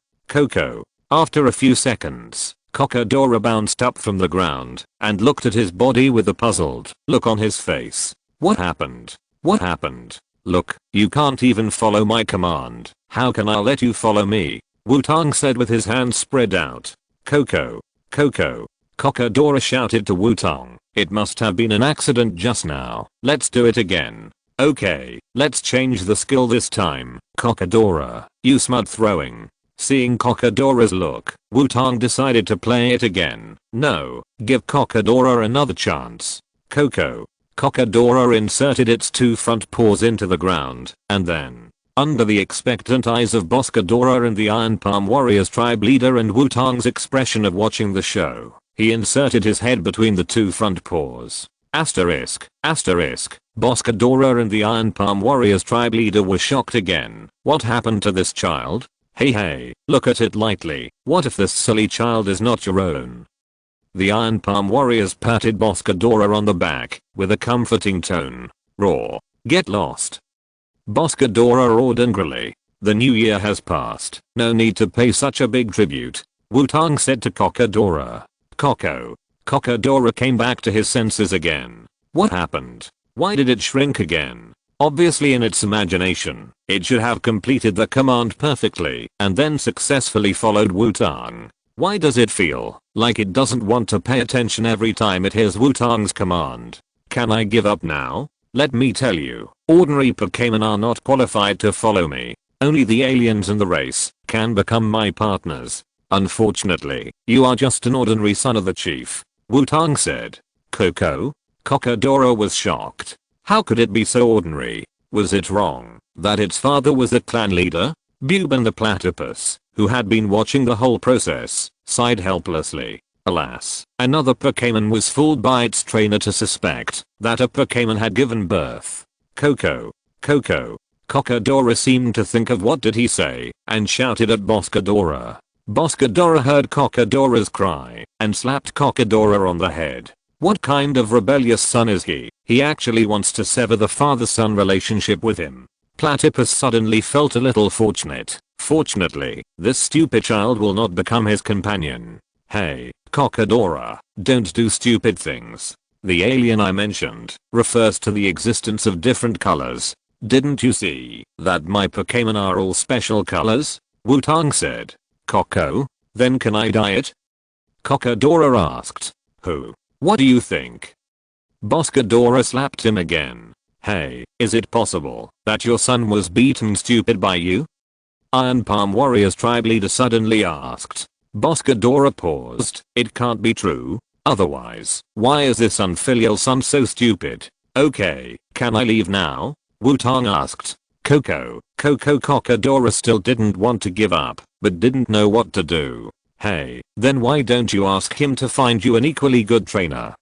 A: After a few seconds, Cockadora bounced up from the ground and looked at his body with a puzzled look on his face. What happened? What happened? Look, you can't even follow my command. How can I let you follow me? Wutong said with his hands spread out. Cockadora shouted to Wutong. It must have been an accident just now. Let's do it again. Okay, let's change the skill this time. Cockadora, use mud throwing. Seeing Cockadora's look, Wutong decided to play it again. No, give Cockadora another chance. Cockadora inserted its two front paws into the ground, and then, under the expectant eyes of Boskadora and the Iron Palm Warriors tribe leader and Wutong's expression of watching the show, he inserted his head between the two front paws. Boskadora and the Iron Palm Warriors tribe leader were shocked again. What happened to this child? Hey, look at it lightly. What if this silly child is not your own? The Iron Palm Warriors patted Boskadora on the back with a comforting tone. Roar. Get lost. Boskadora roared angrily. The new year has passed. No need to pay such a big tribute. Wutong said to Cockadora. Cockadora came back to his senses again. What happened? Why did it shrink again? Obviously in its imagination, it should have completed the command perfectly and then successfully followed Wutong. Why does it feel like it doesn't want to pay attention every time it hears Wutong's command? Can I give up now? Let me tell you, ordinary Pokémon are not qualified to follow me. Only the aliens in the race can become my partners. Unfortunately, you are just an ordinary son of the chief. Wutong said. Cockadora was shocked. How could it be so ordinary? Was it wrong that its father was the clan leader? Buban the platypus, who had been watching the whole process, sighed helplessly. Alas, another Pokémon was fooled by its trainer to suspect that a Pokémon had given birth. Cockadora seemed to think of what did he say and shouted at Boskadora. Boskadora heard Cockadora's cry and slapped Cockadora on the head. What kind of rebellious son is he? He actually wants to sever the father-son relationship with him. Platypus suddenly felt a little fortunate. Fortunately, this stupid child will not become his companion. Hey, Cockadora, don't do stupid things. The alien I mentioned refers to the existence of different colors. Didn't you see that my Pokémon are all special colors? Wutong said. Then can I dye it? Cockadora asked. Who? What do you think? Boscadora slapped him again. Hey, is it possible that your son was beaten stupid by you? Iron Palm Warrior's tribe leader suddenly asked. Boscadora paused. It can't be true. Otherwise, why is this unfilial son so stupid? Okay, can I leave now? Wutong asked. Cockadora still didn't want to give up, but didn't know what to do. Hey, then why don't you ask him to find you an equally good trainer?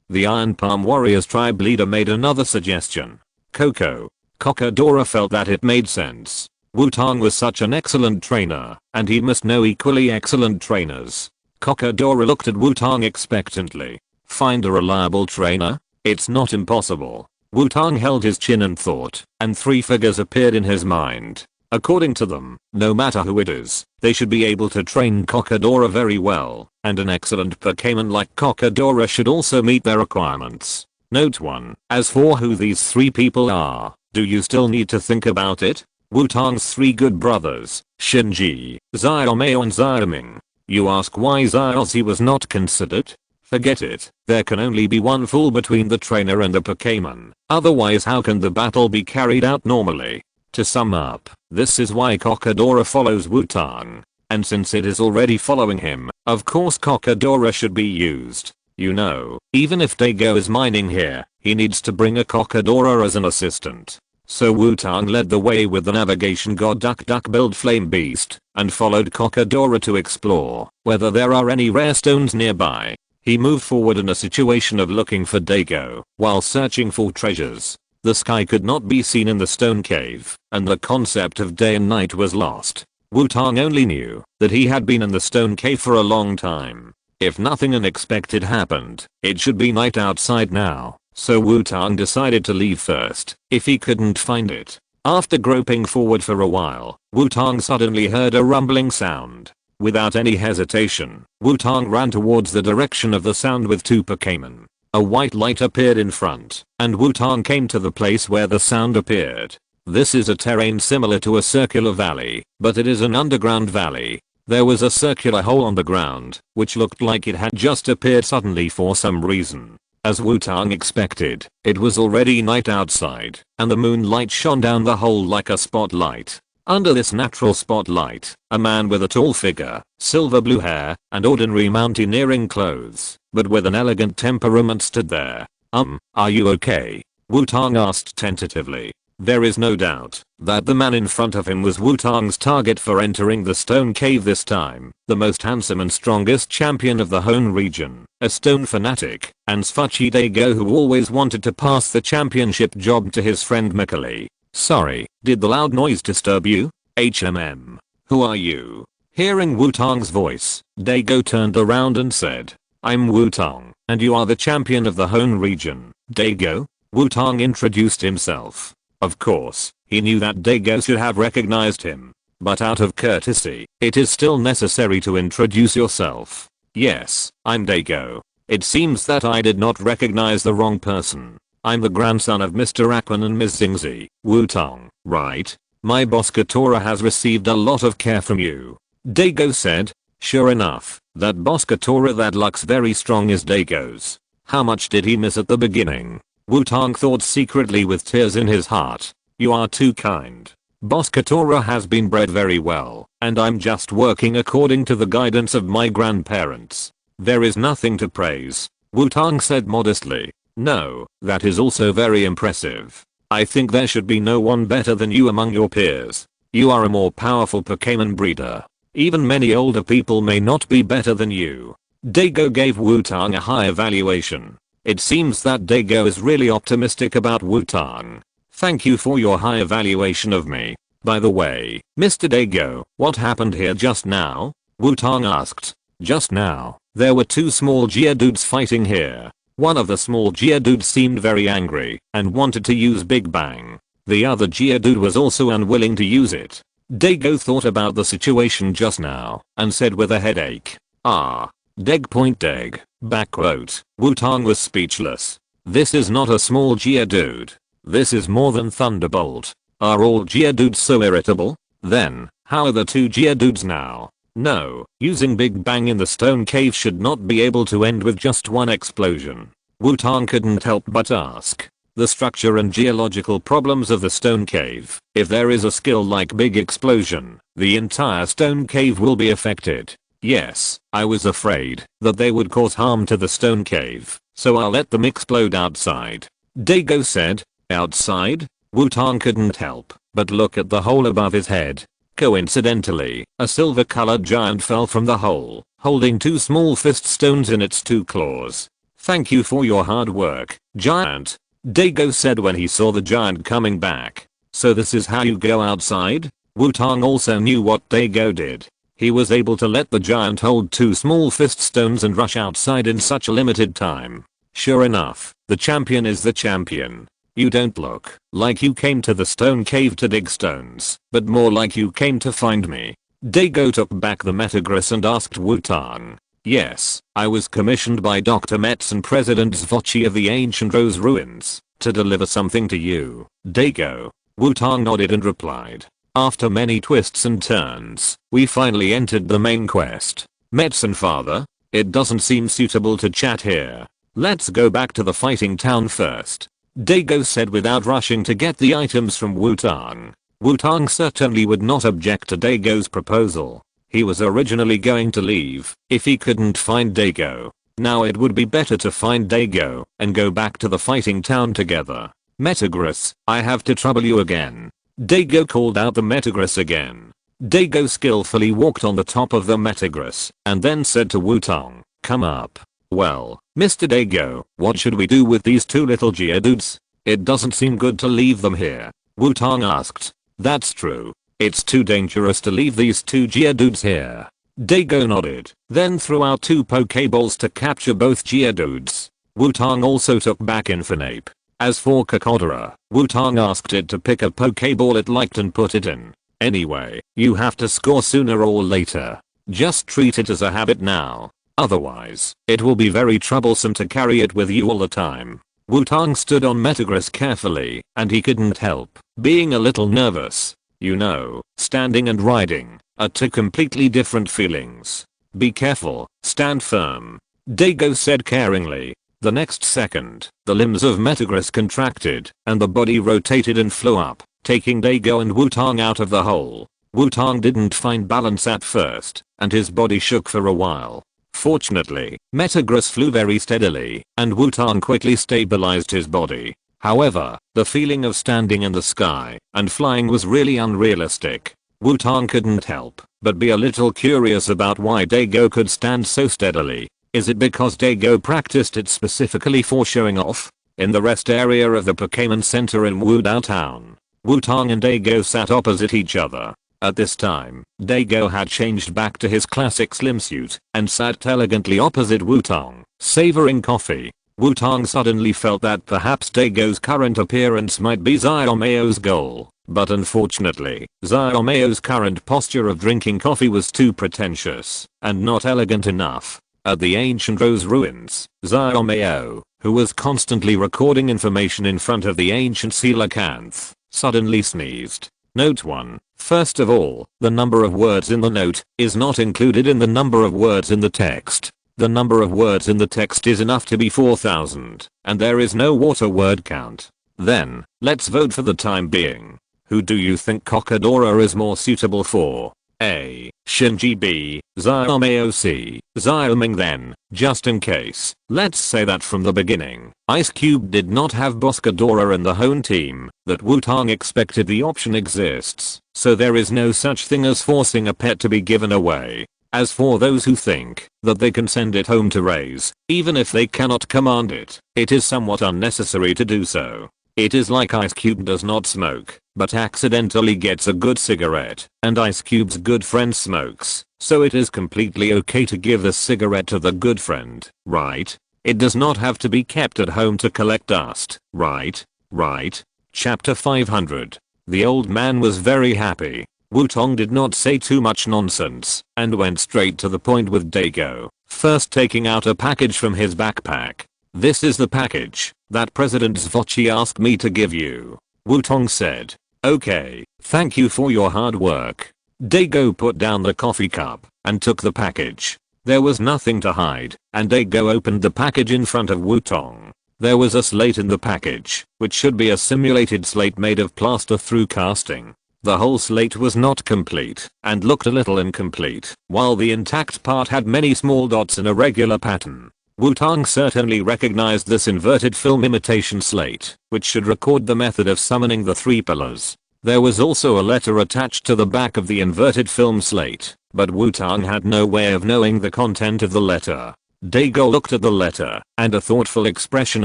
A: The Iron Palm Warriors tribe leader made another suggestion. Cockadora felt that it made sense. Wutong was such an excellent trainer, and he must know equally excellent trainers. Cockadora looked at Wutong expectantly. Find a reliable trainer? It's not impossible. Wutong held his chin and thought, and 3 figures appeared in his mind. According to them, no matter who it is, they should be able to train Cockadora very well, and an excellent Pokémon like Cockadora should also meet their requirements. Note 1. As for who these 3 people are, do you still need to think about it? Wutong's 3 good brothers, Shinji, Xiaomei and Xiaoming. You ask why Xiaozhi was not considered? Forget it, there can only be one fool between the trainer and the Pokémon, otherwise how can the battle be carried out normally? To sum up, this is why Cockadora follows Wutong. And since it is already following him, of course Cockadora should be used. You know, even if Dago is mining here, he needs to bring a Cockadora as an assistant. So Wutong led the way with the navigation god Duck build Flame Beast, and followed Cockadora to explore whether there are any rare stones nearby. He moved forward in a situation of looking for Dago, while searching for treasures. The sky could not be seen in the stone cave, and the concept of day and night was lost. Wutong only knew that he had been in the stone cave for a long time. If nothing unexpected happened, it should be night outside now, so Wutong decided to leave first, if he couldn't find it. After groping forward for a while, Wutong suddenly heard a rumbling sound. Without any hesitation, Wutong ran towards the direction of the sound with 2 Pokémon. A white light appeared in front, and Wutong came to the place where the sound appeared. This is a terrain similar to a circular valley, but it is an underground valley. There was a circular hole on the ground, which looked like it had just appeared suddenly for some reason. As Wutong expected, it was already night outside, and the moonlight shone down the hole like a spotlight. Under this natural spotlight, a man with a tall figure, silver blue hair, and ordinary mountaineering clothes, but with an elegant temperament stood there. Are you okay? Wutong asked tentatively. There is no doubt that the man in front of him was Wutong's target for entering the stone cave this time, the most handsome and strongest champion of the Hone region, a stone fanatic, and Sfuchi Dago who always wanted to pass the championship job to his friend Mikali. Sorry, did the loud noise disturb you? Who are you? Hearing Wutong's voice, Dago turned around and said, I'm Wutong, and you are the champion of the Hone region, Dago? Wutong introduced himself. Of course, he knew that Dago should have recognized him, but out of courtesy, it is still necessary to introduce yourself. Yes, I'm Dago. It seems that I did not recognize the wrong person. I'm the grandson of Mr. Aquan and Ms. Xingzi, Wutong, right? My boss Kotora has received a lot of care from you. Dago said. Sure enough, that boss Kotora that looks very strong is Dago's. How much did he miss at the beginning? Wutong thought secretly with tears in his heart. You are too kind. Boss Kotora has been bred very well, and I'm just working according to the guidance of my grandparents. There is nothing to praise, Wutong said modestly. No, that is also very impressive. I think there should be no one better than you among your peers. You are a more powerful Pokémon breeder. Even many older people may not be better than you. Dago gave Wutong a high evaluation. It seems that Dago is really optimistic about Wutong. Thank you for your high evaluation of me. By the way, Mr. Dago, what happened here just now? Wutong asked. Just now, there were 2 small Geodudes fighting here. One of the small Geodudes seemed very angry and wanted to use Big Bang. The other Geodude was also unwilling to use it. Dago thought about the situation just now and said with a headache. Deg. Backquote. Wutong was speechless. This is not a small Geodude. This is more than Thunderbolt. Are all Geodudes so irritable? Then, how are the 2 Geodudes now? No, using Big Bang in the stone cave should not be able to end with just one explosion. Wutong couldn't help but ask. The structure and geological problems of the stone cave. If there is a skill like big explosion, the entire stone cave will be affected. Yes, I was afraid that they would cause harm to the stone cave, so I'll let them explode outside. Dago said. Outside? Wutong couldn't help but look at the hole above his head. Coincidentally, a silver-colored giant fell from the hole, holding 2 small fist stones in its 2 claws. Thank you for your hard work, giant. Dago said when he saw the giant coming back. So this is how you go outside? Wutong also knew what Dago did. He was able to let the giant hold 2 small fist stones and rush outside in such a limited time. Sure enough, the champion is the champion. You don't look like you came to the stone cave to dig stones, but more like you came to find me. Dago took back the metagross and asked Wutong. Yes, I was commissioned by Dr. Metz and President Xiaozhi of the Ancient Rose Ruins to deliver something to you, Dago. Wutong nodded and replied. After many twists and turns, we finally entered the main quest. Metz and father? It doesn't seem suitable to chat here. Let's go back to the fighting town first. Dago said without rushing to get the items from Wutong. Wutong certainly would not object to Dago's proposal. He was originally going to leave if he couldn't find Dago. Now it would be better to find Dago and go back to the fighting town together. Metagross, I have to trouble you again. Dago called out the Metagross again. Dago skillfully walked on the top of the Metagross and then said to Wutong, come up. Well, Mr. Dago, what should we do with these 2 little Geodudes? It doesn't seem good to leave them here. Wutong asked. That's true. It's too dangerous to leave these 2 Geodudes here. Dago nodded, then threw out 2 Pokeballs to capture both Geodudes. Wutong also took back Infernape. As for Kokodera, Wutong asked it to pick a Pokeball it liked and put it in. Anyway, you have to score sooner or later. Just treat it as a habit now. Otherwise, it will be very troublesome to carry it with you all the time. Wutong stood on Metagross carefully, and he couldn't help being a little nervous. You know, standing and riding are 2 completely different feelings. Be careful, stand firm. Dago said caringly. The next second, the limbs of Metagross contracted, and the body rotated and flew up, taking Dago and Wutong out of the hole. Wutong didn't find balance at first, and his body shook for a while. Fortunately, Metagross flew very steadily, and Wutong quickly stabilized his body. However, the feeling of standing in the sky and flying was really unrealistic. Wutong couldn't help but be a little curious about why Dago could stand so steadily. Is it because Dago practiced it specifically for showing off? In the rest area of the Pokémon Center in Wudao Town, Wutong and Dago sat opposite each other. At this time, Dago had changed back to his classic slim suit and sat elegantly opposite Wutong, savoring coffee. Wutong suddenly felt that perhaps Dago's current appearance might be Xiaomeo's goal, but unfortunately, Xiaomeo's current posture of drinking coffee was too pretentious and not elegant enough. At the Ancient Rose Ruins, Xiaomeo, who was constantly recording information in front of the ancient coelacanth, suddenly sneezed. Note 1. First of all, the number of words in the note is not included in the number of words in the text. The number of words in the text is enough to be 4000, and there is no water word count. Then, let's vote for the time being. Who do you think Kokodora is more suitable for? A. Shinji. B. Xiaomeo. C. Xiaoming. Then, just in case, let's say that from the beginning, Ice Cube did not have Boscadora in the home team, that Wutong expected the option exists, so there is no such thing as forcing a pet to be given away. As for those who think that they can send it home to raise, even if they cannot command it, it is somewhat unnecessary to do so. It is like Ice Cube does not smoke, but accidentally gets a good cigarette, and Ice Cube's good friend smokes, so it is completely okay to give the cigarette to the good friend, right? It does not have to be kept at home to collect dust, right? Right? Chapter 500. The old man was very happy. Wutong did not say too much nonsense, and went straight to the point with Dago, first taking out a package from his backpack. This is the package that President Xiaozhi asked me to give you. Wutong said. Okay, thank you for your hard work. Dago put down the coffee cup and took the package. There was nothing to hide, and Dago opened the package in front of Wutong. There was a slate in the package, which should be a simulated slate made of plaster through casting. The whole slate was not complete and looked a little incomplete, while the intact part had many small dots in a regular pattern. Wutong certainly recognized this inverted film imitation slate, which should record the method of summoning the 3 pillars. There was also a letter attached to the back of the inverted film slate, but Wutong had no way of knowing the content of the letter. Dago looked at the letter, and a thoughtful expression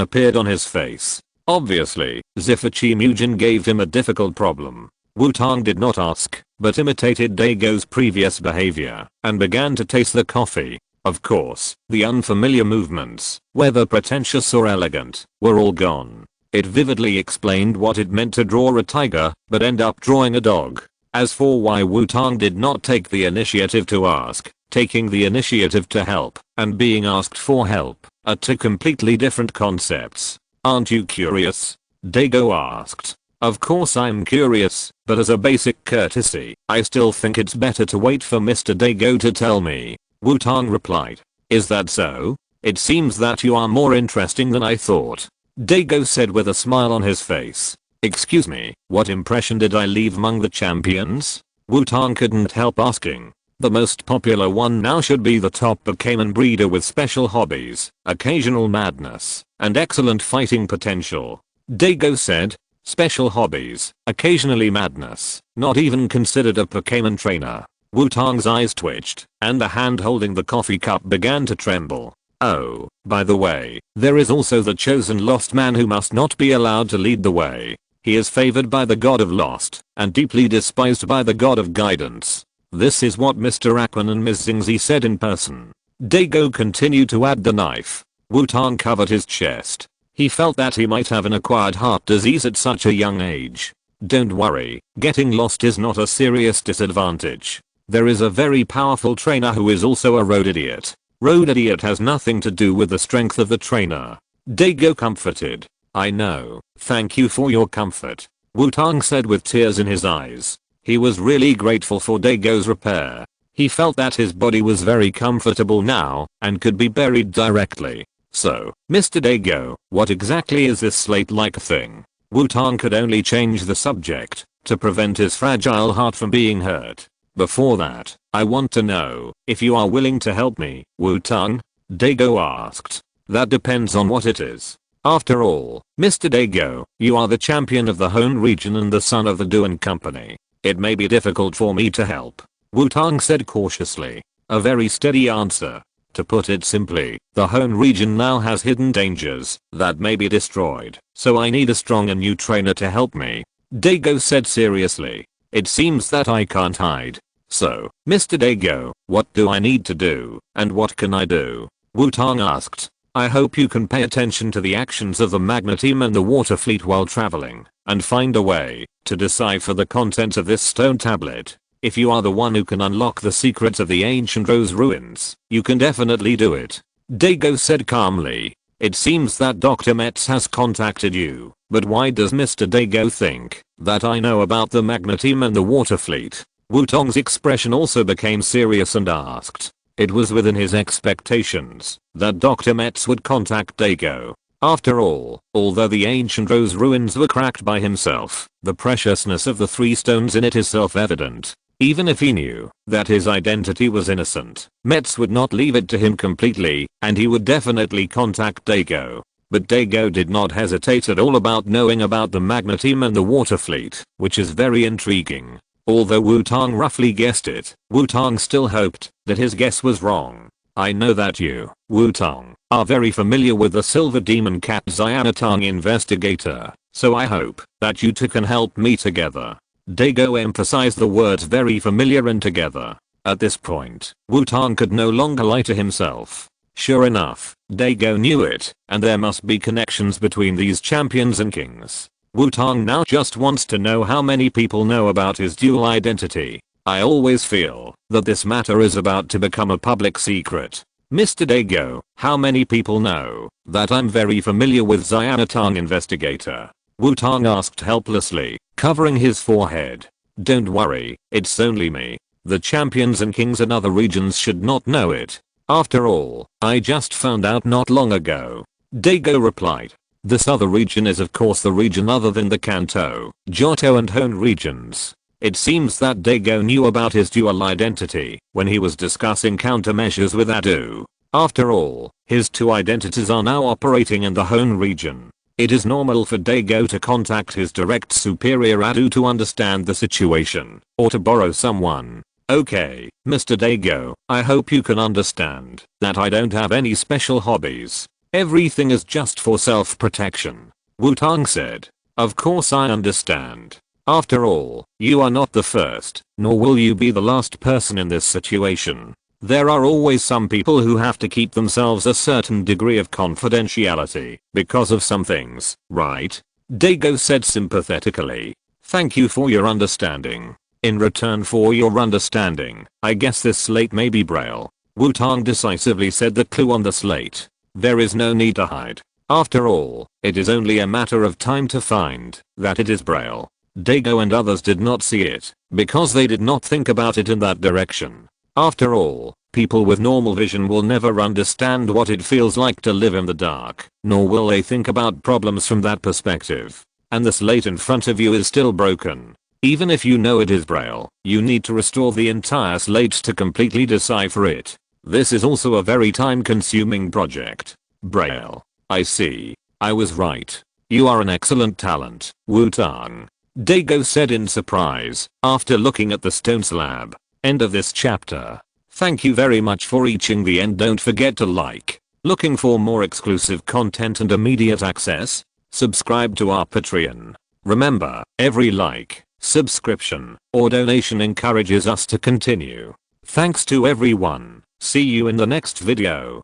A: appeared on his face. Obviously, Zifachi Mugen gave him a difficult problem. Wutong did not ask, but imitated Dago's previous behavior, and began to taste the coffee. Of course, the unfamiliar movements, whether pretentious or elegant, were all gone. It vividly explained what it meant to draw a tiger, but end up drawing a dog. As for why Wutong did not take the initiative to ask, taking the initiative to help, and being asked for help, are 2 completely different concepts. Aren't you curious? Dago asked. Of course I'm curious, but as a basic courtesy, I still think it's better to wait for Mr. Dago to tell me. Wutong replied. Is that so? It seems that you are more interesting than I thought. Dago said with a smile on his face. Excuse me, what impression did I leave among the champions? Wutong couldn't help asking. The most popular one now should be the top Pokémon breeder with special hobbies, occasional madness, and excellent fighting potential. Dago said. Special hobbies, occasionally madness, not even considered a Pokémon trainer. Wutong's eyes twitched, and the hand holding the coffee cup began to tremble. Oh, by the way, there is also the chosen lost man who must not be allowed to lead the way. He is favored by the god of lost, and deeply despised by the god of guidance. This is what Mr. Aquan and Ms. Xingzi said in person. Dago continued to add the knife. Wutong covered his chest. He felt that he might have an acquired heart disease at such a young age. Don't worry, getting lost is not a serious disadvantage. There is a very powerful trainer who is also a road idiot. Road idiot has nothing to do with the strength of the trainer. Dago comforted. I know, thank you for your comfort. Wutong said with tears in his eyes. He was really grateful for Dago's repair. He felt that his body was very comfortable now, and could be buried directly. So, Mr. Dago, what exactly is this slate-like thing? Wutong could only change the subject, to prevent his fragile heart from being hurt. Before that, I want to know, if you are willing to help me, Wutong? Dago asked. That depends on what it is. After all, Mr. Dago, you are the champion of the Hone region and the son of the Duan company. It may be difficult for me to help. Wutong said cautiously. A very steady answer. To put it simply, the Hone region now has hidden dangers that may be destroyed, so I need a strong and new trainer to help me. Dago said seriously. It seems that I can't hide. So, Mr. Dago, what do I need to do, and what can I do? Wutong asked. I hope you can pay attention to the actions of the Magna Team and the Water Fleet while traveling, and find a way to decipher the contents of this stone tablet. If you are the one who can unlock the secrets of the ancient Rose ruins, you can definitely do it. Dago said calmly. It seems that Dr. Metz has contacted you, but why does Mr. Dago think that I know about the Magna Team and the Water Fleet? Wutong's expression also became serious and asked. It was within his expectations that Dr. Metz would contact Dago. After all, although the ancient Rose ruins were cracked by himself, the preciousness of the 3 stones in it is self-evident. Even if he knew that his identity was innocent, Metz would not leave it to him completely, and he would definitely contact Dago. But Dago did not hesitate at all about knowing about the Magna Team and the Water Fleet, which is very intriguing. Although Wutong roughly guessed it, Wutong still hoped that his guess was wrong. I know that you, Wutong, are very familiar with the Silver Demon Cat Xianatang investigator, so I hope that you two can help me together. Dago emphasized the words very familiar and together. At this point, Wutong could no longer lie to himself. Sure enough, Dago knew it, and there must be connections between these champions and kings. Wutong now just wants to know how many people know about his dual identity. I always feel that this matter is about to become a public secret. Mr. Dago, how many people know that I'm very familiar with Xianatang investigator? Wutong asked helplessly, covering his forehead. Don't worry, it's only me. The champions and kings in other regions should not know it. After all, I just found out not long ago. Dago replied. This other region is of course the region other than the Kanto, Johto and Hone regions. It seems that Dago knew about his dual identity when he was discussing countermeasures with Adu. After all, his two identities are now operating in the Hone region. It is normal for Dago to contact his direct superior Adu to understand the situation, or to borrow someone. Okay, Mr. Dago, I hope you can understand that I don't have any special hobbies. Everything is just for self-protection. Wutong said. Of course I understand. After all, you are not the first, nor will you be the last person in this situation. There are always some people who have to keep themselves a certain degree of confidentiality because of some things, right? Dago said sympathetically. Thank you for your understanding. In return for your understanding, I guess this slate may be Braille. Wutong decisively said the clue on the slate. There is no need to hide. After all, it is only a matter of time to find that it is Braille. Dago and others did not see it because they did not think about it in that direction. After all, people with normal vision will never understand what it feels like to live in the dark, nor will they think about problems from that perspective. And the slate in front of you is still broken. Even if you know it is Braille, you need to restore the entire slate to completely decipher it. This is also a very time-consuming project. Braille. I see. I was right. You are an excellent talent, Wutong. Dago said in surprise, after looking at the stone slab. End of this chapter. Thank you very much for reaching the end. Don't forget to like. Looking for more exclusive content and immediate access? Subscribe to our Patreon. Remember, every like, subscription, or donation encourages us to continue. Thanks to everyone. See you in the next video.